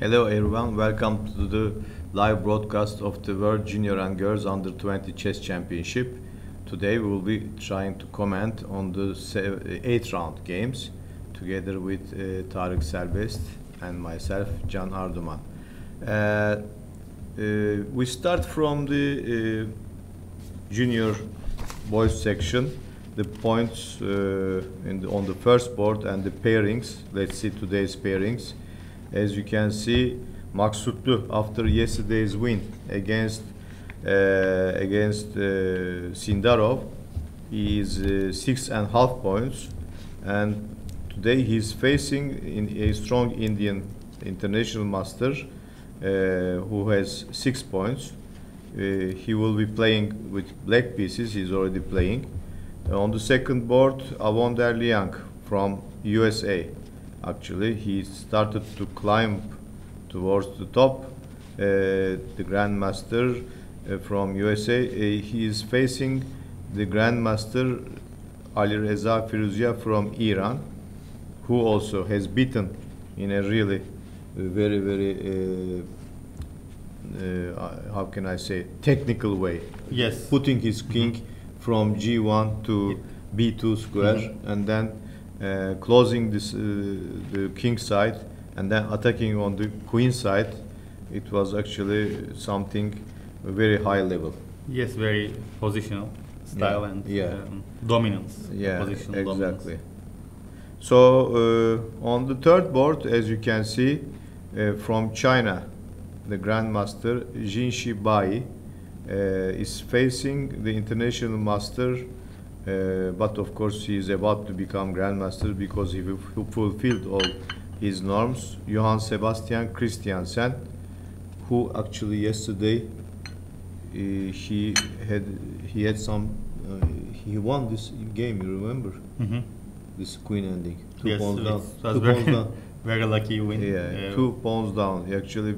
Hello everyone, welcome to the live broadcast of the World Junior and Girls Under 20 Chess Championship. Today we will be trying to comment on the 8th round games together with Tarık Serbest and myself, Can Arduman. We start from the junior boys section. The points on the first board and the pairings. Let's see today's pairings. As you can see, Maksutlu, after yesterday's win against Sindarov, he is 6.5 points, and today he's facing a strong Indian international master who has 6 points. He will be playing with black pieces. He's already playing. On the second board, Avonder Liang from USA. Actually, he started to climb towards the top. The Grandmaster from USA, he is facing the Grandmaster Ali Reza Firuzia from Iran, who also has beaten in a really very how can I say, technical way. Yes. Putting his king from G1 to B2 square, and then closing this the king side and then attacking on the queen side. It was actually something very high level. Yes, very positional style and dominance. Yeah, positional exactly. Dominance. So on the third board, as you can see, from China, the Grandmaster Jinshi Bai is facing the international master. But of course he is about to become Grandmaster because he fulfilled all his norms. Johann Sebastian Christiansen, who actually yesterday he won this game. You remember this queen ending? Yes, pawns down. It was very, very lucky win. Yeah, 2 pawns down. Actually,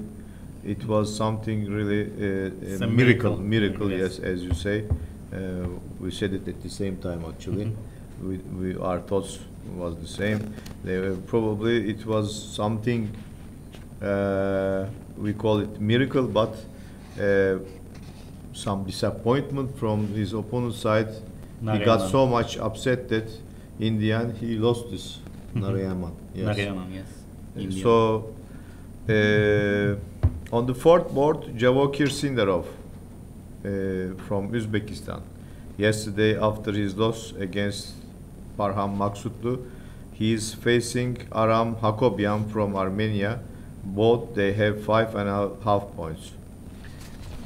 it was something really it's a a miracle. Yes. Yes, as you say. We said it at the same time actually. Our thoughts was the same. Probably it was something we call it miracle, but some disappointment from his opponent's side. He got so much upset that in the end he lost this Narayaman. Yes. Narayaman, yes. So on the fourth board, Javokir Sindarov from Uzbekistan. Yesterday, after his loss against Parham Maksutlu, he is facing Aram Hakobyan from Armenia. Both they have 5.5 points.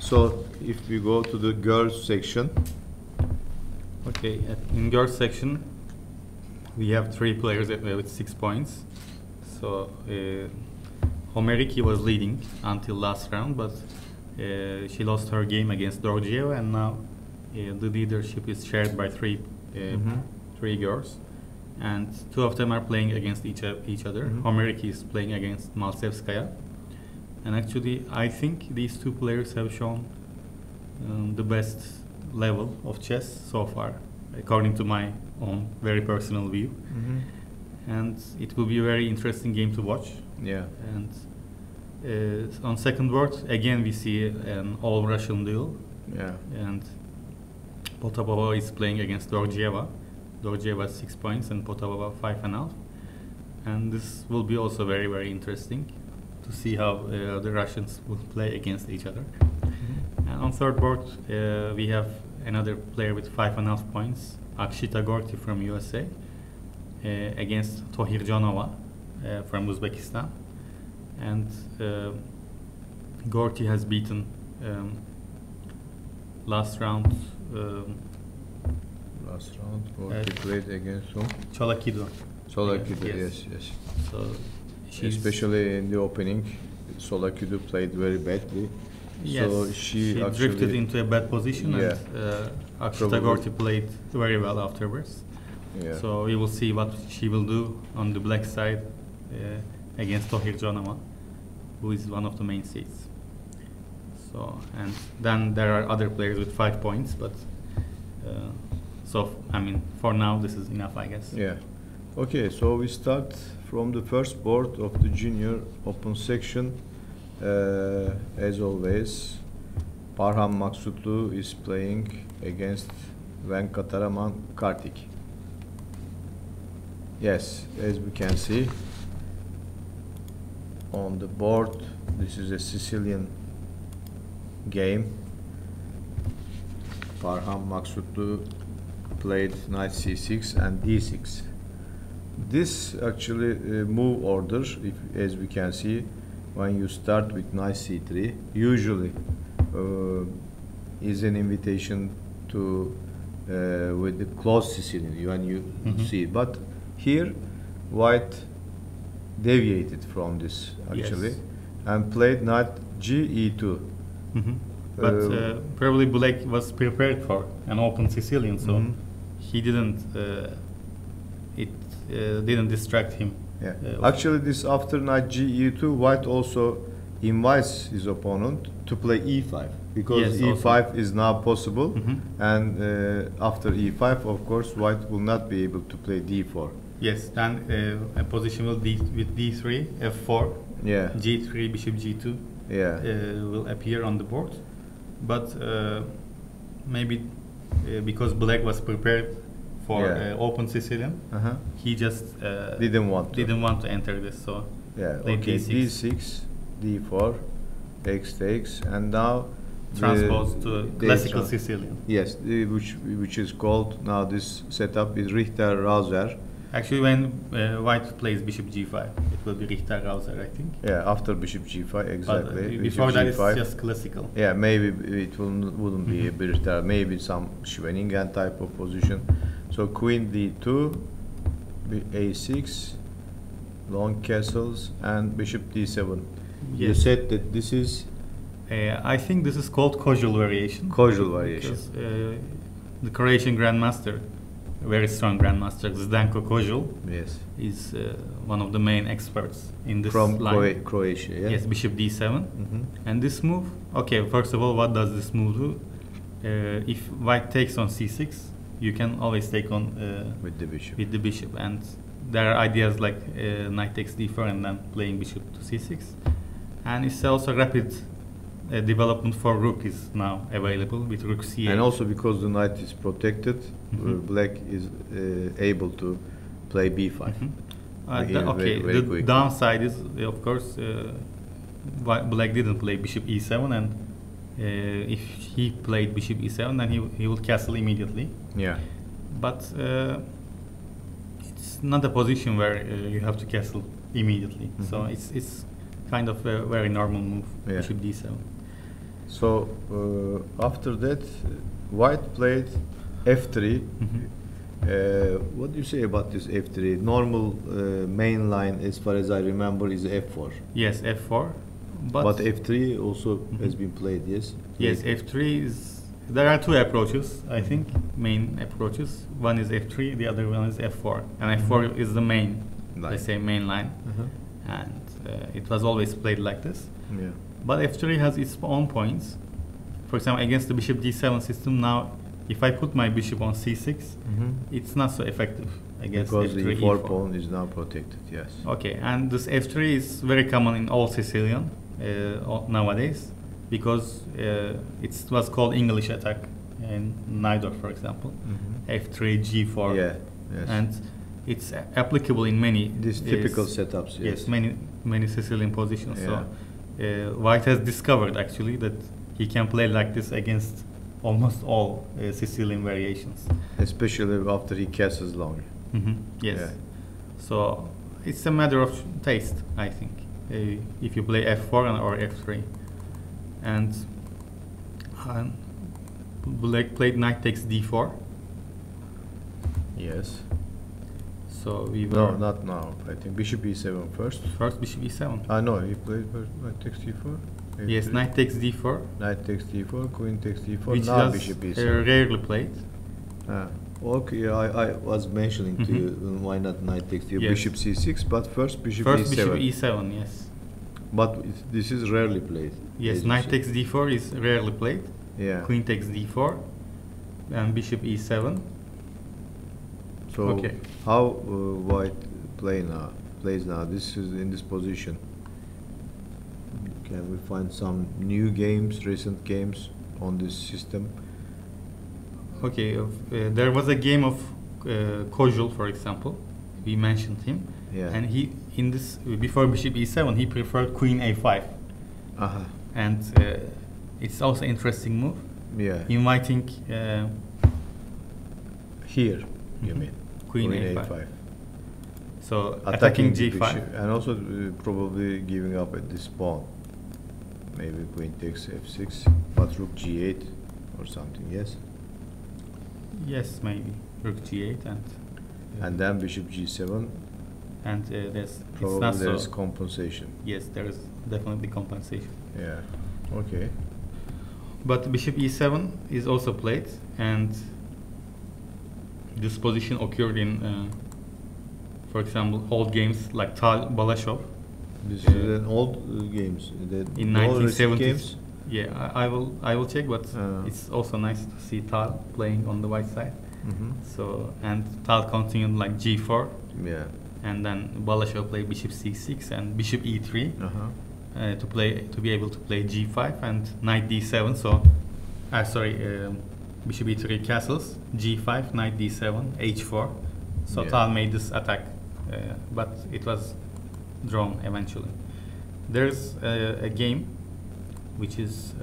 So if we go to the girls section. Okay, in girls section, we have 3 players with 6 points. So Homeriki was leading until last round, but she lost her game against Dorjieva, and now the leadership is shared by 3 girls, and 2 of them are playing against each other. Homeriki is playing against Malsevskaya, and actually I think these 2 players have shown the best level of chess so far, according to my own very personal view. And it will be a very interesting game to watch. Yeah. And on second board, again we see an all-Russian duel. Yeah. And Potapova is playing against Dorjieva. Dorjieva 6 points and Potapova 5.5. And this will be also very, very interesting to see how the Russians will play against each other. And on third board, we have another player with 5.5 points, Akshita Gorti from USA, against Tohirjanova from Uzbekistan. And Gorti has beaten last round. Gorti played against whom? Cholakido. Solakido, yes. So especially in the opening, Solakido played very badly. Yes, so she drifted into a bad position, and Akshita Gorti played very well afterwards. Yeah. So we will see what she will do on the black side against Tohirjanova, who is one of the main seeds. So, and then there are other players with 5 points, but so I mean, for now this is enough, I guess. Yeah. Okay, so we start from the first board of the junior open section. As always, Parham Maksutlu is playing against Venkataraman Kartik. Yes, as we can see on the board, this is a Sicilian game. Parham Maksutlu played knight c6 and d6. This actually move order, as we can see, when you start with knight c3, usually is an invitation to with the closed Sicilian when you see it. But here, white deviated from this actually, yes, and played knight ge2. But probably black was prepared for an open Sicilian, so he didn't. It didn't distract him. Yeah. Actually, this after knight ge2, white also invites his opponent to play e5 because yes, e5 also is now possible, and after e5, of course, white will not be able to play d4. Yes, then a position will with d3, f4, Yeah. g3, bishop g2 Yeah. will appear on the board. But maybe because black was prepared for Yeah. open Sicilian, he just Didn't want to. enter this. So Yeah. played Okay. d6. d6, d4, x takes, and now Transpose to the classical Sicilian. Yes, which is called now, this setup is Richter-Rauser. Actually, when white plays bishop g5, it will be Richter-Rauser, I think. Yeah, after bishop g5, exactly. But before that, G5. it's just classical. Yeah, maybe it wouldn't be a Richter, maybe some Schwenningen type of position. So queen d2, a6, long castles, and bishop d7. You Yes. said that this is I think this is called casual variation. casual variation. Because the Croatian grandmaster, very strong grandmaster, Zdenko Kozul, Yes. is one of the main experts in this From line. Croatia, yeah? Yes, bishop d7. Mhm. And this move, okay, first of all, what does this move do? If white takes on c6, you can always take on With the bishop. with the bishop. And there are ideas like knight takes d4 and then playing bishop to c6. And it's also rapid development for rook is now available with rook c8. And also because the knight is protected, black is able to play b5. Okay, very the quick. downside is, of course, black didn't play bishop e7, and if he played bishop e7, then he will castle immediately. Yeah. But it's not a position where you have to castle immediately. So it's kind of a very normal move, Yeah. bishop d7. So after that, white played f3. What do you say about this f3? Normal main line, as far as I remember, is f4. Yes, f4. But f3 also has been played, yes? Yes, f3 is. There are two approaches, I think, main approaches. One is f3, the other one is f4. And f4 is the main, let's say, main line. And it was always played like this. Yeah. But f3 has its own points. For example, against the bishop d7 system, now if I put my bishop on c6, it's not so effective against Because f3, the e4 e4. pawn is now protected, yes. Okay, and this f3 is very common in all Sicilian nowadays, because it was called English attack in Najdorf, for example. F3, g4. Yeah, yes. And it's applicable in many These typical setups, yes. yes, many Sicilian positions. Yeah. So white has discovered actually that he can play like this against almost all Sicilian variations. Especially after he castles long. Yes. Yeah. So it's a matter of taste, I think. If you play f4 or f3, and black played knight takes d4. Yes. So we were No, not now. I think bishop e7 first. first bishop e7. No, he played first knight takes d4. Yes, knight takes d4, Knight takes d4, queen takes d4, which now was bishop e7. rarely played. Okay, I was mentioning to you why not knight takes d4, Yes. bishop c6, but first bishop First e7. bishop e7, yes. But this is rarely played. Yes, as you knight say. takes d4 is rarely played. Yeah. Queen takes d4, and bishop e7. So Okay. how plays now? This is in this position. Can we find some new games, recent games on this system? Okay, there was a game of Kojul, for example. We mentioned him, Yeah. and he in this before bishop e7 he preferred queen a5, and it's also interesting move. Yeah. Inviting Here, you mean? Queen a5. So Attacking g5, bishop, and also probably giving up at this pawn. Maybe queen takes f6, but rook g8 or something. Yes. yes, maybe rook g8 And then bishop g7. and there's Probably it's not there's so. compensation. Yes, there is definitely compensation. Yeah. Okay. But bishop e7 is also played, and this position occurred in, for example, old games like Tal Balashov. This is an old games. In all recent 1970s. games? Yeah, I will check, but it's also nice to see Tal playing on the white side. So and Tal continued like g4, Yeah. and then Balashov played bishop c6 and bishop e3 to be able to play g5 and knight d7. So, bishop e3 castles, g5, knight d7, h4. So Yeah. Tal made this attack, but it was drawn eventually. There's a game which is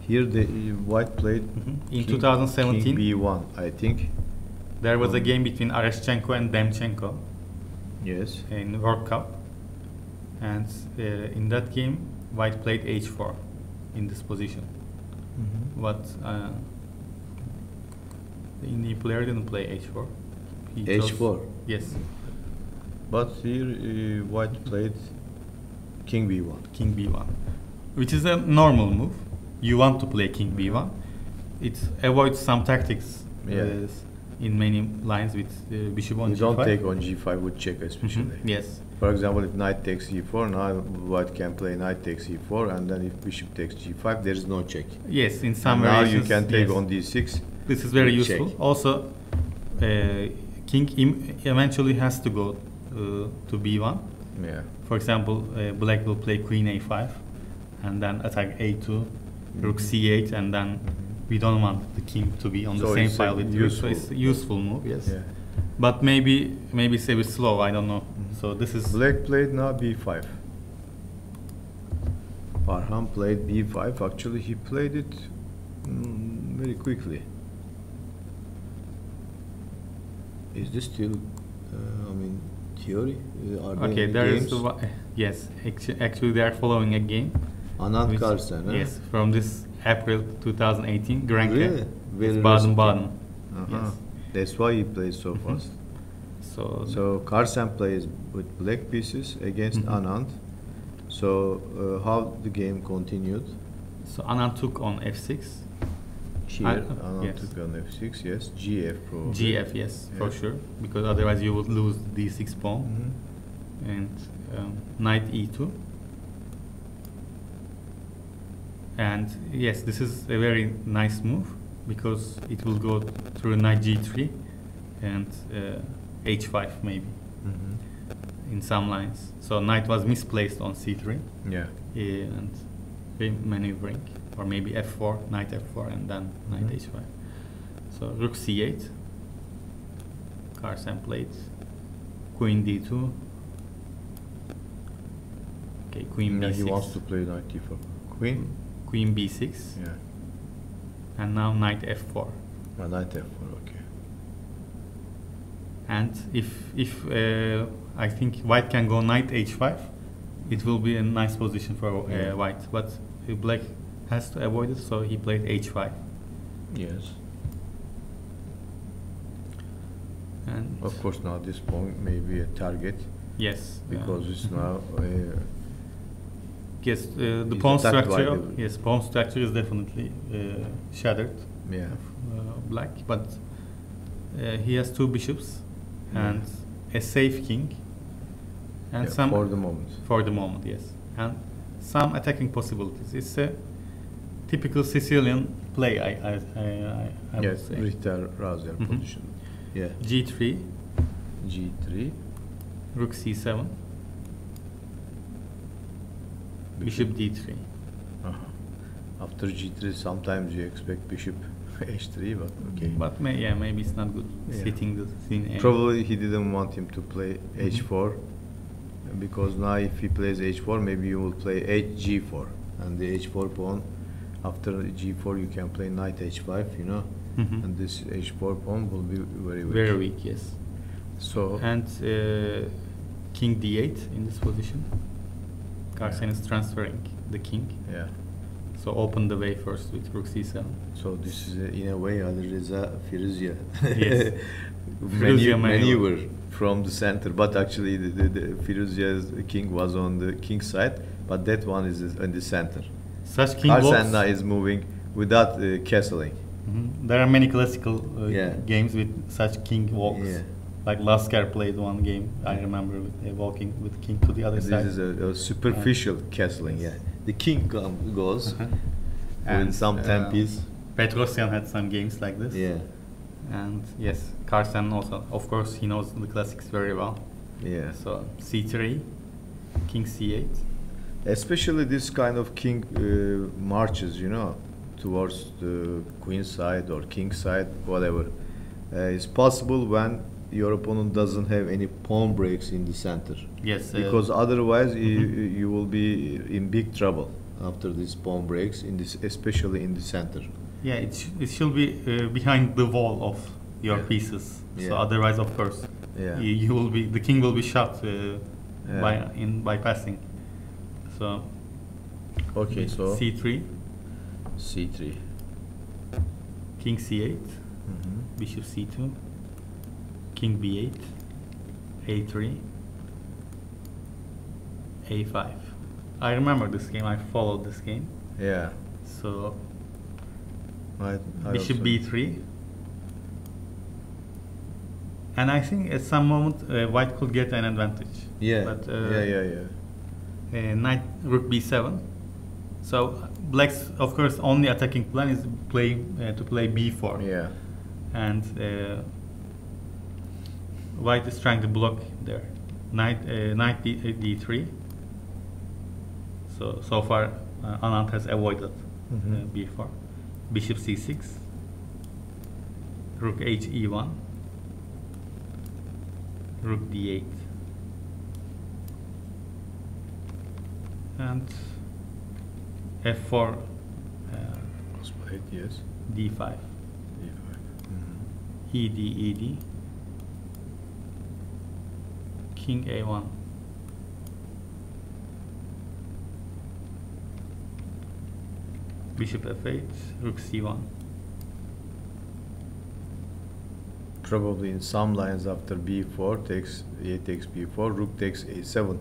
Here the white played in 2017. King b1, I think. There was a game between Arashchenko and Demchenko Yes. in World Cup, and in that game, white played h4 in this position. But the Indian player didn't play h4. He chose- h4. Yes, But here white played King b1. King b1, which is a normal move. You want to play King b1. It avoids some tactics Yeah. in many lines with bishop on You g5. don't take on g5 with check especially. Yes. For example, if knight takes e4, now white can play knight takes e4, and then if bishop takes g5, there is no check. Yes, in some And now variations. you can take yes. on d6. This is very with useful. check. Also, king eventually has to go to b1. Yeah. For example, black will play queen a5, and then attack a2, rook c8, and then we don't want the king to be on the So same it's a file with rook. So useful- it's a useful move. Yes. Yeah. But maybe it's a bit slow. I don't know. So this is Black played now b5. Farhan played b5. Actually, he played it very quickly. Is this still, theory? Are there okay. any There is games? yes. Actually, they are following a game. Anand which- Carlsen, huh? Yes, from this April 2018 Grand Really? Prix. Very It's recent Baden-Baden. Uh-huh. Yes. That's why he plays so fast. So Carlsen Carlsen plays with black pieces against Anand. So how the game continued? So Anand took on f6. Here, Anand yes. took on f6, yes. GF probably. GF, yes, for Yeah. sure, because otherwise you would lose d6 pawn, and knight e2. And yes, this is a very nice move because it will go through knight g3 and h5 maybe in some lines. So knight was misplaced on c3 Yeah. and maneuvering, or maybe f4, knight f4, and then knight h5. So rook c8, Carlsen played queen d2. Okay, queen Yeah, b6. he wants to play knight d4. Queen? Queen b6, Yeah. and now knight f4. Knight f4, okay. And if I think white can go knight h5, it will be a nice position for white. But black has to avoid it, so he played h5. Yes. And Of course, now this point may be a target yes, because it's now yes, the He's pawn attacked by structure. the- Yes, pawn structure is definitely shattered. yeah. Black, but he has two bishops and a safe king, and Yeah, some for the moment. for the moment, yes, and some attacking possibilities. It's a typical Sicilian play. I would Yes, say. Richter Razer position. Yeah. G3, G3. Rook c7. Bishop d3. After g3, sometimes you expect bishop h3, but okay. But maybe it's not good sitting the scene. Probably he didn't want him to play h4, because now if he plays h4, maybe you will play hg4, and the h4 pawn, after g4 you can play knight h5, you know, and this h4 pawn will be very weak. Very weak, yes. So and king d8 in this position. Carlsen is transferring the king. Yeah. So open the way first with rook c7. So this is in a way Alireza Firuzya Yes. Firuzya maneuver from the center, but actually the Firuzya's king was on the king side, but that one is in the center. Such king walks. Carlsen is moving without castling. There are many classical games with such king walks. Yeah. Like Lasker played one game, I remember, with walking with king to the other side. This is a superficial castling, yeah. The king goes and some tempies. Petrosyan had some games like this. Yeah. And yes, Carlsen also, of course, he knows the classics very well. Yeah. So c3, king c8. Especially this kind of king marches, you know, towards the queen side or king side, whatever. It's possible when your opponent doesn't have any pawn breaks in the center. Yes. Because otherwise you will be in big trouble after these pawn breaks, especially in the center. Yeah, it should be behind the wall of your pieces. So otherwise, of course, you will be, the king will be shot by passing. So okay, so c3, c3, king c8, bishop c2, king b8, a3, a5. I remember this game. I followed this game. Yeah. So I bishop also b3, and I think at some moment white could get an advantage. Yeah. But knight rook b7. So black's, of course, only attacking plan is to play b4. Yeah. And white is trying to block there. Knight d3. So far Anand has avoided b4. Bishop c6. Rook h e1. Rook d8. And f4. yes. d5. d5. ed ed. King a1. Bishop f8, rook c1. Probably in some lines after b4 takes b4, rook takes a7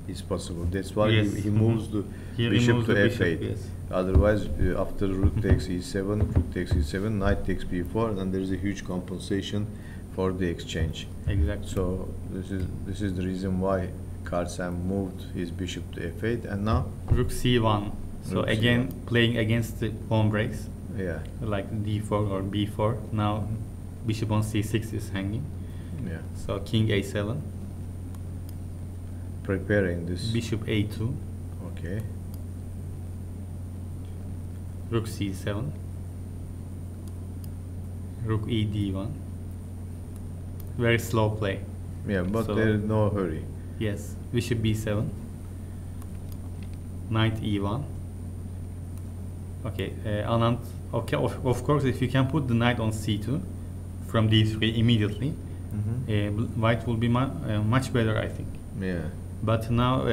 is possible. That's why he moves the bishop to f8. Yes. Otherwise, after rook takes e7, rook takes e7, knight takes b4, and there is a huge compensation for the exchange. Exactly. So this is the reason why Carlsen moved his bishop to f8, and now rook c1. So rook again, c1. playing against the pawn breaks. Yeah. Like d4 or b4. Now bishop on c6 is hanging. Yeah. So king a7. Preparing this. Bishop a2. Okay. Rook c7. Rook e d1. Very slow play. Yeah, but So there is no hurry. yes, bishop b7. Knight e1. Okay, Anand. Okay, of course, if you can put the knight on c2 from d3 immediately, white will be much better, I think. Yeah. But now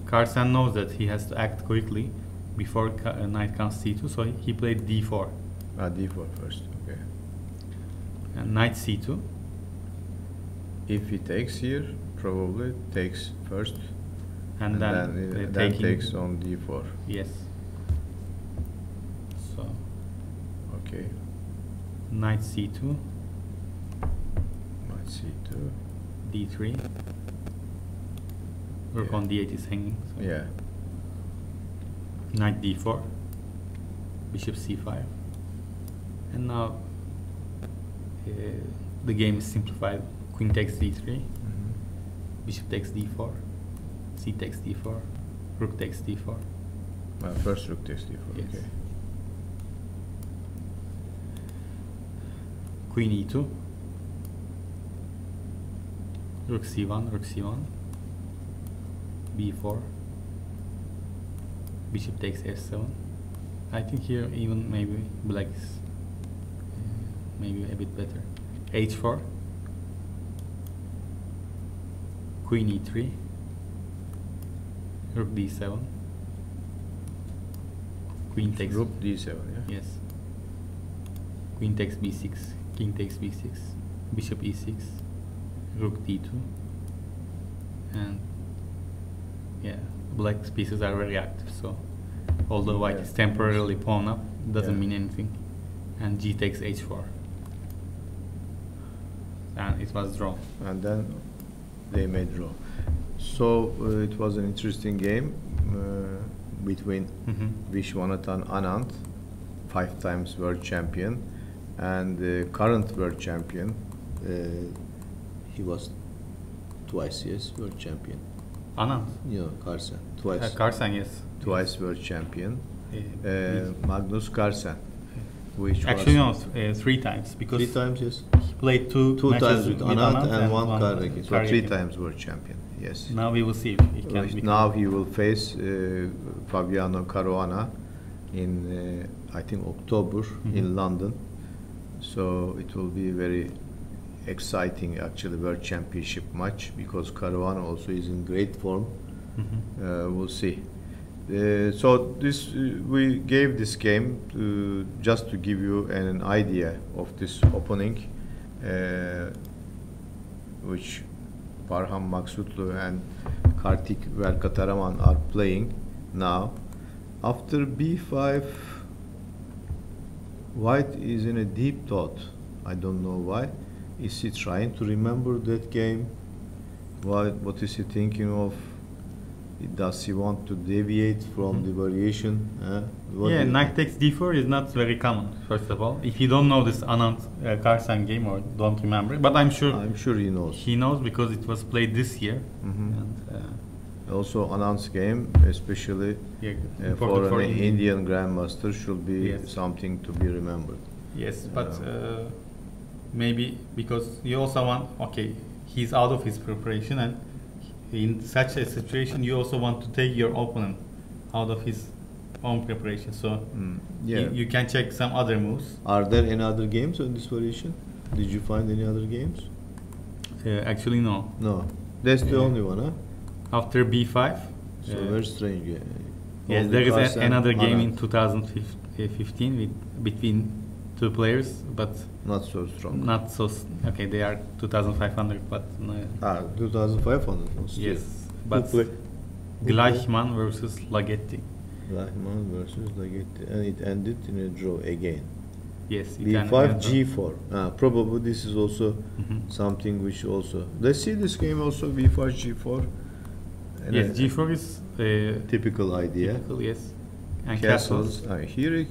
Carlsen knows that he has to act quickly before knight comes c2, so he played d4. D4 first. Okay. And knight c2. If he takes here, probably takes first, And then taking, takes on d4. yes. So Okay. knight c2, Knight c2. d3. Rook on d8 is hanging. So Yeah. Knight d4, bishop c5, and now the game is simplified. Queen takes d3, Bishop takes d4, c takes d4, rook takes d4. First rook takes d4. Yes. Okay. Queen e2, rook c1, rook c1, b4, bishop takes f7. I think here even maybe black is maybe a bit better. h4, queen e3, rook d7, queen takes Rook d7. Yeah. yes, queen takes b6, king takes b6, bishop e6, rook d2, and yeah, black pieces are very active, so although white is temporarily pawn up, doesn't mean anything. And g takes h4, and it was draw. And then they made draw. So it was an interesting game between Vishwanathan Anand, 5 times world champion, and the current world champion. He was twice, yes, world champion. Anand? No, Carlsen, twice. Carlsen, yes. Twice world champion. Magnus Carlsen. Which actually was no, 3 times, because 3 times, yes. he played two Two matches times with Anand and one Karagin. So 3 Karagin. times world champion. Yes. Now we will see if he can become. Now he will face Fabiano Caruana in I think October in London. So it will be very exciting actually world championship match, because Caruana also is in great form. We'll see. So this we gave this game just to give you an idea of this opening, which Parham Maksutlu and Kartik Venkataraman are playing now. After b5, white is in a deep thought. I don't know why. Is he trying to remember that game? What is he thinking of? Does he want to deviate from the variation? Yeah, knight takes d4 is not very common, first of all. If you don't know this Anand Carlsen game or don't remember, but I'm sure he knows. He knows because it was played this year. And, also Anand's game, especially for an Indian grandmaster, should be something to be remembered. Yes, but maybe because you also want, okay, he's out of his preparation, and in such a situation you also want to take your opponent out of his own preparation, so you can check some other moves. Are there any other games on this variation? Did you find any other games? Actually no. No, that's the only one, huh? After b5, so very strange. Yes, there is another game in 2015 between 2 players, but not so strong. Not so okay. They are 2,500, but no. 2,500. Yes, but Gleichmann versus Laghetti. Gleichmann versus Laghetti, and it ended in a draw again. Yes. b5, g4. Probably this is also something which also. Let's see this game also b5, g4. Yes, g4 is typical idea. Typical, yes. And castles. Here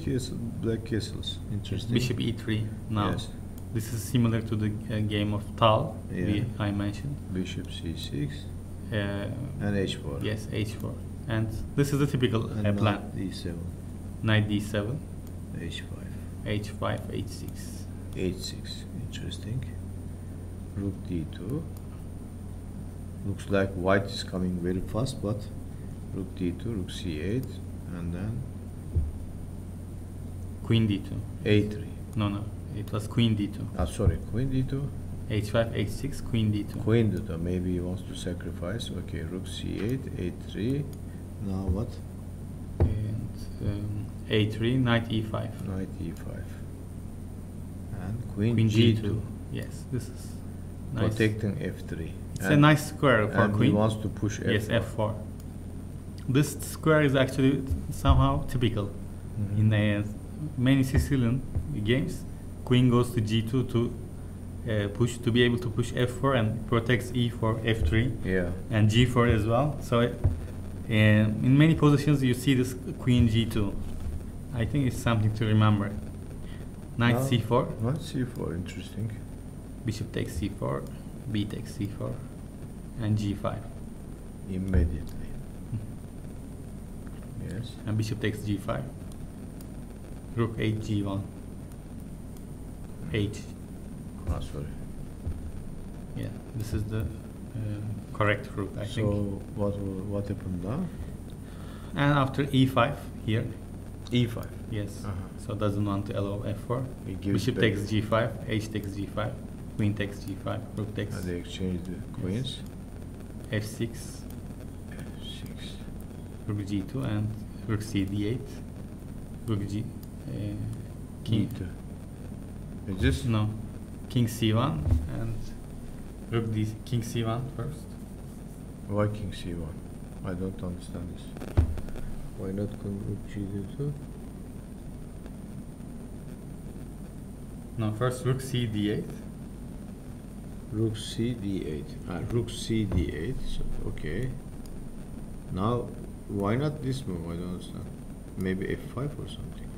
black castles. Interesting. Bishop e3 now. Yes. This is similar to the game of Tal I mentioned. Bishop c6 and h4. Yes, h4. And this is the typical plan. Knight d7. Knight d7. h5. h5, h6. h6. Interesting. Rook d2. Looks like white is coming very fast, but rook d2, rook c8, and then queen d2. a3. No, it was queen d2. Sorry, queen d2. h5, h6, queen d2. Queen d2. Maybe he wants to sacrifice. Okay, rook c8, a3. Now what? And a3, knight e5. Knight e5. And queen g2. Yes, this is nice. Protecting f3. It's a nice square for queen. He wants to push f4. Yes, f4. This square is actually somehow typical in many Sicilian games. Queen goes to g2 to to be able to push f4 and protects e4, f3, and g4 as well. So in many positions you see this queen g2. I think it's something to remember. Knight c4. Knight c4, interesting. Bishop takes c4, b takes c4, and g5. Immediately. Yes. And bishop takes g5. Rook 8 g1. H. Ah, sorry. Yeah, this is the correct route, I think. So what happened now? And after e5 here. E5. Yes. Uh-huh. So doesn't want to allow f4. He gives Bishop back. takes g5. H takes g5. Queen takes g5. Rook takes And they exchange the queens. f6. F6. Rook g2 and rook c d8. Rook g. King. E2. Is this? No. King c1 and rook d. King c1 first. Why king c1? I don't understand this. Why not rook g2? No, first rook c d8. Rook c d8. Rook c d8. So, okay. Now, why not this move? I don't understand. Maybe f5 or something.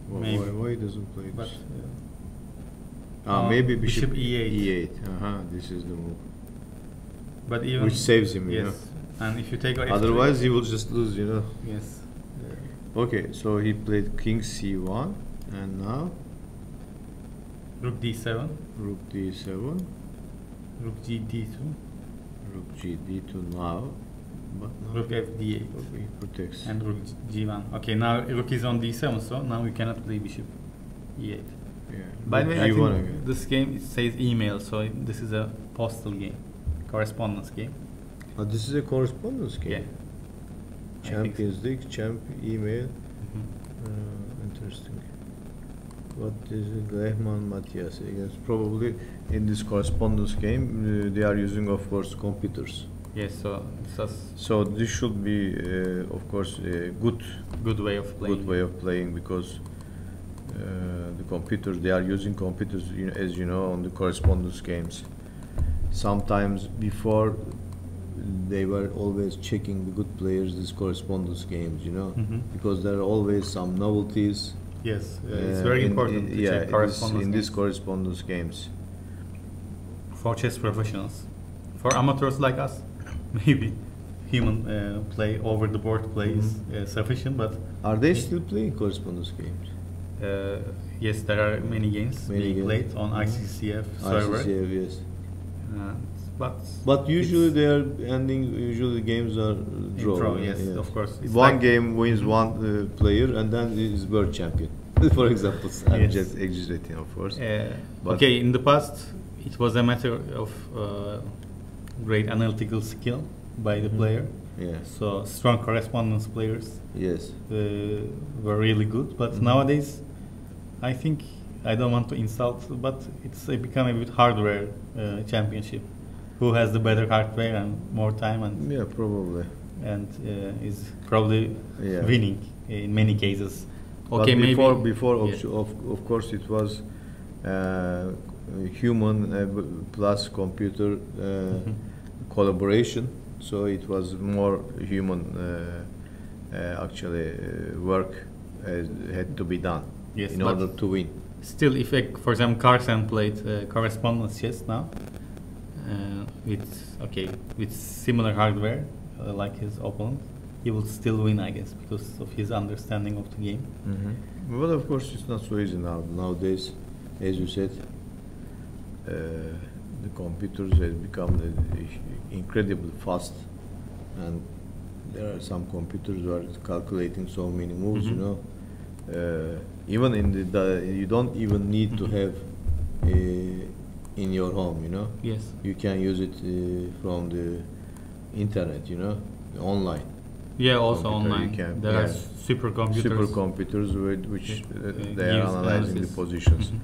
Maybe. Why doesn't play But this? Maybe bishop e8. e8. This is the move. But even Which saves him, you yes. And if you take f3, Otherwise, he will just lose, yes. Okay, so he played king c1, and now Rook d7. rook d7, Rook g d2. rook g d2 now, but now Rook f d8. he protects. And rook g1. Okay, now rook is on d7, so now we cannot play bishop e8. Yeah. By the rook way, I g1 think again. this game it says email, so this is a postal game, correspondence game. This is a correspondence game. Yeah. Champions League, email. Mhm. Interesting. What is it? Rehman Matias. Yes, probably in this correspondence game, they are using, of course, computers. Yes, so So this should be, of course, a good way of playing. good way of playing, because the computers, they are using computers, as you know, on the correspondence games. Sometimes before, they were always checking the good players, these correspondence games, Mhm. because there are always some novelties. Yes, it's very important to check correspondence in games. these correspondence games. For chess professionals. For amateurs like us, maybe human play, over the board play is sufficient, but Are they still playing correspondence games? yes, there are many games Many being games. played on ICCF server. ICCF, yes. But But usually it's they are ending. Usually games are draw. draw, yes, of course. It's One like- game wins one player, and then is world champion. For example, I'm Yes. just exaggerating, of course. But- okay, in the past, it was a matter of great analytical skill by the player. Yeah. So strong correspondence players Yes. were really good. But nowadays, I think I don't want to insult, but it's become a bit hardware championship. Who has the better hardware and more time Yeah, probably. and is probably Yeah. winning in many cases. But Okay, before, maybe yeah. of course, it was human plus computer collaboration. So it was more human actually work had to be done Yes, in but order to win. Still, if for example Carson played correspondence chess now with similar hardware like his opponent, he will still win, I guess, because of his understanding of the game. Well, of course, it's not so easy now. Nowadays, as you said, the computers have become incredibly fast, and there are some computers who are calculating so many moves. Even in you don't even need to have in your home. Yes. You can use it from the internet. Online. Yeah, also Computer, online. you can- There are yeah. supercomputers. Supercomputers which they are gives analyzing analysis. the positions. Mhm.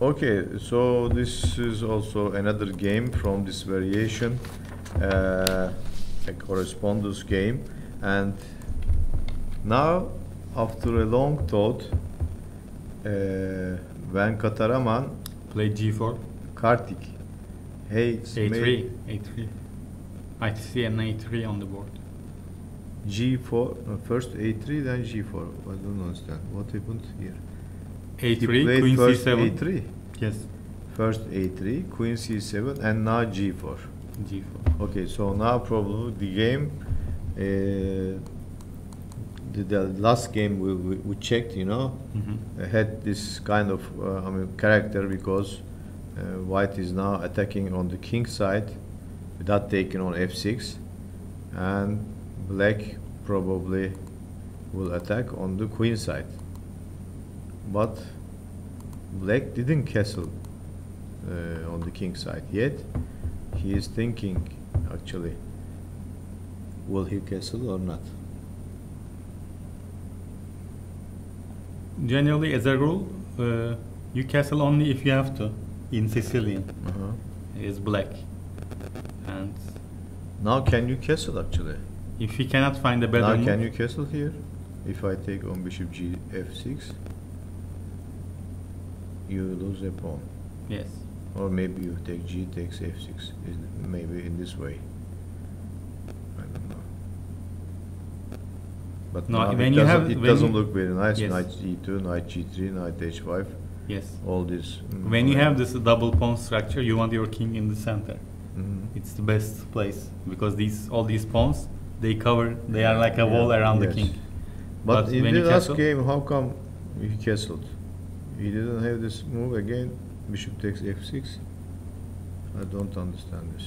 Okay, so this is also another game from this variation, a correspondence game, and now after a long thought, Venkataraman Play G4, Kartik hates A3, A3. I see an A3 on the board. G4, first A3, then G4. I don't understand what happened here. He A3, played Queen first C7. A3. Yes. First A3, Queen C7, and now G4. G4. Okay, so now probably the game, the last game we checked, you know, had this kind of character, because white is now attacking on the king side without taking on f6, and black probably will attack on the queen side. But black didn't castle on the king side yet. He is thinking, actually, will he castle or not? Generally, as a rule, you castle only if you have to. In Sicilian, is black. And now can you castle actually? if you cannot find a better Now move, can you castle here? If I take on bishop g f6, you lose a pawn. yes. Or maybe you take g takes f6. Maybe in this way. I don't know. But No, now when you have- it when doesn't you- look very nice. Yes. Knight g2, knight g3, knight h5. Yes. All this. When you have this double pawn structure, you want your king in the center. It's the best place because all these pawns, they are like a wall around the Yes. king. But in when the you last castle- game, how come he castled? He didn't have this move again. Bishop takes f6. I don't understand this.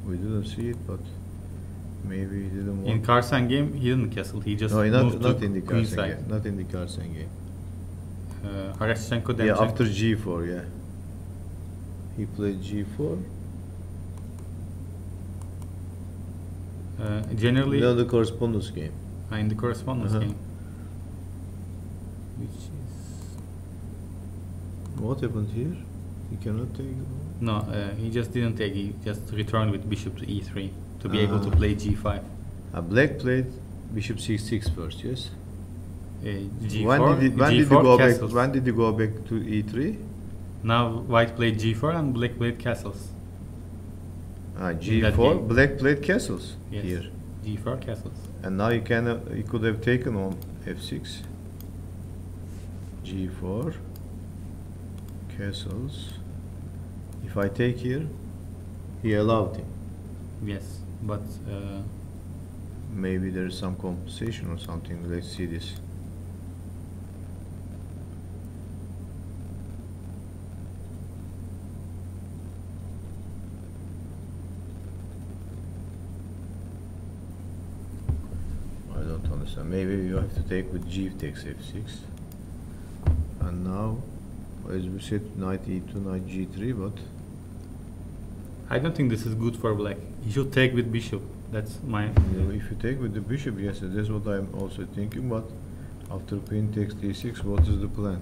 We didn't see it, but maybe he didn't want. In Carson game, he didn't castle. He just No, moved not to in the queen Carson side. game. Not in the Carson game. Harashchenko, Yeah, Demchenko. after g4, yeah. He played g4. Generally, No, the correspondence game. in the correspondence Uh-huh. game, which is What happened here? He cannot take. no, he just didn't take. He just returned with bishop to e3 to be able to play g5. Black played bishop c6 first, yes. G4. When did he G4 go castles. back? When did he go back to e3? Now white played g4 and black played castles. G4. game. Black played castles Yes. here, G4 castles. and now he could have taken on f6. G4 castles. If I take here, he allowed him. Yes, but Maybe there is some compensation or something. Let's see this. I don't understand. Maybe you have to take with g takes f6. And now, as we said, knight e2, knight g3, but I don't think this is good for black. He should take with bishop. That's my. if you take with the bishop, yes, that's what I'm also thinking. But after queen takes d6, what is the plan?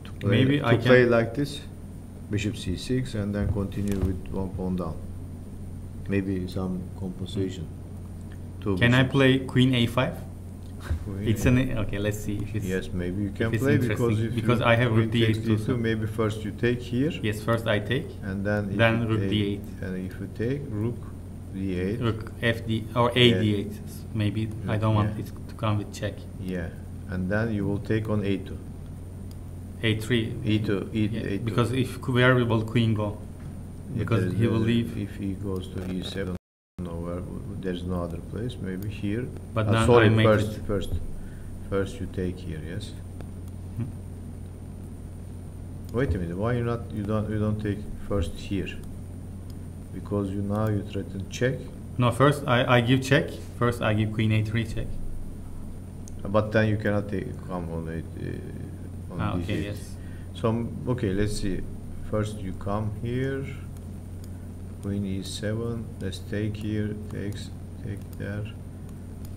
To play, Maybe to I play can- like this, bishop c6, and then continue with one pawn down. Maybe some compensation. Two Can I bishops. play queen a5? Queen It's A- an okay. Let's see if it's. Yes, maybe you can it's play because interesting, if because you I have queen rook d8 takes too, d2, so- maybe first you take here, Yes, first I take. and then Then if you rook take, d8. and if you take rook d8, Rook fd or a Yeah. d8. Maybe I don't want Yeah. it to come with check. yeah, and then you will take on a2. a3. E2, Yeah, E2. because where will queen go? Because he will leave. If he goes to e7, nowhere, there's no other place. Maybe here. But then sorry, I make it. first you take here. Yes. Hmm? Wait a minute. Why you don't take first here? Because you threaten check. No, first I give check. First I give queen a3 check. But then you cannot come on it. On Okay, d8. yes. So okay, let's see. First you come here. Queen e7. Let's take here. Take there.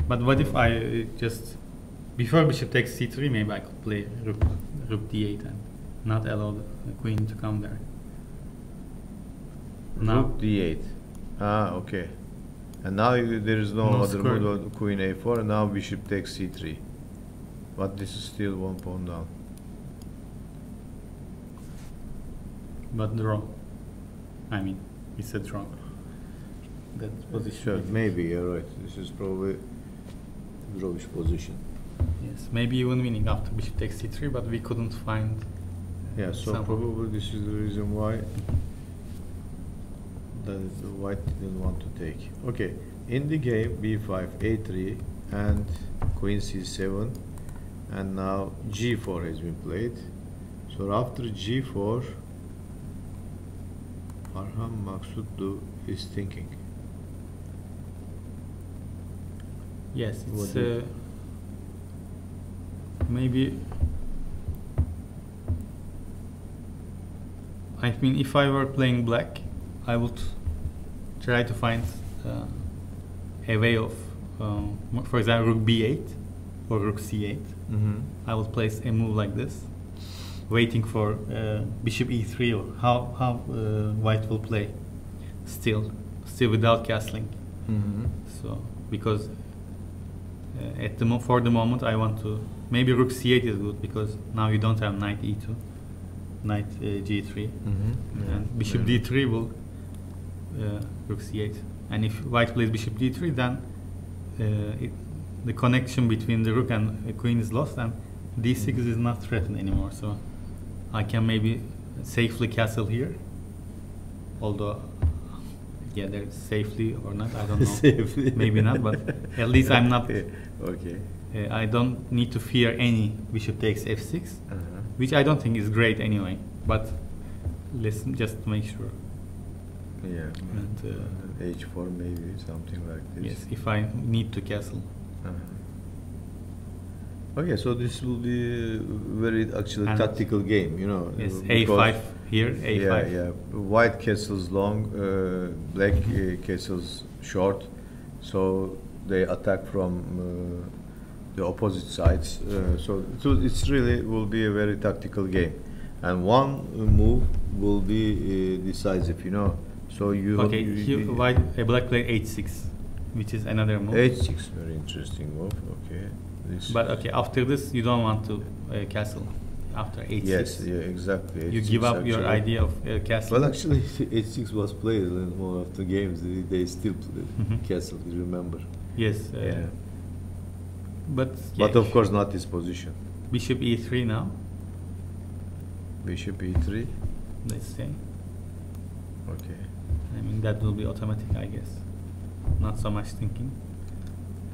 But what if I just before bishop takes c3? Maybe I could play rook d8 and not allow the queen to come there. Now Rook d8. Okay. And now there is no No other square. move. Queen a4. And now bishop takes c3. But this is still one pawn down. but draw. I mean, it's a draw. That position. Sure, is- maybe you're right. This is probably drawish position. Yes, maybe even winning after bishop takes c3, but we couldn't find. Yeah, so Some- probably this is the reason why that the white didn't want to take. Okay, in the game b5, a3, and queen c7, and now g4 has been played. So after g4, Arham Maksutlu is thinking. Yes, What it's do you- maybe. I mean, if I were playing black, I would try to find a way of, for example, rook b8 or rook c8. I will place a move like this, waiting for bishop e3 or how white will play, still without castling. So because for the moment I want to, maybe rook c8 is good because now you don't have knight e2, knight g3, and bishop d3 will rook c8, and if white plays bishop d3, then the connection between the rook and the queen is lost, and d6 is not threatened anymore. So I can maybe safely castle here, although yeah, there's safely or not, I don't know. Safely. Maybe not, but at least I'm not. Okay. I don't need to fear any bishop takes f6, which I don't think is great anyway. But let's just make sure. Yeah. And, h4 maybe something like this. Yes, if I need to castle. Okay, so this will be very actually And tactical game, you know. Yes, because- a5 here, a5. Yeah. White castles long, black castles short, so they attack from the opposite sides. So it's really will be a very tactical game, and one move will be decisive, you know. So you Okay, here black play h6, which is another move. h6, very interesting move. Okay. But okay, after this you don't want to castle after h6. Yes, yeah, exactly. You H6 give up your actually. idea of castle. Well, actually, h6 was played in one of the games. They still play castle. You remember? Yes. Yeah. But But of course, not this position. bishop e3 now. Bishop e3. Let's say. Okay. I mean that will be automatic, I guess. Not so much thinking.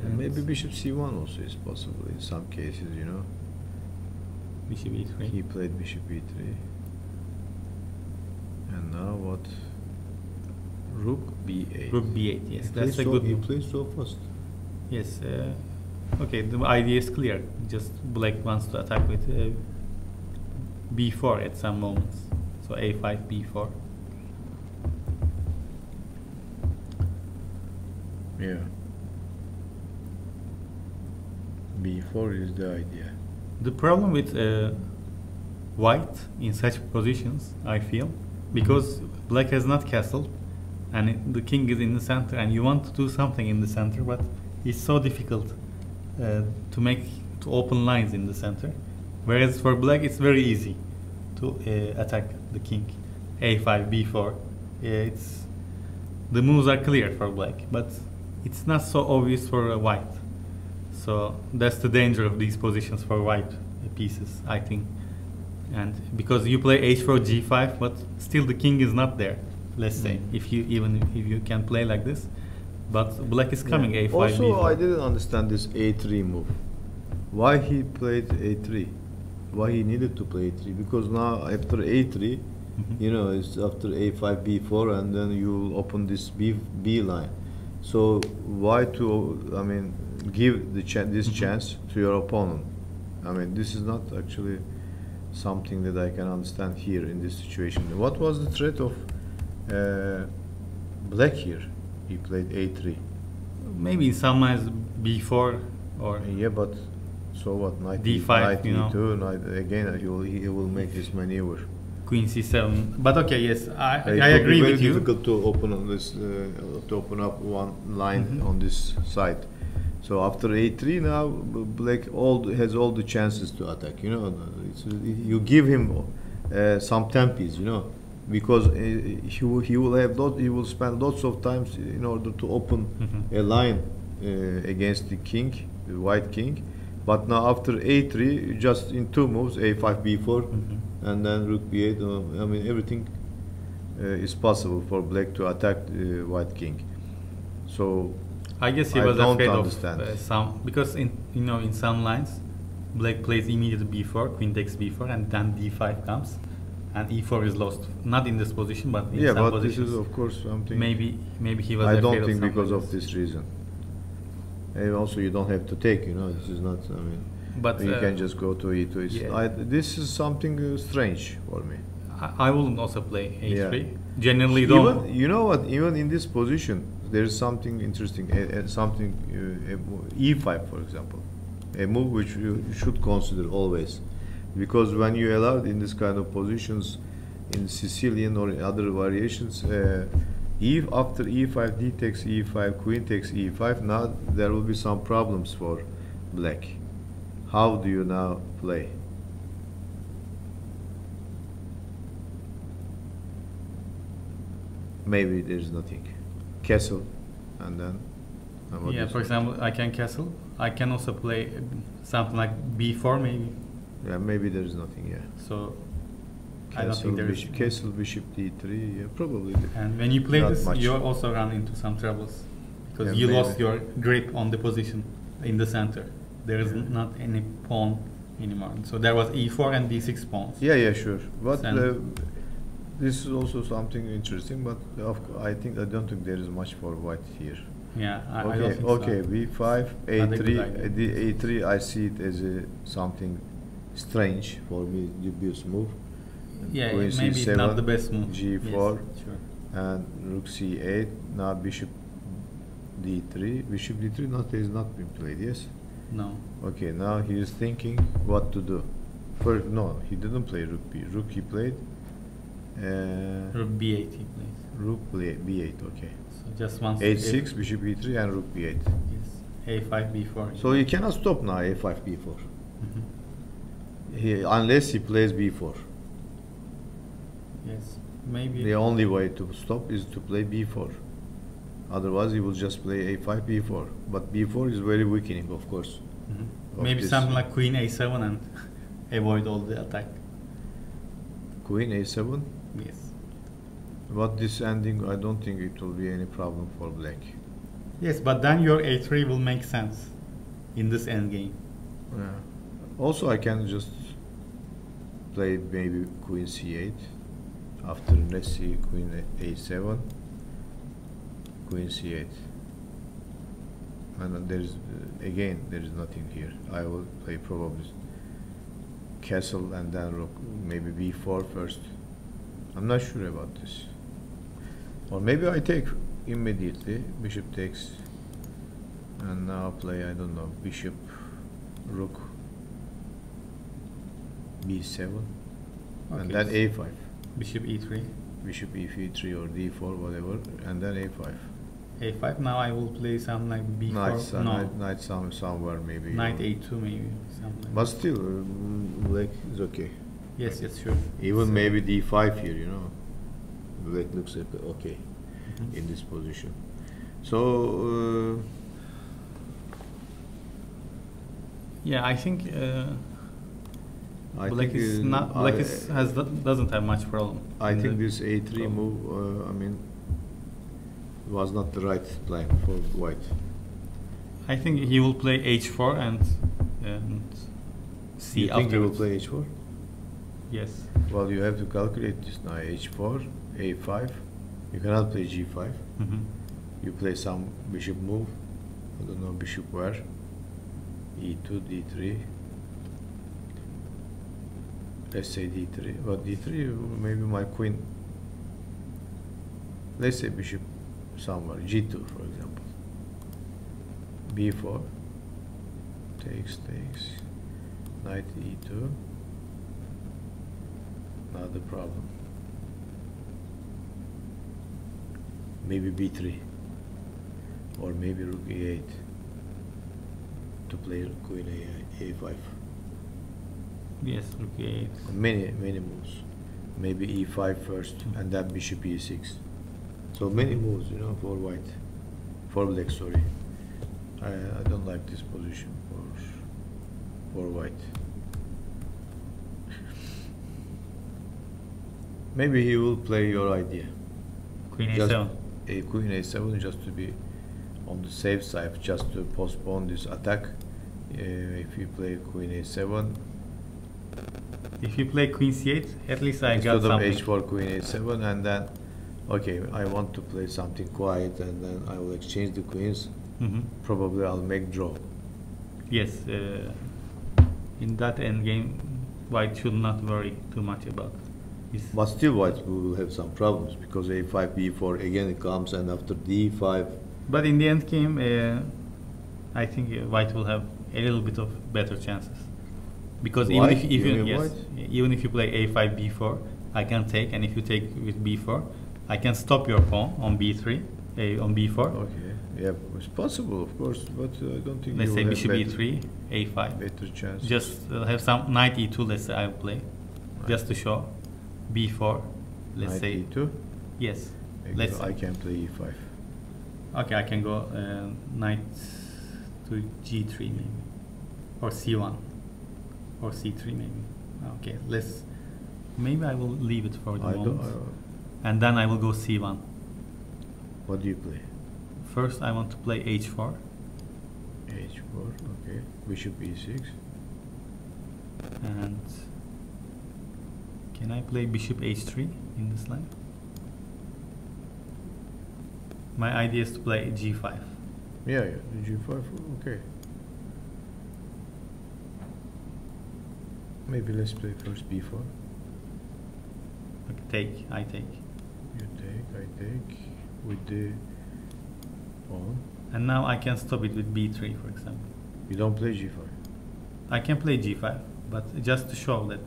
And maybe bishop c1 also is possible in some cases, you know. Bishop e3. He played bishop e3. And now what? Rook b8. Rook b8. Yes, He that's plays a so, good He move. plays so fast. Yes. Okay, the idea is clear. Just black wants to attack with b4 at some moments. So a5, b4. Yeah. b4 is the idea. The problem with white in such positions, I feel, because black has not castled and the king is in the center and you want to do something in the center, but it's so difficult to open lines in the center. Whereas for black it's very easy to attack the king. a5, b4. The moves are clear for black, but it's not so obvious for white. So that's the danger of these positions for white pieces, I think. And because you play h4, g5, but still the king is not there. Let's say if you can play like this, but black is coming a5. Also, b4. I didn't understand this a3 move. Why he played a3? Why he needed to play a3? Because now after a3, you know, it's after a5, b4, and then you open this b line. So why to? I mean, give this chance to your opponent. I mean, this is not actually something that I can understand here in this situation. What was the threat of black here? He played a3. Maybe some as b4 or Yeah, but so what? Knight D5, knight you know. e2. Knight again. He will make this maneuver. queen c7. But okay, yes, I It will agree be very with you. difficult to open on this to open up one line on this side. So after a3 now, black has all the chances to attack. You know, you give him some tempies. You know, because he will spend lots of times in order to open a line against the king, the white king. But now after a3, just in two moves, a5, b4, and then rook b8. I mean, everything is possible for black to attack white king. So I guess he I was don't afraid understand. of some, because in some lines, black plays immediately b4, queen takes b4, and then d5 comes, and e4 is lost. Not in this position, but in yeah, some but this positions. is of course something. Maybe he was I afraid don't of think something because like of this reason. And also, you don't have to take. This is not. I mean, But you can just go to e2. yeah. This is something strange for me. I wouldn't also play a3. Yeah. Generally, don't. Even you know what? Even in this position, there is something interesting. Something e5, for example, a move which you should consider always, because when you allow in this kind of positions, in Sicilian or in other variations, after e5, d takes e5, queen takes e5. Now there will be some problems for black. How do you now play? Maybe there's nothing. Castle, and then. Yeah, for example, I can castle. I can also play something like b4 maybe. Yeah, maybe there's nothing. Yeah. So Castle, I don't think there is. Castle, bishop d3. Yeah, probably. And when you play Not this, much. you also run into some troubles because Yeah, you maybe. lost your grip on the position in the center. There is not any pawn anymore. So there was e4 and d6 pawns. Yeah, sure. But And- this is also something interesting. But I don't think there is much for white here. Yeah, I Okay, don't think okay. so. b5, Not a good a3. idea. The a3, I see it as something strange for me, dubious move. Yeah, Queen maybe c7, not the best move. g4, Yes, sure. and rook c8. Now bishop d3. Bishop d3 is not been played. Yes. No. Okay. Now he is thinking what to do. No, he didn't play rook b. Rook he played. Rook b8 he plays. Rook b8. Okay. So just once. h6, bishop e3, and rook b8. Yes. a5, b4. So he cannot stop now a5, b4. Mhm. Unless he plays b4. Yes, maybe. The only way to stop is to play b4. Otherwise, he will just play a5, b4. But b4 is very weakening, of course. Mhm. of Maybe this. something like queen a7 and avoid all the attack. Queen a7. Yes. But this ending, I don't think it will be any problem for black. Yes, but then your a3 will make sense in this endgame. Yeah. Also, I can just play maybe queen c8. After, let's see, queen a7, queen c8. And then there's, again, there is nothing here. I will play probably castle and then rook, maybe b4 first. I'm not sure about this. Or maybe I take immediately, bishop takes, and now play, I don't know, bishop, rook, b7, and then Okay. a5. Bishop e3, Bishop e3 or d4, whatever, and then a5. a5. Now I will play something like b4. Knight somewhere maybe. Knight a2 maybe. Something like But still, black is okay. Yes, sure. Even So- maybe d5 here, Black looks okay Mhm. in this position. So, Yeah, I think I black think is not. Black doesn't have much problem. I in think the- this a3 move, was not the right plan for white. I think he will play h4 and c You think he will afterwards. play h4? Yes. Well, you have to calculate this now. h4, a5. You cannot play g5. Mhm. You play some bishop move. I don't know bishop where. e2, d3. Let's say d3. Well, d3, maybe my queen. Let's say bishop somewhere. g2, for example. b4. Takes. Knight e2. Not the problem. Maybe b3. Or maybe rook e8. To play queen a5. Yes, rook a8. Many moves. Maybe e5 first, and then bishop e6. So many moves, for white, for black. Sorry, I don't like this position for white. Maybe he will play your idea. Queen Just a7. a queen a7 just to be on the safe side, just to postpone this attack. If you play queen a7, If you play queen c8, at least I instead got of something. h4 queen a7, and then okay, I want to play something quiet, and then I will exchange the queens. Mhm. Probably I'll make draw. Yes, in that endgame, white should not worry too much about his. But still white will have some problems because a5 b4 again it comes, and after d5 But in the endgame, I think white will have a little bit of better chances. Because even White? if You you mean yes, white? even if you play a5 b4, I can take, and if you take with b4, I can stop your pawn on b3, on b4. okay, yeah, it's possible of course, but I don't think Let's you say will bishop have e3, a5. better chance. Just have some knight e2. Let's say I will play, just to show b4. Let's knight say e2. yes. Okay, Let's I can play e5. okay. I can go knight to g3 maybe, or c1, or c3 maybe. Okay, let's. Maybe I will leave it for the I moment, don't, and then I will go c1. what do you play? First, I want to play h4. h4, okay. Bishop e6. And can I play bishop h3 in this line? My idea is to play g5. Yeah, g5, okay. Maybe let's play first b4. Okay, take, I take. You take, I take, with the pawn. And now I can stop it with b3, for example. You don't play g5. I can play g5, but just to show that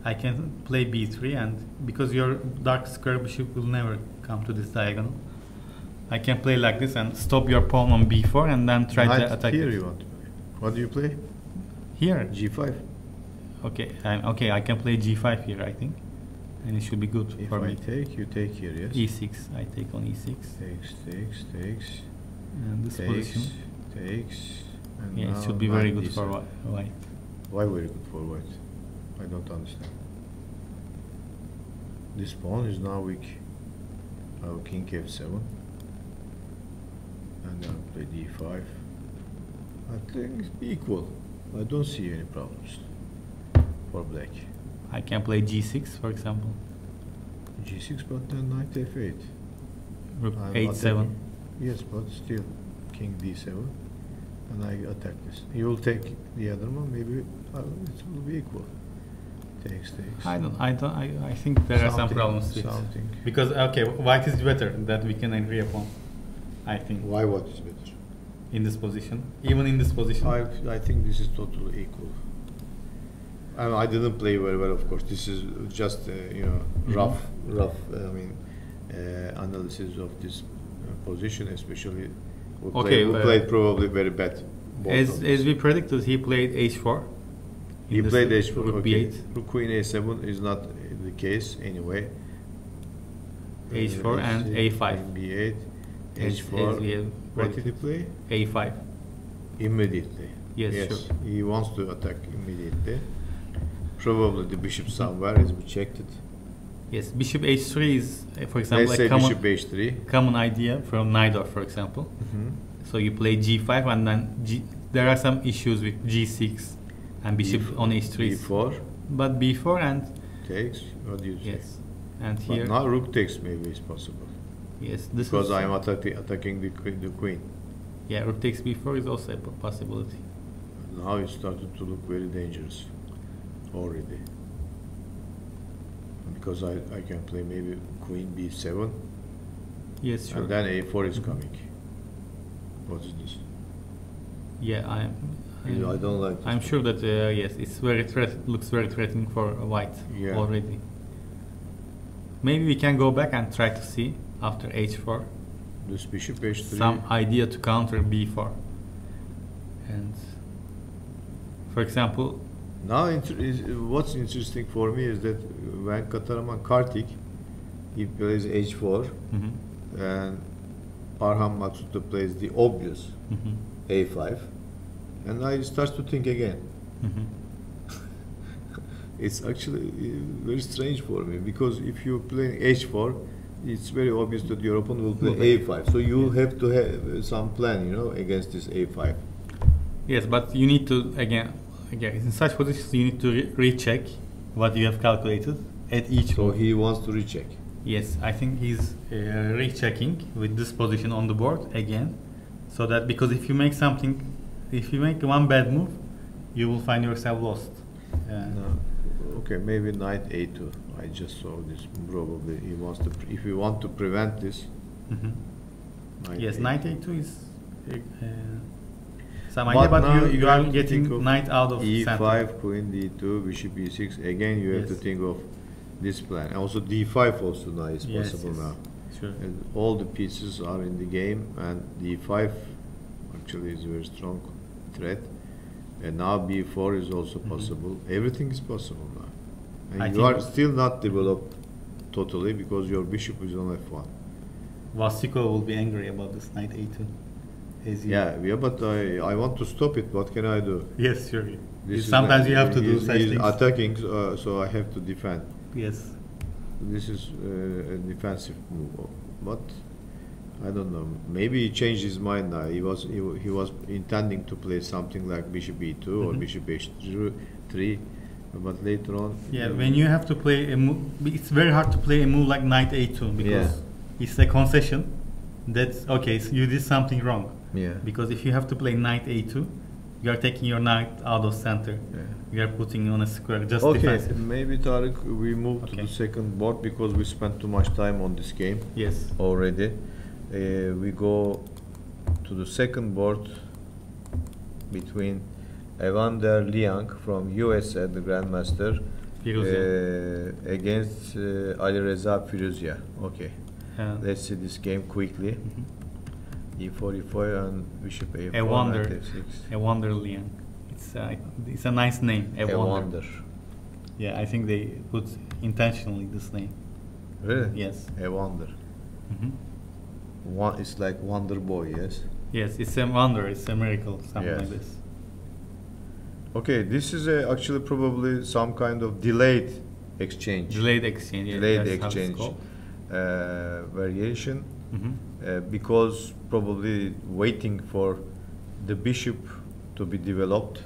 I can play b3, and because your dark square bishop will never come to this diagonal, I can play like this and stop your pawn on b4 and then try to attack here it. you want to play. What do you play? Here? g5. Okay, okay, I can play g5 here, I think. And it should be good If for I me. take, you take here, yes? e6, I take on e6. Takes, And this position, takes, and yeah, now it should be very knight good for d7. white. Why very good for white? I don't understand. This pawn is now weak. I will king f7. And then play d5. I think it's equal. I don't see any problems for black. I can play g6, for example. g6, but then knight f8. Rook I'm h7. attacking. Yes, but still king d7, and I attack this. You will take the other one. Maybe it will be equal. Takes. I think there are some Something, problems with something. because okay, white is better that we can agree upon. I think Why what is better? in this position, even in this position. I think this is totally equal. I didn't play very well, of course. This is just rough. Analysis of this position, especially. We played probably very bad. As we predicted, he played h4. He played h4. Rook Okay. b8. Rook queen a7 is not the case anyway. h4 and a5. b8, As h4. we have What did he play? a5. Immediately. Yes, sure. He wants to attack immediately. Probably the bishop somewhere, as we checked it. Yes, bishop h3 is, for example, Let's say a common, bishop h3. common idea from Naidor, for example. So you play g5, and then there are some issues with g6 and bishop on h3. b4 But b4 and takes. What do you say? yes, and But here now rook takes maybe is possible yes, this because is I am attacking the queen. yeah, rook takes b4 is also a possibility. Now it started to look very dangerous already. Because I can play maybe queen b7 Yes, sure. and then a4 is coming. What is this? Yeah, I don't like this. I'm sure that yes, it's very looks very threatening for white Yeah. already. Maybe we can go back and try to see after h4 This bishop h3. some idea to counter b4. And for example, Now what's interesting for me is that when Kataraman Kartik he plays h4 and Arham Maksuta plays the obvious a5, and I start to think again. It's actually very strange for me because if you play h4, it's very obvious that your opponent will play a5. So you have to have some plan, you know, against this a5. Yes, but you need to again in such positions you need to recheck what you have calculated at each. So move. he wants to recheck. Yes, I think he's rechecking with this position on the board again, so that because if you make one bad move, you will find yourself lost. No. Okay, maybe knight a2. I just saw this. Probably he wants to. If you want to prevent this. Yes, knight a2 is some idea, but you are getting knight out of e5, center. queen d2, bishop e6. Again, you have to think of this plan. Also, d5 also now is possible now. Sure. And all the pieces are in the game, and d5 actually is a very strong threat. And now b4 is also possible. Everything is possible now. And you are still not developed totally because your bishop is on f1. Vasiko will be angry about this knight a2. Yeah, but I want to stop it. What can I do? Yes, sure. Sometimes you have to do such things. Attacking, so I have to defend. Yes. This is a defensive move, but I don't know. Maybe he changed his mind now. He was intending to play something like bishop e2 or bishop h3, but later on. Yeah, when you have to play a move, it's very hard to play a move like knight a2 because it's a concession. That's okay. So you did something wrong. Yeah. Because if you have to play knight a2, you are taking your knight out of center. Yeah. You are putting on a square just okay, defensive. maybe Tarık, we move to the second board because we spent too much time on this game. Yes. Already. We go to the second board between Evander Liang from USA, the Grandmaster, against Ali Reza Firuzia. Okay. Let's see this game quickly. E4, E4, and bishop A4. A wonder Liang. It's a nice name. A wonder. Yeah, I think they put intentionally this name. Really? Yes. A wonder. It's like Wonder Boy, yes? Yes, it's a wonder. It's a miracle, something like this. Okay, this is actually probably some kind of delayed exchange. Delayed exchange. Delayed exchange variation. Because probably waiting for the bishop to be developed,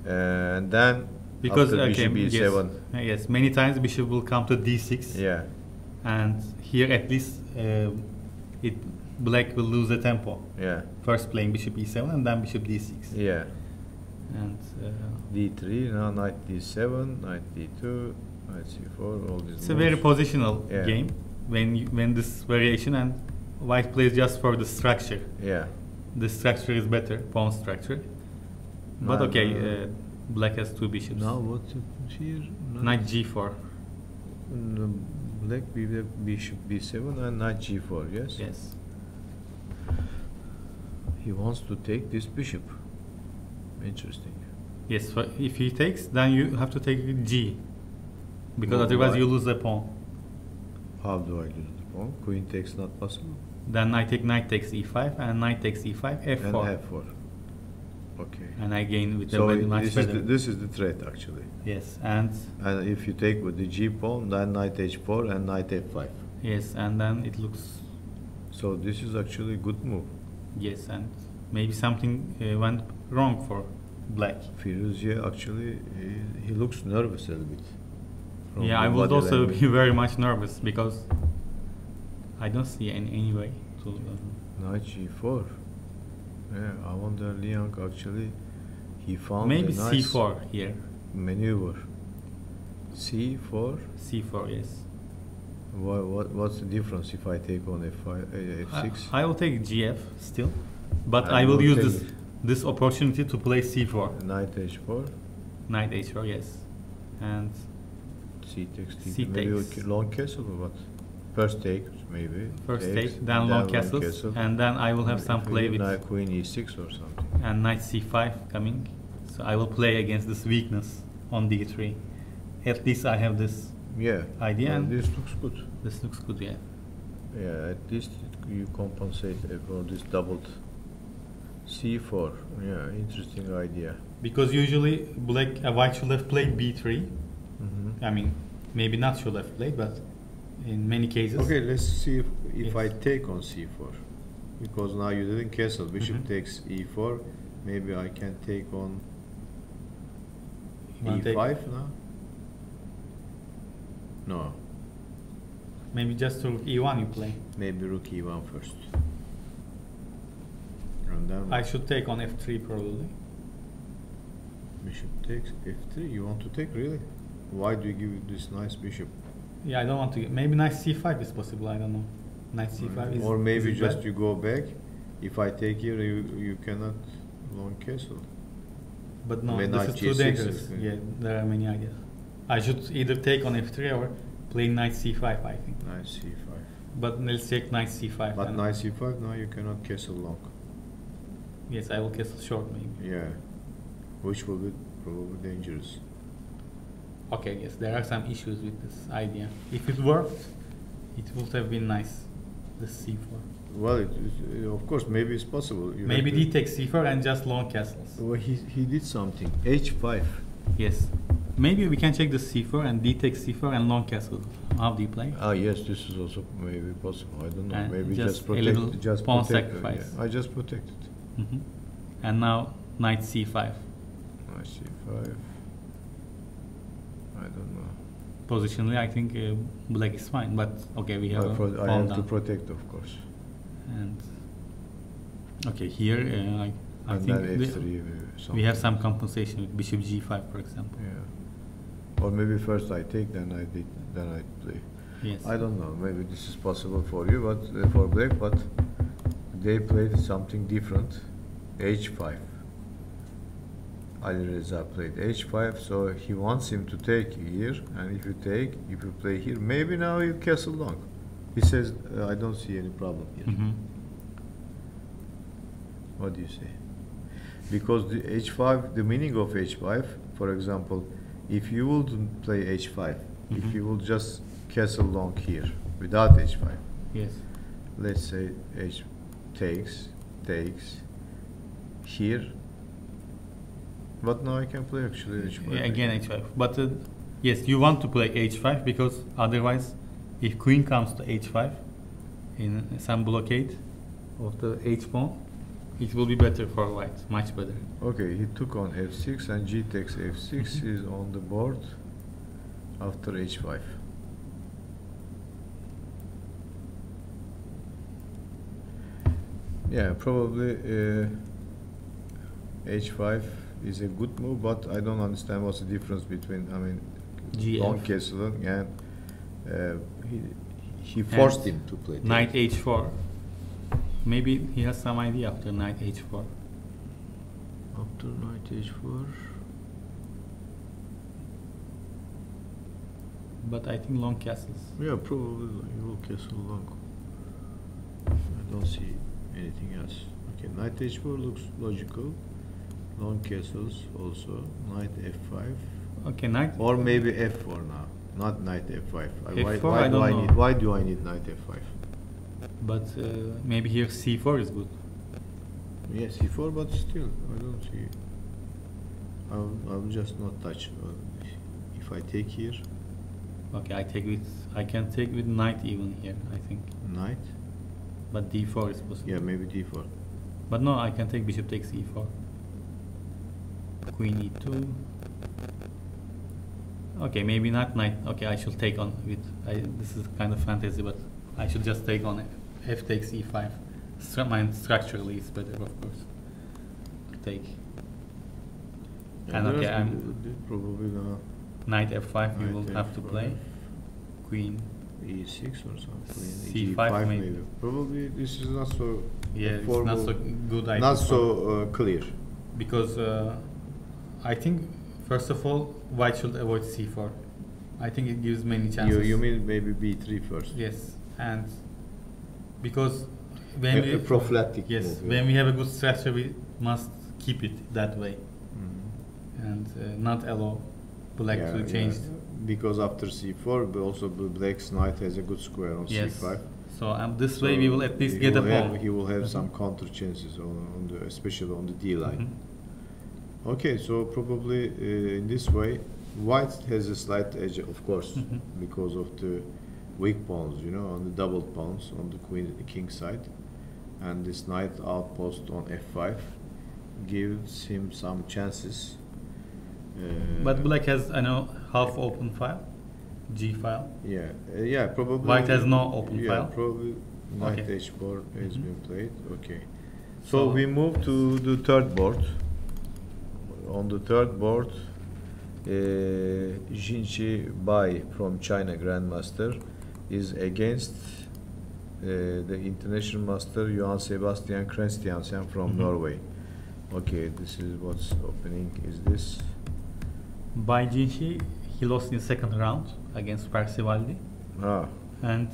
and then because after bishop e7. Yes, many times bishop will come to d6. Yeah. And here at least black will lose the tempo. Yeah. First playing bishop e7 and then bishop d6. Yeah. And d3, now knight d7, knight d2, knight c4, all these. It's a very positional game when this variation, and white plays just for the structure. Yeah. The structure is better, pawn structure. But okay, black has two bishops. Now what here? Knight g4. Black bishop b7 and knight g4, yes? Yes. He wants to take this bishop. Interesting. Yes, so if he takes, then you have to take g. Because otherwise you lose the pawn. How do I lose the pawn? Queen takes not possible. Then knight takes e5 and knight takes e5, f4. And f4. Okay. And I gain with so the much better. This is the threat actually. Yes, and if you take with the g pawn, then knight h4 and knight f5. Yes, and then it looks. So this is actually a good move. Yes, and maybe something went wrong for black. Firuzia actually he looks nervous a little bit. Yeah, I would also be very much nervous because I don't see any way to. Knight g4. Yeah, I wonder Liang actually he found maybe a nice c4 here. Maneuver. c4. C4, yes. What's the difference if I take on f5, f6? I will take gf still, but I will use this opportunity to play c4. Knight h4. Knight h4, yes, and c takes. Maybe long castle or what? First take, maybe. First take, then long castles, and then I will have some play with knight queen e6 or something. And knight c5 coming. So I will play against this weakness on d3. At least I have this idea. And this looks good. This looks good, yeah. Yeah, at least you compensate for this doubled c4. Yeah, interesting idea. Because usually white should have played b3, I mean, maybe not should have played, but in many cases. Okay, let's see if Yes. I take on c4, because now you didn't castle. Bishop takes e4. Maybe I can take on You wanna e5 take- now. No, Maybe just rook e1 you play. maybe rook e1 first. And then I should take on f3 probably. bishop takes f3. You want to take, really? Why do you give this nice bishop? Yeah, I don't want to. Maybe knight c5 is possible. I don't know. Knight c5 is. Or maybe is it just bad? you go back. If I take here, you cannot long castle. But no, May this knight is too g6 dangerous. is good. Yeah, there are many ideas. I should either take on f3 or play knight c5. I think. Knight c5. But let's take knight c5. But then. knight c5 now you cannot castle long. Yes, I will castle short maybe. Yeah, which will be probably dangerous. Okay, yes, there are some issues with this idea. If it worked, it would have been nice. The c4. Well, of course, maybe it's possible. You Maybe have to- d takes c4 and just long castles. Well, he did something. h5. Yes. Maybe we can check the c4 and d takes c4 and long castle. How do you play? Ah, yes, this is also maybe possible. I don't know. And Maybe just just a protect. little Just pawn protect. sacrifice. Yeah, I just protected. Mhm. And now knight c5. Knight c5. I don't know. Positionally, I think black is fine, but okay, we have a I pawn have to down. protect, of course. And okay, here I And think then f3. we have some compensation with bishop g5, for example. Yeah. Or maybe first I take, then I play. Yes. I don't know. Maybe this is possible for you, but for black. But they played something different. h5. Ali Reza played h5, so he wants him to take here. And if you play here, maybe now you castle long. He says, I don't see any problem here. Mhm. What do you say? Because the h5, the meaning of h5, for example, if you wouldn't play h5, if Mhm. you would just castle long here without h5, Yes. let's say h takes here, but now I can play actually h5. Yeah, again h5. But yes, you want to play h5 because otherwise, if queen comes to h5 in some blockade of the h pawn, it will be better for white, much better. Okay, he took on f6 and g takes f6 Mhm. is on the board after h5. Yeah, probably h5 is a good move, but I don't understand what's the difference between, I mean, GF. long castling and he forced him to play Knight h4. Maybe he has some idea after knight h4. after knight h4. But I think long castles. Yeah, probably he will castle long. I don't see anything else. Okay, knight h4 looks logical. Long castles also. Knight f5. Okay, knight. Or maybe f4 now. Not knight f5. F4, I don't know. Why do I need knight f5? But maybe here c4 is good. Yes, c4, but still, I don't see. I'll just not touch. If I take here, Okay, I can take with knight even here, I think. knight. But d4 is possible. Yeah, maybe d4. But no, I can take bishop takes e4. Queen e2. Okay, maybe not knight. Okay, I should take on with. This is kind of fantasy, but I should just take on f takes e5. Mine structurally is better, of course. To take. And okay, probably now. Knight f5 you Knight will have to F5. play. Queen. e6 or something. C5 maybe. Probably this is not so. Yeah, it's formal, not so good idea. not for- so clear. Because I think first of all white should avoid c4. I think it gives many chances. You mean maybe b3 first? Yes, and because when A prophylactic yes, move, yeah. when we have a good structure, we must keep it that way Mhm. and not allow black Yeah, to yeah. change. Because after c4, but also black's knight has a good square on Yes. c5. So this way we will at least he get a will have- pawn. He will have Mhm. some counter chances on the, especially on the d line. Mhm. Okay, so probably in this way White has a slight edge, of course, because of the weak pawns, you know, on the doubled pawns on the king side, and this knight outpost on f5 gives him some chances. But black has, I know, half open file, G file. Yeah, yeah, probably. White has no open yeah, file. probably knight Okay. h4 has been played. Okay, so we move to the third board. On the third board, Jinchi Bai from China Grandmaster is against the international master Johann Sebastian Christiansen from Norway. Okay, this is what's opening. Is this? By Jinshi, he lost in second round against Percivaldi, Ah, and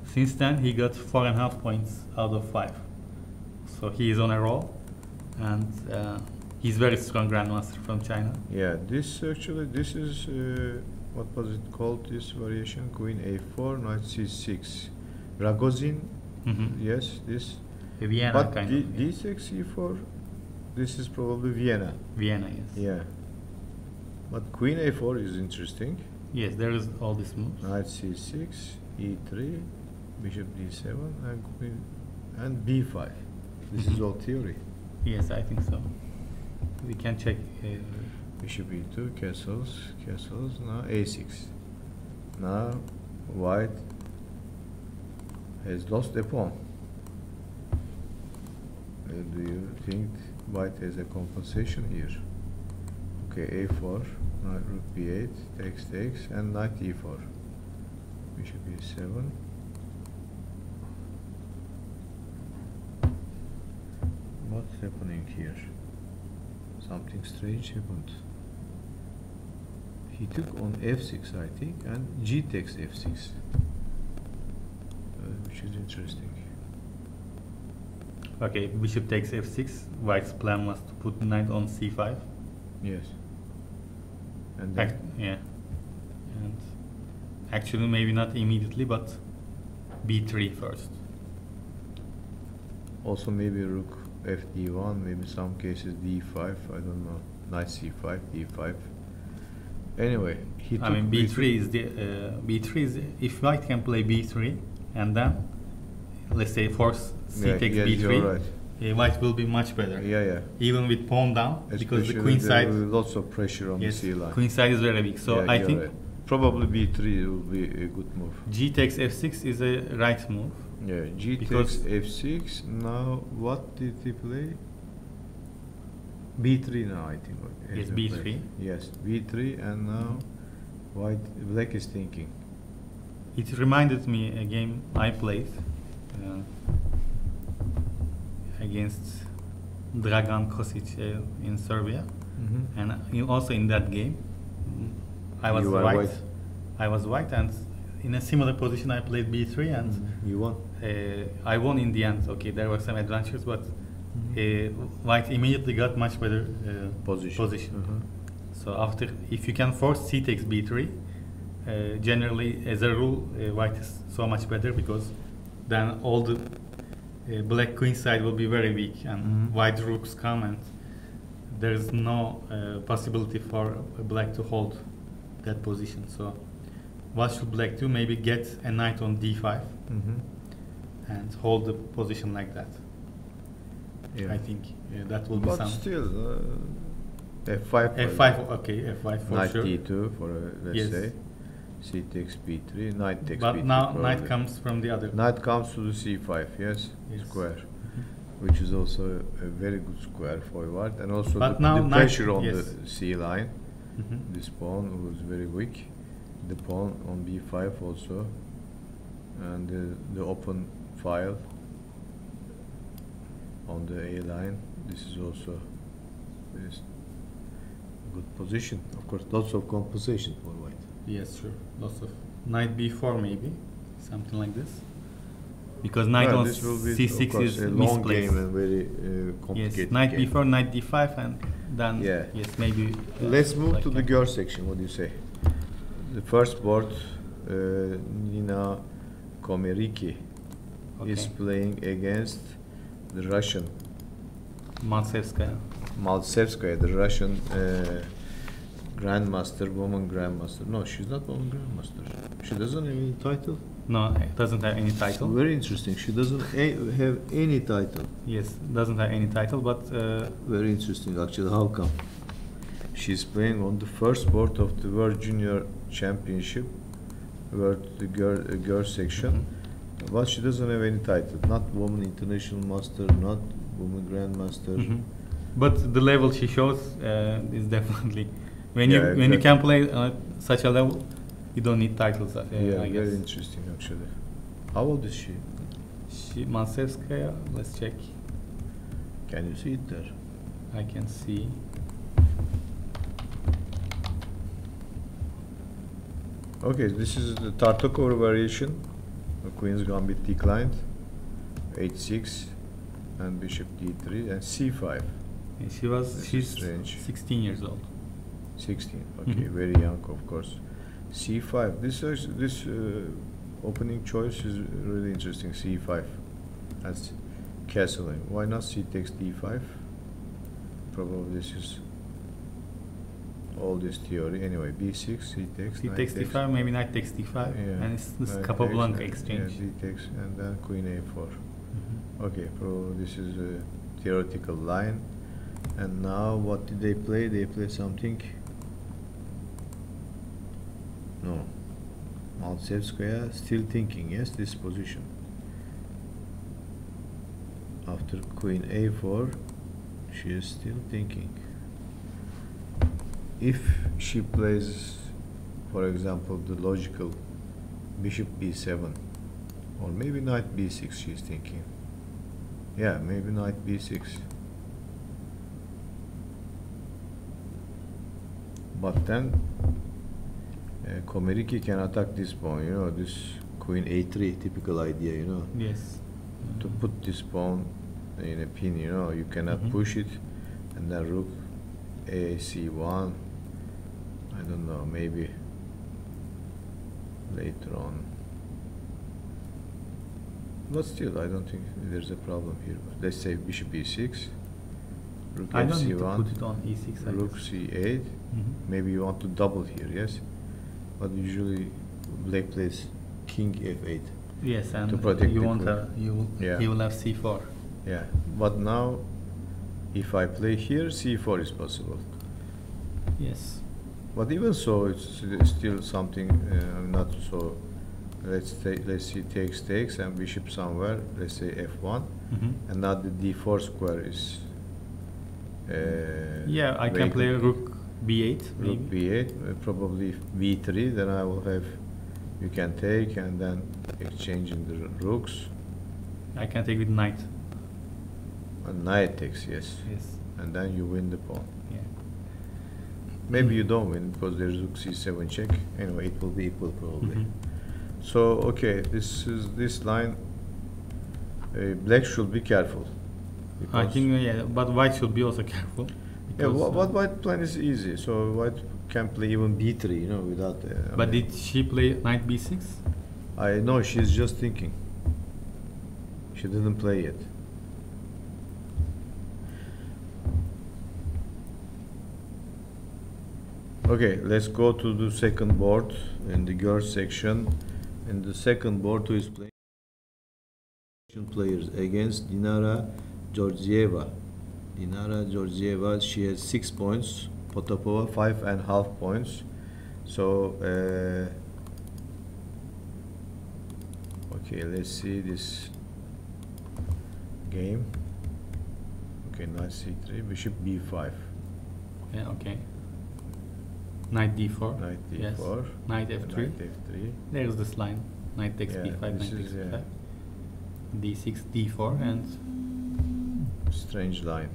since then he got 4.5 points out of 5. So he is on a roll, and he's very strong grandmaster from China. yeah. This actually, this is what was it called? This variation: Queen A4, Knight C6, Ragozin. Yes, this. Vienna But kind of. D6 E4. This is probably Vienna. Vienna, yes. Yeah. But Queen A4 is interesting. Yes, there is all these moves. Knight C6, E3, Bishop D7, and Queen and B5. This is all theory. Yes, I think so. We can check. Bishop E2, castles, castles. Now A6. Now White has lost a pawn. Do you think White has a compensation here? Okay, A4, Knight Rook B8, takes, and Knight E4. Bishop E7. What's happening here? Something strange happened. He took on F6, I think, and G takes F6, which is interesting. Okay, bishop takes f6. White's plan was to put knight on c5. Yes. And then Yeah. And actually, maybe not immediately, but b3 first. also maybe Rook FD1, maybe some cases D5, I don't know. Knight C5, D5. Anyway, he took I mean, b3 is the b3 is if White can play b3 and then let's say force c Yeah, takes yes, b3, you're right. White will be much better. Yeah, yeah. Even with pawn down, because the Especially queen there side. will be lots of pressure on Yes, the C line. queen side is very weak. So Yeah, I you're think right. Probably B3 will be a good move. g takes f6 is a right move. Yeah, G Because- takes F6. Now, what did he play? B3 now, I think. has Yes, been B3. played. Yes, B3, and now Black is thinking. It reminded me a game I played against Dragan Kosic in Serbia, and also in that game, I was You were white. white. I was white, and in a similar position, I played b3, and You won. I won in the end. Okay, there were some adventures, but White immediately got much better position. So after, if you can force c takes b3, generally, as a rule, White is so much better because then all the black queen side will be very weak, and white rooks come, and there is no possibility for black to hold that position. So what should black do? Maybe get a knight on d5 and hold the position like that. Yeah. I think that will be But some. still, F5. F5, okay, F5 for Knight sure. D2 for let's Yes. say. C takes B3. Knight takes But B3. now probably. knight comes from the other. Knight comes to the C5. Yes. Yes. Square. Which is also a very good square for White, and also But the, now the knight- pressure on yes. the C line. Mhm. This pawn was very weak. The pawn on B5 also, and the open file on the A line. This is also is good position. Of course, lots of compensation for White. Yes, sure. Lots of knight b4 maybe, something like this. Because knight Well, on this will be, of c6 course, is a long misplaced. game and very complicated Yes, knight game. b4, knight d5, and then Yeah. yes, maybe. Let's move like to the that. girl section. What do you say? The first board, Nina Komeriki is Okay. playing against the Russian Maltsevskaya. Maltsevskaya, the Russian Grandmaster, woman grandmaster. No, she's not woman grandmaster. She doesn't have any title. No, it doesn't have any title. Very interesting. She doesn't have any title. Yes, doesn't have any title, but very interesting actually. How come? She's playing on the first board of the World Junior Championship, World girl section, but she doesn't have any title. Not woman international master, not woman grandmaster. But the level she shows is definitely when Yeah, you can play at such a level, you don't need titles. I guess. Very interesting actually. How old is she? She Mansevskaya. Let's check. Can you see it there? I can see. Okay, this is the Tartakova variation. The Queen's Gambit declined. H6 and Bishop D3 and C5. She's strange. 16 years old. 16. Okay, very young, of course. C5. This opening choice is really interesting. C5. That's castling. Why not C takes D5? Probably this is all this theory. Anyway, B6, C takes. C takes D5, maybe knight takes D5, yeah, and it's this knight Capablanca takes, exchange. Yeah, D takes, and then Queen A4. Okay, probably this is a theoretical line. And now, what did they play? They play something. No. Maltsevskaya still thinking, yes, this position. After Queen A4, she is still thinking. If she plays, for example, the logical Bishop B7, or maybe Knight B6, she's thinking. Yeah, maybe Knight B6. But then Komeriki can attack this pawn, you know, this Queen A3, typical idea, you know. Yes. To put this pawn in a pin, you know, you cannot push it, and then Rook A C1. I don't know, maybe later on. But still, I don't think there's a problem here. Let's say Bishop E6, Rook I F don't need to C1, put it on E6. I Rook guess. C8. Maybe you want to double here, yes? But usually Black plays King F8. Yes, and to protect you the won't queen. have, Yeah. he will have C4. Yeah, but now if I play here, C4 is possible. Yes. But even so, it's still something not so. Let's see takes and bishop somewhere. Let's say F1, and now the D4 square is. Yeah, I can vacant. play Rook B8. Rook Maybe. B8, probably V3. Then I will have. You can take and then exchanging the rooks. I can take with Knight. And knight takes, yes. Yes. And then you win the pawn. Yeah. Maybe you don't win because there's Rook C7 check. Anyway, it will be equal probably. So okay, this line. Black should be careful. I think yeah, but White should be also careful. Yeah, because, what white plan is easy. So white can play even B3, you know, without. But did she play Knight B6? I know she's just thinking. She didn't play yet. Okay, let's go to the second board in the girls section. In the second board, who is playing players against Dinara Georgieva. Dinara Georgieva, she has 6 points. Potapova 5.5 points. So okay, let's see this game. Okay, knight C3, bishop B5. Yeah. Okay. Knight D4. Knight D4. Yes. Knight F3. Knight F3. There's this line. Knight takes Yeah, B5. Knight this takes is, B5. D6, D4, and Strange line.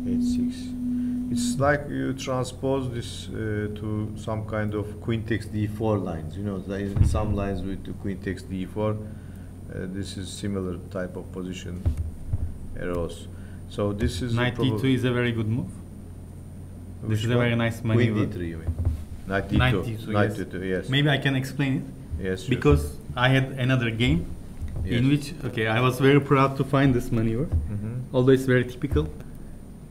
H6. It's like you transpose this to some kind of queen takes D4 lines. You know, there is some lines with the queen takes D4. This is similar type of position arrows. So this is Knight D2 is a very good move. This is a very nice maneuver. Queen D3, you mean? Knight D2. Knight D2, Knight yes. D2, yes. Maybe I can explain it. Yes, sure. Because I had another game in Yes. which, okay, I was very proud to find this maneuver. Although it's very typical.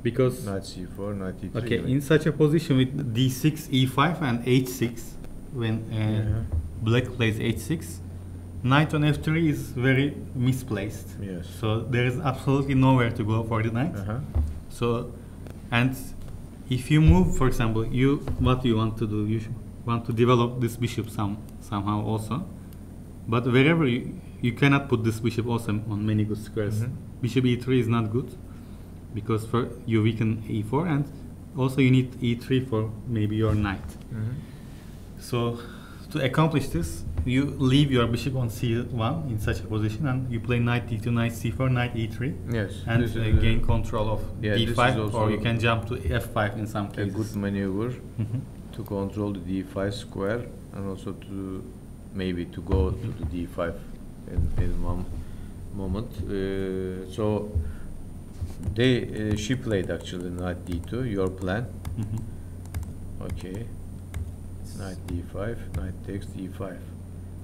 because Knight c4, knight e3. okay, in such a position with d6, e5 and h6, when black plays h6, knight on f3 is very misplaced. Yes. So there is absolutely nowhere to go for the knight. So, and if you move, for example, what you want to do, you want to develop this bishop somehow also, but wherever you cannot put this bishop also on many good squares. Bishop e3 is not good because for you weaken e4, and also you need e3 for maybe your knight. So to accomplish this, you leave your bishop on c1 in such a position, and you play knight d2, knight c4, knight e3, yes, and gain control of d5, or you can jump to f5 in some cases. A good maneuver to control the d5 square, and also to maybe to go to the d5 in one moment. So she played actually knight d2. Your plan? Okay. Knight d5, knight takes d5.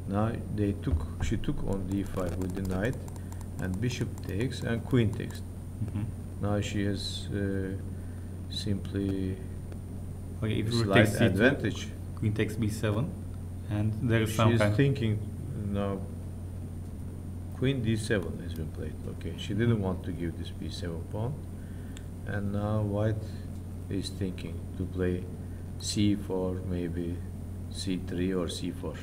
Now she took on d5 with the knight, and bishop takes and queen takes. Now she has simply okay, slight advantage. Queen takes b7, and there is She some is kind thinking now. Queen d7 has been played. Okay, she didn't want to give this b7 pawn, and now white is thinking to play c4, maybe c3 or c4.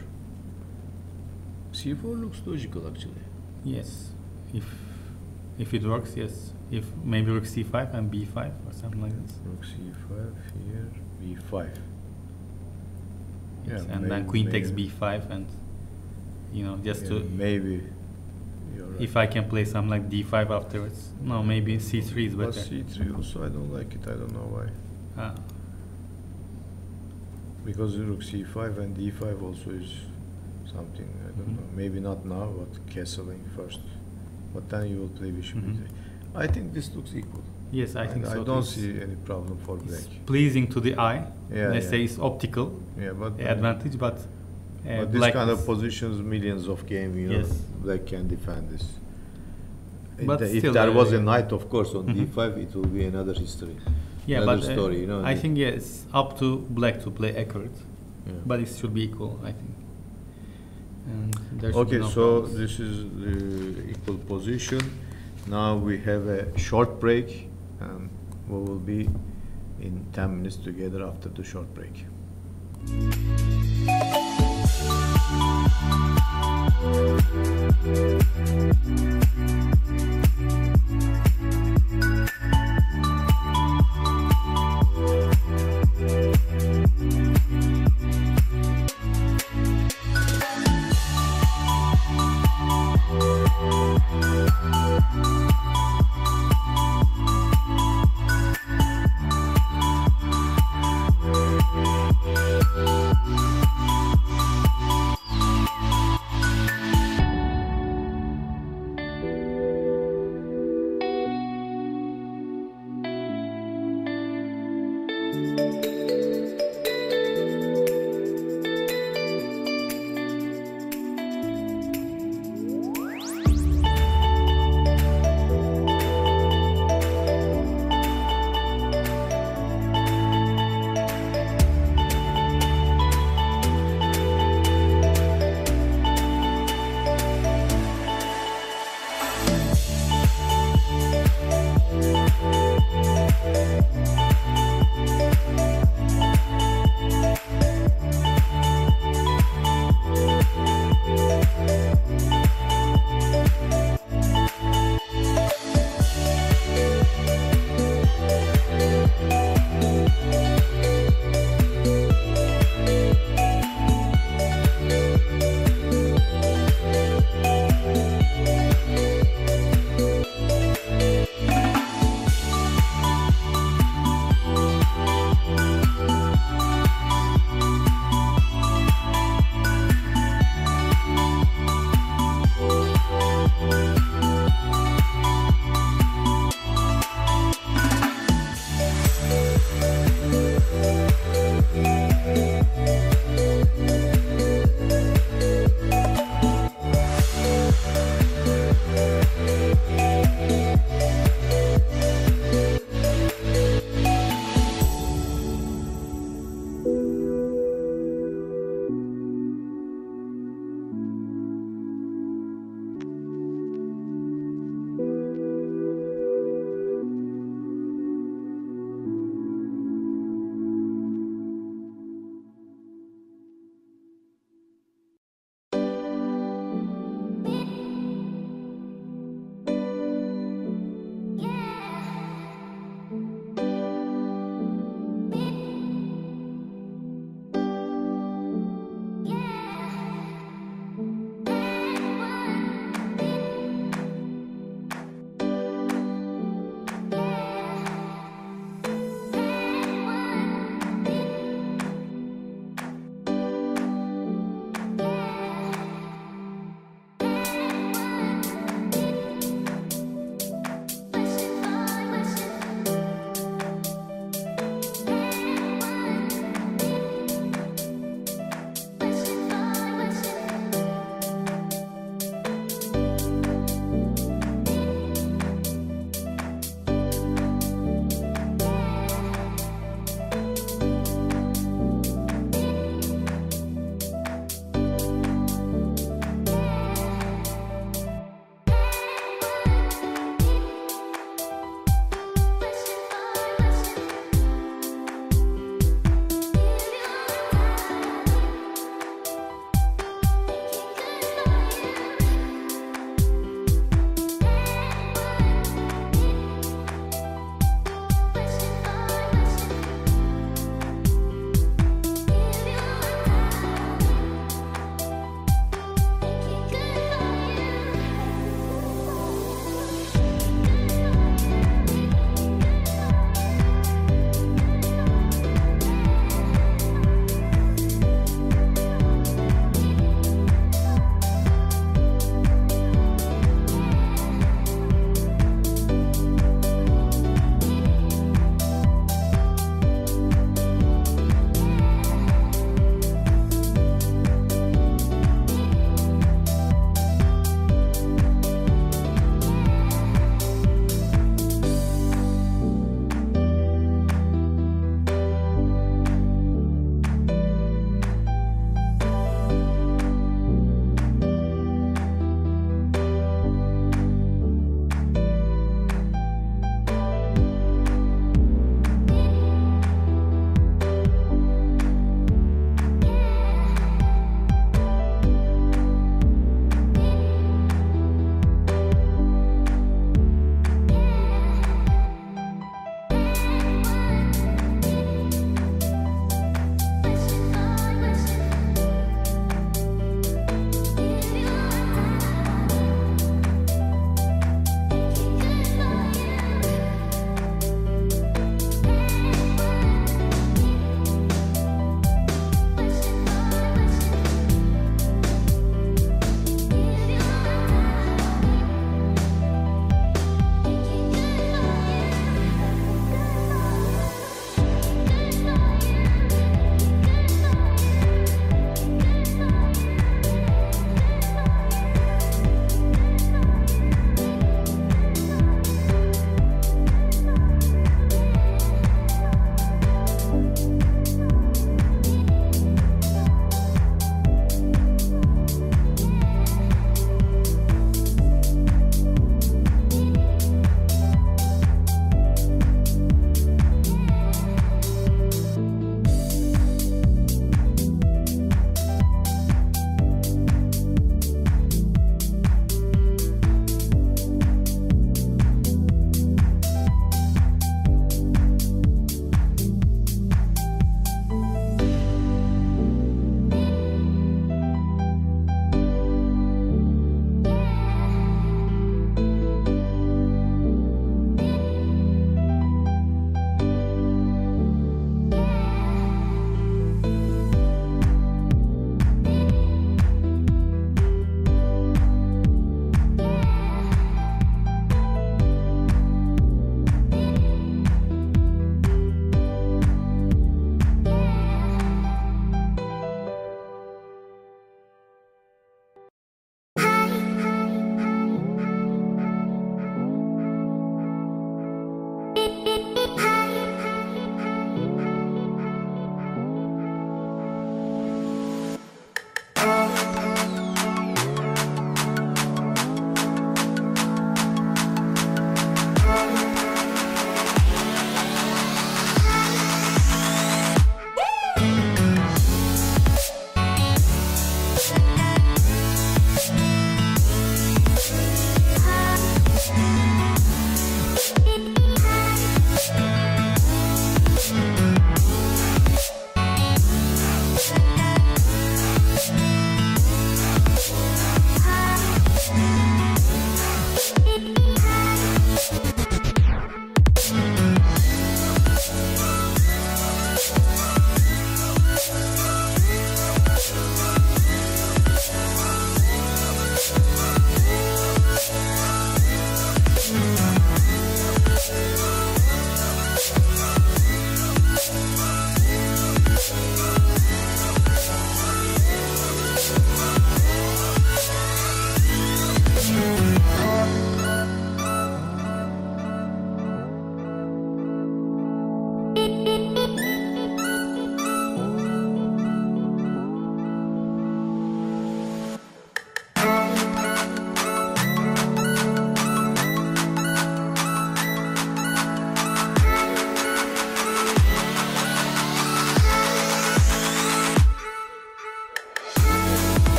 c4 looks logical actually. Yes, if it works, yes. If maybe rook c5 and b5 or something like this. Rook c5 here, b5. Yes, Yeah, and then queen takes b5, and just to maybe. You're right. If I can play some like d5 afterwards. No, maybe c3 is better. But c3 also I don't like it. I don't know why. Because rook c5 and d5 also is something, I don't know, maybe not now, but castling first. But then you will play bishop e3. I think this looks equal. Yes, I think so. I don't see any problem for black. It's pleasing to the eye. Let's say it's optical but advantage, but this black kind of positions, millions of game, black can defend this. But if still, there was a knight, of course, on d5, it will be another history. Yeah, another but story, I think it's up to black to play accurate. But it should be equal, I think. And there should be no problems. This is the equal position. Now we have a short break, and we will be in 10 minutes together after the short break.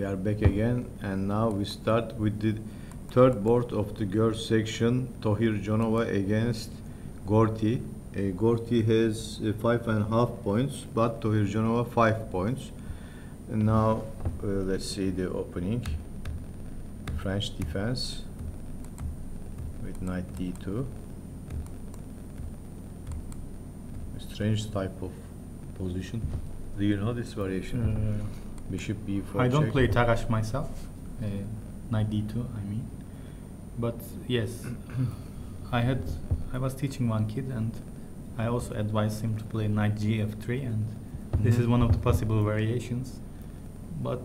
are back again, and now we start with the third board of the girls section. Tohir Jonova against Gorti. Gorti has 5.5 points, but Tohir Jonova 5 points. And now let's see the opening. French defense with knight d2. A strange type of position. Do you know this variation? Bishop b4. I don't check. play Tarrasch myself. Knight d2, I mean. But yes, I was teaching one kid, and I also advised him to play knight gf3, and this is one of the possible variations. But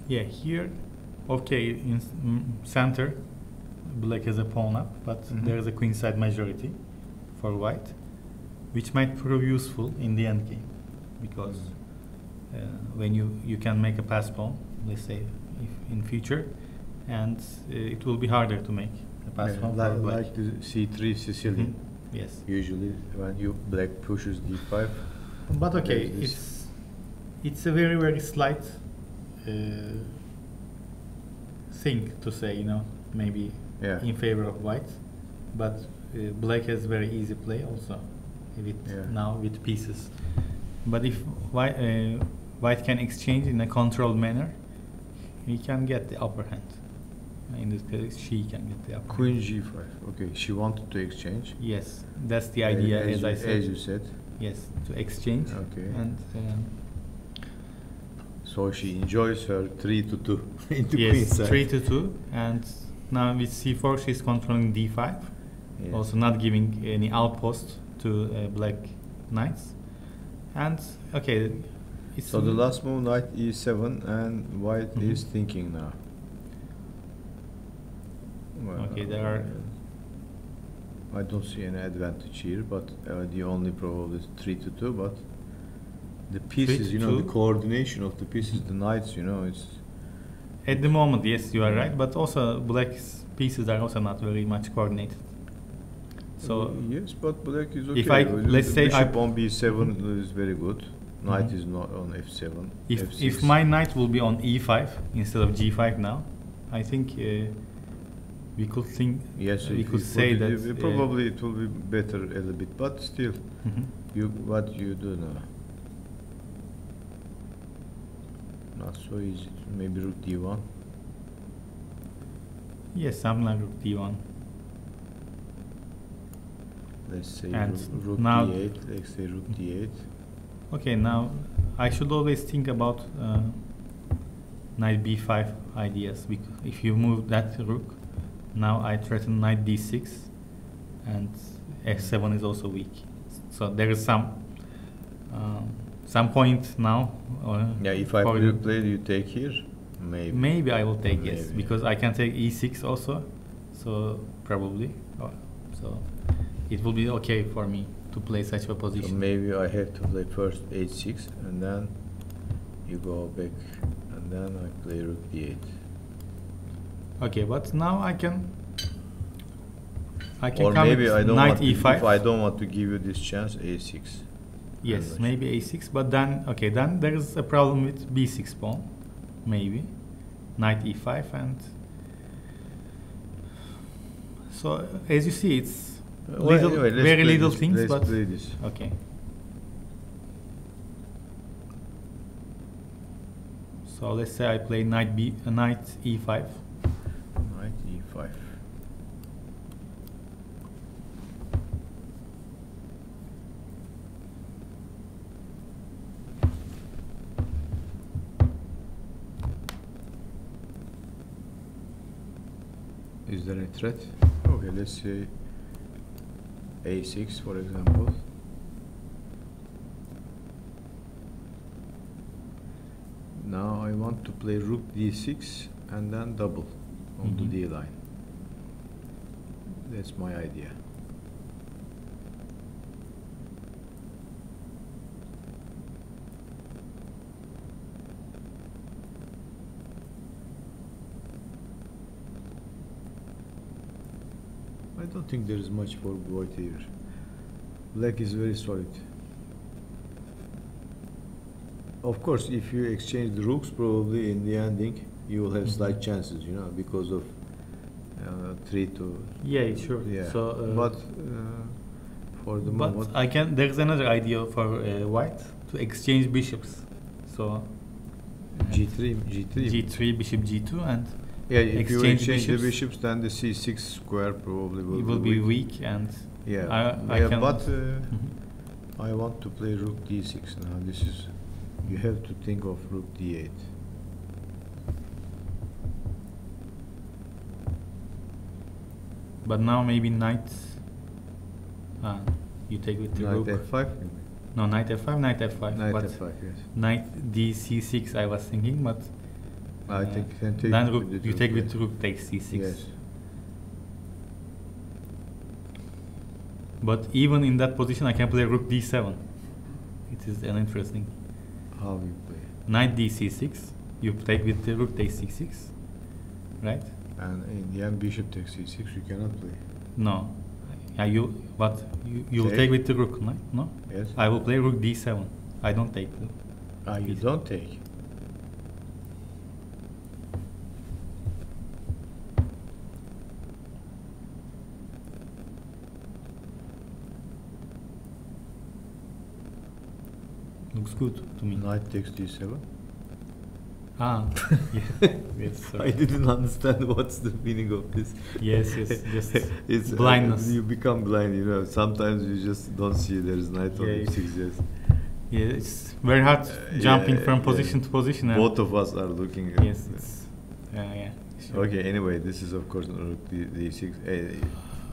yeah, here, okay, in center, black has a pawn up, but there is a queenside majority for white, which might prove useful in the end game, because when you can make a pass pawn, let's say, if in future, and it will be harder to make a pass pawn for black. Like the c3 Sicilian. Yes. Usually when black pushes d5. But okay, it's a very, very slight thing to say, you know, maybe in favor of white, but black has very easy play also now with pieces. But if white can exchange in a controlled manner, he can get the upper hand. In this case, she can get the upper Queen hand. g5. Okay, she wanted to exchange. Yes, that's the idea, as I said. As you said. Yes, to exchange. Okay. And so she enjoys her 3-2 into yes, queenside. 3-2, and now with c4 she's controlling d5, also not giving any outpost to black knights. And okay, so the last move, knight e7, and white is thinking now. Well, okay, there are. I don't see any advantage here, but the only probably is 3-2. But the pieces, you know, the coordination of the pieces, the knights, you know, it's. At the moment, yes, you are right, but also black's pieces are also not very much coordinated. So yes, but black is okay. If I let's say bishop on b7 is very good. Knight is not on f7. If my knight will be on e5 instead of g5 now, I think we could think. Yes, we could say that probably it will be better a little bit, but still, what you do now? Not so easy. Maybe rook d1. Yes, something like rook d1. Let's say and rook now d8. Let's say rook d8. Okay, now I should always think about knight b5 ideas, because if you move that rook, now I threaten knight d6, and f7 is also weak. So there is some point now. If I play, you take here. Maybe I will take yes, because I can take e6 also. So probably. So it will be okay for me to play such a position. So maybe I have to play first h6, and then you go back, and then I play rook d8. Okay, but now I can or come maybe with I don't knight want to, e5. if I don't want to give you this chance, a6. Yes, maybe a6, but then then there is a problem with b6 pawn, maybe knight e5, and so as you see, it's very little things. Let's but play this. Okay. So let's say I play knight e5. Knight e5. Is there a threat? Okay, let's say a6, for example. Now I want to play rook d6 and then double on the d line. That's my idea. I don't think there is much for white here. Black is very solid. Of course, if you exchange the rooks, probably in the ending you will have slight chances, you know, because of 3 to. Yeah, sure. Yeah. So, but for the but moment, I can. There's another idea for white to exchange bishops. So G3, G3. G3, bishop G2, and Yeah, if you exchange exchange the bishops, bishops, then the C6 square probably it will be weak, and Yeah, I can. but I want to play rook D6 now. This is, you have to think of rook D8. But now maybe knight. You take with the Knight rook. F5. No, knight F5, knight F5. Knight but F5, yes. knight D6 I was thinking, but I think can take then with rook, the you take yes. with rook takes C6. Yes. But even in that position, I can play rook D7. It is an interesting. How you play? Knight D6. You take with the rook takes C6, right? And in the end, bishop takes C6. You cannot play. No. You what? You will Take? take with the rook, no? No. Yes. I will play rook D7. I don't take. You don't take. Looks good to me. Knight takes D7. Ah, yeah. Yes, sorry. I didn't understand what's the meaning of this. Yes, just It's blindness. You become blind, you know. Sometimes you just don't see there is knight on Yeah, D6. Yes. Yeah, it's very hard jumping yeah, from position to position. Both of us are looking. Yes, it's yeah. Sure. Okay. Anyway, this is of course rook D6.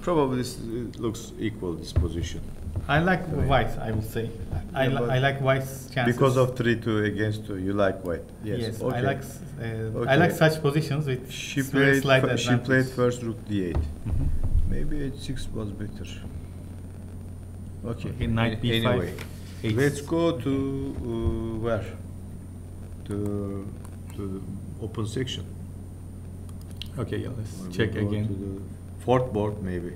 Probably this looks equal, this position. I like white. I would say. I like white's chances Because of 3-2 against 2, you like white. Yes. Okay. I like Okay. I like such positions with She very played. slight She advantage. played first rook D8. Mhm. Maybe H6 was better. Okay. Okay, knight B5. Anyway, H6. let's go to where? To the open section. Okay, yeah, let's Or we check go again. To the fourth board, maybe.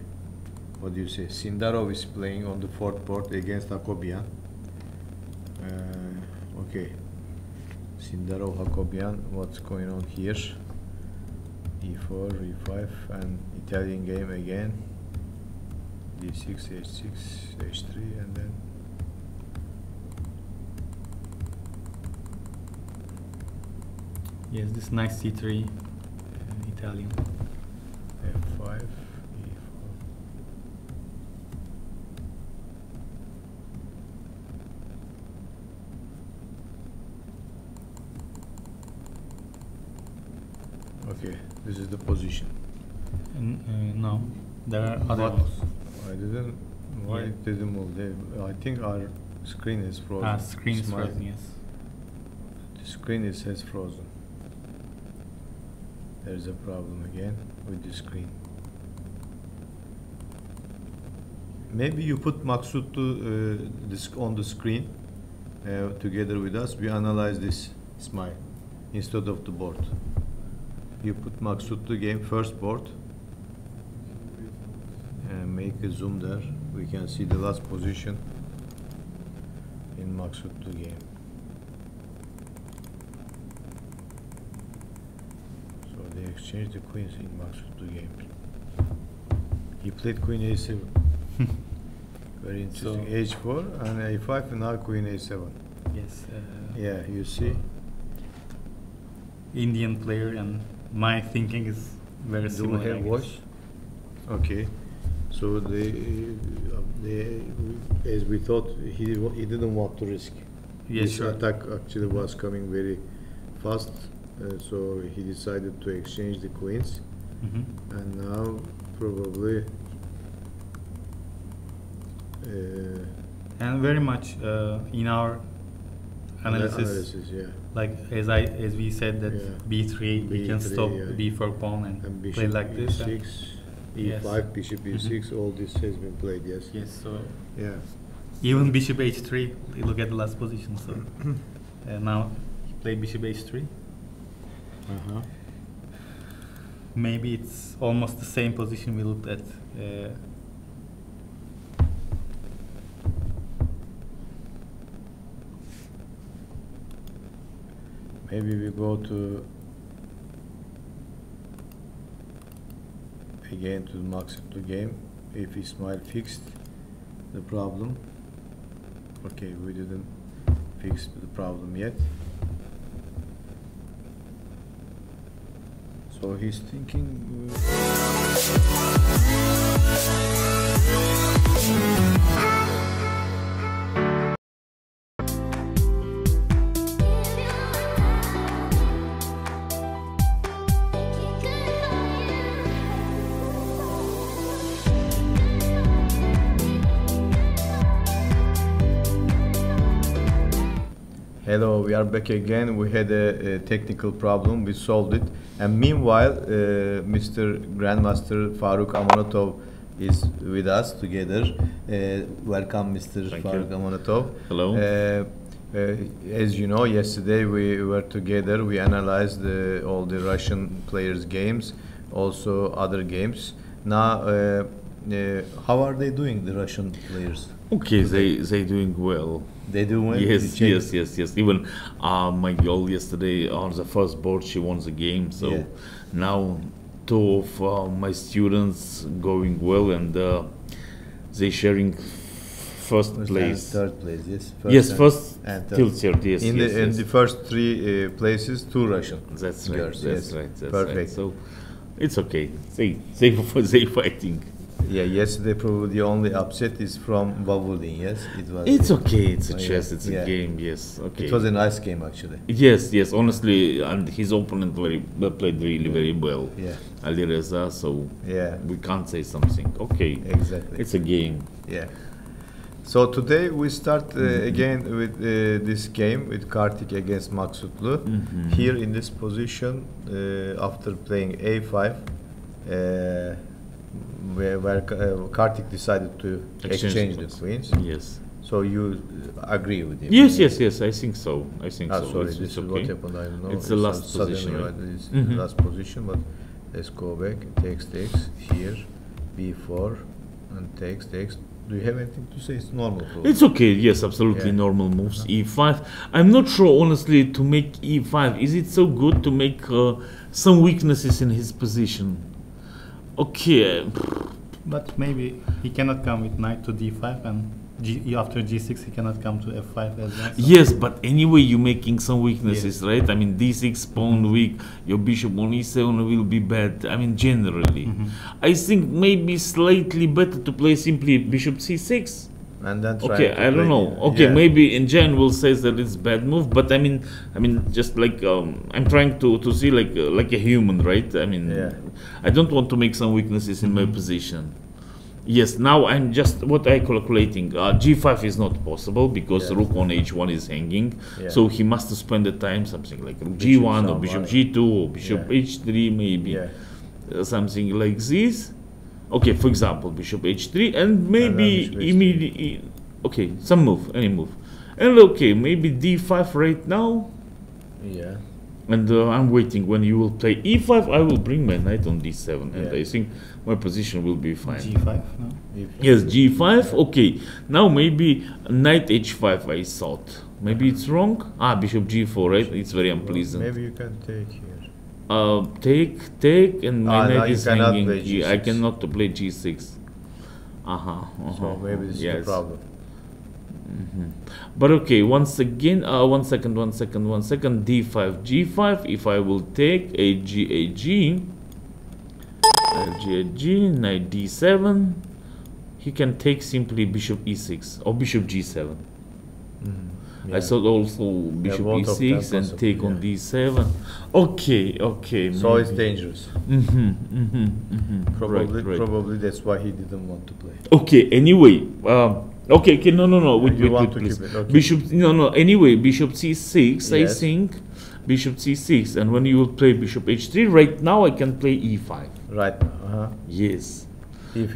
What do you say? Sindarov is playing on the fourth board against Hakobian. Okay. Sindarov, Hakobian. What's going on here? E4, E5, and Italian game again. D6, H6, H3, and then. Yes, this nice C3 Italian. F5, E4. Okay, this is the position. No, there are other But ones. I didn't. Why Yeah. it didn't move? I think our screen is frozen. Screen is It's my- frozen, yes. The screen has frozen. There's a problem again with the screen. Maybe you put Maksut this on the screen together with us. We analyze this smile instead of the board. You put Maksut game first board and make a zoom there. We can see the last position in Maksut game. So they exchanged the queens in Maksut game. He played queen a7. Very interesting. So H4 and a5 and now queen a7. yes. Yeah, you see. Indian player, and my thinking is very Do similar. we I have guess. voice? Okay. So as we thought, he didn't want to risk. Yes, This sure. attack actually was coming very fast, so he decided to exchange the queens, Mhm. and now probably. And very much in our analysis, yeah. like as we said that Yeah. B3 we can B3, stop yeah. B4 pawn and And play bishop like this. and- E6, Yes. E5, bishop E6, all this has been played, yes. Yes, so Yeah. even bishop H3, look at the last position. So now he played bishop H3. Uh-huh. Maybe it's almost the same position we looked at. Maybe we go to again to the Maksutlu game. If Ismail fixed the problem. Okay, we didn't fix the problem yet. So he's thinking. Hello, we are back again. We had a technical problem. We solved it. And meanwhile, Mr. Grandmaster Faruk Amanatov is with us together. Welcome, Mr. Faruk Amanatov. Hello. As you know, yesterday we were together. We analyzed all the Russian players' games, also other games. Now, how are they doing, the Russian players? Okay, they doing well. They do well? Yes. Even my girl yesterday on the first board, she won the game. So yeah. Now two of my students going well, and they sharing first place. And third place, yes. First and till third, yes. In the first three places, two Russian. That's right. girls, That's yes. right. That's Perfect. right. So it's okay. They fighting. Yeah, yesterday probably the only upset is from Bavulin, yes? It was. It's okay. It's a chess. Yeah. It's a game. Yes. Okay. It was a nice game actually. Yes. Honestly, and his opponent played really very well. Yeah. Ali Reza. So yeah, we can't say something. Okay. Exactly. It's a game. Yeah. So today we start again with this game with Kartik against Maksutlu. Here in this position, after playing A5, where Kartik decided to exchange the queens. Yes. So you agree with him? Yes. I think so. Sorry, It's this is okay. what happened. I don't know. It's the last Suddenly position, right? It's the last position, but let's go back. Takes here, B4, and takes. Do you have anything to say? It's normal. Probably. It's okay. Yes, absolutely normal moves. E5. I'm not sure, honestly, to make E5. Is it so good to make some weaknesses in his position? Okay. But maybe he cannot come with knight to d5, and after g6 he cannot come to f5 as well. So. Yes, but anyway you're making some weaknesses, right? I mean, d6 pawn weak, your bishop on e7 will be bad. I mean, generally. I think maybe slightly better to play simply bishop c6. And then try okay, I don't know. Okay, maybe in general says that it's bad move, but I mean, just like I'm trying to see like a human, right? I mean, I don't want to make some weaknesses in my position. Yes, now I'm just what I calculating. G5 is not possible because rook on h1 is hanging, so he must spend the time something like rook g1 or bishop g2 or bishop h3 maybe, something like this. Okay, for example, bishop h3 and maybe immediately, okay, some move, any move. And okay, maybe d5 right now. Yeah. And I'm waiting when you will play e5, I will bring my knight on d7 and I think my position will be fine. g5, no? Yes, g5, okay. Now maybe knight h5 I thought. Maybe it's wrong. Bishop g4, right? It's very unpleasant. Maybe you can take here. Take, and my knight is hanging. I cannot play g6. So maybe this is the problem. But okay, once again, one second, d5, g5. If I will take a g, knight d7, he can take simply bishop e6 or bishop g7. I thought also bishop e6 and take on d7. Okay. So it's dangerous. Probably, right. Probably that's why he didn't want to play. Okay. Anyway, okay. No. Wait, please. Okay. Bishop. No. Anyway, bishop c6. I think bishop c6, and when you will play bishop h3, right now I can play e5. Right. Yes.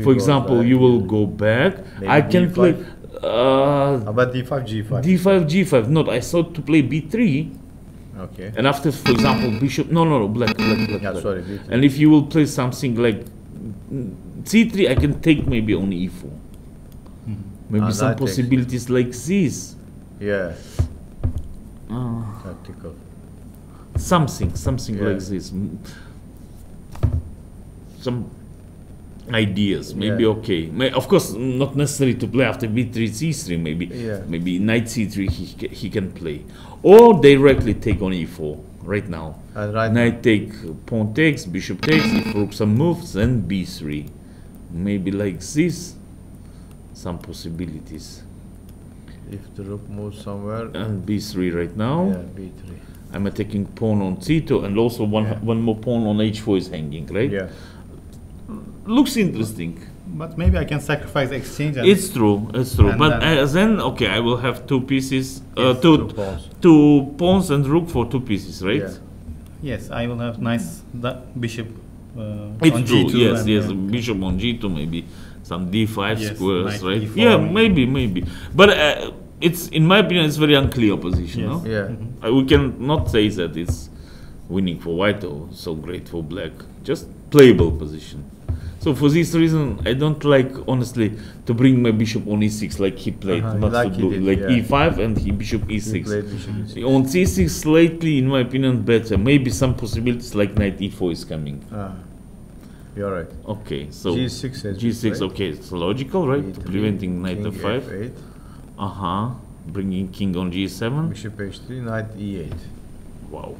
For example, you will go back. I can play. How about d5, g5? d5, g5. No, I thought to play b3. Okay. And after, for example, bishop. No, black. Sorry. B3. And if you will play something like c3, I can take maybe on e4. Maybe some possibilities like this. Yeah. Tactical. something Yeah. like this. Some ideas, maybe Yeah. okay. Of course, not necessary to play after b3 c3. Maybe, Yeah. maybe knight c3 he can play, or directly take on e4 right now. And right Knight take, pawn takes, bishop takes. If rook some moves, then b3. Maybe like this. Some possibilities. if the rook moves somewhere, And b3 right now. yeah, b3. I'm attacking pawn on c2, and also one more pawn on h4 is hanging, right? Yeah. Looks interesting. But maybe I can sacrifice exchange. And It's true, it's true. And But then- then, okay, I will have two pieces, Yes, two two pawns. two pawns and rook for two pieces, right? Yeah. yes, I will have nice bishop on It's true. g2. Yes, and, yes. Bishop on g2, maybe some d5 Yes, squares, knight right? e4. Yeah, maybe. But it's, in my opinion, it's very unclear position. Yes. No? Yeah. We can not say that it's winning for white or so great for black. Just playable position. So for this reason, I don't like, honestly, to bring my bishop on e6 like he played. Not like to he do did, like yeah. e5 and he bishop He e6. played bishop e6. On c6 slightly, in my opinion, better. Maybe some possibilities like knight e4 is coming. You're right. Okay, so G6 has G6, been played. okay, it's logical, right? B3, Preventing knight king f5. F8, Bringing king on g7. bishop h3, knight e8, Wow.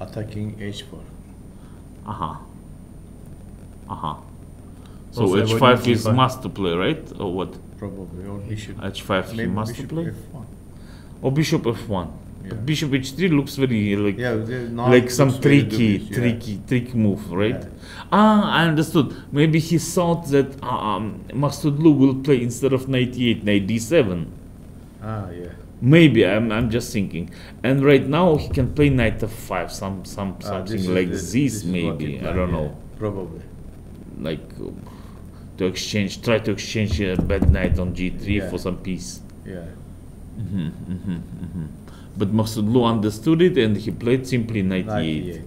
attacking h4. So Also h5 avoiding is g5. must to play, right? Or what? Probably, or bishop. h5 he Maybe must to bishop play? f1. Or bishop f1. Yeah. But bishop h3 looks very like Yeah, now like it some looks very tricky, dubious, yeah. trick move, right? Yeah. I understood. Maybe he thought that Maksudlu will play instead of knight e8, knight d7. Yeah. Maybe I'm just thinking. And right now he can play knight f5, This something is like the- this, is what maybe. he I planned, don't yeah. know. Probably. Like try to exchange a bad knight on g3 Yeah. for some piece. Yeah. But Maksudlu understood it and he played simply knight Knight e8. e8.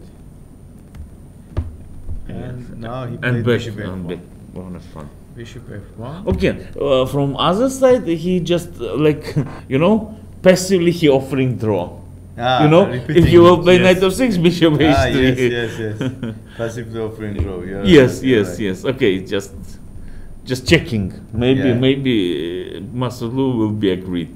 And now he And played back bishop and f1. back. One of fun. Bishop f1. Okay, from other side he just like passively he offering draw. Repeating If you will it, play yes. knight of 6, bishop h3. yes. Passively offering draw. You're Yes, right, you're yes, right. yes. Okay, just checking. Maybe Yeah. Masadlu will be agreed.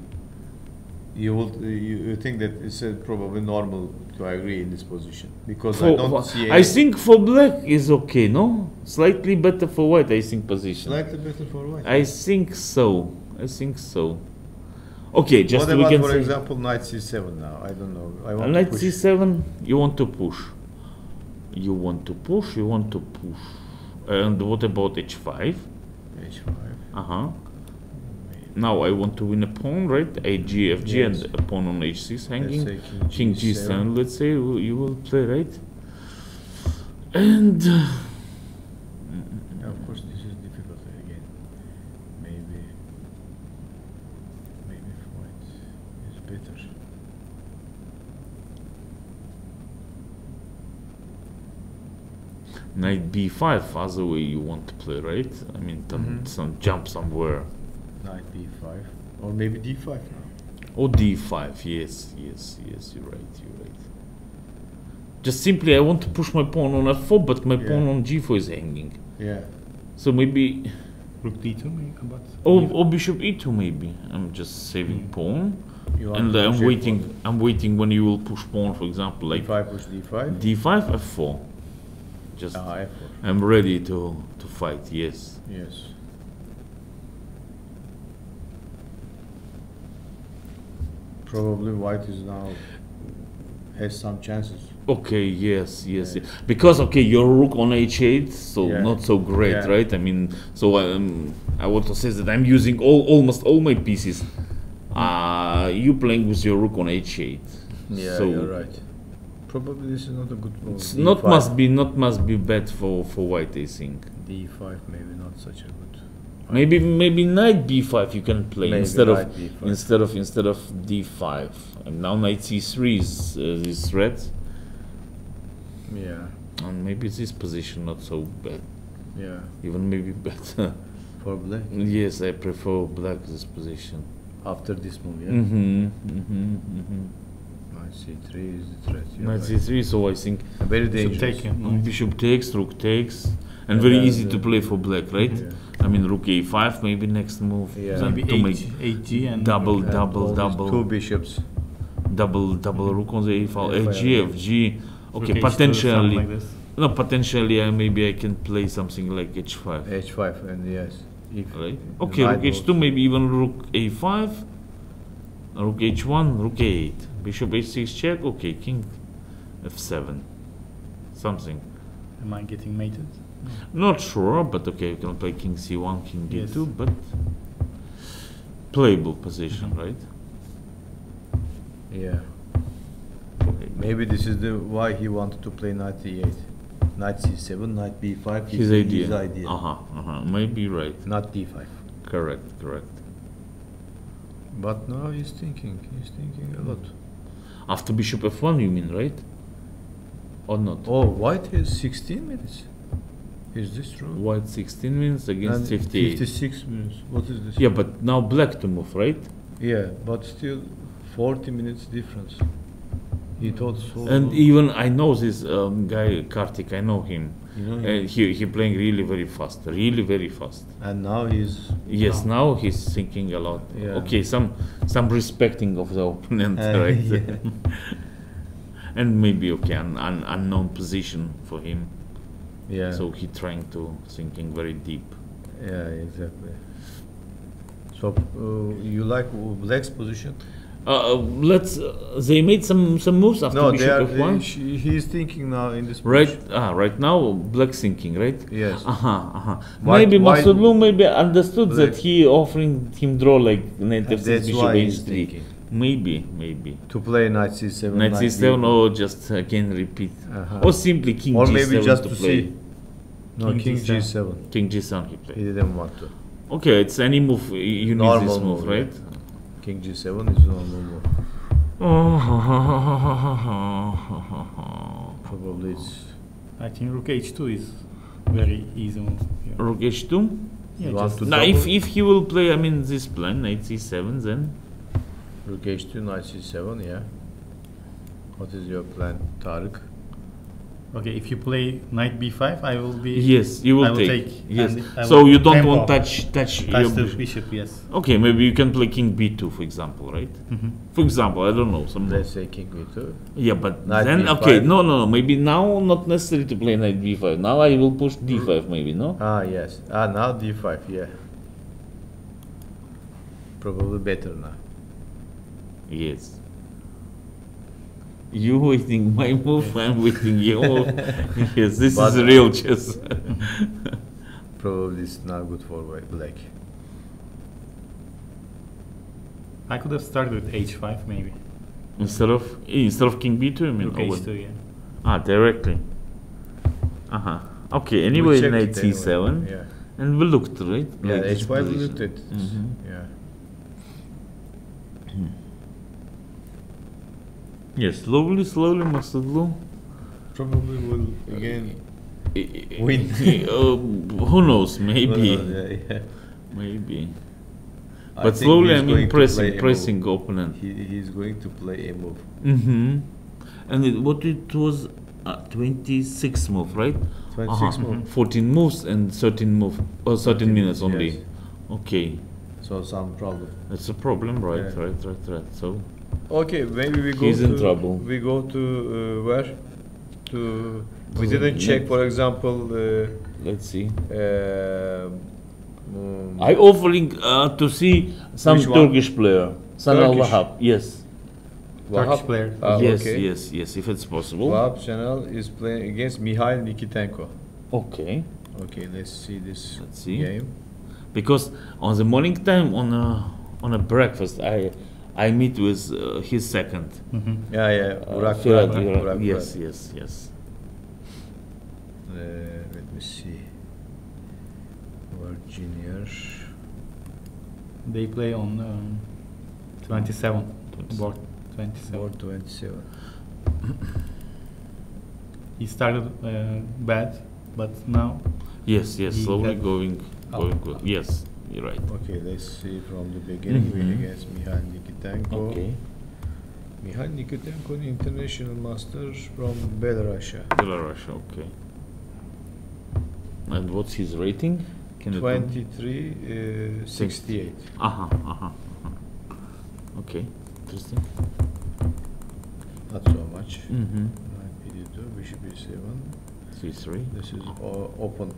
You think that it's probably normal to agree in this position because I don't see. I think for black is okay, no? Slightly better for white, I think position. Slightly better for white. I think so. Okay, just what we about, can for say. example, knight c7 now? I don't know. I want Knight to push. c7, you want to push. You want to push. And what about h5? h5. Now I want to win a pawn, right? G, F, G, Yes. and a pawn on h6 hanging. say King king G7, let's say you will play, right? And Yeah, of course, this is difficult again. Maybe white is better. knight b5, other way you want to play, right? I mean, some jump somewhere. Knight b5 or maybe d5 now. Or d5, yes, you're right. Just simply I want to push my pawn on f4, but my pawn on g4 is hanging. Yeah. So maybe, rook d2 maybe, but or bishop e2 maybe. I'm just saving pawn. You want And to I'm push waiting. f1. I'm waiting when you will push pawn, for example, like d5 push d5. d5, f4. Just f4. I'm ready to fight. Yes. Yes. Probably white is now has some chances. Okay. Yes. Yeah. Because your rook on h8, so Yeah. not so great, Yeah. right? I mean, so I want to say that I'm using almost all my pieces. You playing with your rook on h8. Yeah, So you're right. Probably this is not a good move. it's D5. not must be bad for white, I think. d5 maybe not such a good. Maybe knight b5 you can play Maybe instead of knight b5. instead of d5. And now knight c3 is red, Yeah. and maybe this position not so bad, Yeah. even maybe better. For black. Yes, I prefer black this position. After this move, yeah. Knight c3 is the threat. You're Knight right. c3, so I think Very Should dangerous. take him. bishop takes, rook takes, and And very then easy to play for black, right? Yeah. I mean, rook a5, maybe next move. Yeah. Then Maybe to make 8G and double, And double, all these double, two bishops. double rook on the a file, Yeah, fg, yeah. fg. Okay, Rook H2, something potentially, like this. no, potentially, maybe I can play something like h5. h5 and yes. If Right. the Okay, knight rook h2, moves- maybe even rook a5, rook h1, rook a8, bishop h6 check. Okay, king f7, something. Am I getting mated? Not sure, but okay, you can play king c1, king Yes. d2, but playable position, Mhm. right? Yeah. Okay. Maybe this is the why he wanted to play knight e8, knight c7, knight b5. His idea. His idea. Maybe right. Not d5. Correct. But now he's thinking. He's thinking a lot. After bishop f1, you mean, right? Or not? Oh, white has 16 minutes. Is this true? White 16 minutes against And 58. 56 minutes. What is this? Yeah, but now black to move, right? Yeah, but still 40 minutes difference. He thought so. And even I know this guy Kartik. I know him. You know him? He playing really very fast, really very fast. And now he's. Yes, now he's thinking a lot. Yeah. Okay, some respecting of the opponent, right? Yeah. And maybe okay, an unknown position for him. Yeah. So he trying to thinking very deep. Yeah, exactly. So you like black's position? Let's. They made some moves after No, bishop they are. f1. He's thinking now in this. Right. position. Right now, black thinking, right? Yes. Maybe why- Masudlu maybe understood Black. that he offering him draw like knight f6 That's bishop why he's h3. thinking. Maybe. To play knight c7. Knight c7 b4. or just again repeat. Uh-huh. Or simply king Or g7 maybe just to to play. see. No, king King g7. King g7 he He play. didn't want to. Okay, it's any move. You need Normal this move, move, right? King g7 is normal move. Probably it's. I think rook H2 is very easy move. here. Rook h2. Yeah, You want just to Now, double? if he will play, I mean, this plan, knight c7, then Rook h2, knight c7, yeah. What is your plan, Tarık? okay. If you play knight b5, I will be. yes, you will I will take. take, Yes. and I So will you don't tempo. want touch your Touch the bishop. bishop, yes. Okay, maybe you can play king b2, for example, right? For example, I don't know some. Let's say king b2. Yeah, but Knight then b5. okay, no. Maybe now not necessary to play knight b5. Now I will push d5, maybe no. Ah, yes. Ah, now d5, yeah. Probably better now. Yes. You waiting my move, I'm waiting your move. Yes, this But- is real chess. Probably it's not good for black. I could have started with h5 maybe. instead of king b2, I mean. Rook or what? h2, yeah. Ah, directly. Okay. Anyway, checked knight it anyway, c7, Yeah. and we looked right. Yeah, like this h5 position. looked at it. Mhm. Yeah. Yes, slowly, Masudlu. Probably will again win. Who knows? Maybe. Yeah. Maybe. I But think slowly, he's I mean, going to play a pressing move. opponent. He's going to play a move. Mm-hmm. And it was 26 move, right? 26 move. 14 moves and 13 move, or 13 minutes only. Yes. Okay, So some problem. that's a problem, right? Yeah. Right. So Okay, maybe we go He's to in trouble. We go to where? To we didn't check, for example. let's see. Um, I offering to see some Which one? Turkish player, Sanal Turkish? Wahab. Yes, Turkish player. yes, okay. yes. If it's possible. Wahab Channel is playing against Mikhail Nikitenko. Okay. Okay, let's see this Let's see. game. Because on the morning time on a breakfast I meet with his second. Yeah, Burak, Firat, Burak. yes. Let me see. Virginia. They play on 27. Board 27. Board 27. He started bad, but now Yes, He slowly had- going good. Yes, you're right. Okay, let's see from the beginning. Mhm. Against Mikhail Nikitenko. Okay. Mihail Nikotenko, international master from Belarus. Belarus, okay. And what's his rating? Can you tell me? 23, 68. Okay, interesting. Not so much. Mm-hmm. Knight PD2, bishop e7. C3. This is open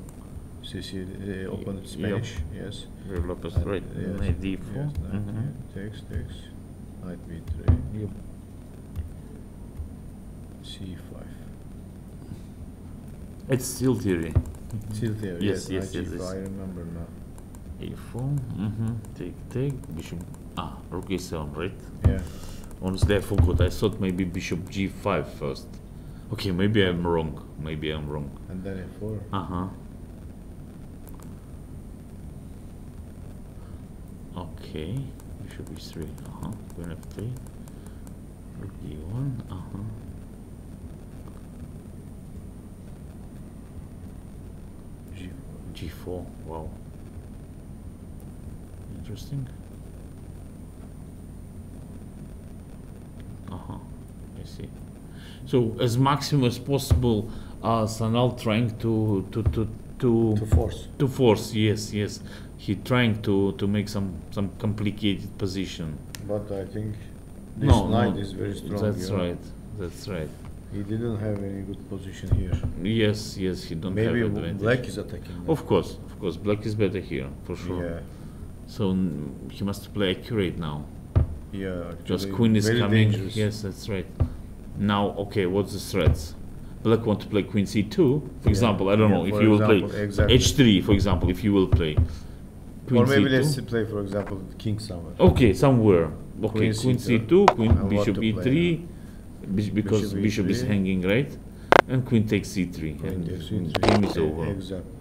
CC, open Spanish, yes. Very Lopez, And, right. yes, Knight d4. yes, knight, Mhm. yeah, takes, knight b3, Yep. c5. It's still theory. Still there, Yes, yes, yes, knight yes, g4, yes. I remember now. A4. Mm-hmm. Take. Bishop. Rook a7, right? Yeah, Honestly, I forgot. I thought maybe bishop g5 first. Okay, maybe I'm wrong. and then f4. Okay. Bishop e3. Queen f3. Rook d1. g4. G4. Wow. Interesting. I see. So as maximum as possible, Sanal trying To force. to force. Yes. He trying to make some complicated position. But I think this No, knight is very strong. That's you know. right. That's right. He didn't have any good position here. Yes. He don't Maybe have advantage. black is attacking. now. Of course. Black is better here for sure. Yeah, So he must play accurate now. yeah. Just actually queen is very coming. dangerous. Yes, that's right. Now, okay, what's the threats? Black want to play queen c2, for example. I don't know if for you will play example, exactly. h3, for example, if you will play queen Or maybe c2. let's play, for example, king somewhere. Okay, somewhere. Okay, Queen queen c2, c2, queen and what bishop to play e3, because Bishop bishop is e3. hanging, right? And queen takes c3, Queen and takes c3. game is over. Exactly.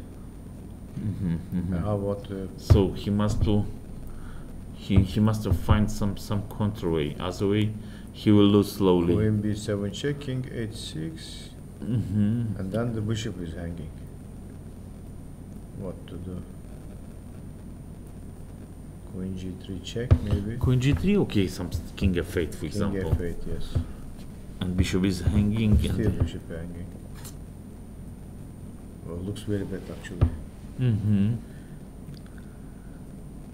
Mhm. And how about So he must to find some counterway. Other way, he will lose slowly. queen b7 check, king h6, and then the bishop is hanging. What to do? Queen g3 check, maybe. Queen g3, okay, some king f8, for King example. f8, yes. And bishop is hanging. Still And bishop hanging. Well, looks very bad actually.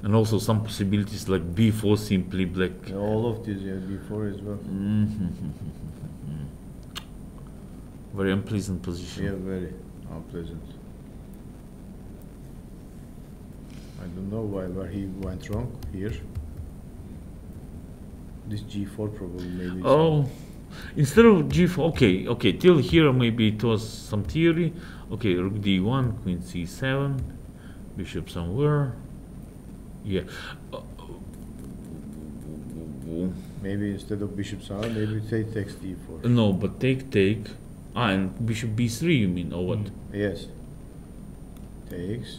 and also some possibilities like b4 simply black. Yeah, all of these, yeah, b4 as well. Very unpleasant position. Yeah, very unpleasant. I don't know where he went wrong here. This g4 probably maybe. Oh, instead of g4, okay, till here maybe it was some theory. Okay, rook d1, queen c7, bishop somewhere. Yeah. Maybe instead of bishop side, maybe take takes d4. No, but take. And bishop b3, you mean, or what? Yes. Takes.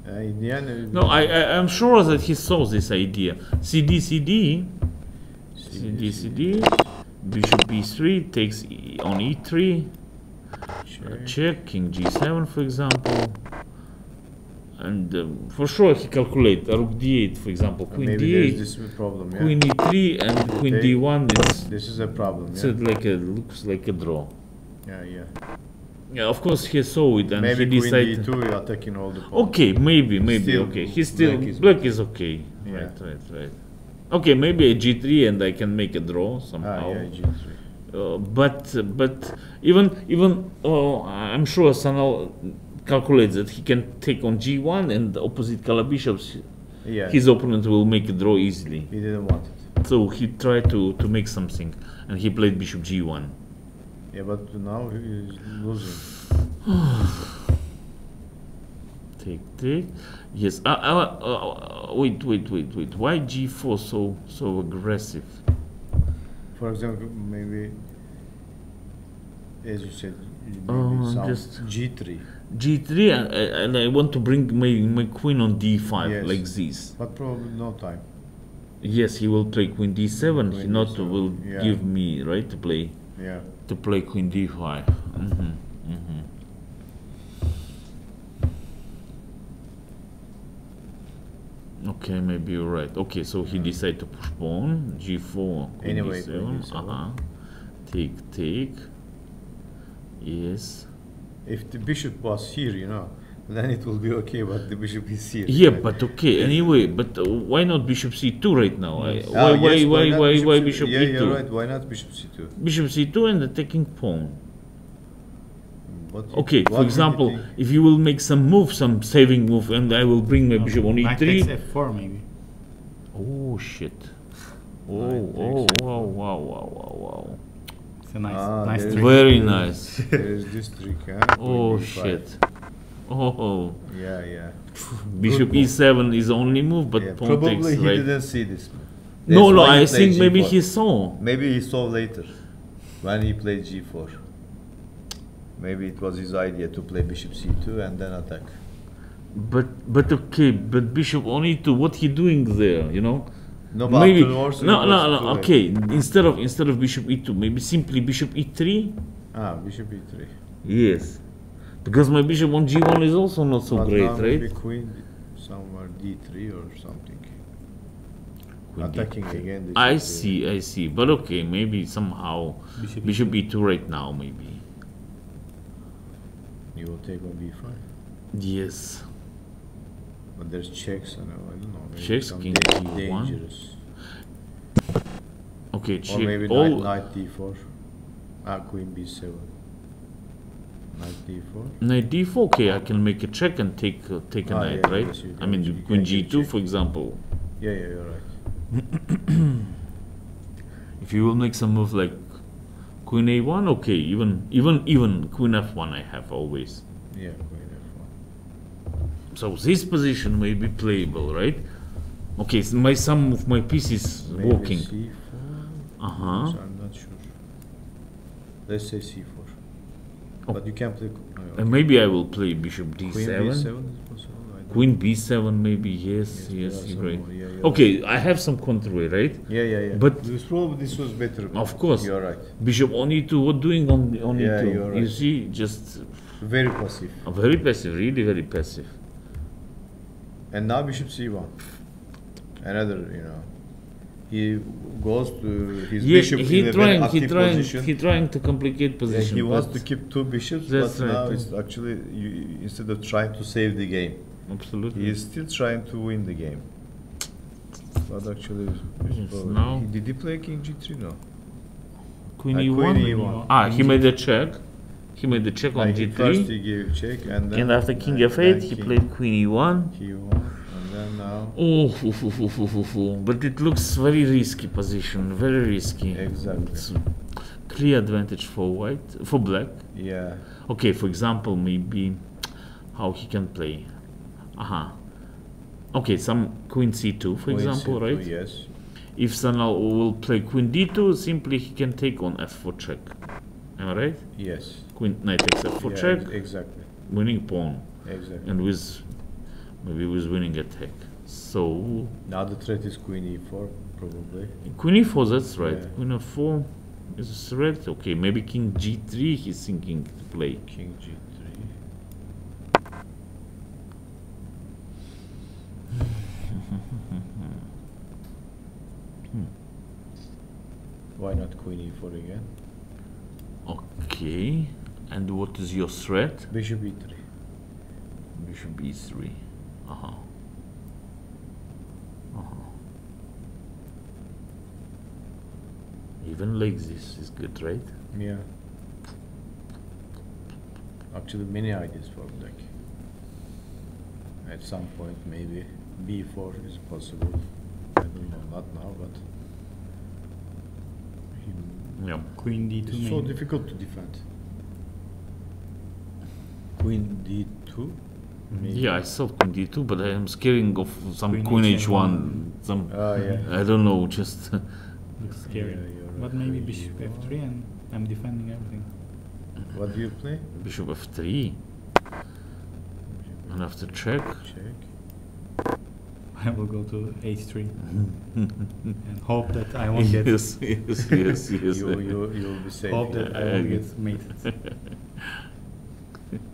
In the end, No, I'm sure that he saw this idea. CD, bishop b3 takes on e3, check, king g7, for example. And for sure he calculate rook d8, for example, queen maybe d8, there's this problem, yeah. queen e3, and queen Okay. d1. This is a problem, It's yeah. looks like a draw. Yeah. Yeah, of course he saw it and Maybe he queen decided. d2 attacking all the pawns. Okay, maybe Still, okay. He's still black is black okay. is okay. Yeah. Right. Okay, maybe a g3 and I can make a draw somehow. Yeah, g3. But even I'm sure Sanal calculates that he can take on g1 and the opposite color bishops. Yeah. His opponent will make a draw easily. He didn't want it. So he tried to make something, and he played bishop g1. Yeah, but now he is losing. Take. Yes. Wait. Why g4 so aggressive? For example, maybe, as you said, maybe some just- g3. G3 and I want to bring my queen on d5 Yes. like this. But probably no time. Yes, he will play queen d7. He Queen not d7, will yeah. give me right to play Yeah. queen d5. Okay, maybe you're right. Okay, so he decided to push pawn, g4, queen Anyway, d7. queen d7. Take. Yes. If the bishop was here, you know, then it will be okay, but the bishop is here. Yeah, but okay. Anyway, but why not bishop c2 right now? Why bishop yeah, e2? you're right. Why not bishop c2? Bishop c2 and attacking pawn. What Okay, what for do you example, think? if you will make some move, some saving move, and I will bring my bishop on Knight takes e3. f4 maybe. Oh shit! Oh, Knight takes wow! It's a nice, There is- trick. Very nice. There is this trick, huh? Oh Queen d5. shit! Oh, Yeah. bishop Good move. e7 is only move, but Yeah, pawn probably takes, he right? didn't see this. No, That's why he I played think maybe G4. he saw. Maybe he saw later, when he played g4. Maybe it was his idea to play bishop c2 and then attack. But okay, but bishop on e2, what he doing there? You know? No, but Maybe afterwards it no. was too late. Okay, instead of bishop e2, maybe simply bishop e3. Bishop e3. Yes, because my bishop on g1 is also not so But great, now maybe right? queen somewhere d3 or something. Queen Attacking d3. again. This I see. But okay, maybe somehow bishop e2 right now, maybe. You will take on b5. Yes. But there's checks and I don't know. Maybe Checks, some king g1. dangerous. Okay, Or check maybe all. knight d4. Queen b7. Knight d4. Knight d4. Okay, I can make a check and take a knight, yeah, right? yes, you I can. mean, You queen can get g2, check. for example. Yeah, you're right. If you will make some move like queen a1, okay, even queen f1 I have always. Yeah, queen f1. So this position may be playable, right? Okay, so some of my pieces Maybe walking. c4. Uh-huh. So I'm not sure. Let's say c4. But you can play. And maybe I will play bishop d7. Queen b7 is possible. I don't Queen b7 maybe, yes, there are you're some right. more, yeah, you're Okay, I have some control, right? Yeah. But- this was better. Of course. You're right. Bishop on e2, what doing on Yeah, e2? you're You right. see, just Very passive. very passive, really very passive. And now bishop c1. Another, he goes to his bishop in a very active position. he trying to complicate Yeah, position. he wants but to keep two bishops, That's but now right. it's actually instead of trying to save the game, Absolutely. he is still trying to win the game. But actually, Yes, now- did he play king g3? No. Queen Queen e1. e1. He made a check. He made the check on Like, first g3. he gave check, and then And after king then f8, he king played queen e1. e1, and then now Oh, but it looks very risky position, very risky. Exactly. It's clear advantage for black. yeah. Okay, for example, maybe how he can play. Okay, some queen c2, for Queen example, c2, right? Yes. If Sanal will play queen d2, simply he can take on f4 check. Am I right? Yes. Queen knight takes f4 Yeah, check, exactly. winning pawn, Exactly. and maybe with winning attack. So Now the threat is queen e4, probably. queen e4, that's right. Yeah. Queen f4 is a threat. Okay, maybe king g3 he's thinking to play. King g3. Why not queen e4 again? Okay, and what is your threat? Bishop e3. Bishop e3. Even like this is good, right? Yeah. Actually, many ideas for black. At some point, maybe b4 is possible. I don't know, not now, but Yeah. Queen d2 it's so maybe. difficult to defend. Queen d2. Maybe. Yeah, I saw queen d2, but I am scaring of some Queen queen h1. h1. Some Yeah. I don't know, just Looks scary. Yeah, you're But right. maybe Queen bishop e1. f3 and I'm defending everything. What do you play? bishop f3, and after check. Check. I will go to h3 and hope that I won't get yes. You'll be safe. hope that I Yeah, won't I get mated.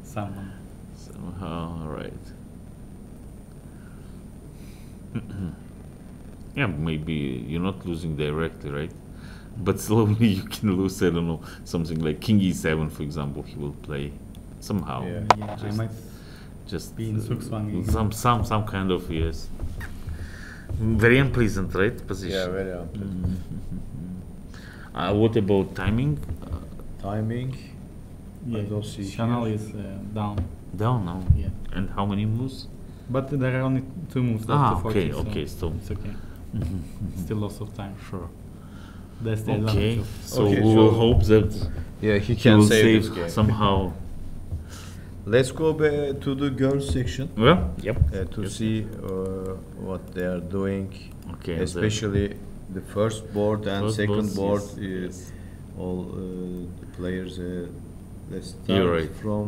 Someone. Somehow, right. Yeah, maybe you're not losing directly, right? But slowly you can lose, I don't know, something like king e7, for example, he will play somehow. Yeah. Yeah, I Just- might Just be in Zugzwang. some kind of, yes. Very unpleasant, right? Position. Yeah, very unpleasant. What about timing? Timing. Yeah, I don't see Chanel here. is down. Down now. Yeah, And how many moves? but there are only 2 moves left Ah, to 40, okay, so okay, so- it's okay. Still lots of time. Sure. That's the Okay, advantage of so Okay, we will so- hope that Yeah, he he can will save this save game. somehow. Let's go back to the girls section Well, yep. to Yes. see what they are doing, Okay. especially the first board and First second boards, board. yes. All the players. Let's start You're right. from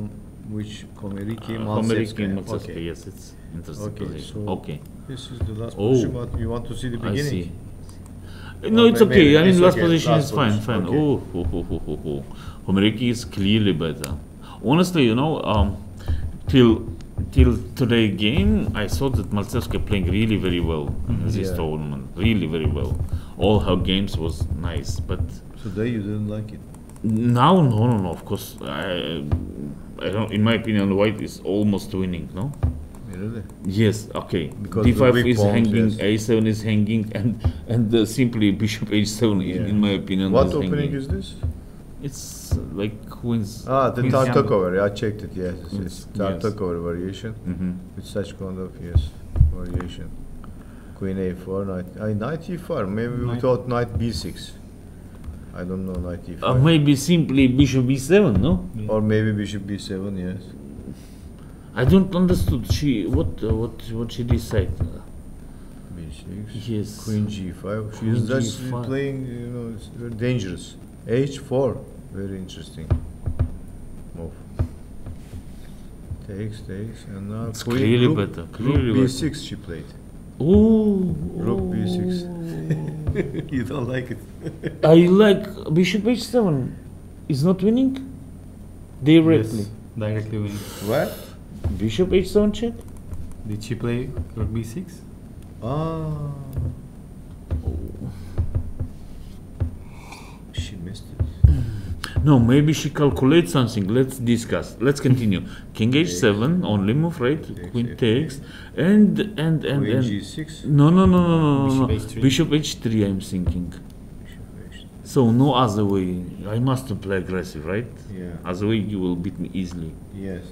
which Komeriki, Homeriki Malsevskaya. Matsevskaya, Okay. yes, it's interesting Okay, position. so- Okay, This is the last Oh. position, but you want to see the I beginning? see. Or No, it's okay. maybe I mean, it's last okay, position last is fine, position, fine. okay. Oh. Homeriki is clearly better. Honestly, till today game, I thought that Malsevskaya playing really very well in this Yeah. tournament. Really very well. All her games was nice, but Today you didn't like it. now, no. Of course, I don't. In my opinion, White is almost winning. No. Really? Yes, okay. Because the D5 weak is pawns, hanging, yes. A7 is hanging, and simply Bishop H7, Yeah. in my opinion, What is opening hanging. is this? It's like Queen's. The Queen's Tartakover. I checked it. Yes, it's Yes. Tartakover variation Mm-hmm. with such kind of variation. Queen A4, knight E4. Maybe we Knight- thought knight B6. I don't know, knight E5. Maybe simply Bishop B7, no? Yeah. Or maybe Bishop B7. Yes. I don't understood. What she decide? B6. Yes. Queen G5. Queen She's just G5. playing. It's very dangerous. H4. Very interesting move. Takes, and now It's clearly rook, better, rook clearly B6 she played. Ooh. Rook B6. You don't like it? I like Bishop H7. Is not winning directly. Yes, directly winning. What? Bishop H7 check. Did she play rook b6? Ah. She missed it. No, maybe she calculates something. Let's discuss. Let's continue. King H7 only move, right? Takes, Queen F8. takes, and Queen G6. no. Bishop H3. Bishop H3. I'm thinking. Bishop H3. So no other way. I must play aggressive, right? Yeah. Other way you will beat me easily. Yes.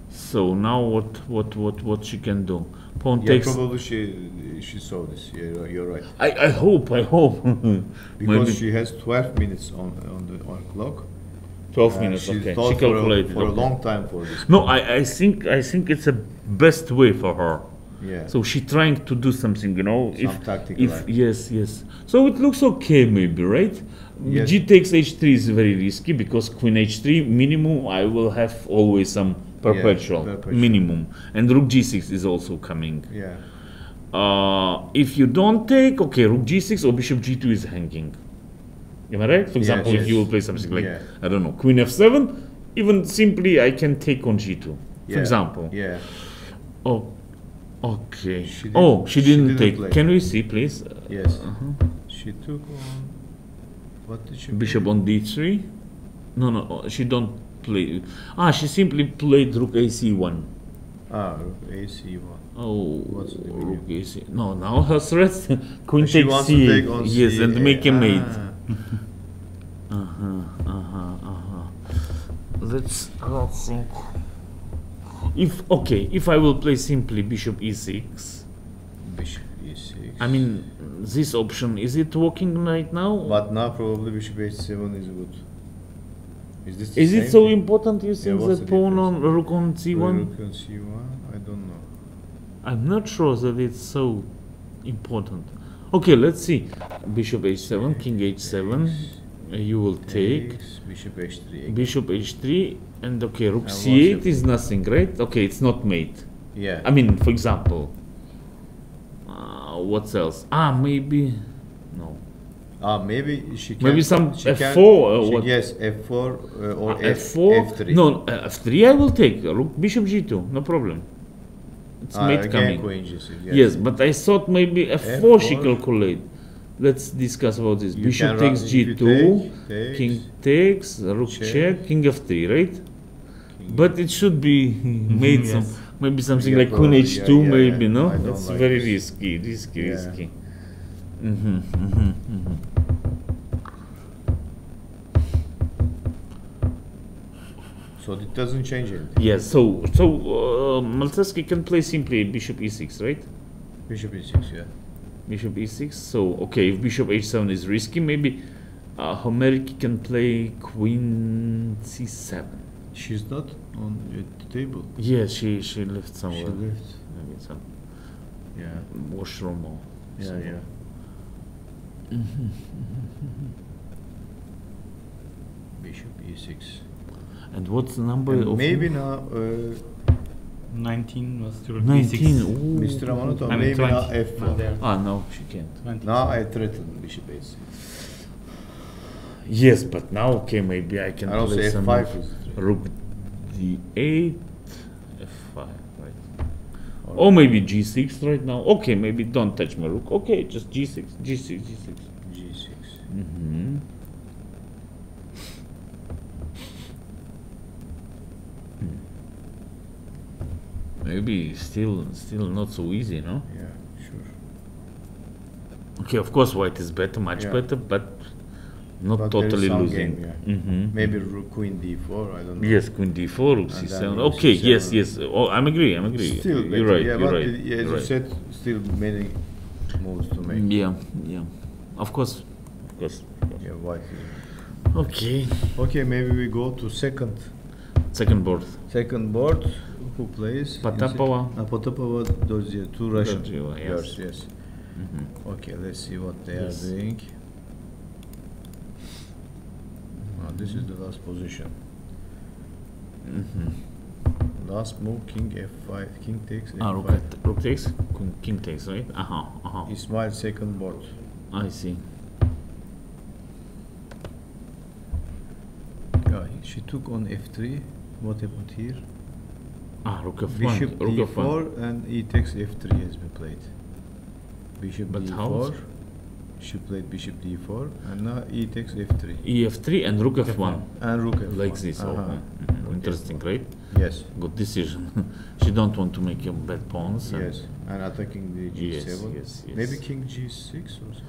So now what she can do? Pawn Yeah, takes. probably she saw this. Yeah, you're right. I hope. Because Maybe she has 12 minutes on clock. 12 and minutes. She Okay. thought She calculated. for a okay. long time for this. No, I think it's a best way for her. Yeah. So she trying to do something, Some tactical act. yes. So it looks okay, maybe, right? Yes. G takes H3 is very risky because Queen H3 minimum. I will have always some perpetual, minimum, and Rook G6 is also coming. Yeah. If you don't take, okay, Rook G6 or Bishop G2 is hanging. Am I right? For example, yes. if you will play something like Yeah. I don't know, Queen F7, even simply I can take on G2. For Yeah. example. Yeah. Oh, okay. She She didn't didn't take. play. Can we see, please? Yes. She took on. What did she? Bishop play? on D3. No, she don't play. She simply played Rook AC1. Rook AC1. Oh, What's the Rook AC. No, now her threats. Queen She takes wants to C8. take on Yes, and C8. make a mate. Ah. Let's think. If I will play simply Bishop E6. Bishop E6. I mean, this option, is it working right now? But now probably Bishop H7 is good. Is this the Is same it so thing? important you think what's the the pawn on difference? Rook on C1? Rook on C1? I don't know. I'm not sure that it's so important. Okay, let's see. Bishop H7, King H7. You will take Takes, Bishop H3 again. Bishop H3, and okay, Rook And C8 what's is nothing, right? Okay, it's not mate. Yeah. I mean, for example, what else? Maybe no. Maybe she can. Maybe some she F4 can, or she- what? Yes, F4 or F4. F3. No, F3 I will take. Rook Bishop G2, no problem. it's mate again coming. Queen G6. Yes, but I thought maybe F4 she F4. calculate. Let's discuss about this. You Bishop can takes run- if you G2, take, king takes, rook check. check, king F3, right? King But it should be made Yes. some, maybe something Yeah, like Queen probably, H2, yeah, maybe, yeah. no? I don't That's like very this. risky. Yeah. So it doesn't change anything. Yes, so Malceski can play simply Bishop E6, right? Bishop E6, yeah. Bishop E6, so okay, if Bishop H7 is risky, maybe Homeriki can play Queen C7. She's not on the table. Yes, she left somewhere. She left. Maybe some Yeah. washroom or Yeah, somewhere. yeah. Bishop E6. And what's the number And of maybe now, 19 was to 19? B6. Ooh. Mr. Amamoto, I mean, maybe 20. now Now F4. there. Ah, no, she can't. 20. Now I threaten Bishop A6. Yes, but now, okay, maybe I can I don't play say some F5 is the threat. Rook D8, F5, right? Or maybe G6 right now. Okay, maybe don't touch my rook. Okay, just G6, G6, G6. G6. Mm-hmm. Maybe still not so easy, no? Yeah, sure. Okay, of course, white is better, much Yeah. better, but not But there is totally some losing. game, yeah. Mm-hmm. Maybe Rook Queen D4, I don't know. Yes, Queen D4, Rook And then C7. Rook Okay, C7. yes. Oh, I'm agree. Still You're better, right. yeah, You're but right. as You're you right. said, still many moves to make. Yeah. Of course. Yeah, white. Okay. Okay, maybe we go to second Second board. Who plays? Potapova. Potapova, Dozia, two Russian Dozia, yes. girls, yes. Mm-hmm. Okay, let's see what they Yes. are doing. This is the last position. Mm-hmm. Last move, King F5, King takes Ah, F5. rook takes, king takes, right? Ismail second board. I see. She took on F3. What happened here? Rook F1. Bishop Rook F1. D4 and E takes F3 has been played. Bishop But D4. how? She played Bishop D4 and now E takes F3. EF3 and Rook F1. And Rook F1. Like this. Uh-huh. Okay. Rook Interesting, F1. right? Yes. Good decision. She don't want to make bad pawns. and Yes. And attacking the G7. Yes. Maybe King G6 or something.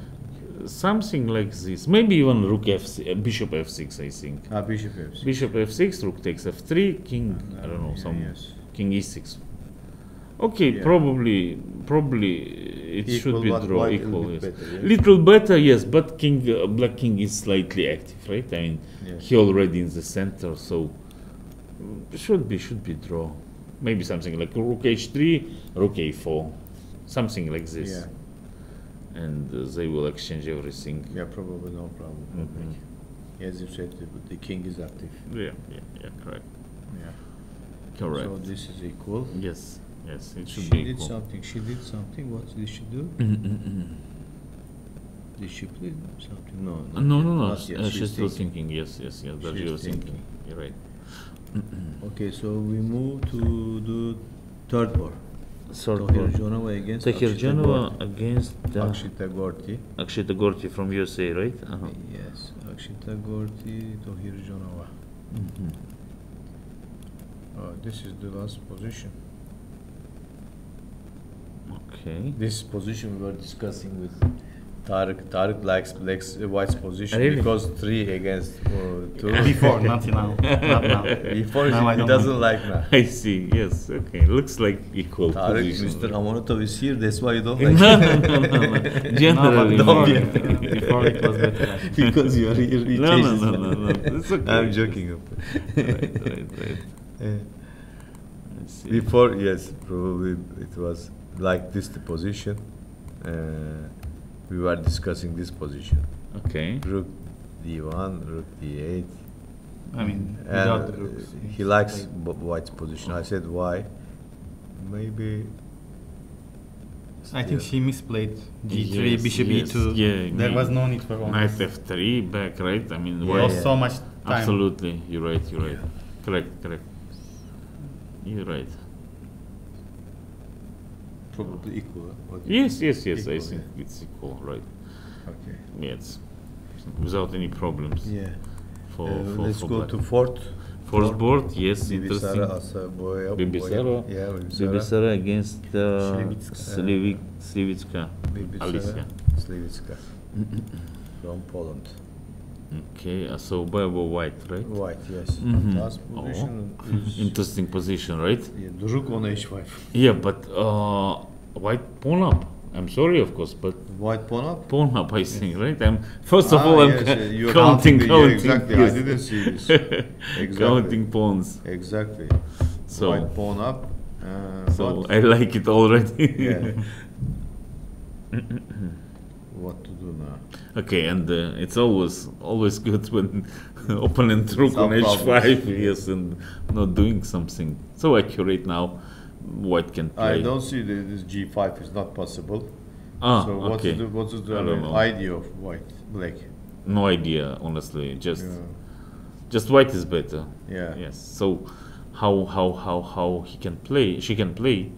Something like this. Maybe even Rook F6, Bishop F6, I think. Bishop F6. Bishop F6, Rook takes F3, King, I don't know, Yes. King E6. Okay, Yeah. probably it Equal, should be but draw white a equal. little Yes. bit better, yes. Little better, yes, but Black King is slightly active, right? I mean, Yes. he already in the center, so should be draw. Maybe something like Rook H3, Rook A4, something like this. Yeah. And they will exchange everything. Yeah, probably no problem. Mhm. As you said, the king is active. Yeah, correct. Yeah. Correct. So this is equal. Yes, it should She be did equal. something. She did something. What did she do? Did she play something? No. No. Not yet. She's still thinking. Yes. That She's she was thinking. thinking. You're right. Okay, so we move to the third board. Third Tahir board. Jonova against Tahir Akshita Genova Gorti. against Akshita Gorti. Akshita Gorti from USA, right? Yes, Akshita Gorti, Tahir Jonova. This is the last position. Okay. This position we were discussing with Tarek. Tarek likes White's position Really? because 3 against 2. Before, not now. Not now. Before Now I he don't doesn't like. like now. I see. Yes. Okay. Looks like equal Tarek, position. Mr. Amonotov is here. That's why you don't no, like no. Generally, No, Don't but be- before it was better. because you are here. he no. changes. It's okay. I'm joking. Right. Uh, Let's see. Before, yes, probably it was like this the position. We were discussing this position. Okay. Rook D1, Rook D8. I mean, without the And rooks. he likes White's position. I said why? Maybe. I think still- she misplayed G3, Yes, Bishop yes, E2. yeah, There me- was no need for all Knight this. F3 back, right? I mean, Yeah, why? Lost so much time. Absolutely, you're right. Correct. You're right. probably equal. Huh? What do you Yes, think? yes, yes. I Equal, think it's equal, right? Okay. Yes, without any problems. Yeah. For Let's for go black. to fourth. Fourth board. Yes, interesting. Bibisara Asaboya. Bibisara. Yeah, Bibisara against Slivitska. Slivitska. Alicia. Slivitska. From Poland. Okay, so Boyabo white, right? White, yes. Mhm. Last position is Interesting position, right? yeah, Rook on h5. Yeah, but white pawn up. I'm sorry, of course, but White pawn up. pawn up, I think, right? I'm first of all, I'm you're counting, yeah, exactly. yes. I didn't see this. Exactly. Counting pawns. Exactly. So, White pawn up. so but- I like it already. yeah. What to do now? Okay, and it's always good when opponent rook Some on h5, problems. yes, and not doing something so accurate now. White can play. I don't see that this g5 is not possible. Ah, So what's okay. the I don't know. idea of white, black? No idea, honestly. Just Yeah. just white is better. Yeah. Yes. So how he can play? She can play.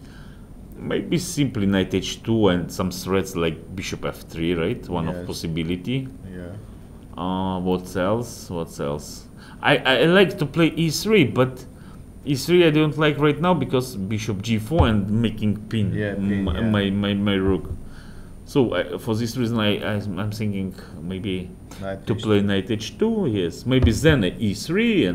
Maybe simply knight h2 and some threats like bishop f3, right? One of Yes. possibility. Yeah. What else? What else? I like to play e3, but e3 I don't like right now because bishop g4 and making pin, Yeah, pin, yeah. my rook. So for this reason I'm thinking maybe Knight to h2. play knight h2. Yes, maybe then e3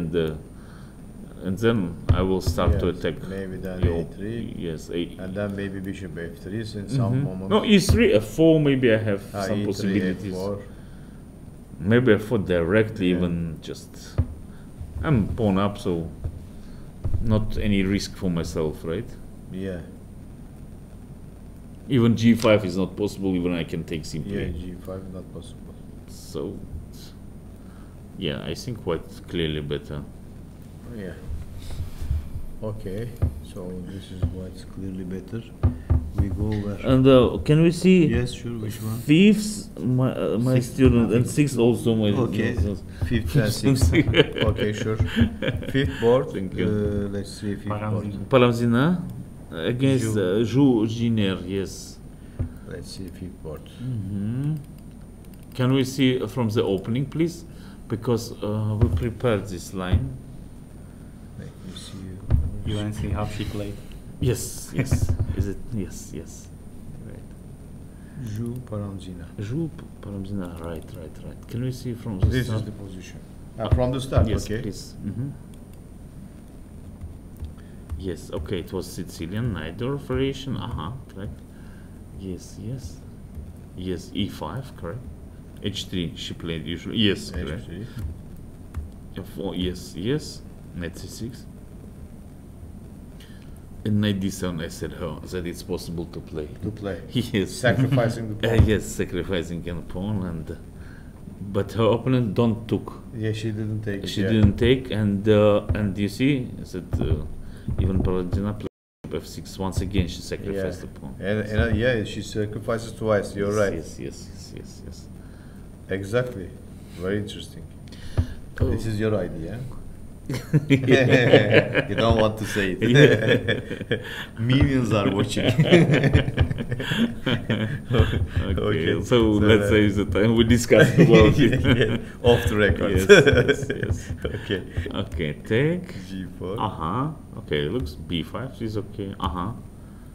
and then I will start to Yes, attack. maybe then your- a3. Yes, And then maybe bishop f3 since some moment. no e3 f4. Maybe I have some E3, possibilities. f4. Maybe f4 directly, Yeah. even just I'm pawn up, so not any risk for myself, right? Yeah. Even g5 is not possible. Even I can take simply. Yeah, g5 not possible. So yeah, I think white clearly better. Yeah. Okay. So this is what's clearly better. We go where? And can we see Yes, sure. Which one? fifth, my Sixth, student, I and think. sixth also my Okay. student. Fifth and sixth. Okay, sure. Fifth board. Thank you. Let's see fifth board. Paramzina. Palamzina against Zhu. Zhu Jiner, yes. Let's see fifth board. Can we see from the opening, please? Because we prepared this line. Let me see. You want to see how she played? Yes, yes. Is it? Yes, yes. Right. Zhu Paramzina. Zhu Palamzina, right. Can we see from the This start? is the position. From the start, Yes, okay. please. Yes, okay, it was Sicilian Najdorf variation. Correct. Yes, e5, correct. h3, she played usually. Yes, correct. H3. f4, yes. Knight c6. And knight d7, I said that it's possible to play. To play. Yes. Sacrificing the pawn. Yes, sacrificing a pawn, and but her opponent don't took. Yeah, she didn't take it. She yeah. didn't take, and you see that even Paladina played f6 once again. She sacrificed the pawn. And yeah, she sacrifices twice. You're right. Yes. Exactly. Very interesting. Oh. This is your idea. You don't want to say it. Millions are watching. Okay, so let's say the time we discussed about it. Yeah, off the record. Yes. Okay. Okay, take. G4. Okay, looks b5 is okay.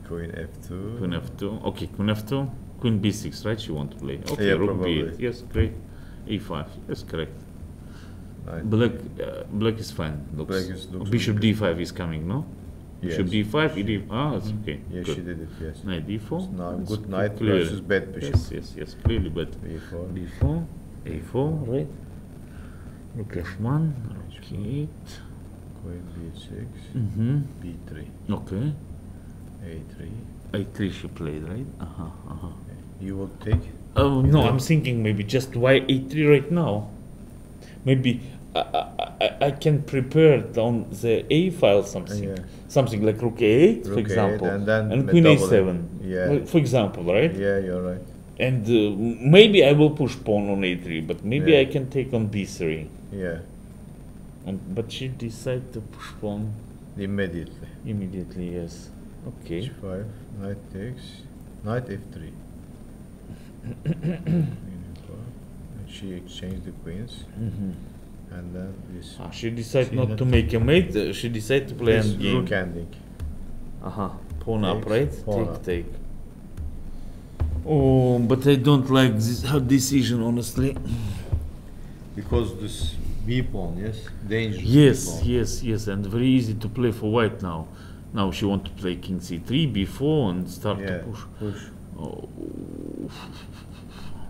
Queen F2. Queen f2. Okay, queen f2. Queen b6, right? She want to play. Okay, Yeah, rook probably. b8. Yes, great. e5. Yes, correct. Right. Black is fine. Looks. looks Bishop good. d5 is coming, no? Bishop Yes. d5, ed. It's okay. Yeah, good. she did it, yes. Knight d4. Now, It's good knight clear. versus bad bishop. Yes, clearly bad. B4. b4, a4, right? Rook f1, okay. Queen B6. Mm-hmm. B3. Okay. A3. a3 she played, right? You will take? Oh no, Yeah. I'm thinking maybe just why a3 right now. Maybe I can prepare it on the a file something, Yeah. something like rook a8, for Rook example, A8 and then queen double a7, Yeah. for example, right? Yeah, you're right. And maybe I will push pawn on a3, but maybe Yeah. I can take on b3. Yeah. But she decided to push pawn Immediately. immediately. Yes. Okay. h5, knight takes, knight f3. And she exchanged the queens, and then this. She decided not to make a mate. She decided to play This endgame. rook ending. Pawn up, Takes, right? pawn up. Take. Oh, but I don't like this her decision, honestly. Because this b pawn, yes, dangerous. Yes, b pawn. yes, and very easy to play for white now. Now she want to play king c3, b4, and start to push. Oh.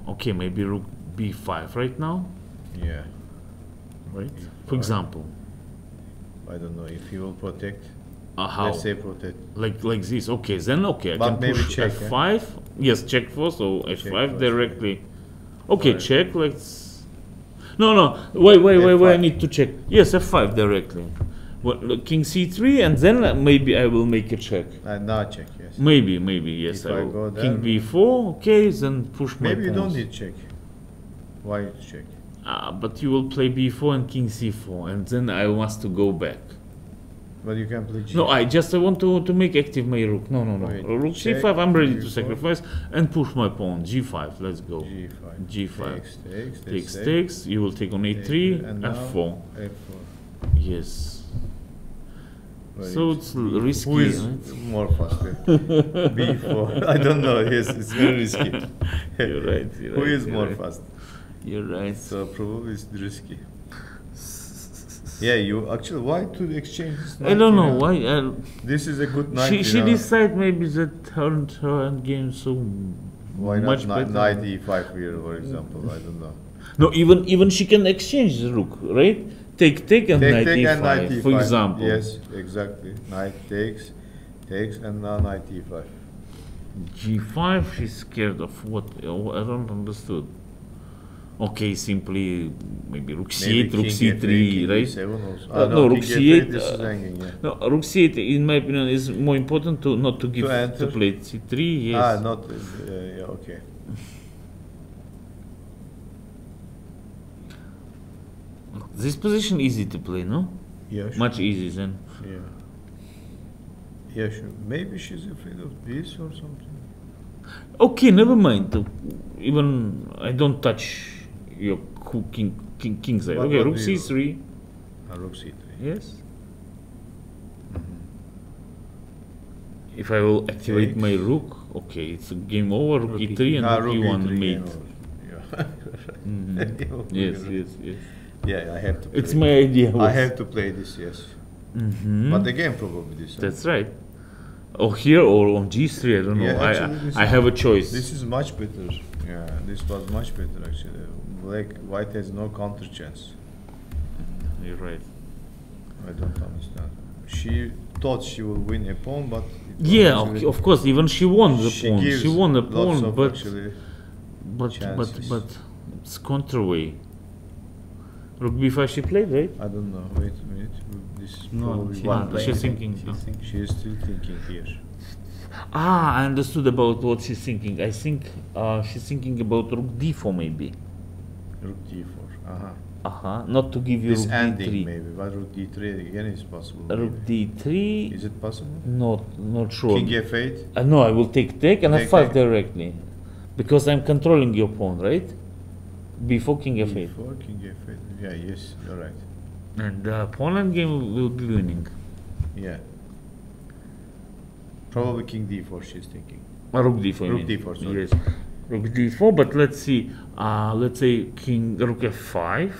Okay, maybe rook b5 right now. Yeah. Right. B5. For example. I don't know if he will protect. How? Let's say protect. Like this. Okay, then okay. I But can maybe push check, f5. Yes, check first. So f5 first, directly. Okay, Right. check. Let's. No. Wait. F5. I need to check. Yes, f5 directly. Well, king c3, and then maybe I will make a check. And now check, yes. Maybe yes. If I I will. go King there- b4. Okay, then push my. Maybe you don't pawns. need check. Why you check? But you will play b4 and king c4, and then I must to go back. But you can play G. No, I want to make active my rook. No. Wait, Rook check, c5, I'm ready to G4. sacrifice and push my pawn. g5, let's go. G5. G5. Takes. Takes. You will take on a3, And now f4. F4. Yes. Very So it's risky. Who is right? more faster? B4. I don't know. Yes, it's very risky. You're right. Who is more fast? You're right. So probably it's risky. Yeah, you actually why to exchange this? I don't know knight, why. This is a good knight. She decided maybe that her end game so Why not much knight, better. knight e5 here, for example? I don't know. No, even she can exchange the rook, right? Take and knight Take e5, and knight e5. for example. Yes, exactly. Knight takes, and now knight e5. G5, she's scared of what? Oh, I don't understood. Okay, simply maybe rook c8, rook c3, king right? E7 also. No, rook king c8. This is hanging, yeah. No, rook c8, in my opinion, is more important to not to give enter? to play c3. Yes. Not. Yeah, okay. This position easy to play, no? Yeah, sure. Much easier than. Yeah. Yeah, sure. Maybe she's afraid of this or something. Okay, never mind. Even I don't touch your king side. What- Okay, what rook do you- c3. Rook c3. Yes. If I will activate Takes. my rook, okay, it's a game over. Rook e3 and rook e1 E3 mate. game over. Yeah. Yes. Yeah, I have to. Play. It's my idea. I have to play this, yes. But again, probably this. That's right. Or here or on g3, I don't know. Yeah, actually, this I is- have a choice. This is much better. Yeah, this was much better actually. White has no counter chance. You're right. I don't understand. She thought she will win a pawn, but it was Yeah, actually- of course. Even she won the she pawn. gives She won the lots pawn, of but actually chances. it's counterway. Rook b5 she played, right? I don't know. Wait a minute. This is No, probably she one didn't play she's anything. thinking, She's no. thinking. She is still thinking here. I understood about what she's thinking. I think she's thinking about rook d4 maybe. Rook d4. Not to give you This rook ending d3. maybe, but rook d3 again is possible. Rook maybe. d3. Is it possible? Not sure. King f8. No, I will take and Take, f5 take. directly, because I'm controlling your pawn, right? Before king f8, d4, king f8. Yeah, yes, you're right. and pawn end game will be winning. Yeah. Probably king d4 she's thinking. Rook d4. I Rook mean. d4, sorry. Yes, rook d4. But let's see. Let's say king rook f5,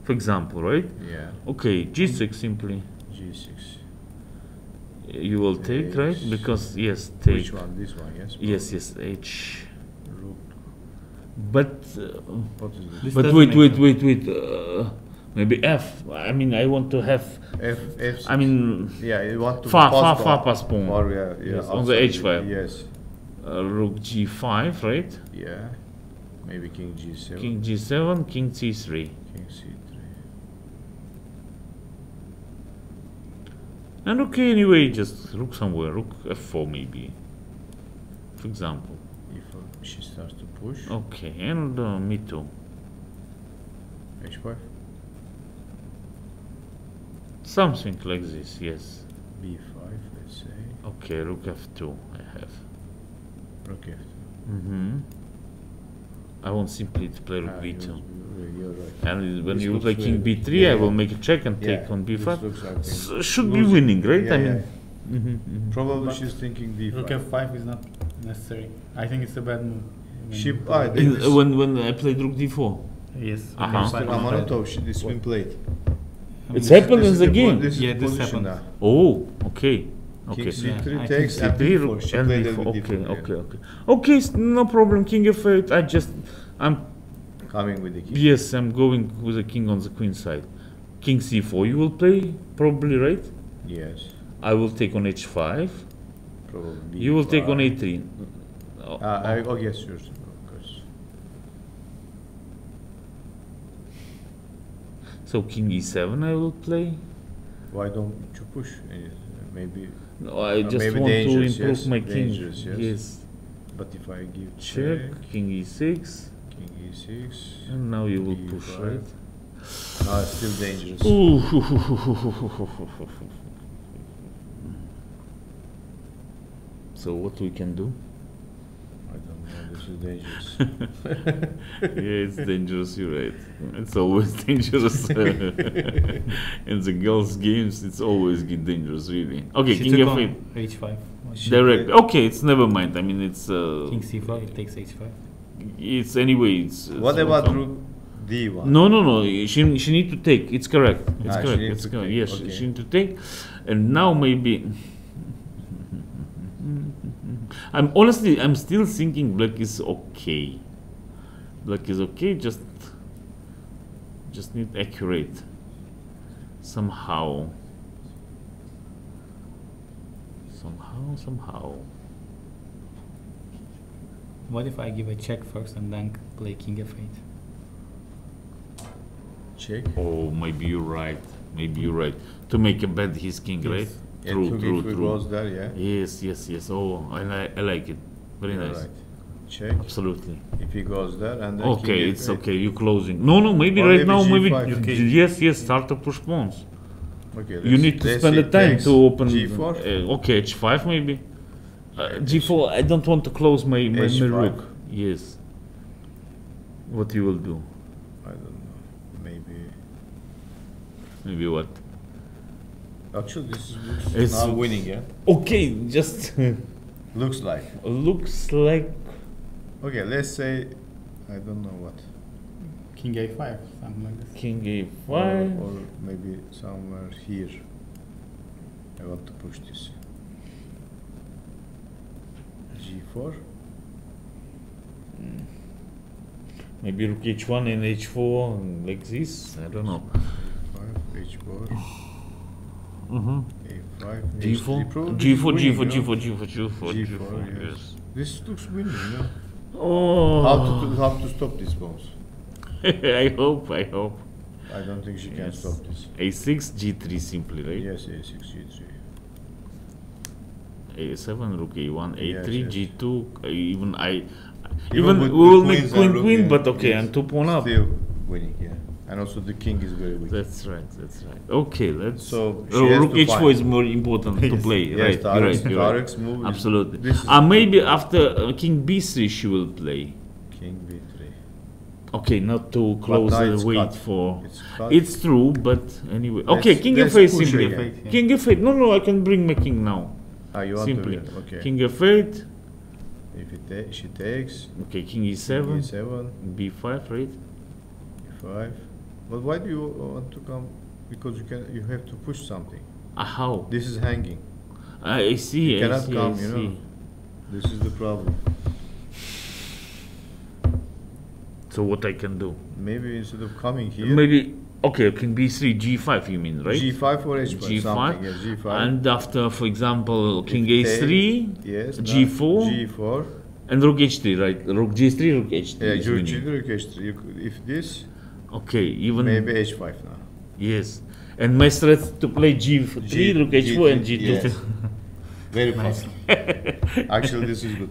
for example, right? Yeah. Okay, g6 simply. g6. You will take, right? Takes. Because yes, take. Which one? This one, yes? Yes, h. Rook. But What is this? This but doesn't wait. make sense. Maybe f. I mean, I want to have. f6. I mean, yeah, you want to far pass past pawn. Or yeah, Yes, on the absolutely. h5. Yes. Rook g5, right? Yeah. Maybe king g7. King g7, king c3. King c3. And okay, anyway, just rook somewhere. Rook f4 maybe, for example. If she starts to push. Okay, and me too. h5. Something like this, yes. b5, let's say. Okay, rook f2 I have. Rook f2. I want simply to play rook b2. You're right. And when This you looks play king very- b3, yeah, I will yeah. make a check and Yeah, take on this b5. looks, I think, So should be losing. winning, right? Yeah, I mean, yeah. Probably But she's thinking d5. Rook f5 is not necessary. I think it's a bad move. She, when I played rook d4. Yes. Uh-huh. Rook f5 is Amanotov, this been played. It's happened in the game. This is Yeah, the this position happened. now. Oh, okay. King Okay. c3 Yeah, I takes think and C3, d4. She and played d4. it with Okay, d4. okay, okay. Okay, no problem. King f8. I'm Coming with the king. yes, I'm going with the king on the queen side. King c4. You will play probably, right? Yes, I will take on h5. probably. You will take on b5. a3. Oh yes, sure, of course. So king e7 I will play. Why don't you push? Maybe, No, I just maybe want to dangerous, improve yes, my king. dangerous, yes. but if I give Check. check, King e6. king e6, And now you will b5. push, right? no, it's still dangerous. Ooh. So what we can do? I don't know, this is dangerous. Yeah, it's dangerous, you're right. It's always dangerous. In the girls' games, it's always dangerous, really. Okay, She king took f8. on h5. Direct. Okay, it's never mind. I mean, it's King c4, it takes h5. it's anyway. It's What about rook d1? No. She need to take. It's correct. It's Ah, she correct. needs It's to correct. take, Yes, okay. she need to take. And now maybe. I'm still thinking black is okay. Black is okay. Just need accurate. Somehow. What if I give a check first and then play king f8? Check. Oh, maybe you're right. Maybe you're right. To make a bet, his king, Yes. right? Yeah, True, took true, if we true. goes there, yeah. Yes. Oh, I like it. Very You're nice. right. Check. Absolutely. If he goes there and then Okay, king it's f8. okay. You closing? No. Maybe Or right maybe now, maybe G5. yes. Start to push pawns. Okay, You need to spend the time to open. g4. Okay, h5 maybe. G4. I don't want to close my H5. rook. Yes. What you will do? I don't know. Maybe what? Actually, this is It's- now winning, yeah. Okay, just Looks like. looks like. Okay, let's say, I don't know what. King a5, something like this. King a5. Or maybe somewhere here. I want to push this. g4. Maybe rook h1 and h4 and like this. I don't know. a5, h4, Mm-hmm. a5, G4, h3. Probably G4, winning, G4, you know. G4, G4, G4, G4, yes. This looks winning, you know. Oh, How to stop this bones? I hope. I don't think she can Yes. stop this. A6, G3 simply, right? Yes, a6, g3. A7, rook A1, Yes, A3, yes. G2, even Even we with will the make queens queen, and rook, queen, yeah, but okay, yes. I'm 2 pawn up. Still winning, yeah. And also the king is very weak. That's right. Okay, let's. So she has rook to h4 find. is more important to Yes. play, Yes, right? You're right. Tarek's move is- Absolutely. this is- Maybe after king b3 she will play. King b3. Okay, not to close now the it's wait cut. for. It's cut. It's true, but anyway. Okay, king let's f8 push simply. again. Yeah. King f8. No, I can bring my king now. You want Simply. to win. Okay. King f8. If she takes, Okay, king e7. e7, b5, right? e5. But why do you want to come? Because you have to push something. How? This is hanging. I see. You I cannot see, come, I you know. see. This is the problem. So what I can do? Maybe instead of coming here, Maybe. Okay, king b3, g5. You mean, right? g5 or h5, G5, something. Yeah, g5. and after, for example, king If a3, yes. g4, g4. and rook h3, right? Rook g3, rook h3. Yeah, is rook winning. g3, rook h3. If this, Okay, even maybe h5 now. yes. And my threat to play g3, G- rook h4, and g2. yes. Very fast. Actually, this is good.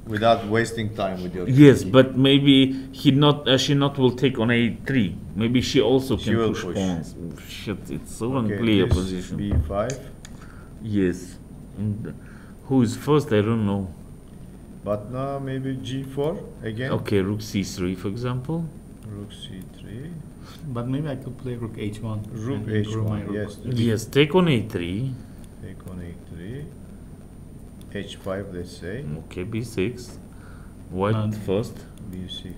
Without wasting time with your Yes, king. but maybe she not will take on a3. Maybe she also She can will push push. pawns. Shit, it's so Okay, unclear this position. b5. Yes. And who is first? I don't know. But now maybe g4 again. Okay, rook c3, for example. Rook c3. But maybe I could play rook h1. Rook and improve my h1. rook. Yes. Yes, take on a3. Take on a3. h5, let's say. Okay, b6. White And first. b6.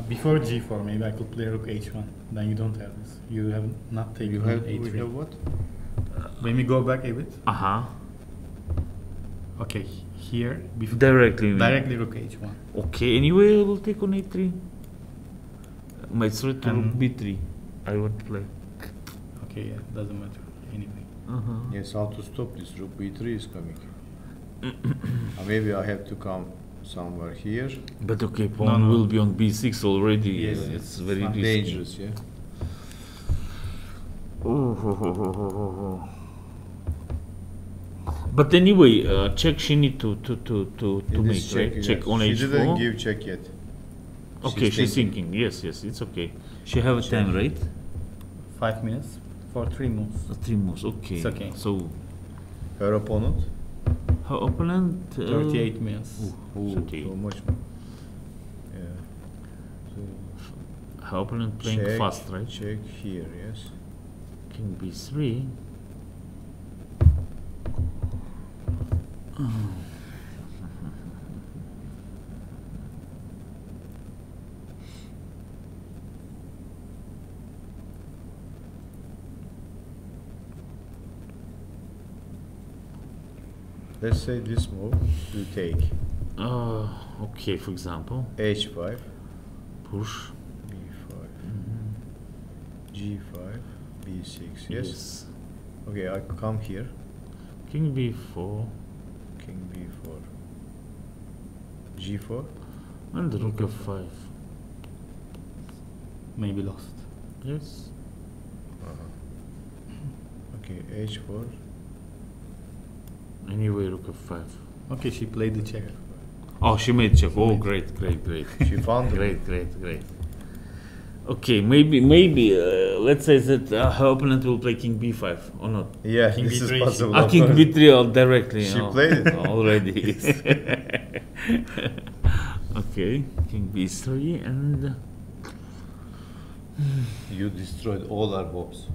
Before g4, maybe I could play rook h1. Then you don't have this. You have not taken You on have, a3. we have what? When we go back a bit. Okay, here before Directly. directly rook h1. Okay, anyway, I will take on a3. My threat to rook And- b3. I want to play. Okay, yeah, doesn't matter anyway. Yes, how to stop this? Rook b3 is coming. Maybe I have to come somewhere here. But okay, pawn No. will be on b6 already. Yes, It's it's very not risky. Dangerous, yeah. But anyway, check she need to It make, is right? check, Check yes. on She h4. didn't give check yet. Okay, she's thinking. thinking. Yes, yes, it's okay. She have a Check. 10, right? 5 minutes for 3 moves. 3 moves, okay. It's okay. So, Her opponent? her opponent... 38 minutes. Ooh, 38. so much. Yeah. So Her opponent playing check, fast, right? Check here, yes. King b3. Let's say this move you take Okay, for example, h5, push. b5, g5, b6. Yes. Okay, I come here. King b4 King b4, g4. and rook f5. Maybe lost. Yes. Okay, h4. Anyway, rook f5. Okay, she played the check. Oh, she made check. Oh, great, great, great. She found it. Great, great, great. Okay, maybe let's say that her opponent will play king b5 or not. Yeah, King this is b3. possible. Ah, king b3 directly. She oh, played it. already. Okay, king b3 and You destroyed all our hopes.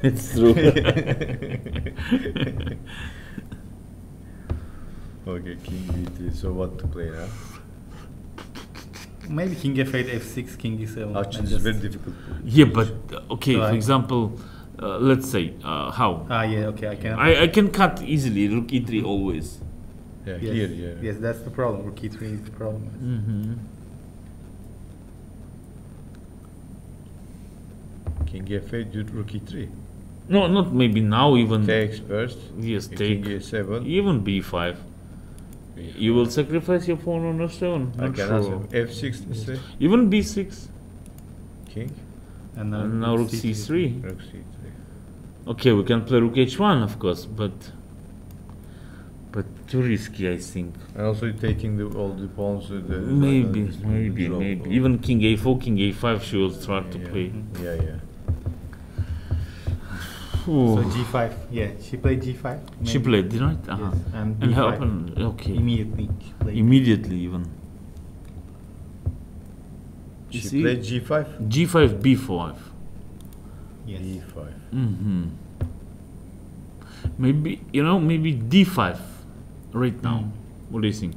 it's true. Okay, king b3. So what to play now? Maybe king f8, f6, king e7. Actually, and it's just- very difficult. Yeah, but okay. So For I- example, let's say how Yeah, okay, I can. I can cut easily rook e3 always. Yeah, Yes, here, yeah. yes, that's the problem. Rook e3 is the problem. Mm-hmm. King f8, you rook e3. No, not maybe now even. Takes first. Yes, King take a7. even b5. You will sacrifice your pawn on f7. I Not can sure. answer. f6, let's say. Even b6. King. And Now rook c3. Rook c3. Okay, we can play rook h1, of course, but too risky, I think. And also you're taking all the pawns. Maybe, the maybe, drop. maybe. Even king a4, king a5, she will start to Yeah, play. Yeah, yeah. Ooh. So g5. Yeah, she played g5. She maybe. played, didn't it? Yes, and And her b5. opponent, okay. Immediately. She played. Immediately, even. You She see? played g5. G5, b5. Yes. d5. Mm-hmm. Maybe, maybe d5 right now. What do you think?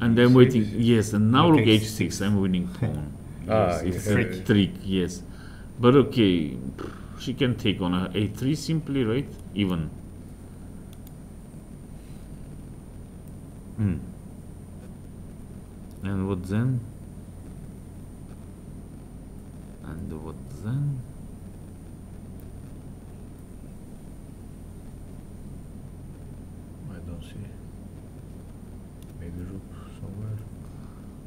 And I'm D6? waiting. Yes, and now rook Okay. h6. I'm winning pawn. Ah, Yes, it's yeah. a trick. Yes, but okay, she can take on a a3 simply, right? Even. And what then? And what then? I don't see. Maybe rook somewhere.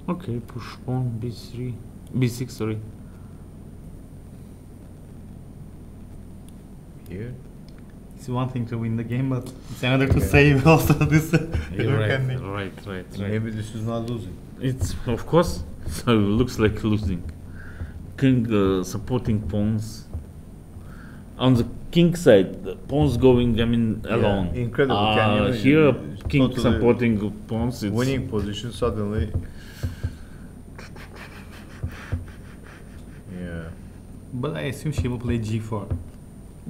Okay, push pawn b3, b6. Sorry. Here. It's one thing to win the game, but it's another to Okay. save also this. You're rook right, ending. right. Maybe this is not losing. It's of course. So it looks like losing. King supporting pawns. On the king side, the pawns going, I mean, alone. Incredible. Can you Here, king totally supporting pawns. It's winning position suddenly. Yeah. But I assume she will play g4.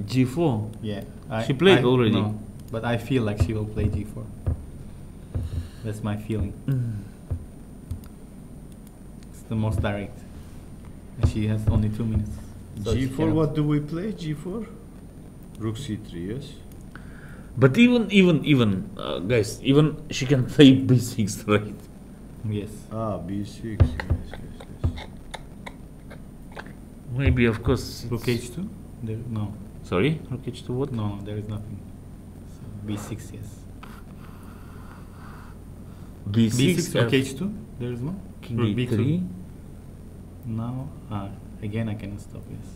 g4. Yeah. She played already. No, but I feel like she will play g4. That's my feeling. It's the most direct. And she has only 2 minutes. So she G4, cannot- what do we play? G4? Rook C3, yes. But even guys, even she can play b6, right? Yes. Ah, B6, yes. Maybe, of course. Rook h2? There, no. Sorry, rook h2 what? No, there is nothing. So b6, yes. b6, b6, rook h2? There is no? king Rook e3. b2. Now, again I cannot stop, yes.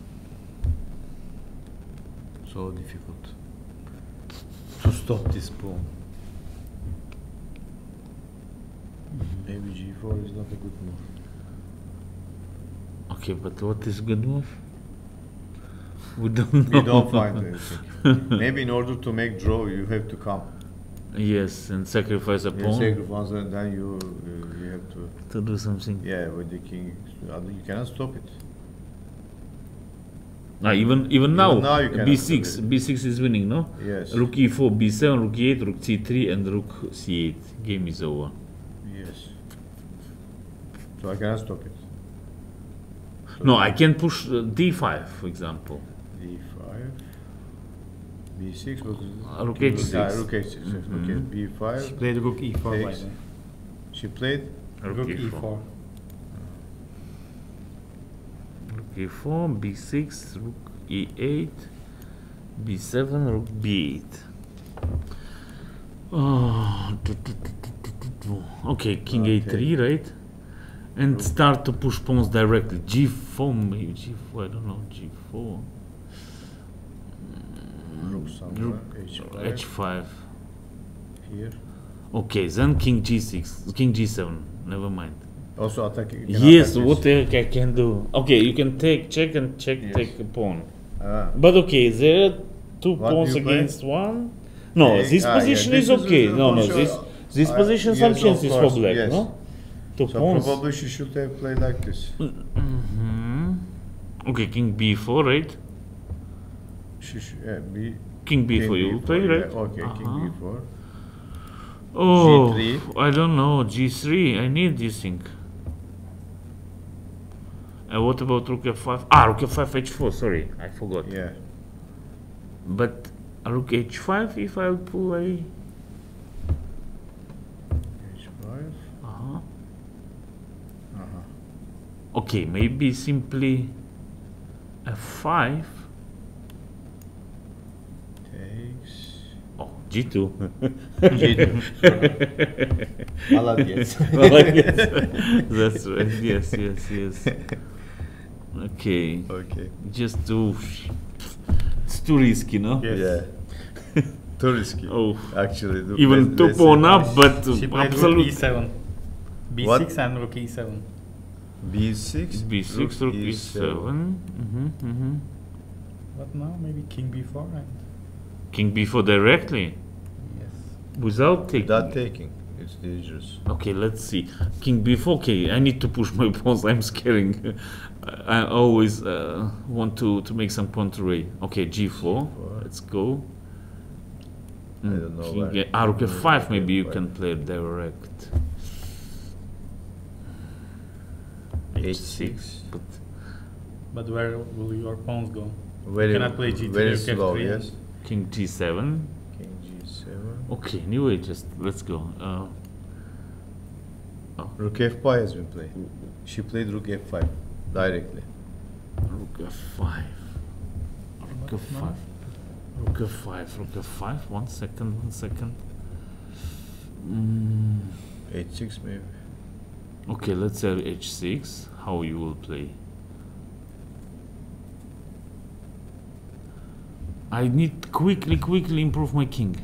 So difficult to stop this pawn. Maybe G4 is not a good move. Okay, but what is good move? We don't know. We don't find anything. Maybe in order to make draw, you have to come. Yes, and sacrifice a You pawn sacrifice and then you have to. to do something. Yeah, with the king, you cannot stop it. Even now, now you cannot b6, do it. b6 is winning, no? Yes. Rook e4, b7, rook e8, rook c3, and rook c8. Game is over. Yes. So I cannot stop it. So No, I can push d5, for example. D5. B6 was Rook h6. Yeah, rook h6. Yes. Okay, She B5. played rook e4 by Takes. the way. She played. Rook e4. e4. Rook e4, b6, rook e8, b7, rook b8. Oh, okay, king a3, right? And start to push pawns directly. G4, maybe G4, I don't know, G4. Rook somewhere. H5. H5. Here. Okay, then king g6, king g7, never mind. Also attacking. Yes, what I can do? Okay, you can take check and check, Yes. take a pawn. Ah. But okay, there are two What pawns do you play? against one. No, Yeah, this yeah, position this is is okay. the No, no, position, this position some yes, of chances for course, black, yes. no? Two So pawns. probably she should have played like this. Okay, king b4, right? Yeah, King b4 you will play, yeah, right? okay, king b4. Oh, G3. I don't know, g3, I need this thing. And what about rook f5? Ah, rook f5, h4, sorry, I forgot. Yeah. But rook h5 if I'll play. H5. Okay, maybe simply f5. Takes. Oh, g2. G2. Молодец. That's right. Yes, yes, yes. Okay. Okay. Just to. It's too risky, no? Yes. Yeah. Too risky. Oh. Actually. Even two pawn up, but She played rook absolutely. e7. b6 What? and rook e7. B6. b6, rook e7. What now? Maybe king b4 and King b4 directly yes. without taking. Without taking. It's dangerous. Okay, let's see. King b4. Okay, I need to push my pawns. I'm scaring. I always want to make some pawn to raid. Okay, g4. Let's go. I don't know King where. rook f5. Maybe you F5. can play direct. H6. But where will your pawns go? Very, cannot play G3, very you can slow, free yes. King g7. King G7. Okay, anyway, just let's go. Rook F5 has been played. She played Rook F5 directly. Rook f5. Rook f5. Rook f5. Rook f5. 1 second. 1 second. H6 maybe. Okay, let's say h6. How you will play? I need quickly improve my king.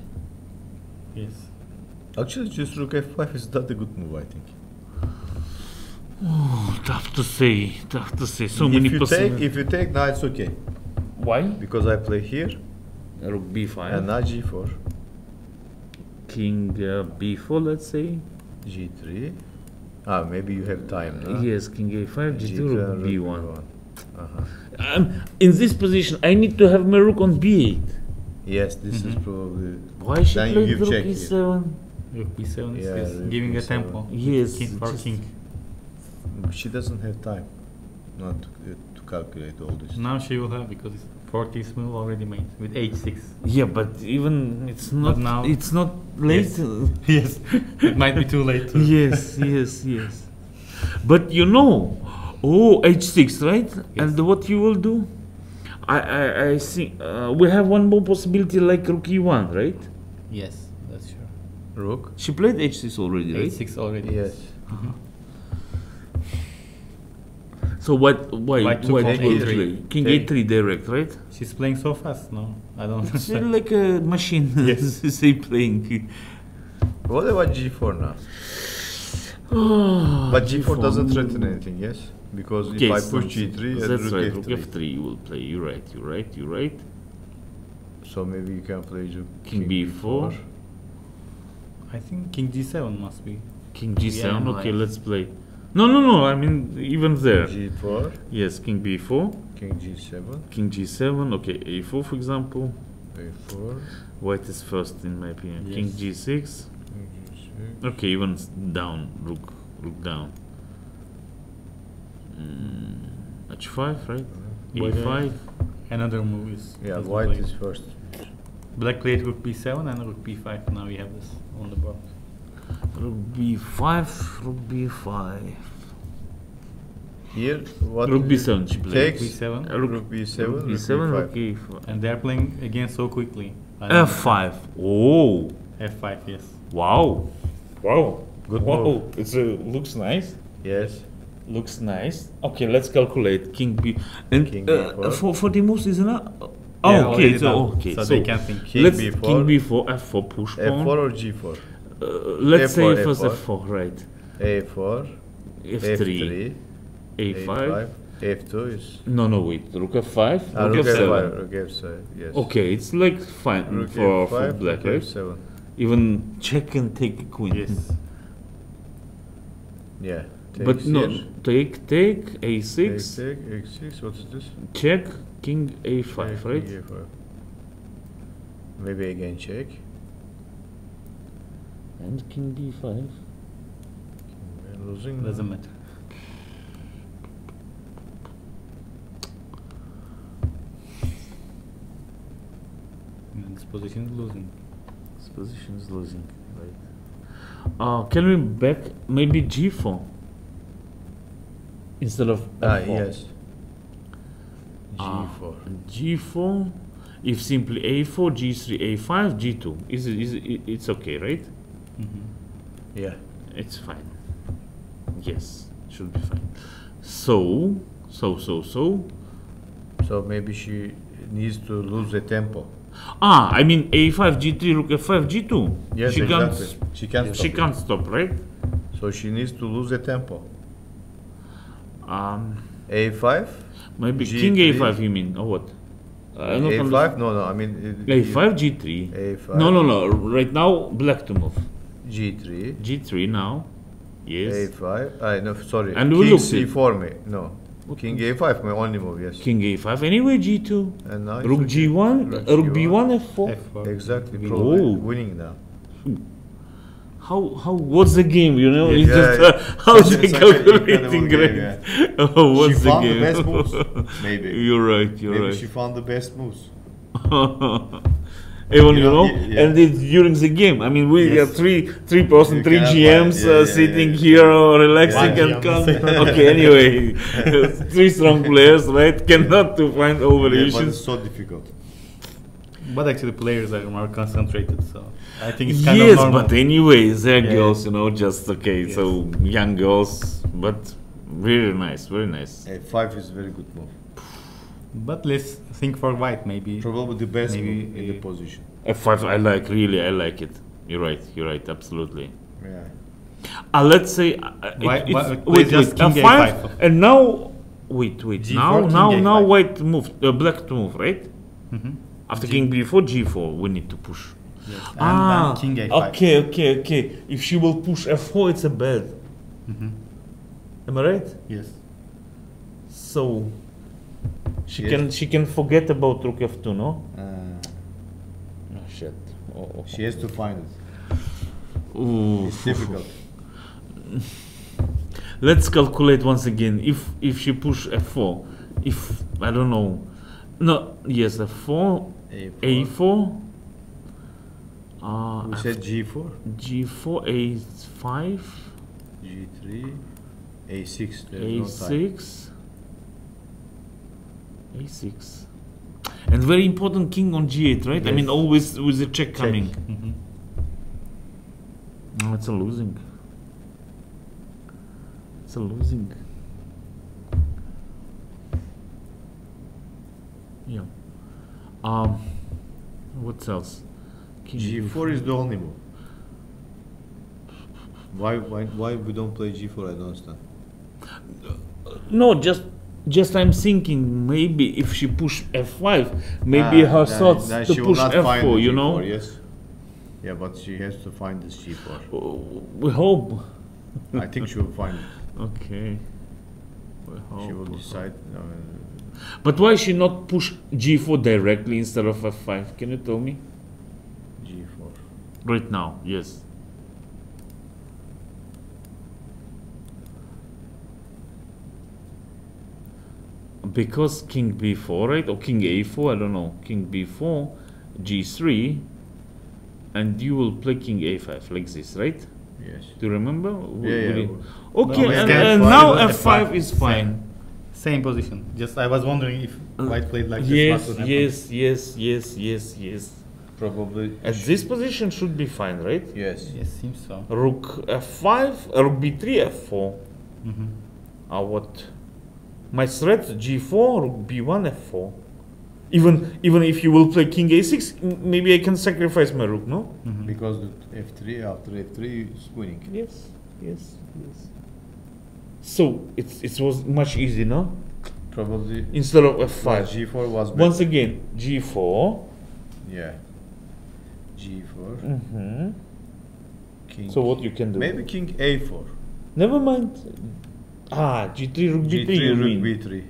Yes. Actually, just Rook F5 is not a good move, I think. Oh, tough to say. So many If you possibilities. take, now it's okay. Why? Because I play here Rook b5. and now g4, King b4, let's say. g3. Ah, maybe you have time, no? Yes, king a5, g2, rook and b1. Uh-huh. In this position, I need to have my rook on b8. Yes, this is probably. Why she Then you played give rook check here. e7? Rook b7 Yeah, is rook giving a b7. tempo. Yes, King for just- king. She doesn't have time, not to calculate all this. Now she will have because it's 40th move already made with h6. Yeah, but even it's not. now- It's not late. Yes, it might be too late. Yes, yes, yes. But you know, oh, h6, right? And what you will do? I see. We have one more possibility, like rook e1, right? Yes, that's sure. Rook? She played h6 already, right? h6 already. Yes. So what? Why? White took White on will a3. play King Take. a3 direct, right? She's playing so fast. No, I don't It's understand. like a machine. Yes. Say playing. What about g4 now? Oh, But g4 doesn't threaten anything, yes? Because if I push g3 and that's rook right. f3. Rook f3 you will play. You're right. You're right. You're right. So maybe you can play King b4. I think king g7 must be. King g7. Yeah, Okay, nice. let's play. No, no, no. I mean, even there. g4, Yes, king b4, king g7, king g7. Okay, a4 for example. a4, White is first in my opinion. King Yes. g6. king g6. Okay, even down. Rook down. H5, right? White- a5. Another move is. Yeah, doesn't white play. is first. Black played rook b7 and rook b5. Now we have this on the board. Rook b5. Rook b5. Here, what Rook is it? b7 she played. Takes b7. rook b7, Rook b7. Rook b5. e5. And they're playing again so quickly. I don't f5. Oh. F5, yes. Wow. Wow. Good wow. move. It's looks nice. Yes. Looks nice. Okay, let's calculate. King b and King b4. for the moves isn't it? Oh, Yeah, okay. already So done. okay. So they can think. King let's b4. king b4, f4 push pawn. f4 or g4? Let's say F4, first F4. f4, right? a4, f3, f3, a5. f2 is... No, wait. Rook f5. rook Rook f7. f5, rook f7, yes. Okay, it's like fine Rook for f5, black, rook right? f7. Even check and take a queen. Yes. Yeah. But takes no, here. take a6, Take, x6, what is this? check, king a5, Check, right? king a5. Maybe again check. And king b5. We're losing. Doesn't matter. And this position is losing. This position is losing, right? Can we back maybe g4 instead of f4? Yes. Ah, g4. G4. If simply a4, g3, a5, g2. It's okay, right? Yeah. It's fine. Yes, should be fine. So. So maybe she needs to lose the tempo. I mean a5, g3, rook f5, g2. Yes, she exactly. can't. She can't She stop it. can't stop, right? So she needs to lose the tempo. Um, a5, maybe G3. king a5. You mean or what? I don't a5. No, I mean a5, g3. a5. No. Right now, black to move. g3, G3 now. Yes. a5. No, sorry. And King we looked it. c4 me. No. King a5 my only move. Yes. King a5. Anyway, g2. And now it's Rook okay. g1. Rook b1, f4. F4. Exactly. We- Probably Oh. winning now. How what's the game? You know, Yeah, it's just yeah. how's Such a- the such an calculating, incredible right? game, Oh, what's She the found the game? best moves, maybe. You're right. You're Maybe right. she found the best moves. Even You you know, know, yeah. and it's during the game. I mean, we Yes. are three person, You three cannot GMs find- yeah, sitting yeah. here relaxing One and GM. can. Okay, anyway, three strong players, right? Cannot to find Yeah, but overreactions. it's so difficult. But actually, players are more concentrated, so I think it's kind Yes, of normal. but anyway, they're Yeah. girls, you know, just okay. Yes. So young girls, but very nice, very nice. a5 is very good move. But let's think for white, maybe. Probably the best Maybe, move in the position. F5, I like, really, I like it. You're right, absolutely. Yeah. Let's say Why- it's, why- wait, just wait, king F5, A5. and now Wait. G4, Now, king now, A5. now, white moved. Black to move, right? Mhm. After king b4, g4, we need to push. Yes. And Ah, then king A5. okay. If she will push f4, it's a bad. Mhm. Am I right? Yes. So she Yes. can forget about rook f2, no? Uh, Oh shit. Oh. she has to find it. Ooh. It's difficult. Let's calculate once again. If she push f4, if I don't know, no, yes, f4, a4. We said G4, G4, a5, G3, A6. There's no time. a6, a6, and very important king on g8, right? I Yes. mean, always with the check coming. Mhm. No, it's a losing. It's a losing. Yeah. What else? King G4 is the only move. Why we don't play G4? I don't understand. No, just I'm thinking maybe if she push f5, maybe her thoughts then to she will push not find f4, the you G4, know. Yes. Yeah, but she has to find this G4. We hope. I think she will find it. Okay. We She hope. will decide. But why she not push g4 directly instead of f5? Can you tell me? G4. Right now, yes. Because king b4, right? Or king a4, I don't know. King b4, g3, and you will play king a5 like this, right? Yes. Do you remember? Yeah. Okay, No, and, F5 now is f5 is fine. Same position. Just I was wondering if white played like this, Yes, what would happen? yes. Probably. At this position should be fine, right? Yes. Yes, seems so. Rook f5, rook b3, f4. Mhm. What? My threat g4, rook b1, f4. Even if you will play king a6, maybe I can sacrifice my rook, no? Mhm. Because the F3 after F3 is winning. Yes. So it was much easier, no? Probably. Instead of f5. G4 was better. Once again, g4. Yeah. G4. Mm-hmm. King. So what you can do? Maybe king A4. Never mind. G3, rook b3, G3, you rook mean. B3.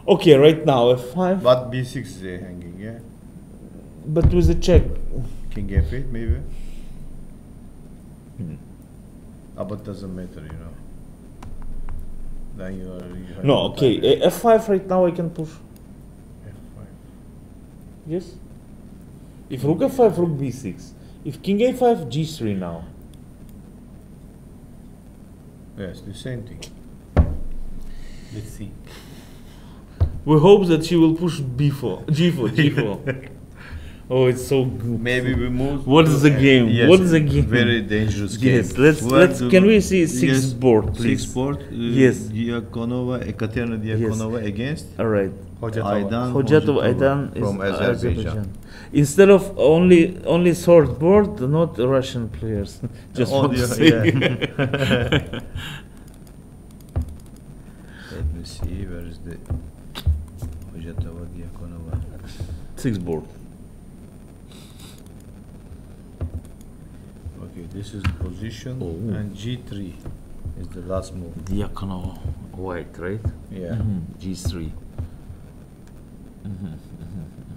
Okay, right now f5, But B6 is hanging, yeah. but with a check. King F8 maybe. Hmm. But doesn't matter, you know. Then you have No, no okay, time. f5 right now I can push. F5. Yes. If rook f5, rook b6. If king a5, g3 now. Yes, the same thing. Let's see. We hope that she will push b4, g4. Oh, it's so good. Maybe we move. What is the game? Yes, What is the game? Very dangerous game. Yes, let's. Can we see six board, please? Six board. Yes. Diakonova, Ekaterina Diakonova against All right. Hojatova. Hojatova Aydan is from Azerbaijan. Instead of only third board, not Russian players. Just want to say. Let me see, where is the Hojatova Diakonova? Six board. Okay, this is the position, Oh. and G3 is the last move. Diakonova white, right? Yeah, G3.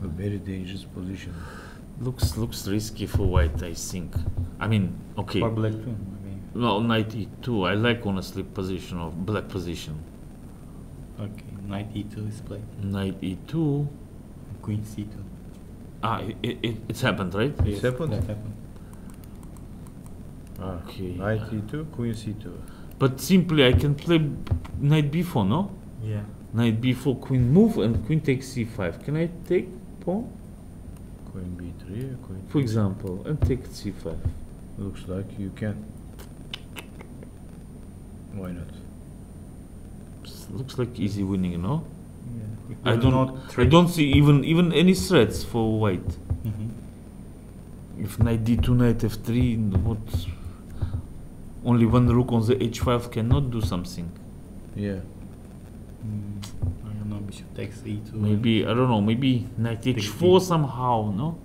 a very dangerous position. Looks risky for white, I think. I mean, okay. For black too, maybe. No, knight e2. I like honestly position of black position. Okay, knight e2 is played. Knight e2. Queen c2. It's happened, right? It's happened? That happened. Okay. Knight E2, Queen C2. But simply I can play knight b4, no? Yeah. Knight b4, queen move, and queen takes c5. Can I take pawn, Queen B3, Queen. for example, and take c5? Looks like you can. Why not? Looks like easy winning, no? Yeah. I don't see even any threats for white. Mhm. If knight d2, knight f3, what? Only one rook on the h5 cannot do something. Yeah. I don't know. Bishop takes e2. Maybe, I don't know, maybe knight Take h4 d. somehow, no?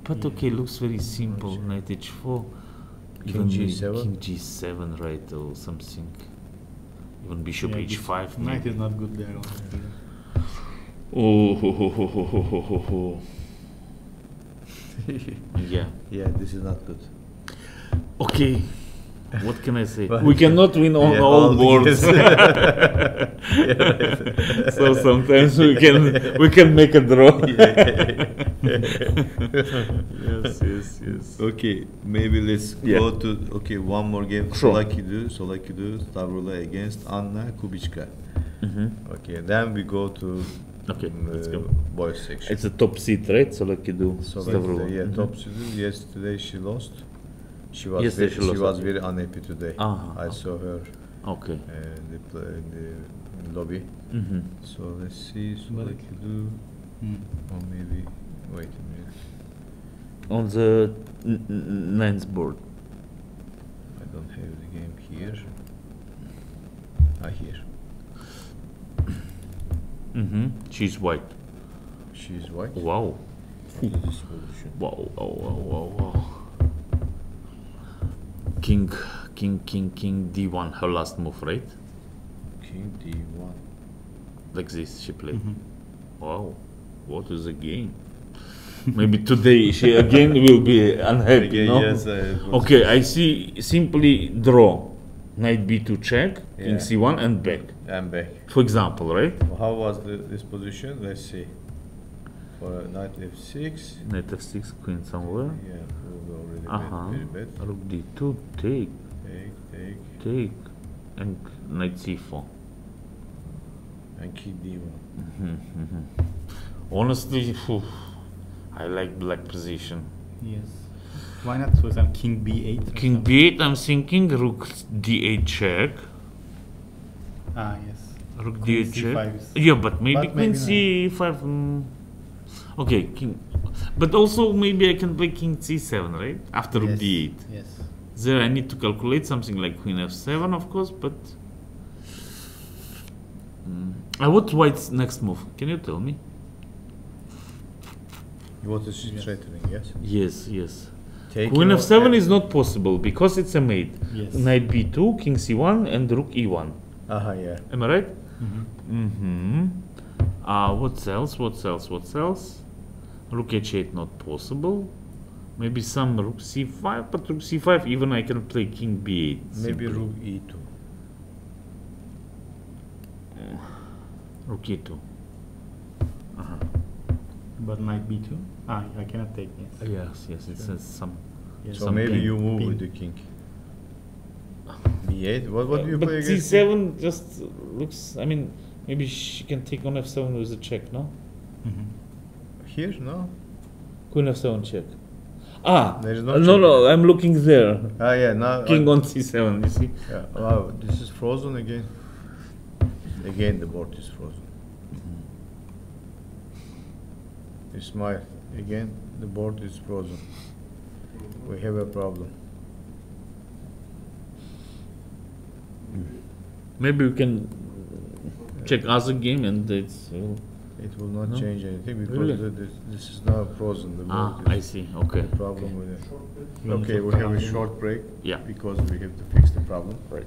But Yeah. okay, looks very simple. sure. Knight h4. King Even g7. king g7, right, or something. Even bishop Yeah, h5. Knight maybe. is not good there. Honestly. Oh, ho, ho, ho, ho, ho, ho, ho, ho. Yeah. Yeah, this is not good. Okay. What can I say? But- We cannot win on Yeah, all the- boards. yes. Yeah, right. So sometimes we can make a draw. Yes, yes, yes. Okay, maybe let's Yeah. go to one more game. Sure. Solakidu, Stavrula against Anna Kubichka. Okay, then we go to Okay, let's go. boys section. It's a top seat, right? So like you do. Solakidu, yeah, top seed. Yesterday she lost. She was Yesterday very, she lost, okay. very unhappy today. I saw her Okay. in the lobby. So let's see Solakidu, or maybe wait a minute. On the ninth board. I don't have the game here. Here. She's white. She's white. Wow. What is this position? Wow, wow, wow, wow, wow. King D1, her last move, right? King D1. Like this, she played. Wow, what is a game? Maybe today she again will be unhappy, Again, no? yes, Okay, I see simply draw. Knight B2 check, Yeah. King C1 and back. I'm back. For example, right? How was this position? Let's see. For knight F6. Knight F6, Queen somewhere. Yeah, already Uh-huh. very bad. Rook D2, take, Take. and Knight C4. And King D1. Honestly, phew, I like black position. Yes. Why not with some king b8? or King something? B8, I'm thinking rook D8 check. Ah, yes. Rook Queen D8 check. C5 is- Yeah, but maybe But Queen maybe C5. Okay, king. But also maybe I can play King C7, right? After rook Yes. D8. Yes. There I need to calculate something like Queen F7, of course, but. What's White's next move? Can you tell me? What is she threatening? Yes. Yes, yes. Take Queen F7 is not possible because it's a mate. Yes. Knight B2, King C1, and Rook E1. Yeah. Am I right? Mm-hmm. What else? What else? Rook H8 not possible. Maybe some Rook C5, but Rook C5 even I can play King B8. Maybe simply. Rook E2. Rook E2. But knight b2? Ah, I cannot take it. Yes, it says some. Yes. So Some maybe pin- you move pin. with the king. B8. What do you But play against? C7 just looks. I mean, maybe she can take on F7 with a check, no? Here? No. Queen F7 check. There is no no, check. I'm looking there. Yeah. Now. King on C7, you see? Yeah. Wow. This is frozen again. Again, the board is frozen. Ismail. Again, the board is frozen. We have a problem. Maybe we can check other game and it's. It will not No? change anything because Really? this is now frozen. The board I is see. Okay. problem with it. Minute Okay, of we have a time. short break. Yeah. Because we have to fix the problem. Right.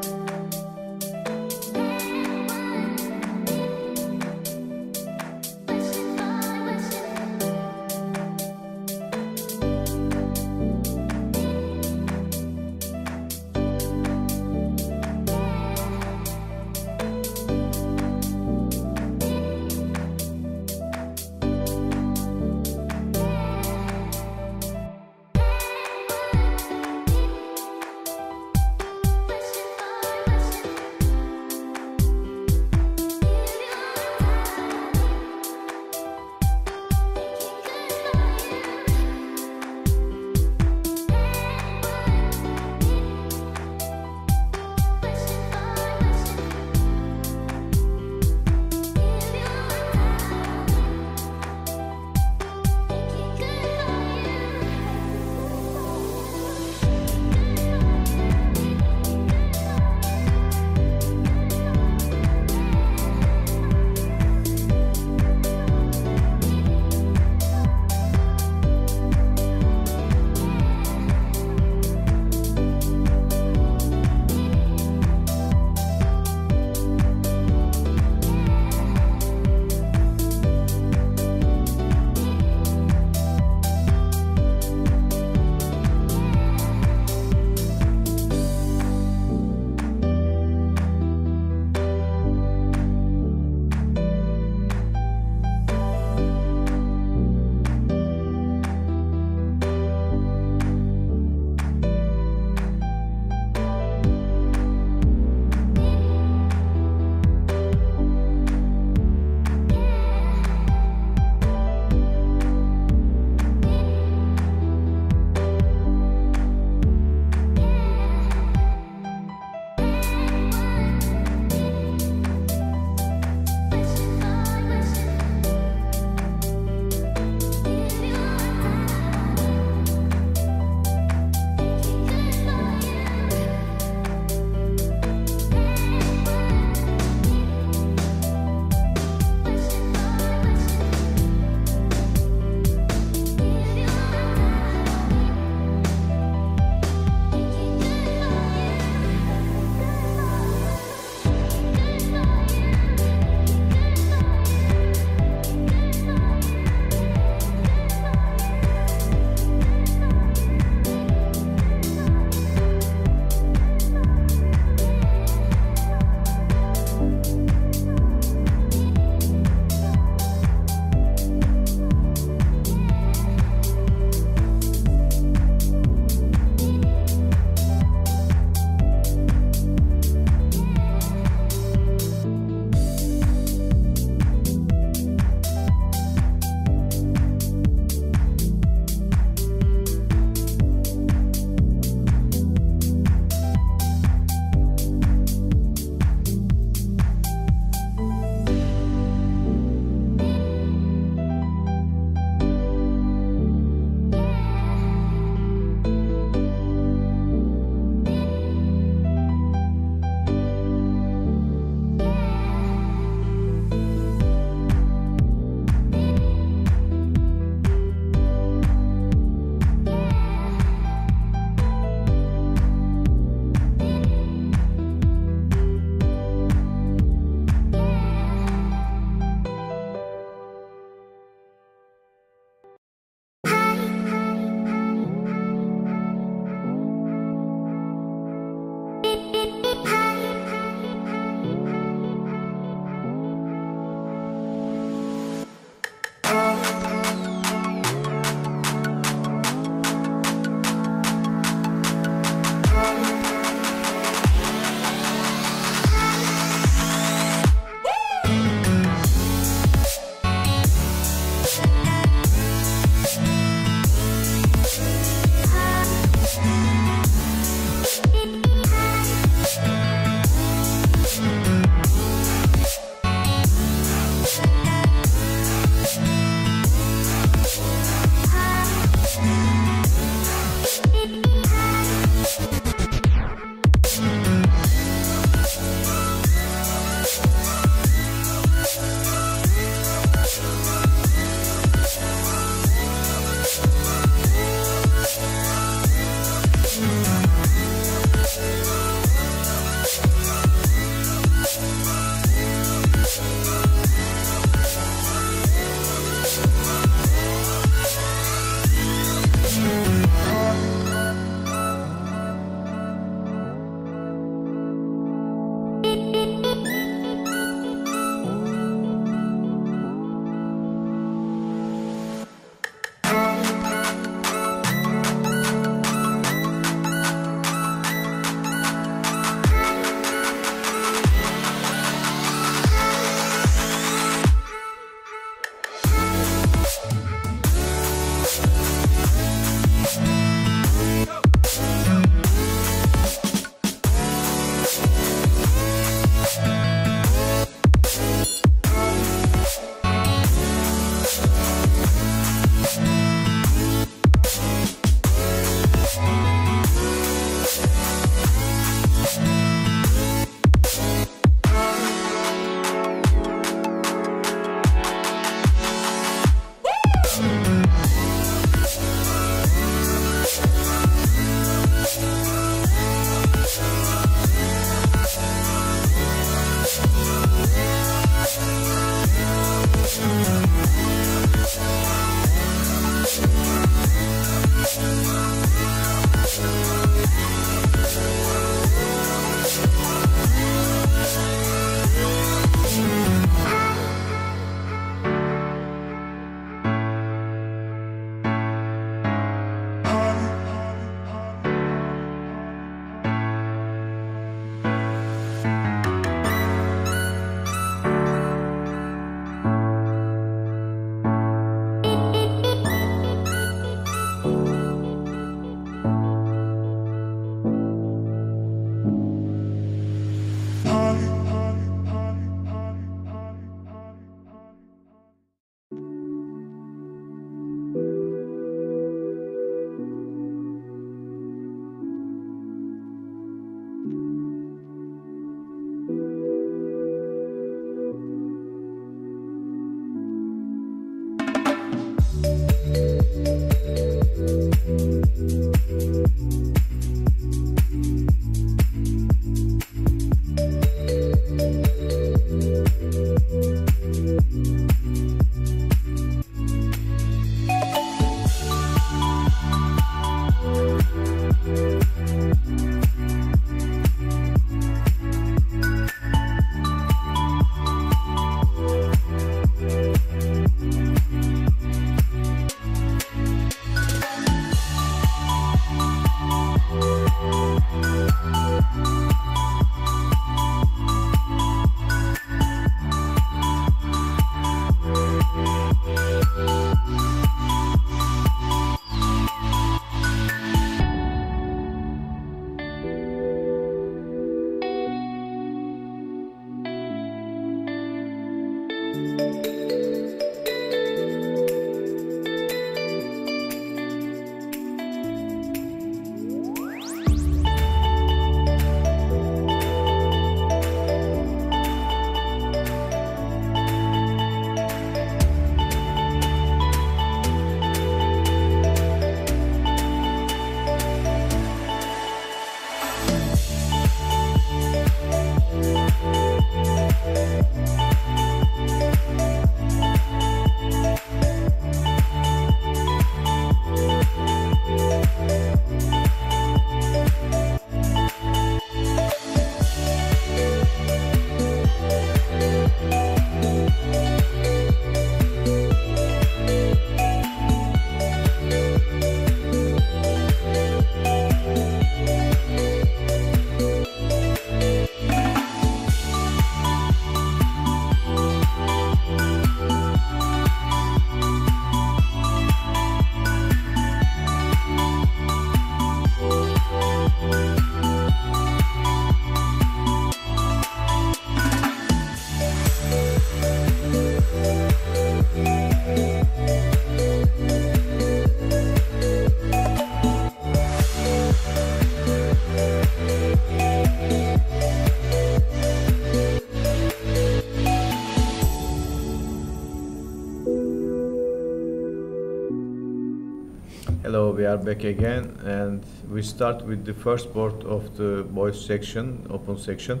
Hello, we are back again, and we start with the first board of the boys section, open section.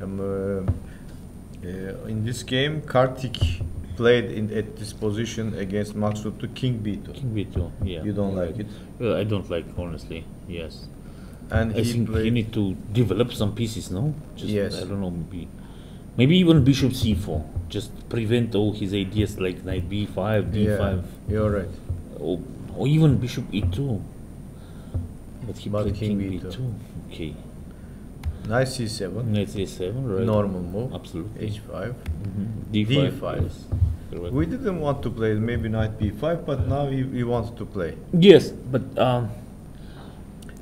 In this game, Kartik played at this position against Maksut to King B2. King B2, yeah. You don't like it? Well, I don't like, honestly, yes. And I think played, you need to develop some pieces, no? Just, yes. I don't know, maybe even Bishop C4. Just prevent all his ideas like Knight B5, D5. Yeah, you're right. Or even Bishop E2. But he played King King B2. B2. Okay. Knight C7. Knight C7, right? Normal move. Absolutely. H5. D5. D5. Yes. Correct. We didn't want to play maybe Knight B5, but now we wanted to play. Yes, but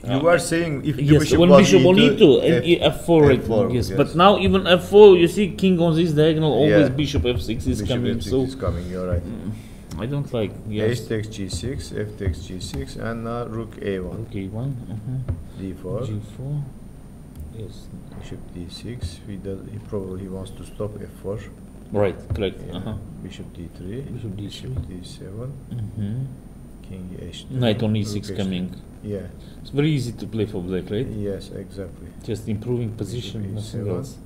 you were saying if the yes, bishop when was bishop on E2 and F4, right? F4, Yes, yes. but now even F4, you see king on this diagonal, always Yeah. bishop F6 is bishop coming. F6 So is coming, you're right. I don't like. Yes. H takes G6, F takes G6, and now Rook A1. Okay, one. D4. G4. Yes. Bishop D6. He probably wants to stop F4. Right. Correct. Yeah. Bishop D3. Bishop D3. Bishop D7. King H2. Knight on Rook E6 H2. coming. Yeah. It's very easy to play for black, right? Yes, exactly. Just improving position, nothing E7. else.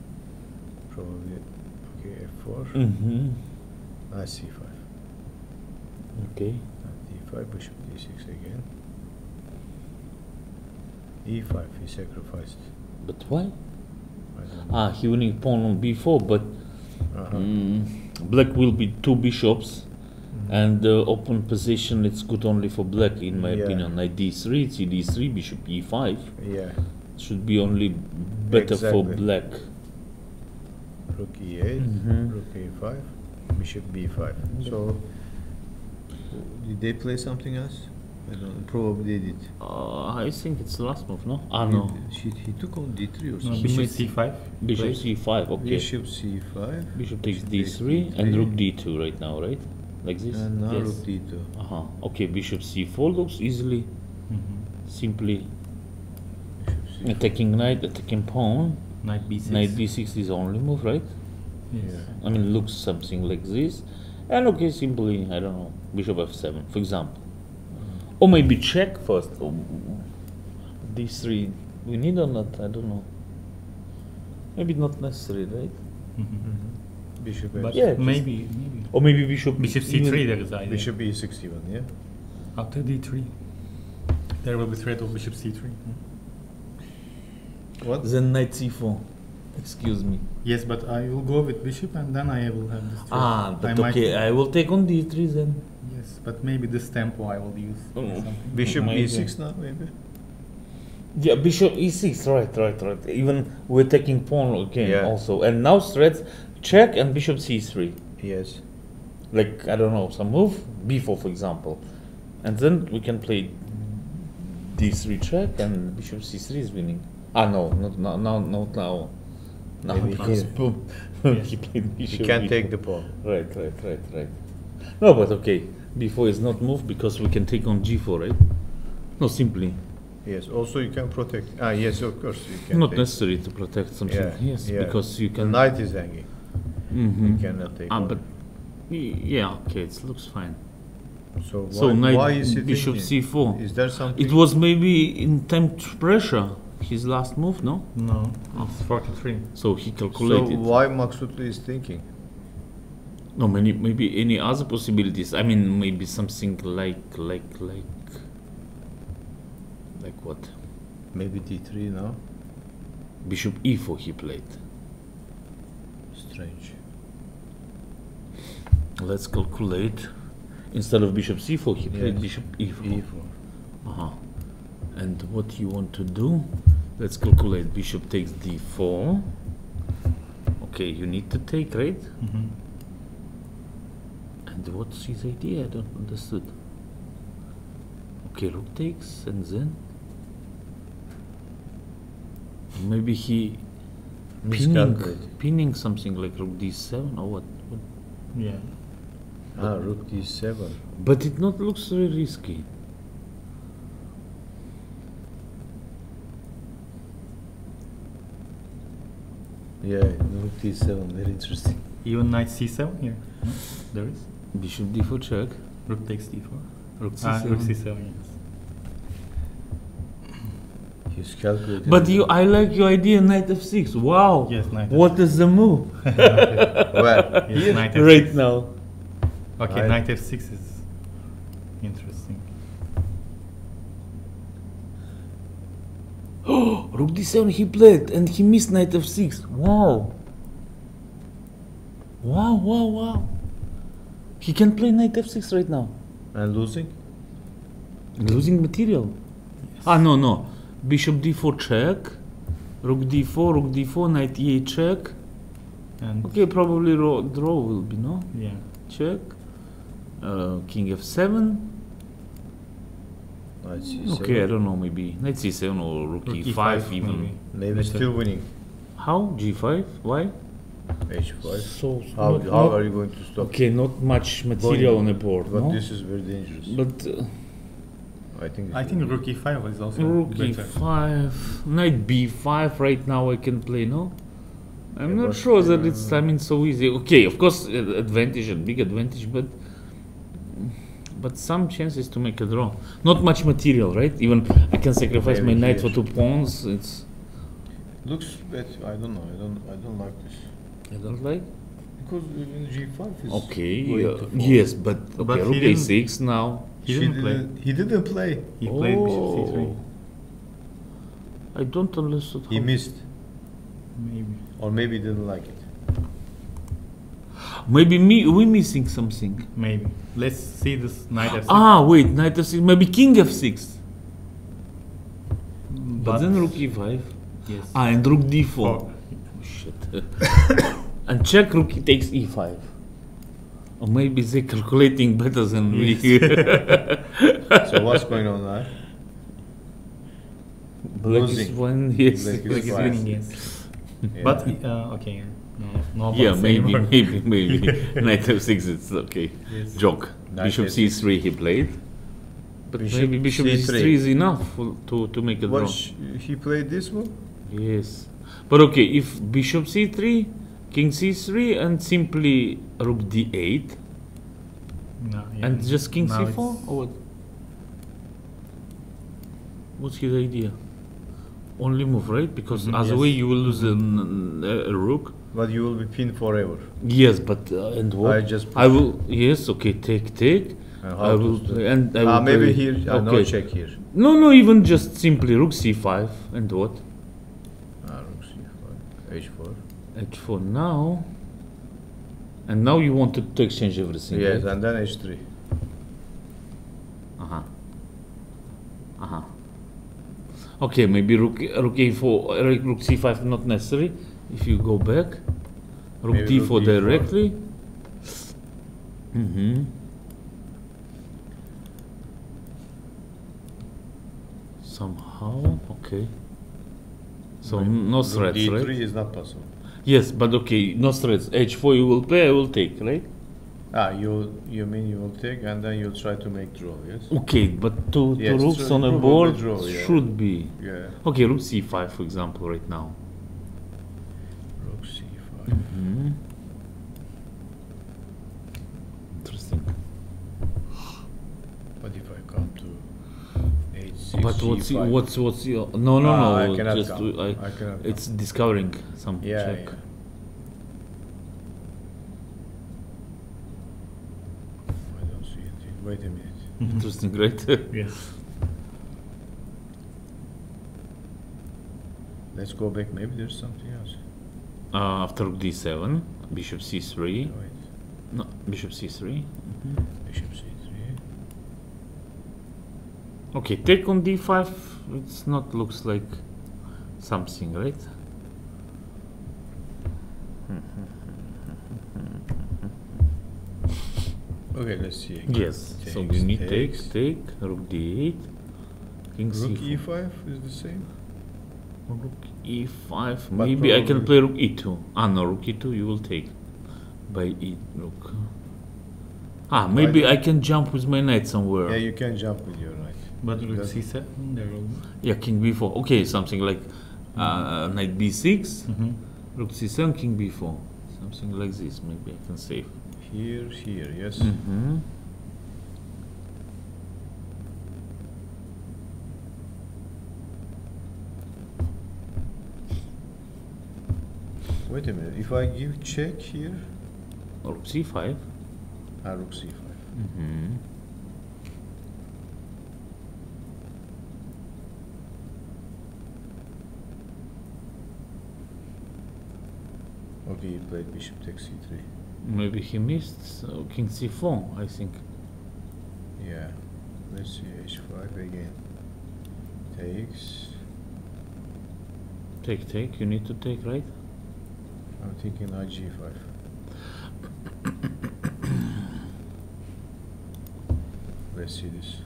Probably. Okay, F4. Knight C5. Okay. D5, bishop D6 again. E5, he sacrificed. But why? I don't know. He winning pawn on B4, but black will be two bishops, and the open position it's good only for black in my Yeah. opinion. Knight D3, CD3, bishop E5 Yeah. should be only better for Exactly. black. Rook E8, Rook A5, bishop B5. So, did they play something else? I don't know. Probably they did. I think it's the last move, no? No. He took on D3 or No, something. bishop C5. Bishop play. C5, okay. Bishop C5. Bishop takes takes D3 and D3. rook D2 right now, right? Like this? And now Yes. Rook D2. Okay, bishop C4 looks easily, simply Bishop C4. attacking knight, attacking pawn. Knight B6. Knight D6 is the only move, right? Yes. Yeah. I mean, looks something like this. And okay, simply, I don't know, bishop F7, for example. Or maybe check first. d3 we need or not? I don't know. Maybe not necessary, right? Bishop But F6. Yeah, maybe. Or maybe bishop Bishop even- c3 there is idea. Bishop E6 even, yeah? After d3. There will be threat of bishop c3. What? Then knight c4. Excuse me. Yes, but I will go with bishop and then I will have this threat. Ah, but I might- okay, I will take on d3 then. Yes, but maybe this tempo I will use something. Bishop Maybe. E6 now, maybe? Yeah, bishop e6, right. Even we're taking pawn again Yeah. also. And now threats check and bishop c3. Yes. Like, I don't know, some move, b4 for example. And then we can play d3 check and bishop c3 is winning. Ah, no, not now. Now, Maybe because here. boom, Yes. he played bishop You can't b4. take the pawn. Right. No, but okay, b4 is not moved because we can take on g4, right? No, simply. Yes, also you can protect. Ah, yes, of course you can. Not take. necessary to protect something. Yeah, Yes, yeah. because you The can. knight is hanging. Mhm. You cannot take. on. But yeah, okay, it looks fine. So why, So knight why is he bishop thinking? c4. Is there something? It was maybe in time pressure. His last move, no? No, it's 43. So he So calculated. why Maksutlu is thinking? No, maybe any other possibilities. I mean, maybe something like what? Maybe D3 now. Bishop e4 he played. Strange. Let's calculate. Instead of bishop c4, he played Yes. bishop e4. E4. Uh-huh. And what you want to do? Let's calculate. Bishop takes d4. Okay, you need to take, right? And what's his idea? I don't understood. Okay, rook takes, and then maybe he Miscalculated. pinning something like rook d7 or what? Yeah. Ah, rook D7. But it not looks very risky. Yeah, rook D7, very interesting. Even knight c7 here. No? There is. Bishop d4 check. Rook takes d4. Rook Rook c7. c7, yes. He's calculated. But I like your idea, knight f6. Wow. Yes, knight What is the move Well, Yes, knight f6. right now? Okay, I- knight f6 is interesting. Rook d7 he played and he missed knight f6. Wow. Wow. He can play knight f6 right now. and losing? Losing material. Ah, no. Bishop d4 check. Rook d4, knight e8 check. And Okay, probably draw will be, no? yeah. Check. King f7. Knight C7. Okay, I don't know, maybe knight c7 or rook Rook e5 even. maybe. Maybe Better. still winning. How? g5? Why? H5. So How are you going to stop? Okay, not much material on the board, But no? this is very dangerous. But I think. I think rook e5 is also rook better. e5, knight b5 right now I can play, no? I'm Yeah, not but, sure that it's, I mean, so easy. Okay, of course, advantage and big advantage, but some chances to make a draw. Not much material, right? Even I can sacrifice my Maybe knight here. for 2 pawns. It's Looks better. I don't know. I don't like this I don't like. because in G5 is Okay, going to fall. yes, but okay, But rook he didn't- a6 now. He didn't play. He didn't play. He played bishop c3. I don't understand He how. missed, Maybe. or maybe he didn't like it. Maybe we missing something. Maybe. Let's see this knight f6. Ah, wait, knight f6, maybe king f6. But then rook e5. Yes. Ah, and rook d4. Oh. Shit. And check rook takes e5. Or maybe they're calculating better than we. So what's going on now? Black is Losing. one, yes. Black is Black is fine. winning, yes. Yeah. But okay, no. Yeah, but maybe, same. maybe. Knight f6, it's okay. Yes. Joke. Knight Bishop f6. c3 he played. But Bishop maybe bishop c3. c3 is enough to make a draw. He played this one. Yes. But okay, if bishop c3, king c3, and simply rook d8, No, yeah. and just king Now c4, it's- or what? What's his idea? only move, right? Because as yes. a way you will lose a rook. But you will be pinned forever. Yes, but and what? I just I will. Yes, okay. Take. And I will play, and I will maybe play. here. No Okay. check here. No. Even just simply rook c5 and what? Rook c5, h4. H4 now. And now you want to exchange everything. Yes, right? and then h3. Okay, maybe rook a4, rook c5 not necessary. If you go back, rook Maybe d4 rook d4. directly. Somehow, okay. So no threats, d3 right? is not possible. Yes, but okay, no threats. H4 you will play, I will take, right? You mean you will take and then you'll try to make draw, yes? Okay, but two Yes, rooks so on a probably board draw, yeah. should be. Yeah. Okay, rook c5 for example right now. Rook c5. Interesting. But if I come to h6, But g5, what's your no, I cannot just come. I cannot it's discovering some Yeah, check. yeah. I don't see it. Wait a minute. Interesting, right? Yes. Let's go back. Maybe there's something else. After rook d7, bishop c3. Wait. No, bishop c3. Bishop c3. Okay, take on d5. It's not looks like something, right? Okay, let's see. Again. Yes. So Takes, we need takes. take rook d8, king Rook c4. e5 is the same. Rook e5. But Maybe I can probably- play rook e2. No, rook e2 you will take by e rook. Maybe I can jump with my knight somewhere. Yeah, you can jump with your knight. But rook Does- c7, there will be. Yeah, king b4. Okay, something like knight b6, rook c7, king b4. Something like this. Maybe I can save. Here, yes. Wait a minute. If I give check here, Rook c5. rook c5. Okay, you played bishop takes c3. Maybe he missed. So king c4, I think. Yeah. Let's see h5 again. Takes. Take. You need to take, right? I'm thinking knight g5. Let's see this.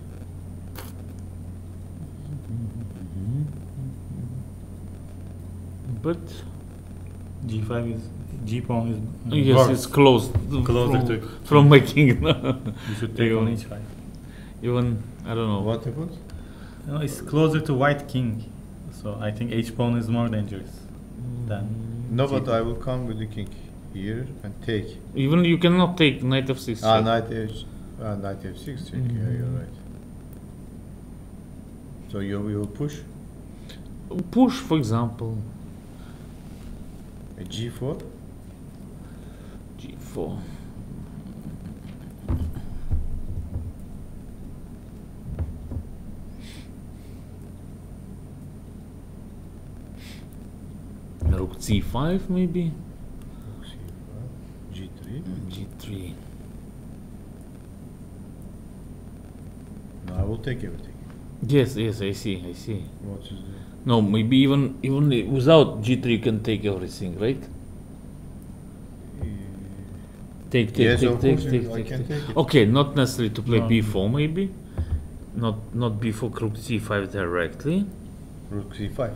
But g5 is g pawn is yes, worse. it's closed. Closer from my king. You should take on h5. Even I don't know. What happened? No, it's closer to white king, so I think h pawn is more dangerous than. No, but g-pawn. I will come with the king here and take. Even you cannot take knight f6. Knight f6 check. Yeah, you're right. So you will push Push, for example. a g4. G4. Rook c5 maybe. Rook c5. G3. G3. No, I will take everything. Yes, I see. What is the? No, maybe even without G3 you can take everything, right? Take. Yes, of course, I can take it. Okay, not necessary to play No. b4 maybe. Not b4, rook c5 directly. Rook c5.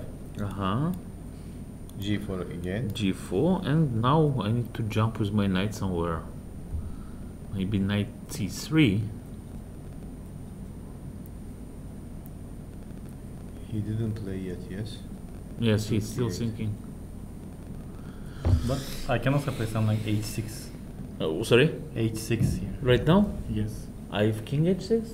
G4 again. G4, and now I need to jump with my knight somewhere. Maybe knight c3. He didn't play yet, yes? Yes, he's still Yes. thinking. But I can also play something like h6. Sorry? h6 here. Right now? Yes. I have king h6?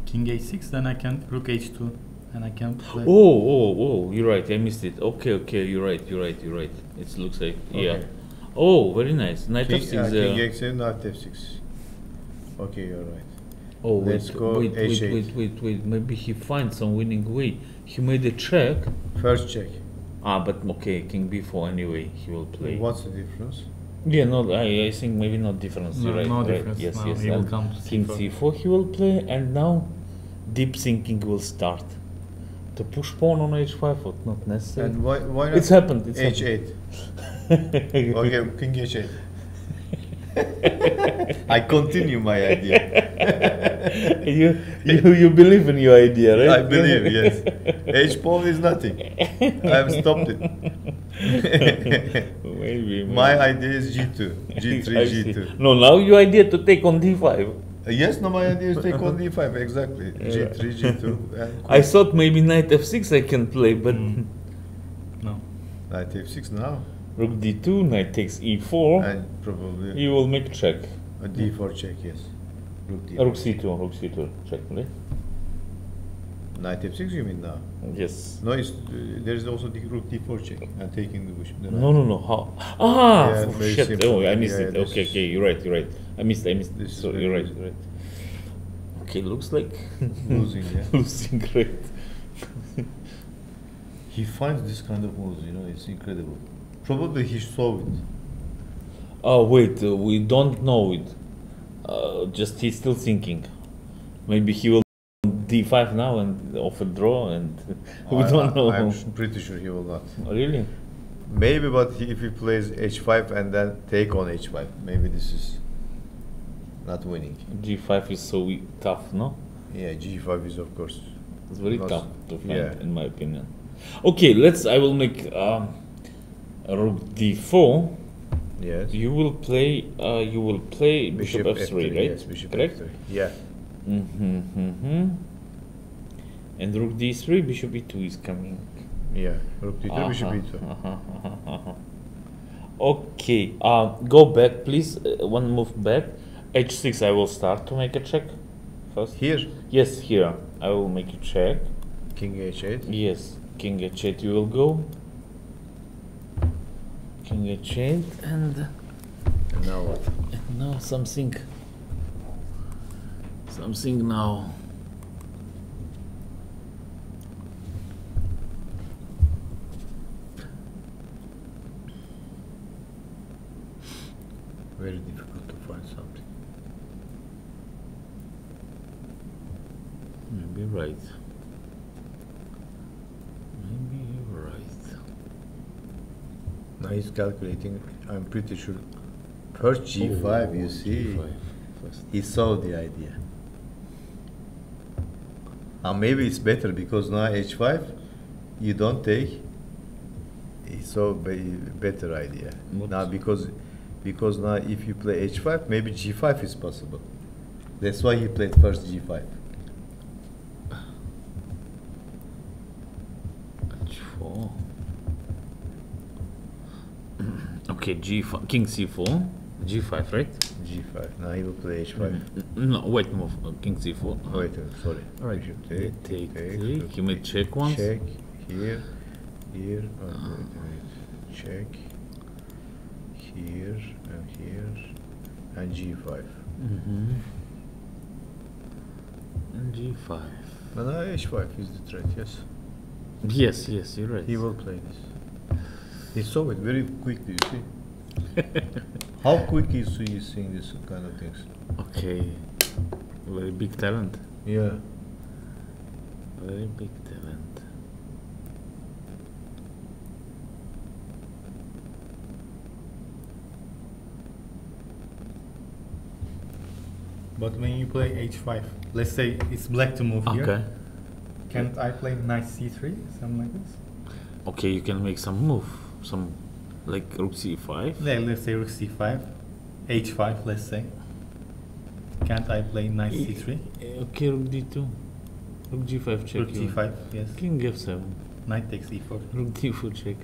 King h6, then I can rook h2 and I can play. Oh, you're right. I missed it. Okay, you're right. It looks like, yeah. Okay. Oh, very nice. Knight King, f6. King X7, Knight F6. Okay, you're right. Oh, Let's go H8. wait. Maybe he finds some winning way. He made a check. First check. But okay, King B4 anyway. He will play. What's the difference? Yeah, no, I think maybe not difference. No, You're right. no right. difference. Yes, No, yes. he will and come to King C4. C4 he will play, and now deep thinking will start. To push pawn on H5 was not necessary. And why not? It's happened. It's H8. Okay, King H8. I continue my idea. you believe in your idea, right? I believe, yes. H pawn is nothing. I have stopped it. Maybe. My idea is G2, G3, I see. G2. No, now your idea to take on D5. Yes, no, my idea is take on D5, exactly. G3, G2. And I thought maybe Knight F6 I can play, but No. Knight F6 now. Rook D2, Knight takes E4. And probably You will make check. a D4 check, yes. Rook D4. Rook C2, check, right? Knight F6 you mean now? Yes. No, it's, there is also the Rook D4 check and taking the bush. No. How? Yeah, Oh, very shit. simple. Oh, I missed Yeah, it. this Okay, is- you're right. I missed. This is So very you're right, easy. Okay, looks like Losing, yeah. losing great. He finds this kind of moves, it's incredible. Probably he saw it. Oh wait, we don't know it. Just he's still thinking. Maybe he will D5 now and offer draw, and we don't know. I'm pretty sure he will not. Really? Maybe, but if he plays H5 and then take on H5, maybe this is not winning. G5 is so tough, no? Yeah, G5 is of course. It's very Not- tough to find, yeah. in my opinion. Okay, I will make Rook D4. Yes. You will play Bishop F3, right? Yes, Bishop Correct? F3. Yeah. And Rook D3, Bishop E2 is coming. Yeah. Rook D2, Bishop E2. Okay, go back, please. One move back. H6, I will start to make a check first. Here, Yes, here. I will make a check. King H8. Yes, King H8 you will go. King H8 and And now what? now something now. Very difficult to find something. Maybe right. Maybe you're right. Now he's calculating, I'm pretty sure. First G5, you see. G5 first. He saw the idea. And maybe it's better because now H5, you don't take. He saw better idea. What? Now because now if you play H5, maybe G5 is possible. That's why he played first G5. H4. Okay, G5, King C4, G5, right? G5. Now he will play H5. No, wait, move. King C4. Wait, sorry. All right. Bishop Take. take. You may check once. Check here. Wait. Check here and G5. And G5. And now H5 is the threat. Yes, Yes, you're right. he will play this. He saw it very quickly. You see, how quick is he seeing this kind of things? Okay. Very big talent. Yeah. Very big talent. But when you play H5, let's say it's black to move here. Okay. Can't I play Knight C3, something like this? Okay, you can make some move. Some like Rook C5. Yeah, let's say Rook C5, H5, let's say. Can't I play Knight C3? Okay, Rook D2. Rook G5 check. Rook C5, yes. King F7. Knight takes E4. Rook D4 check.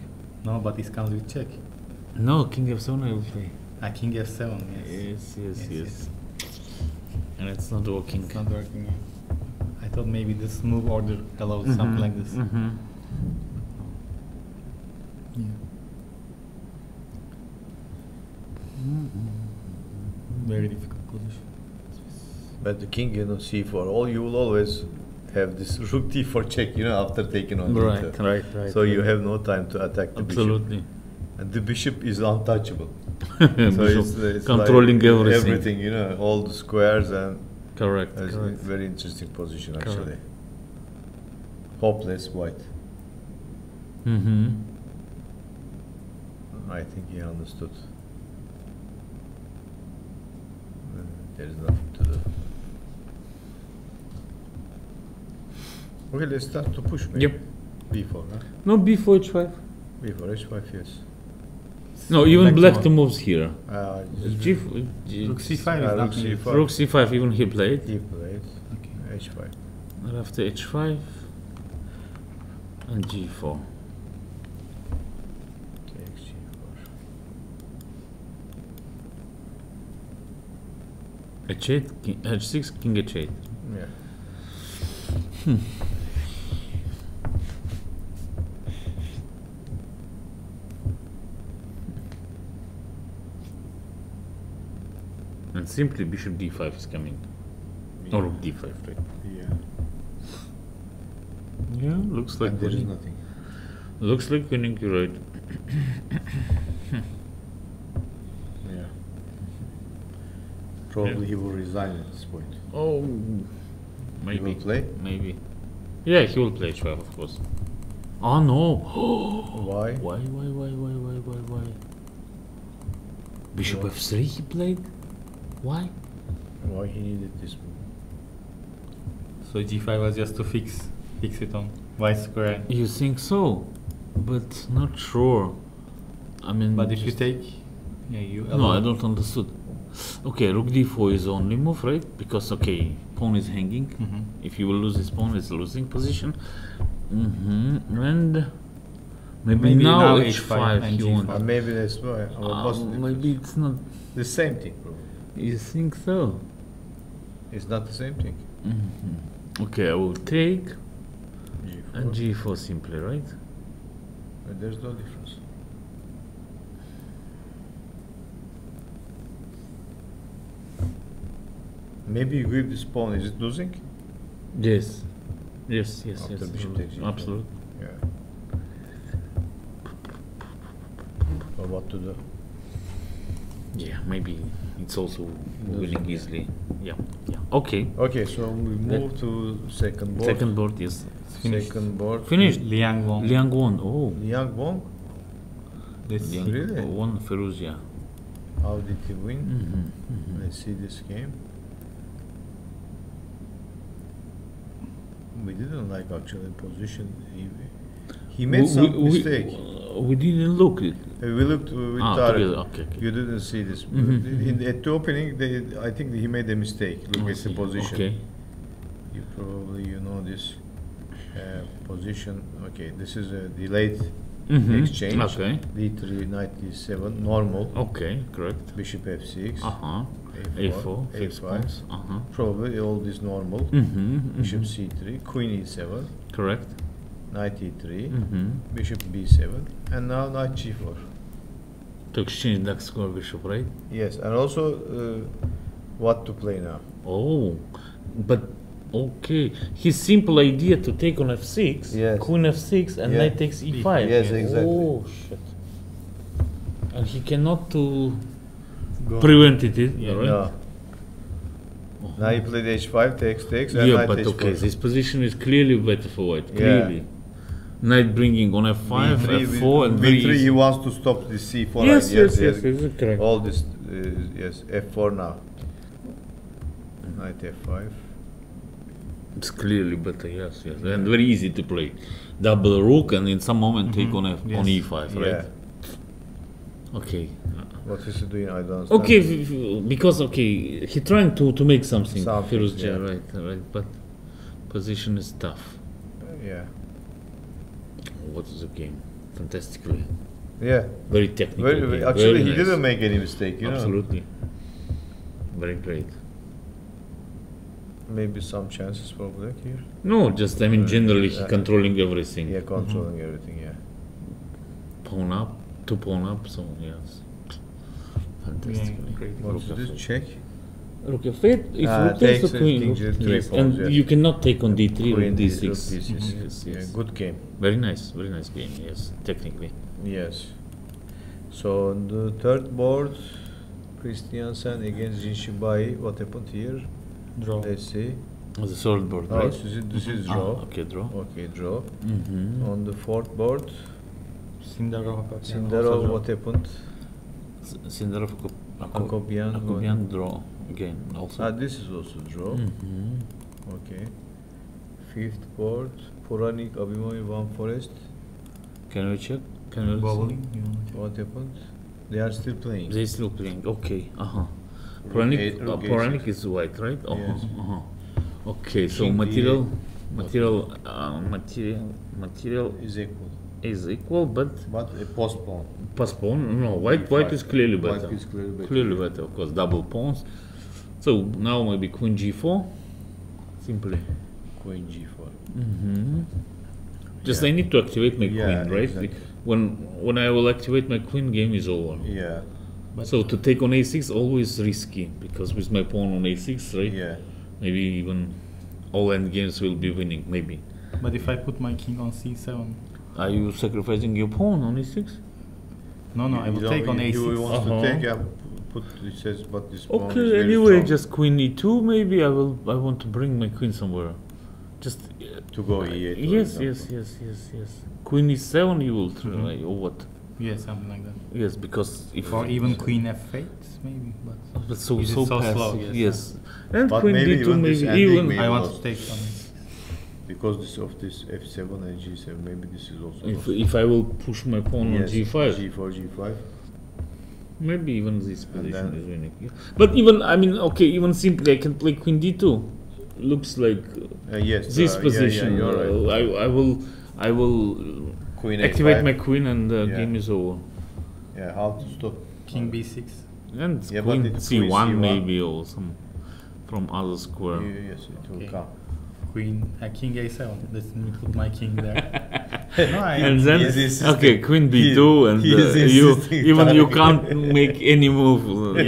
No, but it comes with check. No, King F7 I will play. King F7, yes. Yes. And it's not working. It's not working. I I thought maybe this move order allows something like this. Mm-hmm. Yeah. Very difficult position. But the king, c4. You will always have this rook d4 check, after taking on Right, d2. right. So you have no time to attack the Absolutely. bishop. And the bishop is untouchable. So it's controlling like everything. everything, all the squares, and Correct. it's a Correct. very interesting position actually. Correct. Hopeless white. Mm-hmm. I think he understood. There's nothing to do. Okay, let's start to push maybe. Yep. b4, huh? No, b4 h5. b4, h5, yes. No, even Black black to to moves here. G, Rook c5 is rook not c5. Rook c5, even he played. He played Okay. h5. And after h5 and g4. Takes g4. h8, h6, king h8. Yeah. And simply bishop d5 is coming. Or rook d5, right? Yeah. Yeah, looks like And there is winning. nothing. Looks like winning, you're right. Yeah. Probably he will resign at this point. Oh, He maybe. will play? Maybe. Yeah, he will play h5, of course. Oh no! Why? Why? Bishop Why? f3 he played? Why? Why he needed this move? So g5 was just to fix it on white square. You think so? But not sure. I mean, But if you just- take, yeah, you No, allow. I don't understood. Okay, rook d4 is only move, right? Because okay, pawn is hanging. Mhm. If you will lose this pawn, it's a losing position. And maybe now h5 and you g5. want. And maybe that's why. Maybe it's not. The same thing, probably. You think so? It's not the same thing. Okay, I will take G4. and g4 simply, right? But there's no difference. Maybe you give this pawn. Is it losing? Yes. After bishop takes g4. Absolutely. Yeah. But what to do? Yeah, maybe it's also winning easily. Yeah. Okay. Okay, so we move to second board. Second board, yes. Finished. Second board. Finished. Liang won. Liang won. Oh. Liang won. This Liang Really? won Feroz, yeah. How did he win? Mm-hmm. Let's see this game. We didn't like actually position. He made some mistake. We didn't look it. We looked with Tarek. together. Okay. You didn't see this. Mhm, At the opening, I think he made a mistake. Look I at the see. position. Okay. You probably know this position. Okay, this is a delayed exchange. Okay. D3, knight d7, normal. Okay, correct. Bishop f6. Uh-huh. A4, fixed a5. pawns. Uh-huh. Probably all this normal. Bishop c3, queen e7, Correct. knight e3, Mm-hmm. bishop b7, and now knight g4. To exchange that square bishop, right? Yes, and also what to play now. Oh, but okay. His simple idea to take on f6, Yes. queen f6, and Yeah. knight takes e5. Yes, exactly. Oh shit! And he cannot to Go. prevent it, Yeah. right? No. Now he played h5, takes, and Yeah, knight but h4. okay, this position is clearly better for white. Yeah. Clearly, knight bringing on f5, f4, and very V3, he easy. wants to stop the c4. Yes, idea. yes, He has correct. All this, yes, f4 now. Knight f5. It's clearly better, yes, and very easy to play. Double rook, and in some moment take on on Yes. e5, right? Yeah. Okay. What is he doing? I don't understand. Okay, because okay, he trying to make something. Something, Firuz yeah. right, but position is tough. Yeah. What is the game? Fantastically, Yeah. very technical. game, Actually, very he nice. didn't make any mistake, you know. Absolutely, very great. Maybe some chances for black here. No, just I mean generally he Yeah. controlling everything. Yeah, controlling everything. Yeah. Pawn up, 2 pawn up. So yes, fantastic. Yeah, great. What to do? Check. Rook f8. If Ah, rook takes takes the it, queen, king rook- G3 yes, pawns, and yes. you cannot take on d3 or Queen d6. D6. Yes, Yeah, yes. good game. Very nice game. Yes, technically. Yes. So on the third board, Christiansen against Jinshibai. What happened here? Draw. Let's see. On the third board, Oh, right? this is draw. Okay, draw. Okay, draw. Mm-hmm. On the fourth board, Sindarov. Sindarov. What happened? Sindarov Akopyan. Akopyan draw again also. Ah, this is also draw. Mm-hmm. Okay. Fifth board, Puranik, Abimoy, Van Forest. Can we check? Can we Bowling. What happened? They are still playing. They still playing. Okay. Rook Puranik, eight, rook eight, Puranik six. is white, right? Yes. Okay, so King material Is equal. is equal, but But a postpone. postpone. No, white D5. is clearly better. White is clearly better. Clearly better, of course. Double pawns. So now maybe queen g4. Simply. Queen G4. Mm-hmm. Just Yeah. I need to activate my Yeah, queen, right? exactly. When I will activate my queen, game is over. Yeah. So to take on a6 always risky because with my pawn on a6, right? Yeah. Maybe even all end games will be winning. Maybe. But if I put my king on c7, Are you sacrificing your pawn on a6? no, I will take on He a6. wants Uh-huh. to take. Put. It says, but this pawn is Okay. very Anyway, strong just queen e2. Maybe I want to bring my queen somewhere. Just to go E8. for yes. example. Queen e7 you will try or what? Yeah, something like that. Yes, because if Or even queen f8, maybe. But so Is it so so passive. slow? Yes. And But queen maybe d2 even this maybe ending even may- I want lost. to take on Because this f7 and g7, maybe this is also. if I will push my pawn on Yes, g5. G4, G5. Maybe even this And position then- is winning. Yeah. But even I mean, okay, even simply I can play queen d2. Looks like Yes. this yeah, position. you're right. I will Queen activate A5. my queen and Yeah. game is over. Yeah, how to stop? king b6. And Yeah, but queen it's c1 queen C1. maybe or some from other square. Yes, it will Okay. come. King a7. Let me put my king there. No, And then He is insisting. okay, queen b2, and he is you insisting, even you Tarek. can't make any move.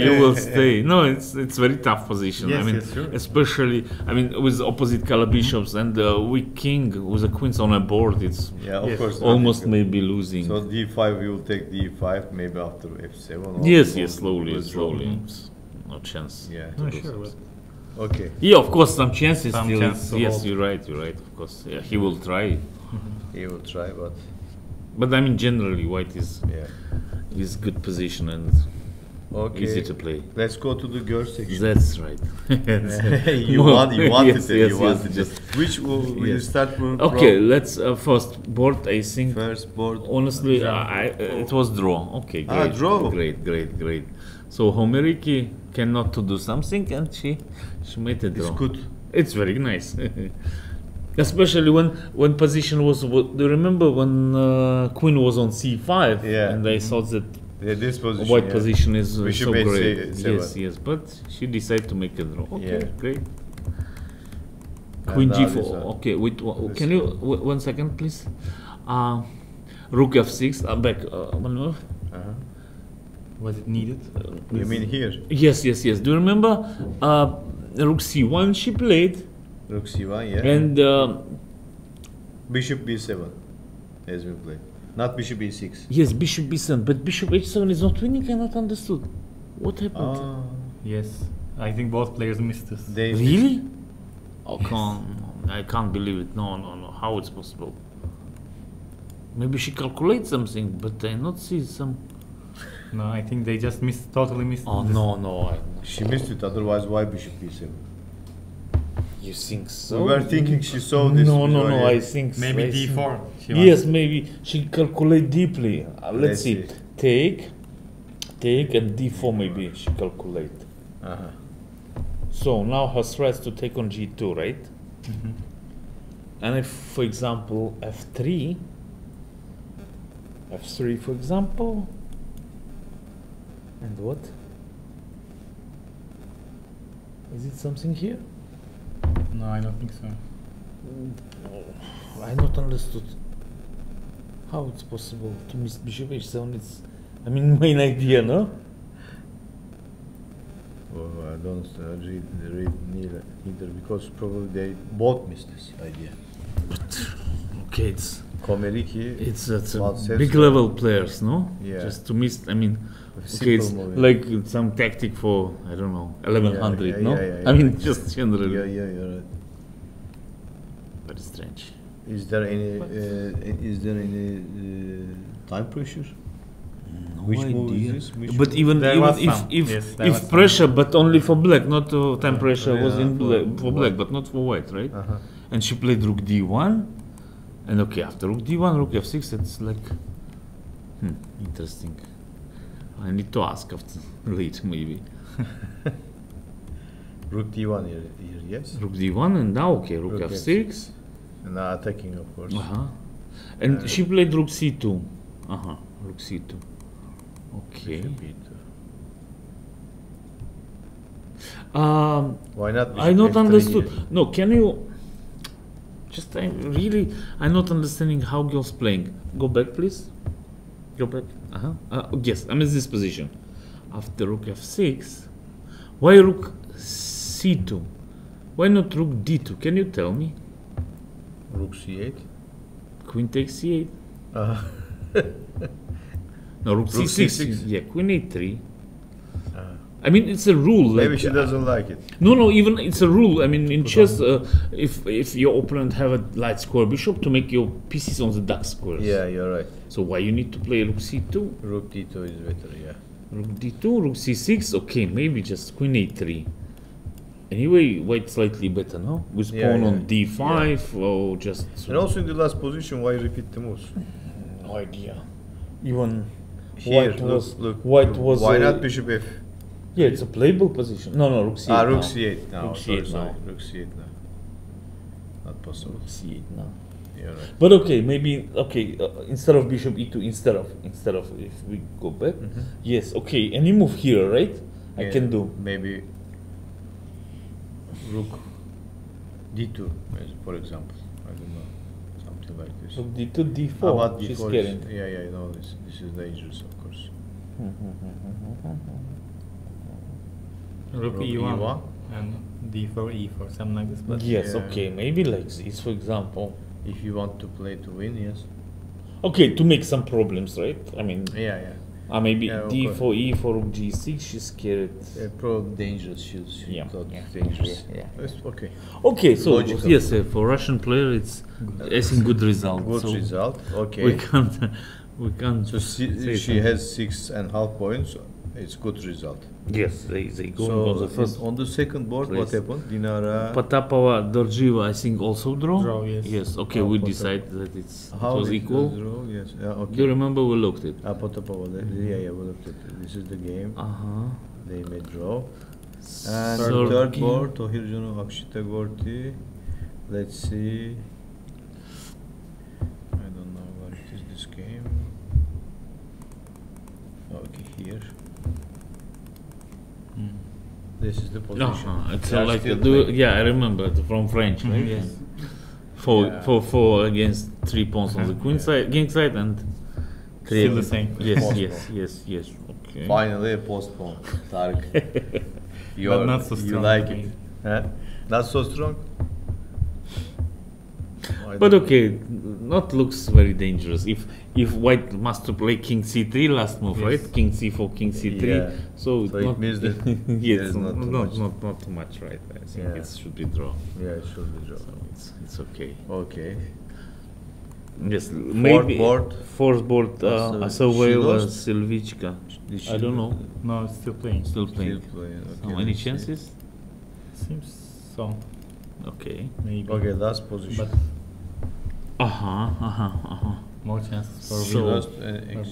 You will stay. No, it's very tough position. I Yes, mean, yes, sure. especially I mean with opposite color bishops and weak king with the queens on a board, it's Yeah, of Yes. course. almost not maybe losing. So d5, you will take d5, maybe after f7. Or yes, or slowly, withdraw. slowly. No chance. Yeah. to No, do sure, something. Okay. Yeah, of course, some chances Some still. chance to Yes, hold. you're right. Of course, yeah, he will try. He will try, but But I mean, generally, white yeah. is good position and Okay. easy to play. Let's go to the girls section. That's right. you wanted Yes, it. yes, You wanted yes, it. just- Which will you Yes. start from? Okay, let's first board. I think First board. honestly, it was draw. Okay, Ah, great, draw. great. So Homeriki cannot to do something, and she made a draw. It's good. It's very nice. Especially when position was. Do you remember when queen was on c5? Yeah. And I thought that Yeah, this position. white yeah. position is Bishop so H7. great. Yes. But she decided to make a draw. Okay, Yeah. great. And Queen now g4. this, Okay, wait. this Can you 1 second, please? Rook f6. Back. One more. Uh-huh. Was it needed? You mean here? Yes. Do you remember? Rook c1 she played, Rook c1, yeah. and Bishop b7, as we play. Not bishop b6. yes, bishop b7. But bishop h7 is not winning. I not understood. What happened? Ah, Yes. I think both players missed this. they Really? Oh, I can't believe it. No. How it's possible? Maybe she calculates something, but I not see some. No, I think they just totally missed Oh this. no. She missed it. Otherwise, why bishop b7? You think so? We were thinking she saw this. No. yeah. I think Maybe I think- d4. She Yes, maybe she calculate deeply. Let's Let's see. see. Take, and d4 maybe she calculate. Uh-huh. So now her threats to take on g2, right? Mhm. And if, for example, f3, for example, and what? Is it something here? No, I don't think so. I not understood how it's possible to miss bishop h7. It's, I mean, main idea, no? Oh, I don't read neither because probably they both missed this idea. But okay, it's Komeriki, a big level players, no? Yeah. Just to miss. I mean, okay, simple it's movie. like some tactic for, I don't know, 1100, Yeah, no? yeah, I mean, just generally. Yeah, you're right. Very strange. Is there any time pressure? No Which move idea. is this? Which But move? even There was if some. Yes, there was if some. pressure, but only for black, not time pressure was yeah, in for for black, white. but not for white, right? Uh-huh. And she played rook d1, and okay, after rook d1, rook f6, it's like interesting. I need to ask after late maybe. Rook d1 here, yes. Rook d1, and now okay, rook Rook f6. And now attacking, of course. And she played rook c2. Rook c2. Okay. Bishop e2. Why not? I bishop not f3 understood. here? No, can you just I'm not understanding how girls playing. Go back, please. Go back. Yes, I'm in this position. After rook f6, why rook c2? Why not rook d2? Can you tell me? Rook c8. Queen takes c8. Uh, No, rook Rook c6. c6. Yeah, queen a3. I mean, it's a rule. maybe like, she doesn't like it. No, even it's a rule. I mean, in chess, if your opponent have a light square bishop to make your pieces on the dark squares. Yeah, you're right. So why you need to play rook c2? Rook d2 is better, yeah. Rook d2, rook c6. Okay, maybe just queen a3. Anyway, white slightly better, no? With pawn on d5 or just. And also in the last position, why repeat the moves? No idea. Even Here, white was. look. White was. Why not bishop f? Yeah, it's a playable position. No, rook c8. Rook now. c8 now. Rook Sorry, c8 sorry. now. Rook c8 now. Not possible. Rook c8 now. You're right. But okay, maybe instead of bishop e2, instead of if we go back, yes, okay, any move here, right? I can do. Maybe rook d2, for example. I don't know, something like this. Rook d2, d4. How about She's d4? scaring. Yeah, I know this. This is dangerous, of course. Rook Rook e1 e1. and d4, e4, something like this. But Yes, Yeah. okay, maybe like this, for example. If you want to play to win, yes. Okay, to make some problems, right? I mean, Yeah. maybe Yeah, of d4, e4, rook g6. She's scared. Probably dangerous. She Yeah, thought yeah, dangerous. yeah. It's okay. Okay, so Logical. yes, for Russian player, it's I think good result. Good so result. Okay. We can't. So say she something. has 6.5 points. It's good result. Yes, they go So on the first. on the second board, what place. happened? Dinara. Potapova, Dorjiva, I think also draw. Draw, yes. Yes. Okay, Oh, we Potapova. decide that it How was did equal. it draw? Yes. Okay. Do you remember we looked at? Potapova. Yeah, we looked at it. This is the game. They made draw. And third game. board, Tohirjano Akshitagorti. Let's see. I don't know what it is this game. Okay, here. This is the position. It's They are like still playing. yeah, I remember it from French, right? Yes. Four against 3 pawns on the queen side, king side, and three. Still the same. Yes, Postpone. yes. Okay. Finally, a postpone. Tarek. But not so You strong. like it? Huh? Not so strong? But okay, not looks very dangerous. If white must to play king c3 last move, Yes. right? King c4, king c3. Yeah. So, So it means that yes, there's not too much. not too much, right? I think Yeah. it should be draw. Yeah, it should be draw. So it's okay. Okay. Yes, maybe board. fourth board. So Asoveva she lost? Silvichka. Did she I don't know. No, it's still playing. Still Still playing. playing. So Okay, any let's see. chances? Seems so. Okay. Maybe. Okay, last position. But more chances for She So- lost.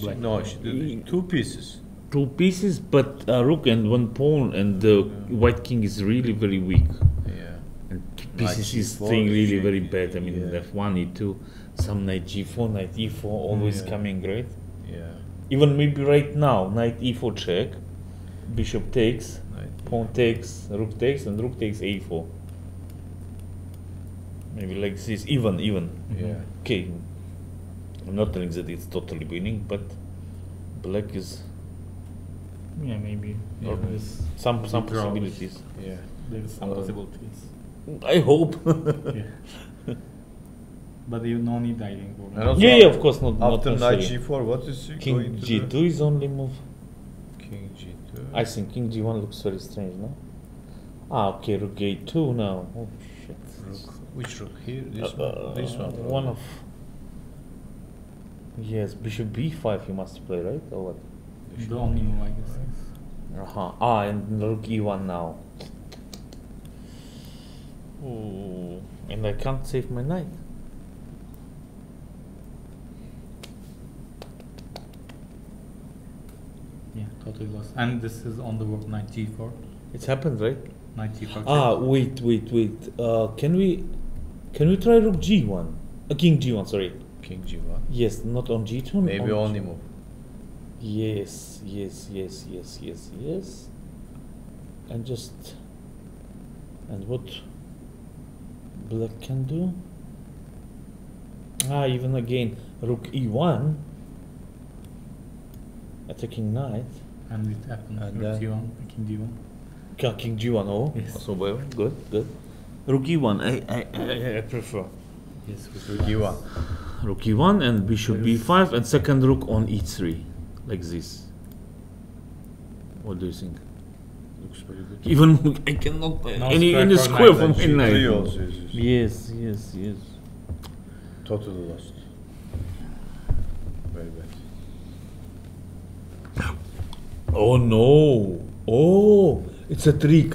black. No, she did 2 pieces. 2 pieces, but rook and 1 pawn, and the white king is really very weak. Yeah. And pieces is G4 staying really is very shaky, bad. I mean, yeah. f1, e2, some knight g4, knight e4, always Yeah. coming, right? Yeah. Even maybe right now, knight e4 check, bishop takes, Knight. pawn takes, and rook takes a4. Maybe like this, even. Yeah. Okay. I'm not telling that it's totally winning, but black is Yeah, maybe. Yeah, Or maybe. this some draws. possibilities. Yeah. There's some possibilities. I hope. Yeah. But you no need, I think. And also Yeah, of course not. After not knight necessarily. g4, what is he King going to G2 do? is only move. King g2. I think King G1 looks very strange, no? Ah, okay, Rook A2 now. Oh shit. Rook. Which rook here? This one. This one. One of. Yes, Bishop B5 you must play, right? Or what? The only move, I guess. Ah, and Rook E1 now. Ooh, and I can't save my knight. Yeah, totally lost. And this is on the board, knight g4. It's happened, right? Knight g4. Ah, wait. Can we try Rook G1? King G1, sorry. King g1. Yes, not on G2. Maybe on only move. Yes. And what black can do? Ah, even again, Rook E1, attacking knight. And it happened. And Rook then- g1, king d1. King G1, oh, Yes. so well, good. Rook E1, I prefer. Yes, with g1. Rook E1 and Bishop There is- B5 and second rook on E3, like this. What do you think? Looks very good. Even I cannot No any square for square knight, from Like my g3 knight. also is Yes. totally lost. Very bad. Oh no! Oh, it's a trick.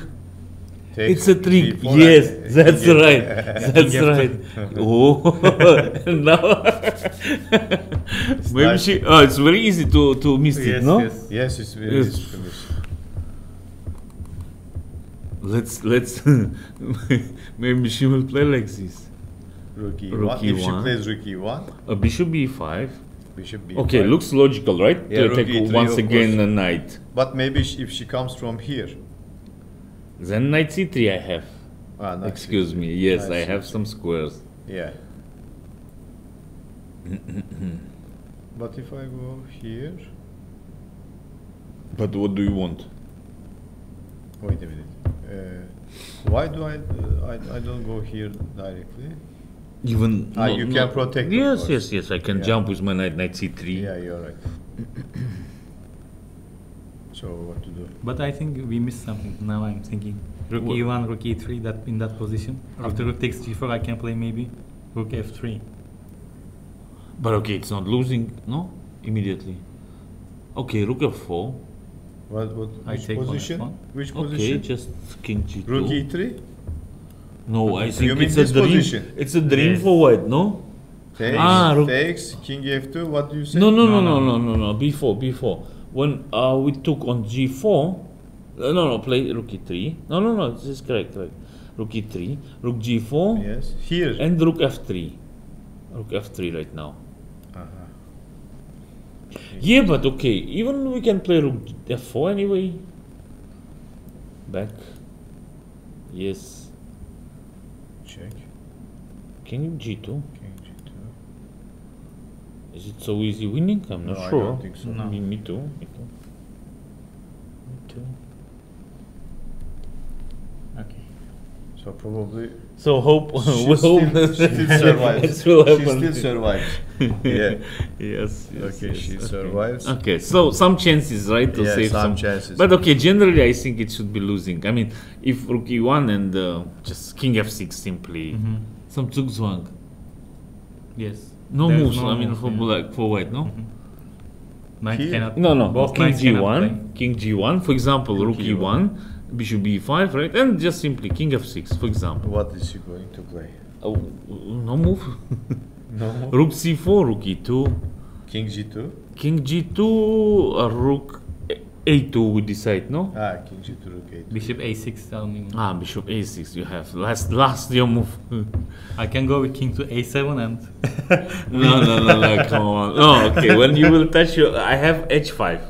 Takes It's a trick. g4 Yes, and- that's yeah. right. That's You have right. Oh, now maybe nice. she. Oh, it's very easy to miss it, Yes, no? yes. Yes, it's very Yes. easy to miss. Let's. Maybe she will play like this. Rook e1. Rook If she e1. plays rook e1, A bishop b5. bishop b5. Okay, looks logical, right? Yeah, to rook attack e3, once of again course. a knight. But maybe if she comes from here. Then knight c3 I have. Ah, knight Excuse c3. me. Yes, Knight I have c3. some squares. Yeah. But if I go here, But what do you want? wait a minute. Why do I don't go here directly? Even You can protect, of Yes, course. yes. I can Yeah. jump with my knight c3. Yeah, you're right. So what to do? But I think we missed something. Now I'm thinking. Rook What? e1, rook e3, that in that position. After rook takes g4, I can play maybe rook f3. But okay, it's not losing, no? Immediately. Okay, rook f4. What I which take on position? f1. Which Okay, position? just king g2. Rook e3? No, I You think mean it's a this dream. position? It's a dream Yes. for white, no? Takes, rook- takes, king f2, what do you say? No, No. before. When we took on g4, play rook e3. No, this is correct, right? Rook e3, rook g4, Yes, here. and rook f3. Rook f3 right now. Uh-huh. Yeah, but okay, even we can play rook f4 anyway. Back. Yes. Check. King g2. King g2. Is it so easy winning? I'm not No, I sure. don't think so. No. Me too. Okay. So probably So hope she we hope still, that still survives. it will She happen. still survives. Yeah. Yes. Okay, she survives. Okay, so some chances, right, to Yeah, save some chances. But okay, generally I think it should be losing. I mean, if rook e1 and just king f6 simply, Mhm. some zugzwang. Yes. No There's moves. no I mean, move, for yeah. black, for white, no. Mhm. Knight Here? cannot. No. Both King knights cannot g1, play. king g1. For example, Rook rook e1, bishop b5, right, and just simply king f6, for example. What is she going to play? Oh, no move. No. Rook c4, rook e2, King g2? king g2, rook a2. We decide, no? Ah, king g2, rook a2. Bishop a6 down in. Ah, bishop a6. You have last your move. I can go with king to a7 and. No, come on. No, okay. When you will touch your, I have h5.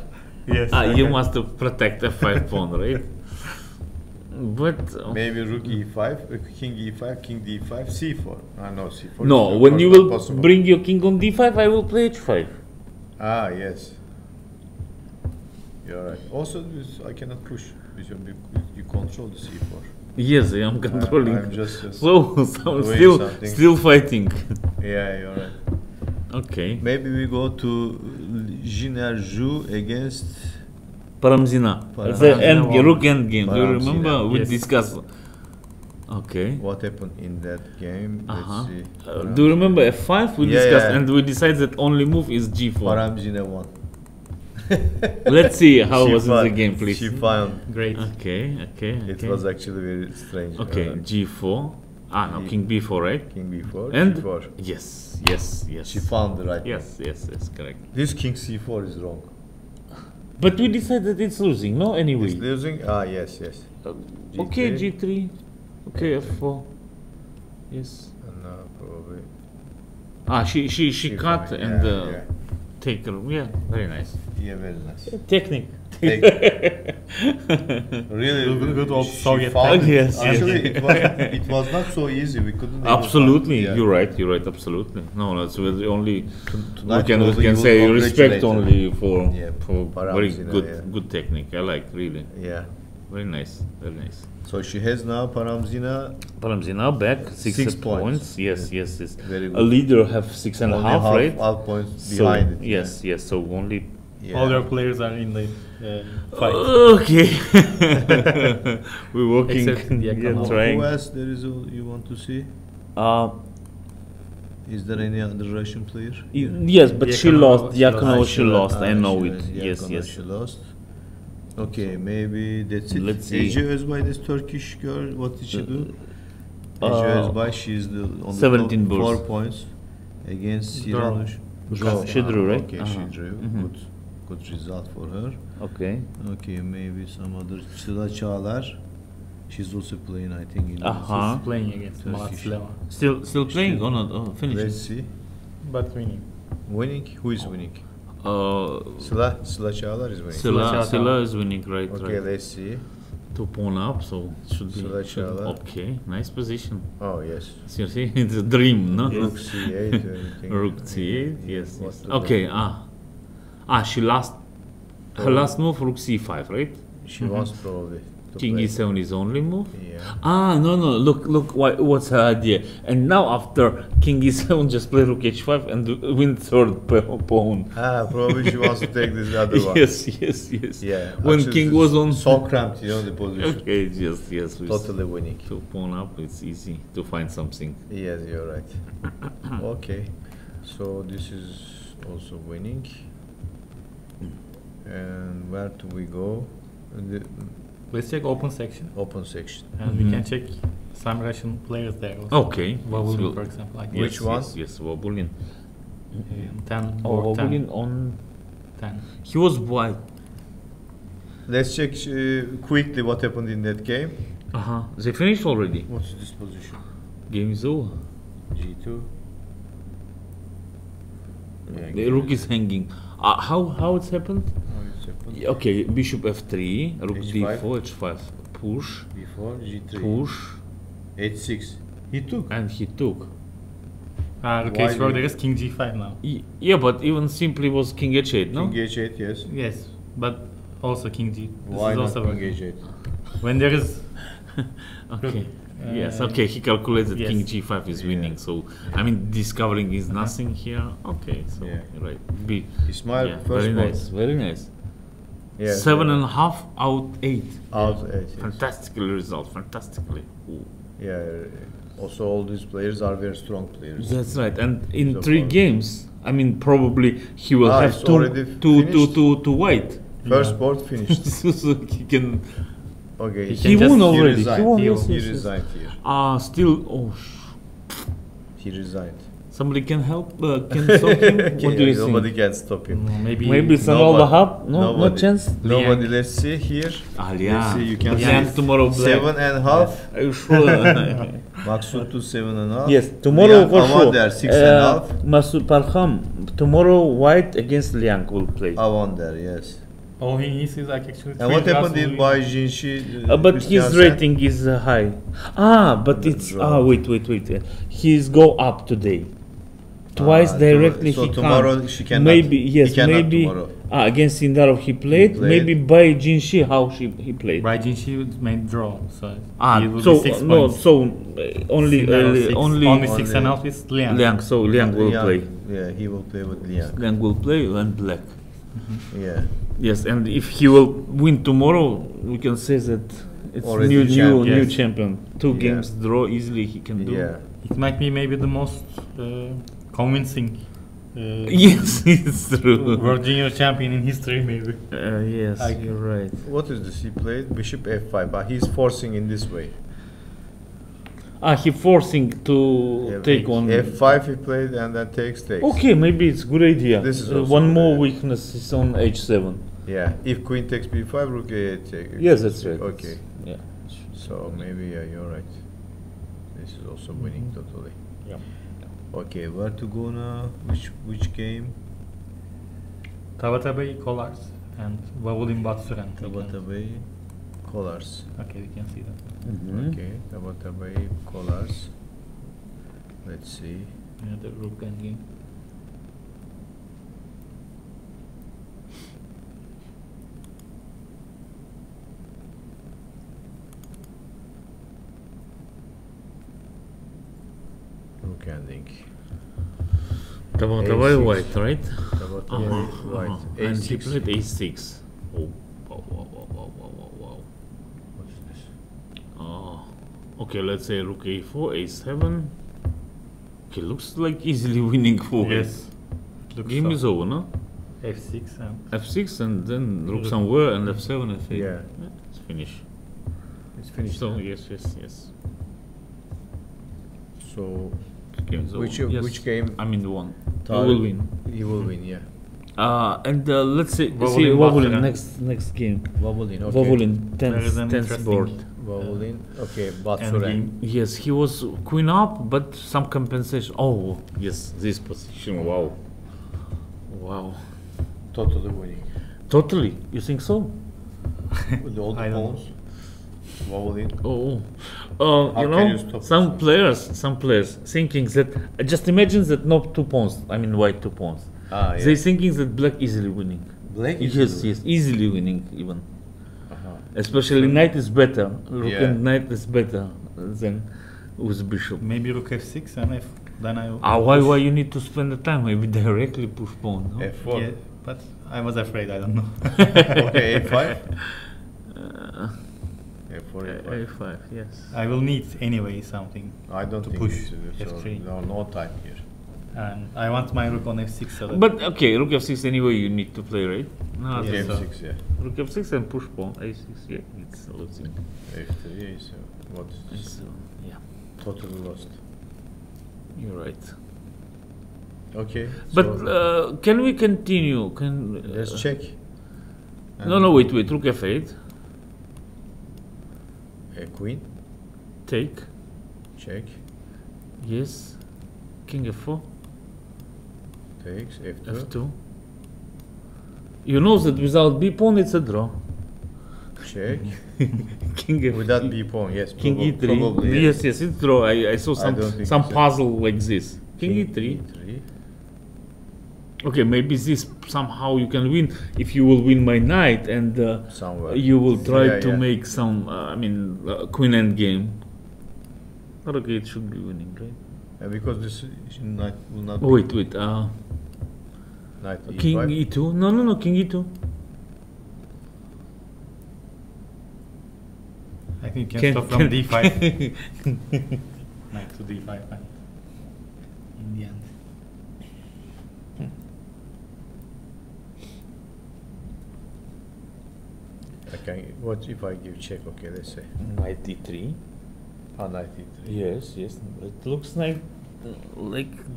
Yes. You must protect f5 pawn, right? But Maybe rook e5, king e5, king d5, c4. No, c4. no, is when of you course will not possible. bring your king on d5, I will play h5. Ah, yes. You're right. Also, I cannot push. You control the c4. Yes, I am controlling. I'm just so doing still something. still fighting. Yeah, you're right. Okay. Maybe we go to Jinerju against. Paramzina. Paramzina The end, one. rook end game. Do you Paramzina. remember? We Yes. discussed. Okay. What happened in that game? Uh-huh. Let's see. Do you remember f5? We Yeah, discussed yeah. and we decided that only move is g4. Paramzina won. Let's see how She was won. the game, please. She found. Great. Okay. It was actually very strange. Okay, g4. Ah, no, G- king b4, right? King b4. And g4. yes. She found the right. Yes, correct. This king c4 is wrong. But we decided it's losing, no? Anyway. It's losing. Ah, yes. Okay, G3. g3. Okay, f4. Yes. And now probably. Ah, she cut fine. and Yeah. take her. Yeah, very nice. Yeah, very nice. Technique. Really Good old she Soviet found technique. it. Yes, Actually, it was not so easy. We couldn't. even Absolutely, find it. you're right. Absolutely. No, that's the only. Tonight we probably can you say will respect congratulate her. only for Yeah, very Paramzina, good yeah. good technique. I like really Yeah. very nice. So she has now Paramzina. Paramzina back 6 points. Yes. Very A good. leader have 6.5, Only right? half points So, behind it. yes. So only. Yeah. All your players are in the fight. Okay. We're working. Except the economic. trying. Who else there is you want to see? Uh, Is there any other Russian player? yes, but she Diakonova, lost. she lost. Diakonova, she lost. I know she it. lost. Yes. She lost. Okay, maybe that's it. Let's see. Ece Özbay, this Turkish girl, what did she do? Uh, Ece Özbay, she's on 17 the top, balls. 4 points against Draw. Siran. Draw. She drew, right? Okay, she drew. Mhm. Good result for her. Okay. Okay, maybe some other. Sıla Çağlar. She's also playing, I think, in Uh-huh. Playing against Turkish. Malasleva. Still playing or not? Oh, Let's finishing. see. But winning. Winning? Who is winning? Uh, Sıla Çağlar is winning. Silla is winning, right? Okay, right. let's see. 2 pawn up, so it should be. Sıla Çağlar. Okay, nice position. Oh, yes. So you see, it's a dream, no? Rook C8. anything. Rook c8, yes. What's the Okay, she lost. Her Oh. last move, rook c5, right? She wants probably to King play. e7 is only move. Yeah. No. Look. What's her idea? And now after King e7, just play rook h5 and win third pawn. Probably she wants to take this other one. Yes. Yeah. When actually King it's was on. so cramped, the position. Okay, yes. With Totally winning. 2 pawn up, it's easy to find something. Yes, you're right. Okay. So this is also winning. And where do we go? The Let's check open section. open section. And we can check some Russian players there also. Okay. Wawulin, So- for example. Like Which one? Yes, Wawulin. 10 Oh, or 10. Wawulin on. 10. He was white. Let's check quickly what happened in that game. They finished already. What's this position? Game is over. G2. Yeah, The rook is hanging. How it's happened? it's happened. Okay, bishop f3, rook H5. d4, h5, push, Before G3. push, H6. He took. and he took. Rook Why h4, do- there is King g5 now. Yeah, but even simply was king h8, no? King H8, yes. Yes, but also King g. This Why is not also King working. H8? When there is Okay. Yes, Uh, okay, he calculates that yes. king g5 is Yeah. winning, so, I mean, discovering is nothing here. Okay, so, Yeah. right. B. Ismail, Yeah, first very ball. nice, very nice. Yeah, 7.5 out 8. Out 8. Yes. Fantastically result, fantastically. Ooh. Yeah. Also, all these players are very strong players. That's right, and in So 3 far. games, I mean, probably he will have it's already two white. First Yeah. board finished. So he can. Okay. He He can won just- already. resigned. He won. He Yes, won. He yes, yes. resigned here. Still. Oh, He resigned. somebody can help. Can stop him. What do you Nobody think? can stop him. maybe Maybe Sanal Nobody. Hub? No, no Nobody. chance. Nobody. Let's see here. Let's see. You can Liang see tomorrow black. 7.5. Are you sure? Maksud to 7.5. Yes, tomorrow Liang for sure. Avander 6.5. Masud Parham. Tomorrow White against Liang will play. Avander, yes. All he needs is like actually. And what happened in Bai Jinshi? But his rating is high. But it's wait. He's go up today. Twice directly so he tomorrow can't. she cannot. Maybe yes, he cannot maybe tomorrow. Against Sindarov he played. Maybe by Jinshi how he played. Bai Jinshi made draw, so it will so be 6 no, points. so only only 6.5 is Liang. Liang. So Liang will play. Yeah, he will play with Liang. Liang will play and Black. Yeah. Yes, and if he will win tomorrow, we can say that it's Already new champion. 2 games draw easily he can do. Yeah. It might be maybe the most convincing. Yes, it's true. World Junior Champion in history, maybe. Yes, you're right. What is this? He played Bishop F5, but he's forcing in this way. He forcing to take on F5 he played and then takes. Okay, maybe it's good idea. This is one more weakness is on H7. Yeah, if Queen takes B5, Rook A8 take. Yes, that's right. Okay. Yeah. So maybe you're right. This is also winning totally. Yeah. Okay, where to go now? Which game? Tabatabai Collars and Wawulin Batsuren. Tabatabai Collars. Okay, we can see that. Okay, Tabatabai Collars. Let's see. Yeah, the Rook endgame. Rook ending. Tabatabai white, right? Tabatabai white. And he A6. played A6. Oh, wow. What is this? Okay, let's say Rook A4, A7. Okay, looks like easily winning for Yes. Game is over, no? F6 and F6 and then Rook somewhere and F7, F8. Yeah. It's finished. It's finished. So now. yes. So Game is over. Yes. which game? I mean the one. He Tarek- will win. He will win, yeah. And let's see Wawulin Wawulin Batsuren. next game. Wawulin, okay. Wawulin, There is an 10th interesting board. Wawulin, okay, Batsuren. endgame. Yes, he was queen up, but some compensation. Oh, yes, this position. Wow. Totally winning. Totally. You think so? With all the I don't pawns. Wawulin. Oh. How You can you know, stop some players thinking that just imagine that not 2 pawns. I mean white 2 pawns. Yeah. They thinking that black easily winning. Black is Yes, easily winning even. Uh-huh. Especially knight is better. Rook Yeah. and knight is better than with bishop. Maybe Rook F6 and then I. Why you need to spend the time? Maybe directly push pawn. No? F4. Yeah, but I was afraid. I don't know. Okay, A5. A4, A5. A5, yes. I will need anyway something, I don't To think push it's so F3. no time here. and I want my Rook on F6 so that. But okay, Rook F6 anyway you need to play, right? No, Yeah, Okay, so- F6, yeah. Rook F6 and push pawn A6. Yeah, it's losing. F3, A7. What is this? It's, yeah, Totally lost. you're right. Okay. But so can we continue? Can let's check. No, wait. Rook F8. Queen, Take. check, Yes. King F4. takes, F2. F2. You know that without B pawn it's a draw. Check. King F. Without B pawn, yes. King E3. Probably, Yes, it's draw. I saw I don't think some so. puzzle like this. King E3. E3. Okay, maybe this somehow you can win if you will win my knight and Somewhere. you will try Yeah, to yeah. make some. Queen end game. But okay, it should be winning, right? Because this knight will not Oh, wait. be knight E5. King E2. No. King E2. I think you can stop from D5. Knight to D5. And in the end. Okay, what if I give check? Okay, let's say. Knight E3. Knight E3. Yes. It looks like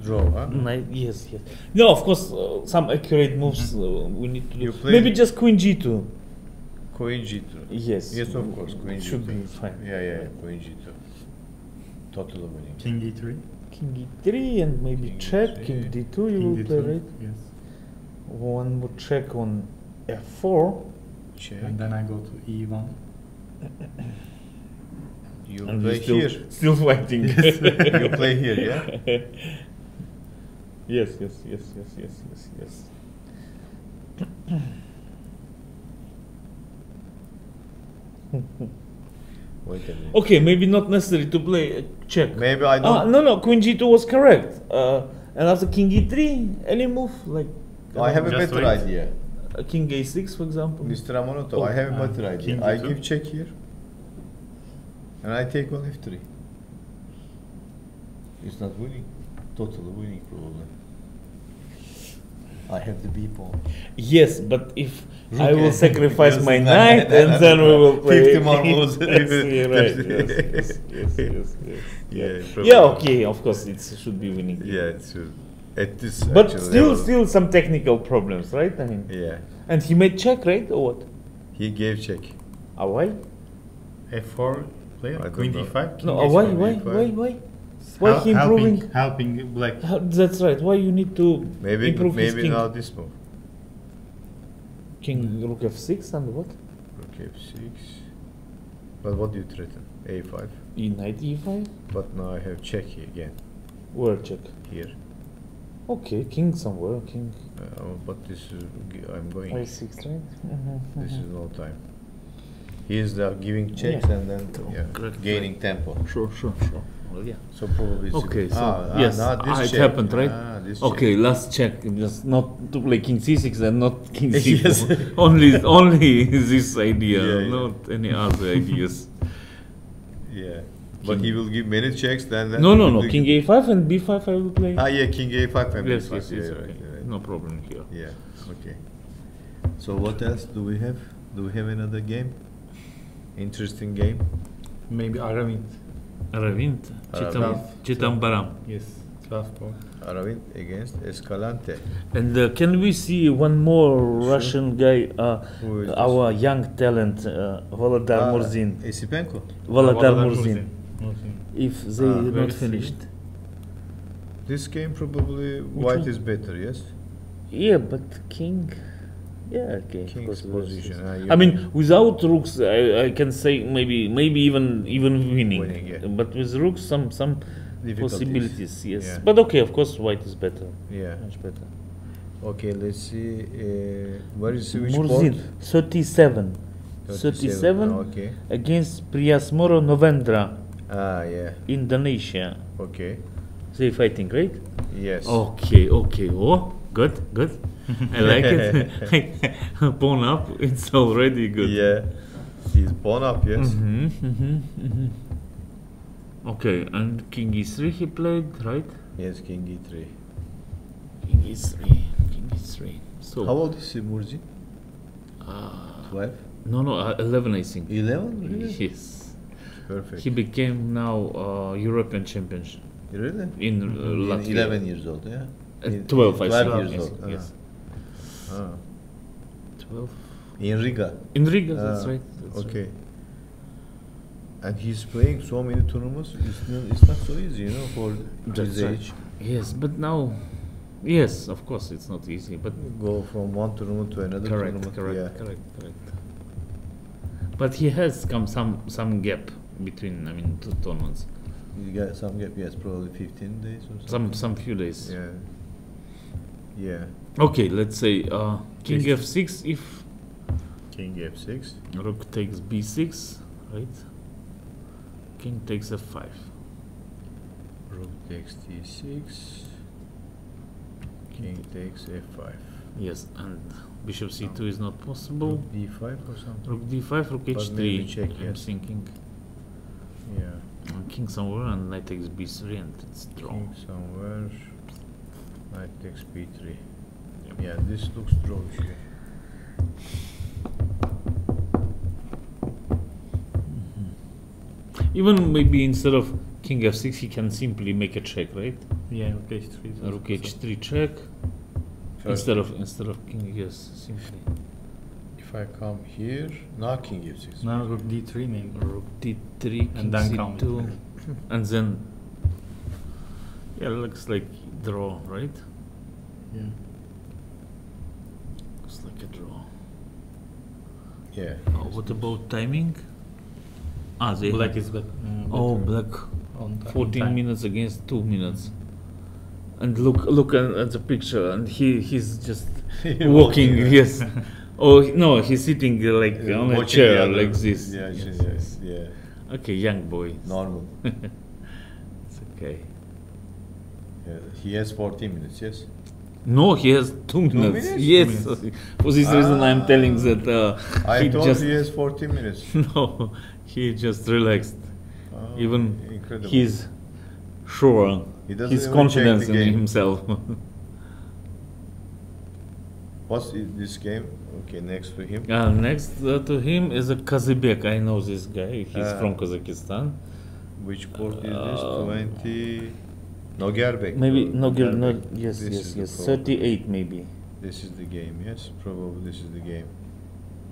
Draw, huh? knight. Yes. No, of course, some accurate moves we need to You do. play- Maybe just Queen G2. Queen G2. Yes. Yes, of course. Queen It G2. should be fine. Yeah. Queen G2. Totally winning. King E3. King E3 and maybe King check. E3. King D2 you King will play, D2. right? Yes. One would check on F4. check. And then I go to E1. You And play you're still, here. still fighting. You play here, yeah? Yes. Wait a minute. Okay, maybe not necessary to play check. Maybe I don't. No, Queen G2 was correct. And after King E3, any move like I have a Just better wait. idea. King A6, for example. Mr. Amonoto, Oh, I have a better idea. King I E2. give check here. And I take on F3. It's not winning. Totally winning, probably. I have the B pawn. Yes, but if I Rook will A. sacrifice Yes, my no, knight, no, and no, then no. we will play 50 more moves. Yes, you're right. Yes. Yeah, Yeah, okay. Of course, it should be winning. Yeah, it's true. At this But actual level. still some technical problems, right? I mean, Yeah. and he made check, right, or what? He gave check. Why? F4 player, I don't Queen know. D5. King No, H4. why? Why he improving? Helping black. That's right. Why you need to Maybe improve his king? now this move. King Rook F6 and what? Rook F6. But what do you threaten? A5. Knight E5. But now I have check here again. Where check? Here. Okay, king somewhere. King But this is I'm going. I6, right? This is no time. He is giving checks Yeah. and then Correct. gaining tempo. Sure. Well, yeah. So probably. Okay, so yes, yes, now this it check. happened, right? This Okay, check. last check. Just not to play King C6 and not King C4. Yes. only this idea, Yeah. not any other ideas. Yeah. But he will give many checks. Then No. he will King give- A5 and B5 I will play. Yeah, King A5 and Yes, B5. yes, Yeah, okay. right, right. No problem here. Yeah, okay. So what else do we have? Do we have another game? Interesting game? Maybe Aravind. Aravind, Chitambaram. Yes, 12 4. Aravind against Escalante. And can we see one more Russian guy, Who is our young talent, Volodar Murzin? Esipenko? Volodar Murzin. If they very not sweet. finished. This game probably white one? is better, yes? Yeah, but king. Yeah, okay. of King's course, position. I mean, without rooks, I can say maybe even winning. Winning, yeah. But with rooks, some Difficulties. possibilities. Yes, Yeah. but okay, of course, white is better. Yeah. Much better. Okay, let's see. Where is which Murzin, board? 37. 37 Okay. against Priasmoro Novendra, Yeah. Indonesia. Okay. They fighting, right? Yes. Okay. Oh, good. I like it. Pawn up, it's already good. Yeah. He's pawn up, yes. Okay, and King E3 he played, right? Yes, King E3. King E3. So How old is Murzi? 12? no, 11 I think. 11? Really? Yes. Perfect. He became now European champion Really? in Latvia. 11 years old, yeah? 12 I 12 think. years old. Yes. Ah. 12. In Riga. In Riga, that's right. That's Okay. right. And he's playing so many tournaments. It's not so easy, you know, for That's his right. age. Yes, but now, yes, of course, it's not easy, but Go from one tournament to another tournament. correct. But he has come some gap between, two tournaments. You got some gap, yes, probably 15 days or something. Some few days. Yeah. Okay, let's say King Yes. F6 if King F6. Rook takes B6, right? King takes F5. Rook takes D6. King takes F5. Yes, and Bishop C2 is not possible. Rook D5 or something. Rook D5, Rook But maybe H3. check, I'm yes. thinking. Yeah. And King somewhere and Knight takes B3 and it's draw. King somewhere. Knight takes B3. Yep. Yeah, this looks drawish here. Even maybe instead of King F6, he can simply make a check, right? Yeah, Rook H3. is also Rook possible. H3 check First, instead of King, yes, simply. if I come here, now King F6. Now Rook D3 maybe. Rook D3, King And then C2, and then looks like draw, right? Yeah. Looks like a draw. Yeah. What about timing? Ah, they Black have- is better. Oh, black. On 14 time. minutes against 2 minutes. And look at the picture, and he's just walking. Yes. Oh no, he's sitting like on a Watching the chair other- like this. Yeah, Yes, yes, yeah. Okay, young boy. Normal. It's okay. Yeah. He has 14 minutes, yes? No, he has 2 minutes. minutes? Yes. 2 minutes. For this reason, I'm telling that I he thought just he has 14 minutes. no, he just relaxed. Oh, Even incredible. he's sure. He doesn't His even confidence check the in game. himself. What's this game? Okay, next to him. Next to him is a Kazibek. I know this guy. He's from Kazakhstan. Which port is this? Uh, 20. Nogerbek. Maybe no, Nogerbek. yes, This yes, is the yes. problem. 38 maybe. This is the game, yes? Probably this is the game.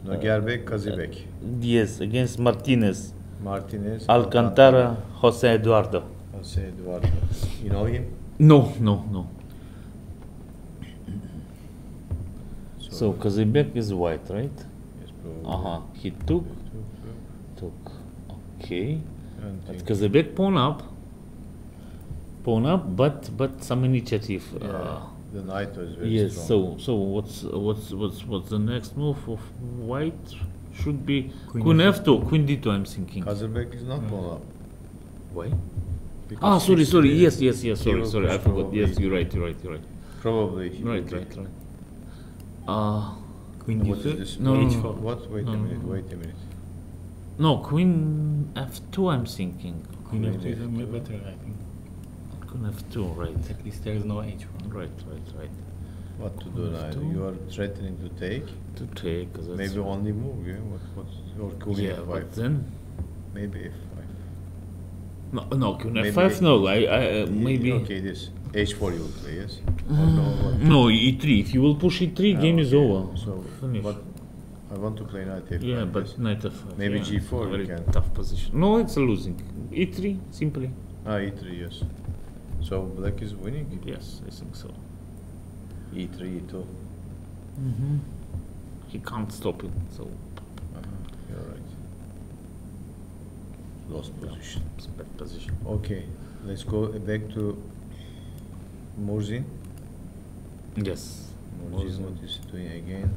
Nogerbek, Kazibek. Yes, against Martinez, Martinez. Alcantara, Jose Eduardo. Jose Eduardo. You know him? No, no, no. So Kazibek is white, right? Yes, probably. He took. Okay. And But think- Kazibek pawn up, but some initiative. yeah, the knight was very Yes. strong. So what's the next move of white? Should be Queen Queen F2. F2, Queen D2. I'm thinking. Kazibek is not pawn up. Why? Because Sorry. 60 Yes. he Sorry. will I push forgot. probably- Yes, you're right. Probably he will Right. take. Queen What D2. is this? No, H4. What? Wait No, a no, minute, no. wait a minute. No, Queen F2. I'm thinking. Queen Queen F2 is F2. better, I think. Queen F2. Right. At least there is no H1. Right. What to do now? F2. You are threatening to take? To take. That's Maybe only move, yeah? What? Or Queen Yeah, F5? but then Maybe F5. no. Queen Maybe- F5. No. I maybe. Okay, this H4 you will play, yes? Or no? What? No, E3. If you will push E3, game is okay. over. So, Finish. but I want to play knight F5. Yeah, yes? but knight F5. Maybe yeah. G4 we Very can. tough position. No, it's a losing. E3, simply. E3, yes. So black is winning? Yes, I think so. E3, E2. He can't stop it, so You're right. Lost position. it's a bad position. Okay, let's go back to Murzin. Yes. Murzin, what is he doing again?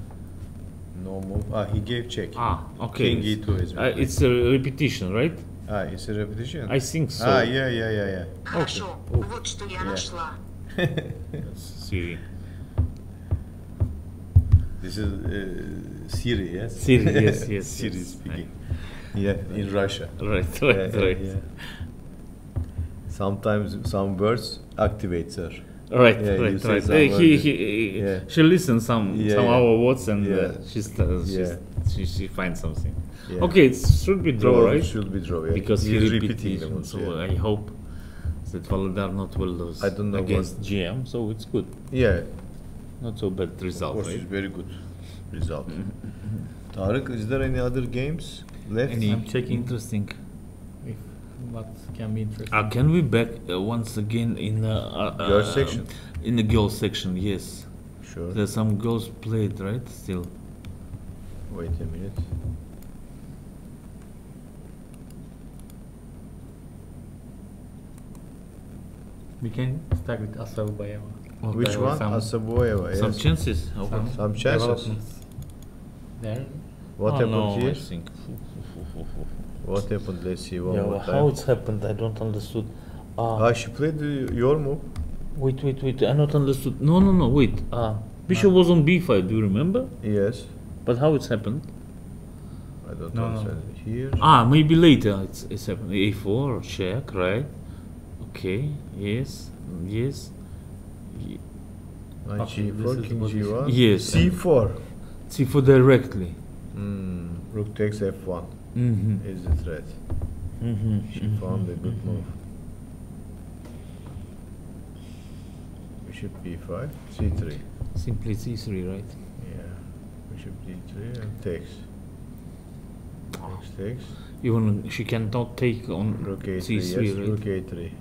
No move. He gave check. Okay. King E2 is replaced. It's a repetition, right? It's a repetition? I think so. Yeah. Хорошо, Oh. вот что я Yeah. нашла. That's Siri. This is Siri, yes? Siri, yes. Siri yes. speaking. Yeah, in Russia. Right. Yeah. Sometimes some words activates her. Right, Yeah, you right. say some words. Yeah. She listens some Yeah. our words and Yeah. she finds something. Yeah. Okay, it should be draw, right? Should be draw, yeah. Because He's he repeating repeated them. so Yeah. I hope that Volodar not will lose I don't know against GM, so it's good. Yeah, Not so bad of result, course, right? it's very good result. Tarık, is there any other games left? I'm checking Interesting. if what can be interesting. Can we back once again in Girls section? In the girls section, yes. Sure. There's some girls played, right? Still. Wait a minute. We can start with Asabayeva. Which There were one? some- Asaboyeva, yes. Some chances. Okay. Some chances. developments there. What Oh, happened no, here? I think. What happened? Let's see one Yeah, more well, time. how it's happened, I don't understood. She played your move. Wait, I not understood. No, wait. Bishop was on b5, do you remember? Yes. But how it's happened? I don't No, no. understand. Here. Maybe later it's happened. A4, check, right? Okay, yes. Knight Okay, G4, this is King position. G1. Yes. C4. C4 directly. Rook takes F1 Mm-hmm. is the threat. She found a good move. Bishop B5, C3. Simply C3, right? Yeah. Bishop D3 and takes. Takes. Even she cannot take on Rook A3, C3, yes, right? Rook A3.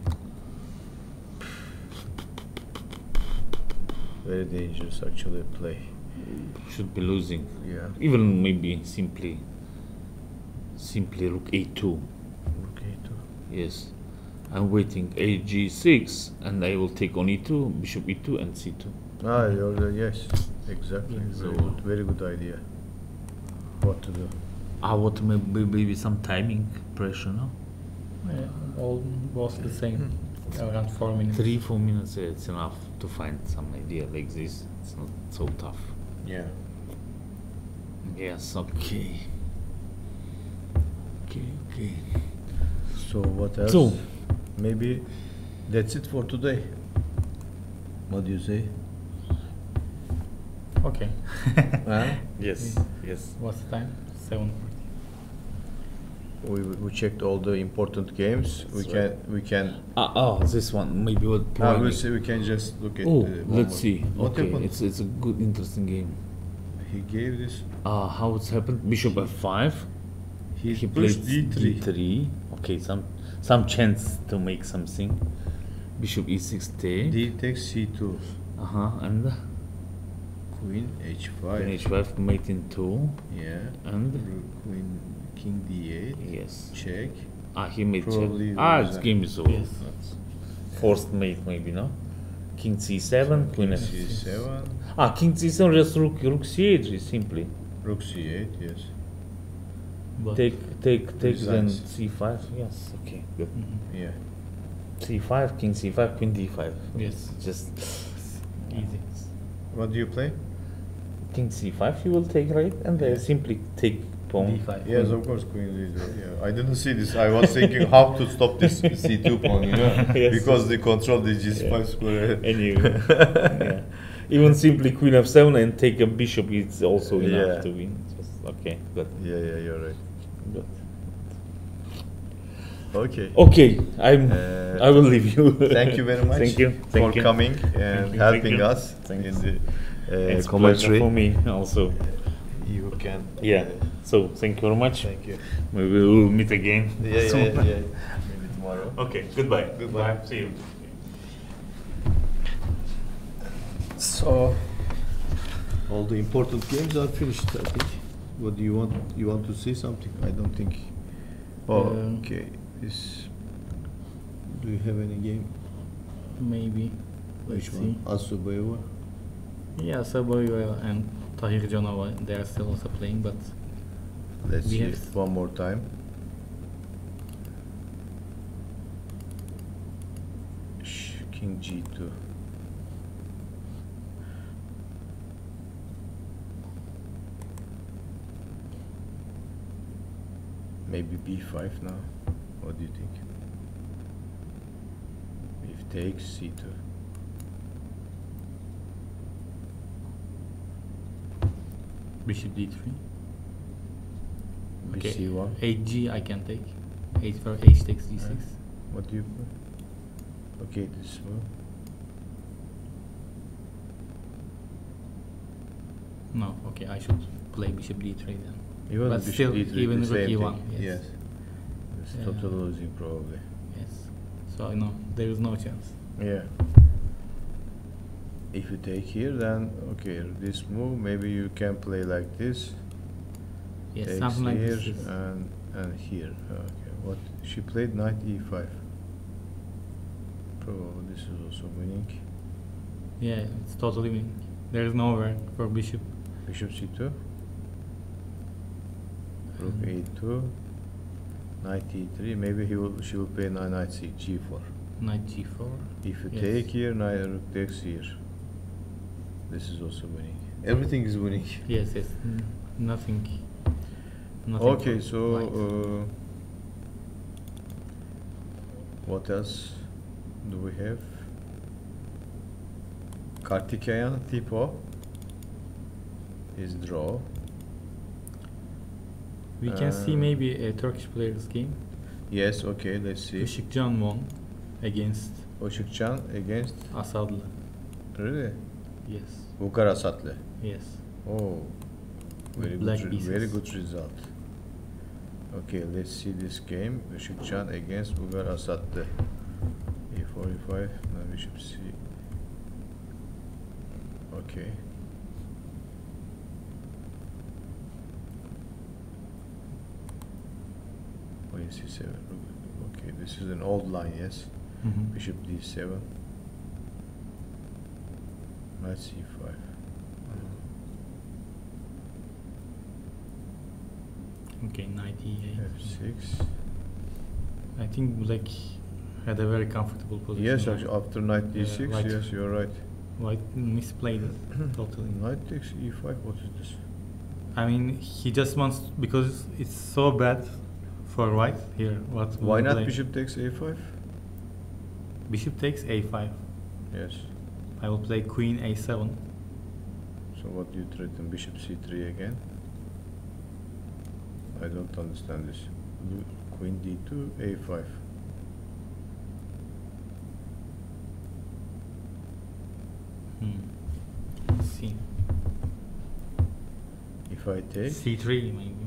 Very dangerous actually play. should be losing. Yeah. Even maybe simply rook a2. Rook a2. Yes. I'm waiting g6 and I will take on e2, bishop e2 and c2. Ah, yes, exactly. Yes. Very good idea. What to do? What maybe some timing pressure, no? Yeah, all both the same. Around 4 minutes. 3-4 minutes, it's enough to find some idea like this. It's not so tough. Yeah. Yes, okay. Okay. So what else? So, maybe that's it for today. What do you say? Okay. Huh? yes. What's the time? 7:40. We checked all the important games. We can. This one maybe what. We'll see. We can just look at. Oh, one let's more. see. What Okay, happened? it's a good, interesting game. He gave this. How it's happened? Bishop f5. He He pushed played d3. d3. Okay, some chance to make something. Bishop e6 take. D takes c2. And Queen h5. queen h5 mate in 2. Yeah. And Queen king d8. yes. Check. He made Probably check. This lose. game is over. Yes. Forced mate maybe, no? King c7, queen f6. c7. King c7 just rook c8 simply. Rook c8. Yes. But Take then Precise. c5. Yes, okay, good. Yeah. c5, king c5, queen d5. Yes. Just Easy. What do you play? king c5 you will take, right? And then simply take pawn. D5. Yes, of course, queen d8. Yeah, I didn't see this. I was thinking how to stop this c2 pawn, you know, Yes. because they control the g5 square. And you, yeah. Even simply queen f7 and take a bishop is also enough Yeah. to win. Just okay, good. Yeah, you're right. Good. Okay. Okay, Uh, I will leave you. Thank you very much Thank you. for you. coming and you. helping Thank you. us Thanks. in the It's a pleasure commentary. for me also. You can. Yeah. So thank you very much. Thank you. Maybe we'll meet again. Yeah, soon. Maybe tomorrow. Okay. Goodbye. Goodbye. See you. So, all the important games are finished, I think. What do you want? You want to see something? I don't think. Oh, okay. This. Do you have any game? Maybe. Let's Which see. one? Asubayeva. Yeah, Saboyeva and Tahir Janova, they are still also playing, but Let's We see have- it one more time. King G2. Maybe B5 now. What do you think? If takes C2. Bishop D3. Okay, BC1. 8G I can take. H for H takes D6. What do you play? Okay, this move. No, okay, I should play Bishop D3 then. Even But Bishop still, D3, even the Rook same E1, thing. yes. It's Yeah. total losing probably. Yes. So no, there is no chance. Yeah. If you take here, then okay, this move maybe you can play like this. Yes, Takes something like here this. Is, and here. Okay, what she played knight e5. Probably this is also winning. yeah, it's totally winning. There is nowhere for Bishop. Bishop c2. Rook a2. Knight e3. Maybe she will play knight c g4. Knight G4. If you Yes. take here, knight rook takes here. This is also winning. Everything is winning. Yes, yes. Nothing. Okay, for so white. what else do we have? Kartikeyan Tipo is draw. We can see uh, maybe a Turkish player's game. Yes, okay, let's see. Işıkcan won against Oshikchan against Asadlı. really Yes. Bukar Asatlı. Yes. Oh, very With black good, pieces. very good result. Okay, let's see this game. Işıkcan against Bulgar Asatlı. E4, E5, now bishop C. Okay. Queen c7. Okay, this is an old line, yes. Bishop d7. Knight c5. Okay, knight e8. f6. I think black had a very comfortable position. Yes, actually, after knight d6, white. yes, you're right. White misplayed it totally. Knight takes e5, what is this? I mean, he just wants, because it's so bad for white here. What Why will not play? bishop takes a5? Bishop takes a5. Yes. I will play queen a7. So what do you threaten? Bishop c3 again? I don't understand this. Queen d2, a5. Let's see. If I take c3 maybe.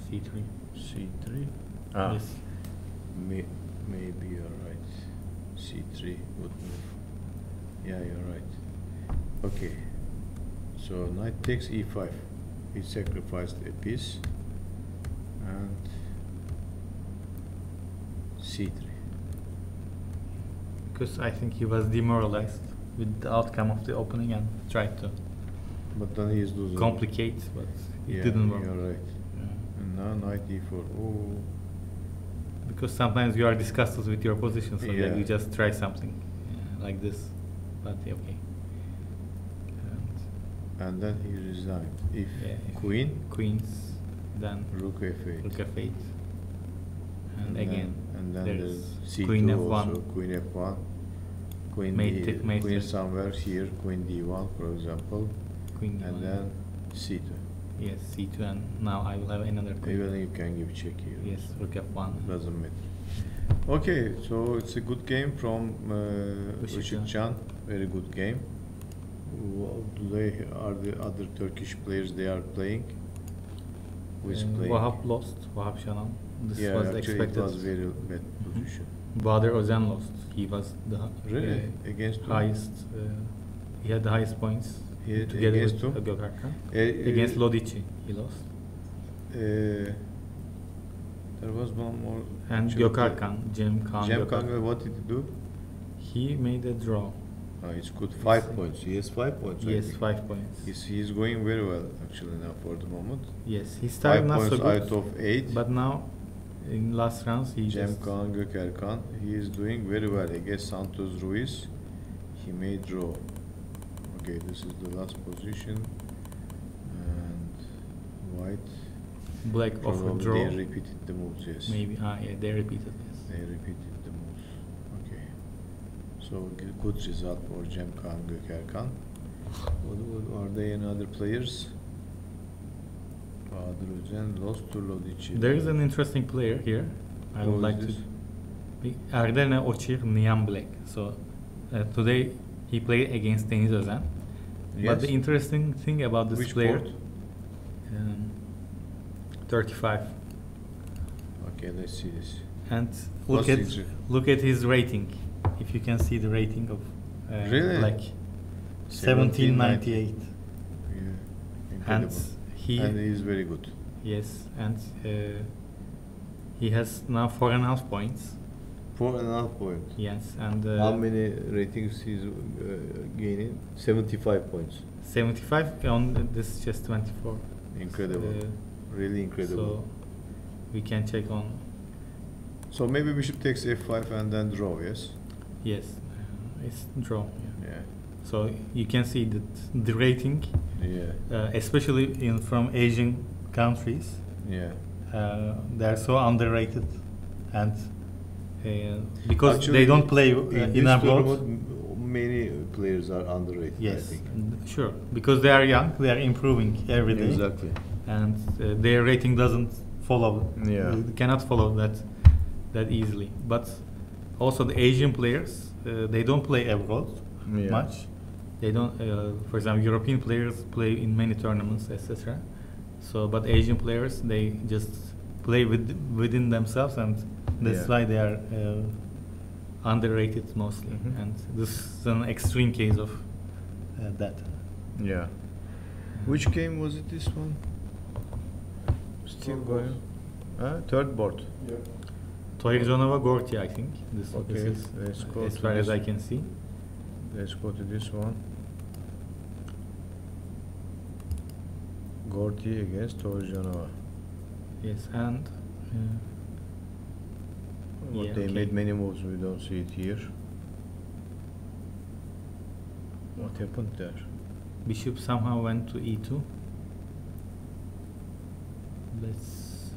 c3. c3. Ah, Yes. maybe you're right. c3 would move. Yeah, you're right. Okay. So knight takes e5. He sacrificed a piece. And c3. Because I think he was demoralized with the outcome of the opening and tried to But then he is losing. complicate, but it Yeah, didn't work. you're right. Yeah. And now knight e4. Oh. Because sometimes you are disgusted with your position, so Yeah. you just try something like this. But yeah, okay. And then he resigned. If Yeah, queen, queens, then rook f8. rook f8, and again and then there's c2 queen f1. also, queen f1, queen Mate d, mate queen check. somewhere here, queen d1 for example, Queen and d1. then c2. Yes, c2, and now I will have another queen. Even you can give check here. Yes, rook f1. Doesn't matter. Okay, so it's a good game from Işıkcan. Very good game. Do they are the other Turkish players they are playing? Who is playing? Wahap lost. Wahap Şanan. This Yeah, was actually expected. it was very bad position. Bahadır Özen lost. He was the Really? Against whom? highest. He had the highest points He had together against with whom? Gökhan. Eh, Against Lodici, he lost. There was one more. And actually, Gökhan, Cem Khan. Cem Gökhan. Kanga, what did he do? He made a draw. It's good. 5 points. He has 5 points. I Yes, think. 5 points. He's going very well actually now for the moment. Yes, he started 5 not points so good, out of 8. but now in last rounds he Cem just Khan, Gökhan, he is doing very well against Santos Ruiz. He may draw. Okay, this is the last position. And white. black offered Probably draw. they repeated the moves, yes. Maybe, yeah, they repeated this. They repeated the moves. Okay. So good result for Cem Khan, Gökhan. Are they any other players? Bahadır Özen lost to Lodici. There is an interesting player here. I Who would is like this? to. Erdene Oçir Niyan Black. So today he played against Deniz Özen. But Yes. the interesting thing about this Which player, port? 35, Okay, let's see this. and What's look at the- look at his rating. If you can see the rating of Really? Black, 1798, Yeah, and incredible. he And he is very good. yes, and he has now 4.5 points. 4.5 points. Yes, and How many ratings he's gaining? 75 points. 75 on this just 24. Incredible. Really incredible. So we can check on. So maybe bishop takes f5 and then draw, yes? Yes, it's draw. Yeah. Yeah. So you can see that the rating, Yeah. especially in from Asian countries, Yeah. they are so underrated, and because Actually, they don't play in in this abroad. tournament, many players are underrated, I Yes, think. sure, because they are young, they are improving every day, Exactly. and their rating doesn't follow. Yeah. They cannot follow that easily. But also the Asian players, they don't play abroad Yeah. much. They don't. For example, European players play in many tournaments, etc. So, but Asian players, they just play within themselves, and that's Yeah. why they are underrated mostly. Mhm. And this is an extreme case of that. Yeah. Which game was it, this one? Still going? Third board. Yeah. Toyirjonova Gorty, I think. This Okay, is let's go as to far as this. I can see. Let's go to this one. Gorty against Toyirjonova. Yes, and But yeah, they okay. made many moves. We don't see it here. What happened there? Bishop somehow went to e2. Let's.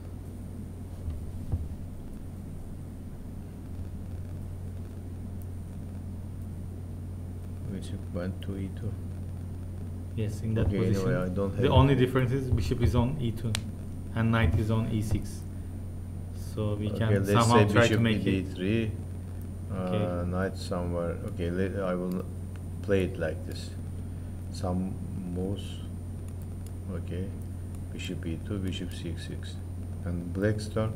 Bishop went to e2. Yes, in that Okay, position. anyway, I don't The have- only difference is bishop is on e2 and knight is on e6. So we Okay, can let's somehow say try to bishop make it. d3. Okay. Knight somewhere. Okay, I will play it like this. Some moves. Okay, bishop e2, bishop c6, and black's turn.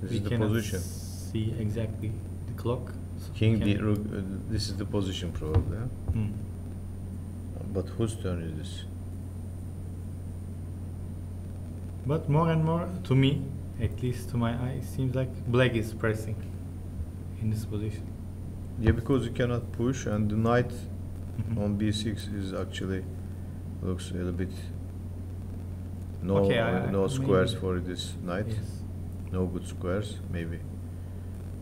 This We is the cannot position. see exactly the clock. So King we d can- rook. This is the position probably. Huh? Hmm. But whose turn is this? But more and more, to me, at least to my eye, it seems like black is pressing in this position. Yeah, because you cannot push, and the knight Mhm. on b6 is actually looks a little bit no Okay, no squares maybe. for this knight. Yes. No good squares, maybe.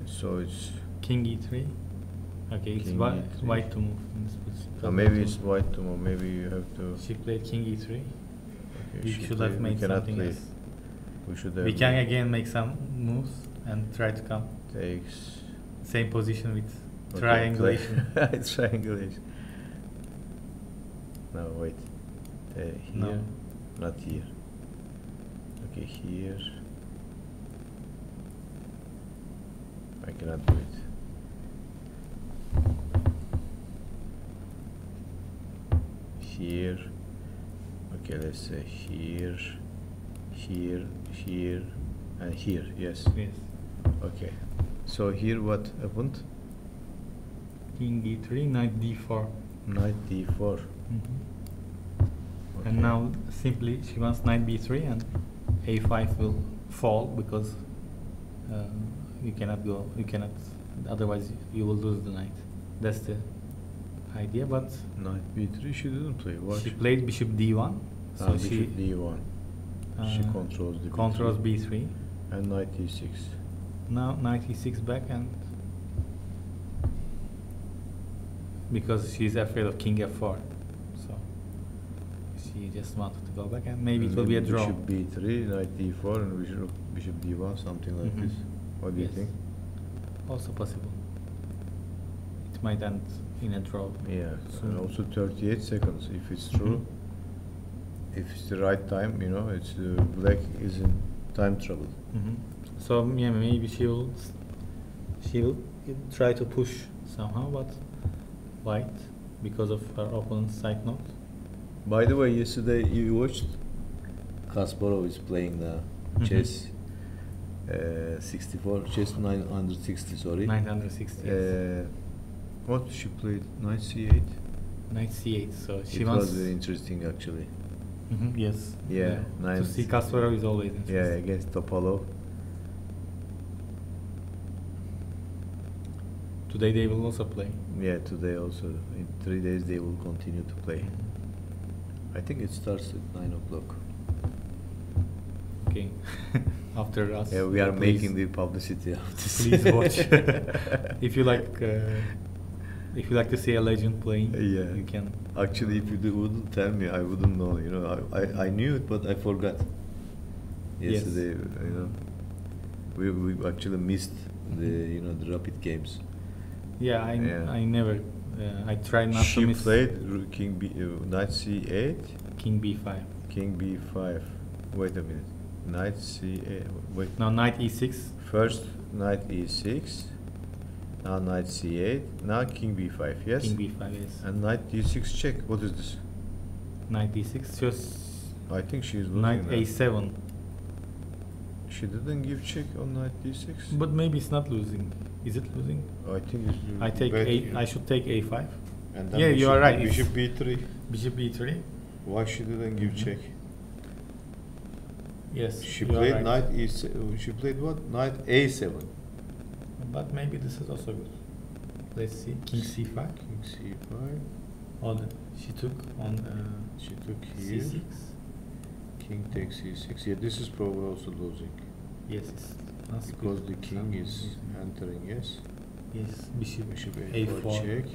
So it's King e3. Okay, it's King white, E3. white to move in this position. maybe it's white tomorrow. Maybe you have to. She played king e3. Okay, We she should play- have we made cannot something play. else. We should have. We can again make some moves and try to come. Takes. Same position with Okay, triangulation. play- triangulation. No, wait. Here, No. not here. Okay, here. I cannot do it. Here. Okay, let's say here, here, here, and here. Yes. Yes. Okay. So here, what happened? King d3, knight d4. Knight d4. And now simply she wants knight b3 and a5 will fall because you cannot go, you cannot, otherwise you will lose the knight. That's the idea, but Knight b3. She didn't play. What? she played bishop d1, so Bishop she d1. She controls the controls b3. b3. And knight e6. Now knight e6 back, and because she's afraid of king f4, so she just wanted to go back, and maybe it will be a draw. Bishop b3, knight d4, and bishop d1, something like Mhm. this. What do you Yes. think? Also possible. It might end in a draw. Yeah, So- and also 38 seconds. If it's true, Mhm. if it's the right time, you know, it's black is in time trouble. So yeah, maybe she will try to push somehow, but white, because of her opponent's side note. By the way, yesterday you watched Kasparov is playing the chess 64, chess 960, sorry. 960. Yes. What she played? Knight c8? Knight c8. So she It wants. was very interesting actually. Yes. Yeah, To nine- see Kasparov is always interesting. Yeah, against Topalov. Today they will also play. Yeah, today also. In 3 days they will continue to play. I think it starts at 9 o'clock. Okay. After us. Yeah, we are please- making the publicity of this. Please watch. If you like to see a legend playing, Yeah. you can. Actually, if you wouldn't tell me, I wouldn't know. You know, I knew it, but I forgot. Yes. Yesterday, you know, we actually missed the the rapid games. Yeah, Yeah. I never. I tried not She to miss. played King B, Knight c8, King b5. King b5. Wait a minute. Knight c8. Wait. Now knight e6. First Knight e6. Now Knight c8. Now King b5. Yes. King b5 is And Knight d6 check. What is this? knight e6. Just I think she is losing. knight now. a7. She didn't give check on Knight d6. But maybe it's not losing. Is it losing? I think it's. I take bet- I should take a5. And then Yeah, you are right. Bishop b3. Bishop e3. Why she didn't give check? Yes. She you are played right. knight e7. She played what? Knight a7. But maybe this is also good. Let's see. King c5. King c5. Oh, she took on She took here. c6. King takes c6. Yeah, this is probably also losing. Yes, it's not Because good. the king is entering, yes. Yes, bishop, Bishop a4. a4 check.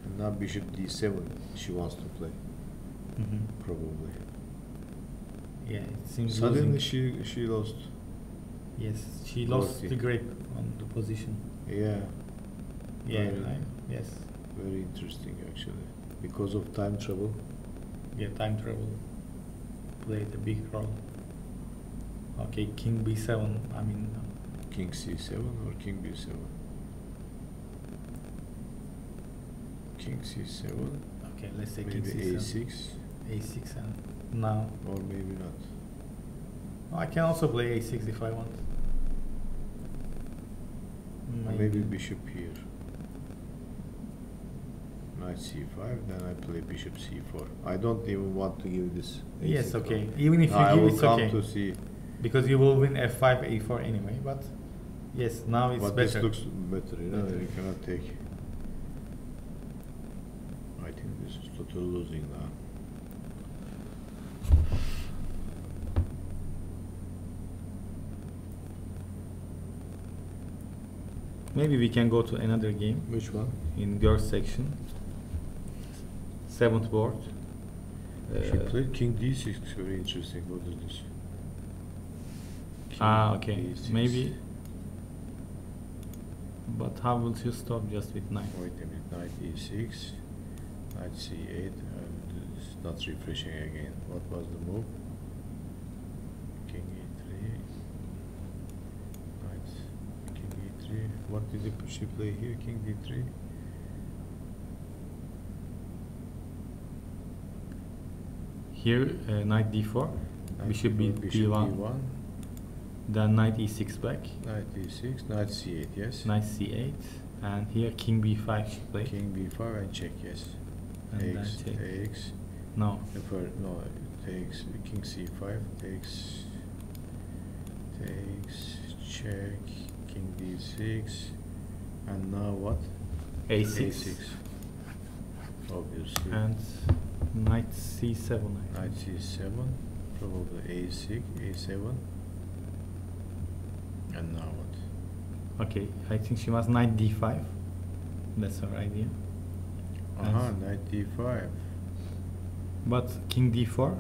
And now bishop d7 she wants to play, probably. Yeah, it seems Suddenly losing. she lost. Yes, she lost Dorothy. the grip on the position. Yeah, Yeah, Very- yes. very interesting actually. Because of time travel. Yeah, time travel played a big role. Okay, king b7. I mean, King c7 or king b7? King c7, okay, let's say king maybe c7. a6, a6 and now. or maybe not. I can also play a6 if I want. Maybe bishop here. Knight c5, then I play bishop c4. I don't even want to give this. Yes, a6 okay. pawn. Even if you I give, will it's come okay. to see. Because you will win f5, a4 anyway. But yes, now it's But better. this looks better, you know. Better. You cannot take. I think this is total losing now. Maybe we can go to another game Which one? in girls section. 7th board. She played king d6. Very interesting. What is this? King Okay. d6. Maybe. But how will she stop just with knight? Wait a minute. Knight e6. Knight c8. It's not refreshing again. What was the move? King e3. Knight. King e3. What did she play here? King d3. Here, knight d4, Knight bishop d4, b1, then knight e6 back, Knight d6. Knight c8. Yes. knight c8, and here king b5 she played. King b5 and check. Yes. And then Takes. check. Takes. No, No, it takes king c5, takes, check, king d6, and now what? a6, a6, obviously. and knight c7. I Knight think. c7, probably a6, a7, and now what? Okay, I think she was knight d5. That's her idea. Knight d5, But king d4,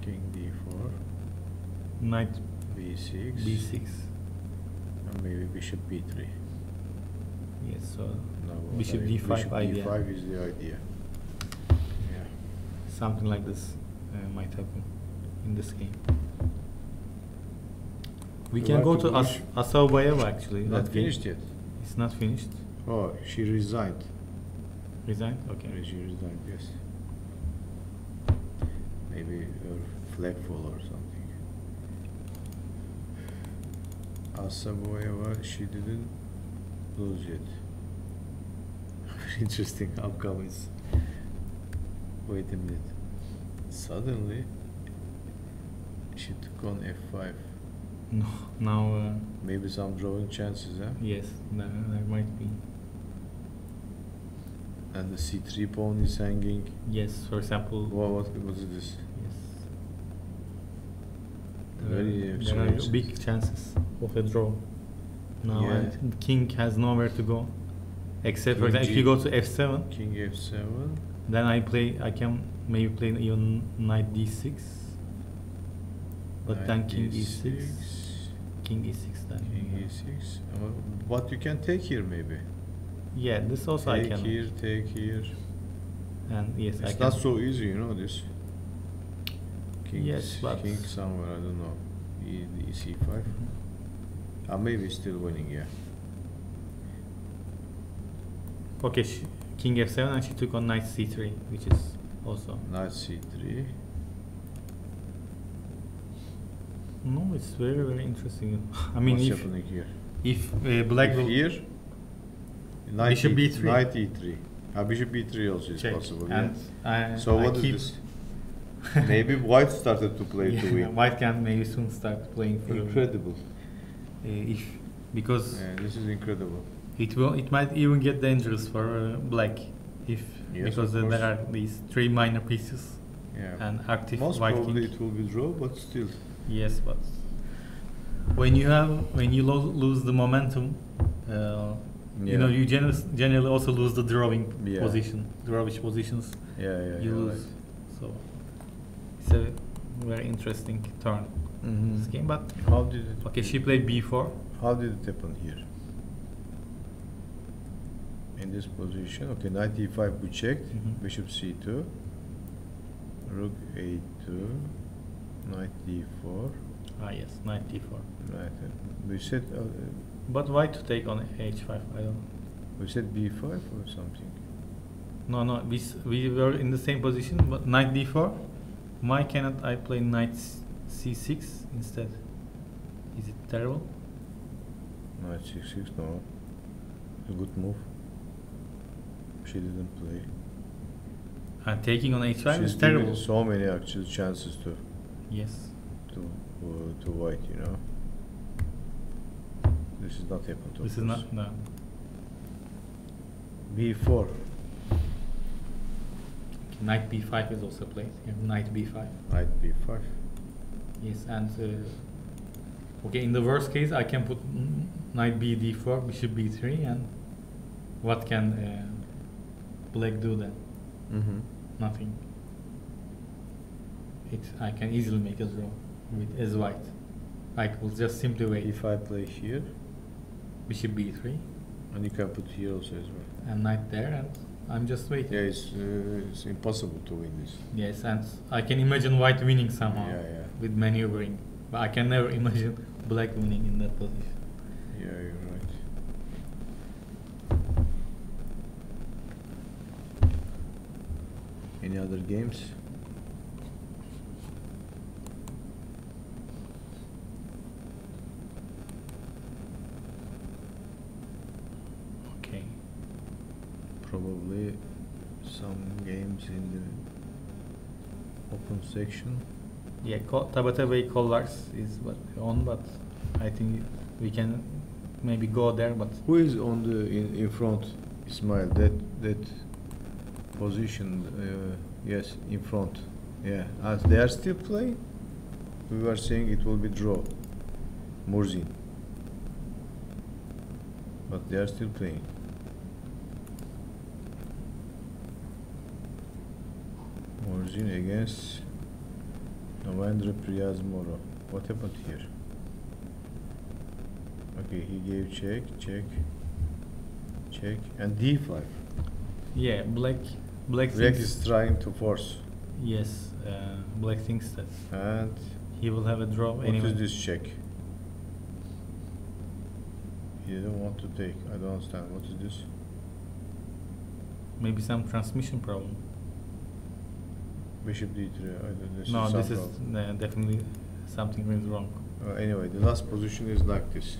king d4, knight b6, b6. and maybe bishop b3. Yes, so Now Bishop d5 bishop idea. d5 is the idea. Yeah. something like this might happen in this game. We You can like go to to finish? Asabayeva actually. Not that game. finished yet. It's not finished. Oh, she resigned. Resigned? Okay. She resigned, yes. Maybe her flag fall or something. Asaboyeva, she didn't lose yet. Interesting outcome is. Wait a minute. Suddenly, she took on f5. No, now Maybe some drawing chances, huh? yes, there might be. And the c3 pawn is hanging. Yes, for example. What is this? Yes. Very There are strange. big chances of a draw. Now Yeah. and king has nowhere to go, except for King example, if G- you go to f7, King f7. then I can maybe play even knight d6. But Knight then king d6, e6, king e6 then. King e6. What you can take here maybe? Yeah, this also I Take can. here, take here. And yes, I It's can. not so easy, you know this. King, Yes, but- king somewhere, I don't know. e5. Maybe still winning, yeah. Okay, king f7 and she took on knight c3, which is also. Knight c3. No, it's very very interesting. I mean, What's if happening here? black If will here, knight Bishop b3. Knight e3. Bishop b3 also is check possible. and Yeah. I, So I what is keep this? Maybe White started to play to win. White can maybe soon start playing for Incredible. If because Yeah, this is incredible. it might even get dangerous for Black if Yes, because of there course. are these 3 minor pieces Yeah. and active Most White probably king. it will be draw, but still. Yes, but when you lose the momentum, you know you generally also lose the drawing position, drawish positions. Yeah, You lose. right. So it's a very interesting turn this game. But How did it? okay, she played b4. How did it happen here? In this position, okay, knight e5 we checked, bishop c2, rook a2, knight d4, Ah yes, knight d4. knight. We said But why to take on h5? I don't. we said b5 or something. No. We were in the same position, but knight d4. Why cannot I play knight c6 instead? Is it terrible? Knight c6, no. It's a good move. She didn't play. And taking on h5 She's is terrible. given so many actual chances to Yes. to White, you know. This is not happened to This us. is not no. b4. Knight b5 is also played. Yeah, knight b5. Knight b5. Yes, and okay. In the worst case, I can put knight b d4, bishop b3, and what can Black do then? Nothing. I can easily make a draw with as White. I will just simply wait. If I play here, Bishop b3 and you can put here also as well. and knight there, and I'm just waiting. Yeah, it's impossible to win this. Yes, and I can imagine White winning somehow Yeah. with maneuvering, but I can never imagine Black winning in that position. Yeah, you're right. Any other games? Okay. Probably some games in the open section. Yeah, Tabata Bay Collars is on, but I think we can maybe go there. But Who is on the in front? Ismail, that position. Yes, in front. Yeah, as they are still playing. We were saying it will be draw. Murzin. But they are still playing. Murzin against Navendra Priyaz Moro. What happened here? Okay, he gave check, and d5. yeah, Black Black thinks, is trying to force. yes, Black thinks that And he will have a draw what anyway. is this check? He didn't want to take. I don't understand. What is this? Maybe some transmission problem. Bishop d3. This No, is this some is problem. definitely something is wrong. Anyway, the last position is like this.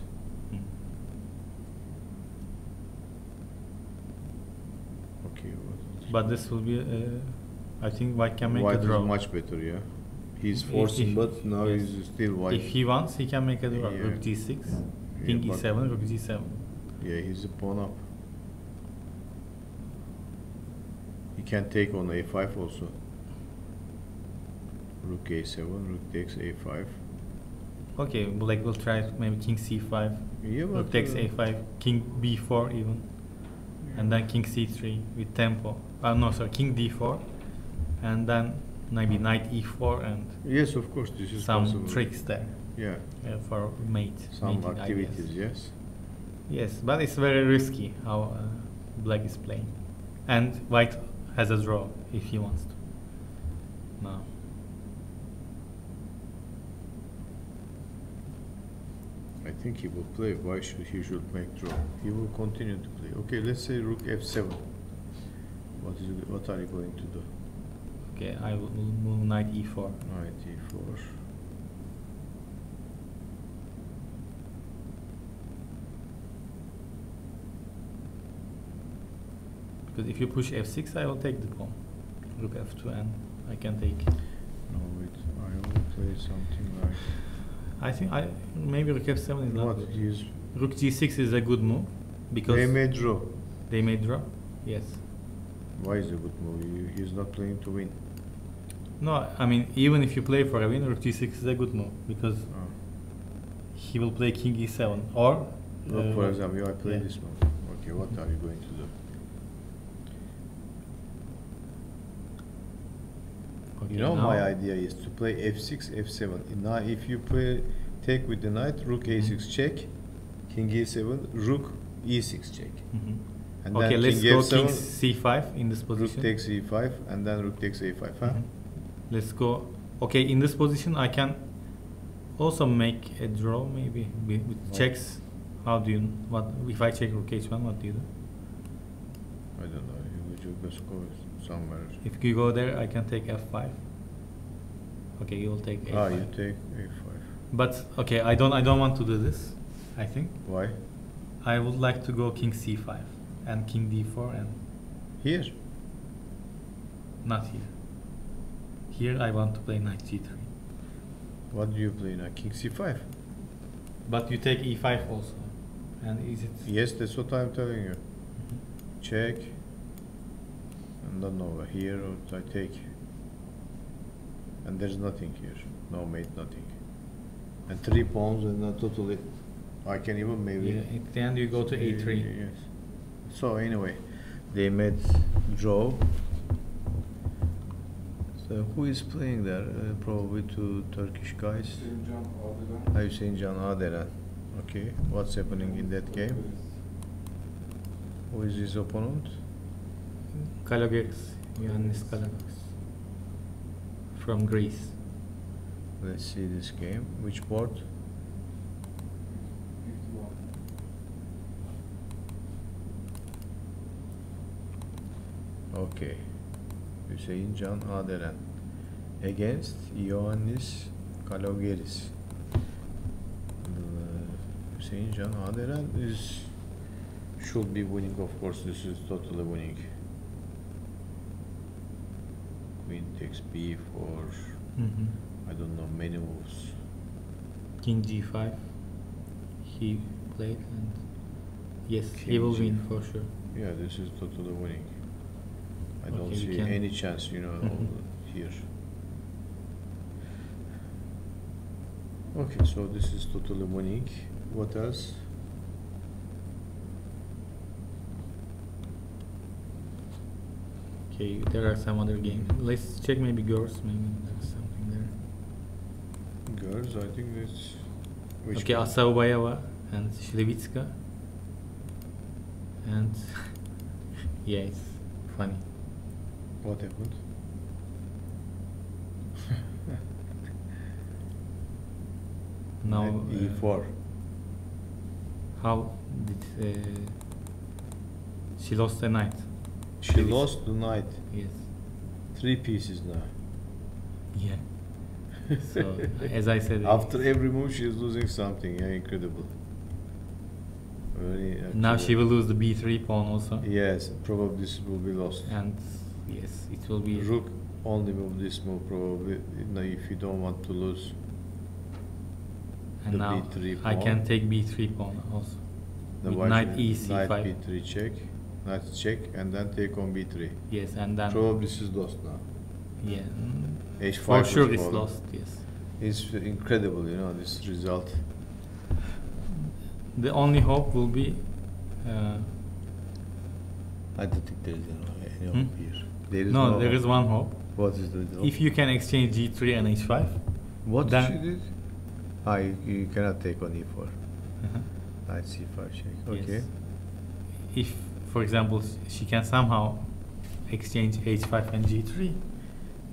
Hmm. Okay. But this will be, I think White can make White a draw. is much better, yeah. He's If- forcing, if- but now yes. he's still white. If he wants, he can make a draw. Yeah. Rook g6, Yeah, king but- e7, rook g7. Yeah, he's a pawn up. He can take on a5 also. Rook a7, rook takes a5. Okay, Black will try maybe king c5, Yeah, rook but, takes a5, king b4 even, and then king c3 with tempo. No, sorry, king d4, and then maybe knight e4 and yes, of course, this is some possible. tricks there Yeah, for mate. some mating, I activities, guess. yes. Yes, but it's very risky how Black is playing, and White has a draw if he wants to. No. I think he will play. Why should he should make draw? He will continue to play. Okay, let's say rook f7. What are you going to do? Okay, I will move knight e4. Knight e4. Because if you push f6, I will take the pawn. Rook f2, and I can take. No, wait. I will play something like. I think maybe rook f7 is not What good. is? Rook g6 is a good move because They may draw. they may draw. Yes. Why is it a good move? He's not playing to win. No, I mean even if you play for a win, rook g6 is a good move because Oh. he will play king e7 or. Look, for example, I play yeah. this move. Okay, what are you going to do? Okay, You know, now- my idea is to play f6, f7. Now, if you play take with the knight, rook a6 check, king e7, rook e6 check. Mhm. And Okay, then let's king go f7, king c5 in this rook position. takes e5, and then rook takes a5, huh? Mhm. Let's go. Okay, in this position I can also make a draw maybe with What? checks. How do you, what if I check rook h1, what do you do? I don't know, you just go somewhere. If you go there, I can take f5. Okay, you will take a5. Ah, you take a5. But okay, I don't want to do this. I think Why? I would like to go king c5 and king d4 and Here? not here. Here I want to play knight g3. What do you play now? King c5? But you take e5 also. And is it? Yes, that's what I'm telling you. Mhm. Check. And then over here, I take. And there's nothing here. No mate, nothing. And 3 pawns and not totally. I can even maybe. Yeah, at the end you go to a3. Yes. So anyway, they made draw. So who is playing there? Probably two Turkish guys. Hüseyin Can Adelen. Okay, what's happening in that game? Who is his opponent? Kalogeris, Ioannis Kalogeris. From Greece. Let's see this game. Which board? Okay. Hüseyin Can Adelen against Ioannis Kalogeris. Hüseyin Can Adelen should be winning, of course. This is totally winning. Queen takes b4. Mm-hmm. I don't know, many moves. King g5. He played and yes, he King will win G5. for sure. Yeah, this is totally winning. I don't Okay, you see can- any chance, you know, Mhm. here. Okay, so this is totally winning. What else? Okay, there are some other games. Let's check maybe girls. Maybe there's something there. Girls, I think it's. Which Okay, one? Asaubayeva and Shlevitska. And yeah, it's funny. What happened? Now, Knight e4. how did she lost a knight? She lost the knight. Yes. 3 pieces now. Yeah. So as I said, After every move, she is losing something. Yeah, incredible. Very. now actually- she will lose the b3 pawn also. Yes, probably this will be lost. And yes, it will be Rook only move this move probably. No, if you don't want to lose. and the now b3 I pawn. can take b3 pawn also. Then With why knight should- e c5. Knight b3 check, knight check, and then take on b3. Yes, and then Probably this is lost now. yeah, H5 for was sure it's fallen. lost. Yes. It's incredible, you know, this result. The only hope will be I don't think there is any Hmm? hope here. There is no, there hope. is one hope. What is the hope? If you can exchange g3 and h5, What then- she did? Ah, you cannot take on e4. uh-huh, Knight c5 check. Okay. yes. If, for example, she can somehow exchange h5 and g3,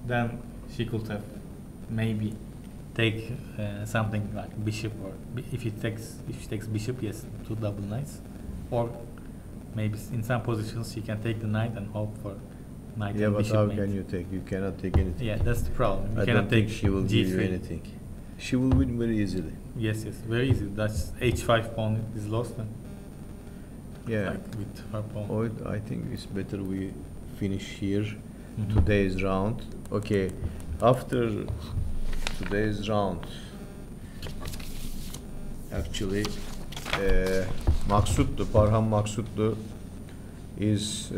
then she could have maybe take something like bishop, or if she takes bishop, yes, 2 double knights, or maybe in some positions she can take the knight and hope for knight Yeah, and but bishop how mate. can you take? You cannot take anything. Yeah, that's the problem. You I cannot don't take think she will g3. give you anything. She will win very easily. Yes, yes, very easy. That's h5 pawn is lost, and Yeah. like with her pawn. Or I think it's better we finish here. today's round. Okay, after today's round, actually, Maksutlu, Parham Maksutlu is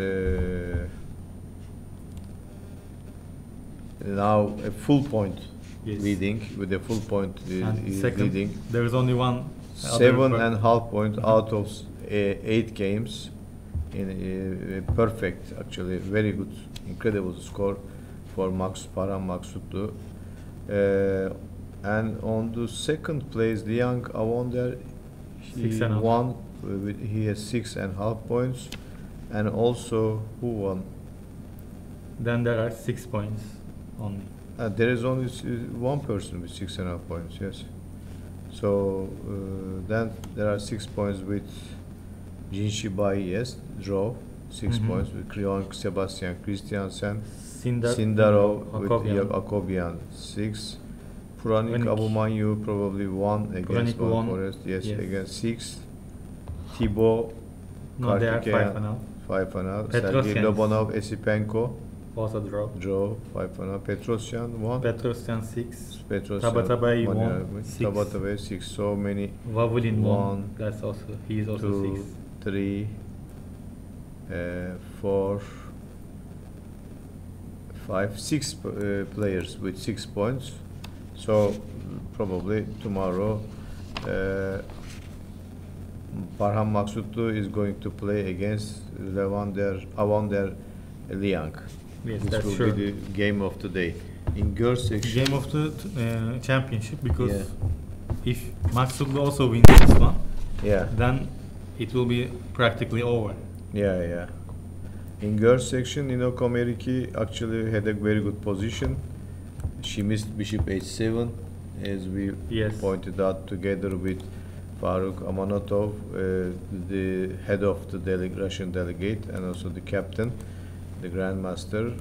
now a full point leading, with a full point is second, leading. there is only one. 7.5 points out of 8 games. In perfect, actually, very good, incredible score for Parham Maksutlu. And on the second place, Liang Avonder, he won. He has 6.5 points, and also who won? Then there are 6 points only. There is only one person with 6.5 points. Yes. So then there are 6 points with Jinshibai, yes, draw. 6 points with Krion Sebastian Christiansen, Sindarov with Akobian 6. Puranik Abumanyu probably won against One Forest. Yes, against 6. Thibaut Kartikeyan 5.5. Sergei Lobanov, Esipenko also draw. 5.5. Petrosyan won. Petrosyan 6. Tabatabai won 6. Tabatabai 6. So many. Vavulin won. That's also, he is also 2, 6. 3, 4, 5, 6 players with 6 points. So probably tomorrow Parham Maksutlu is going to play against Avander Liang. Yes, this that's will sure. be the game of the day. In girls section, Game of the championship, because Yeah. if Maksutlu also wins this one, then it will be practically over. Yeah. In girls section, Inoko Meriki actually had a very good position. She missed bishop h7, as we pointed out, together with Faruk Amanatov, the head of the Russian delegate, and also the captain, the grandmaster.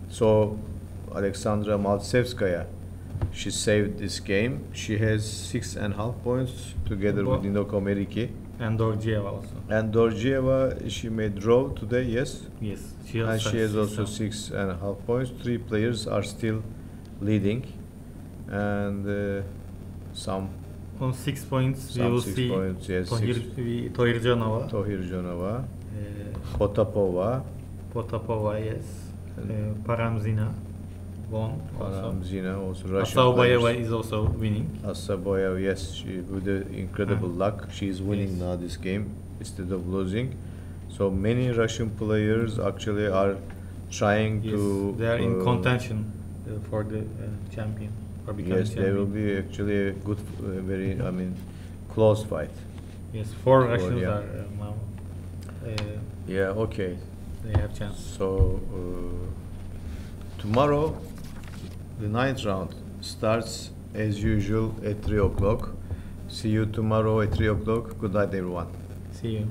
So Alexandra Maltsevskaya, she saved this game. She has 6.5 points together with Inoko Meriki. And Dorjieva also. And Dorjieva, she made draw today, yes? Yes. She has also 6.5 points. 3 players are still leading. And some... On 6 points, we will see points, yes, Tohirjanova. Tohirjanova, Potapova, yes. Paramzina won. Paramzina also Russian. Asabayeva is also winning. Asabayeva, yes, she with the incredible luck, she is winning now this game instead of losing. So many Russian players actually are trying to. They are in contention for the champion. Yes, they will be actually a good, very, close fight. Yes, 4 Russians are now. Okay. They have chance. So tomorrow, the 9th round starts as usual at 3 o'clock. See you tomorrow at 3 o'clock. Good night, everyone. See you.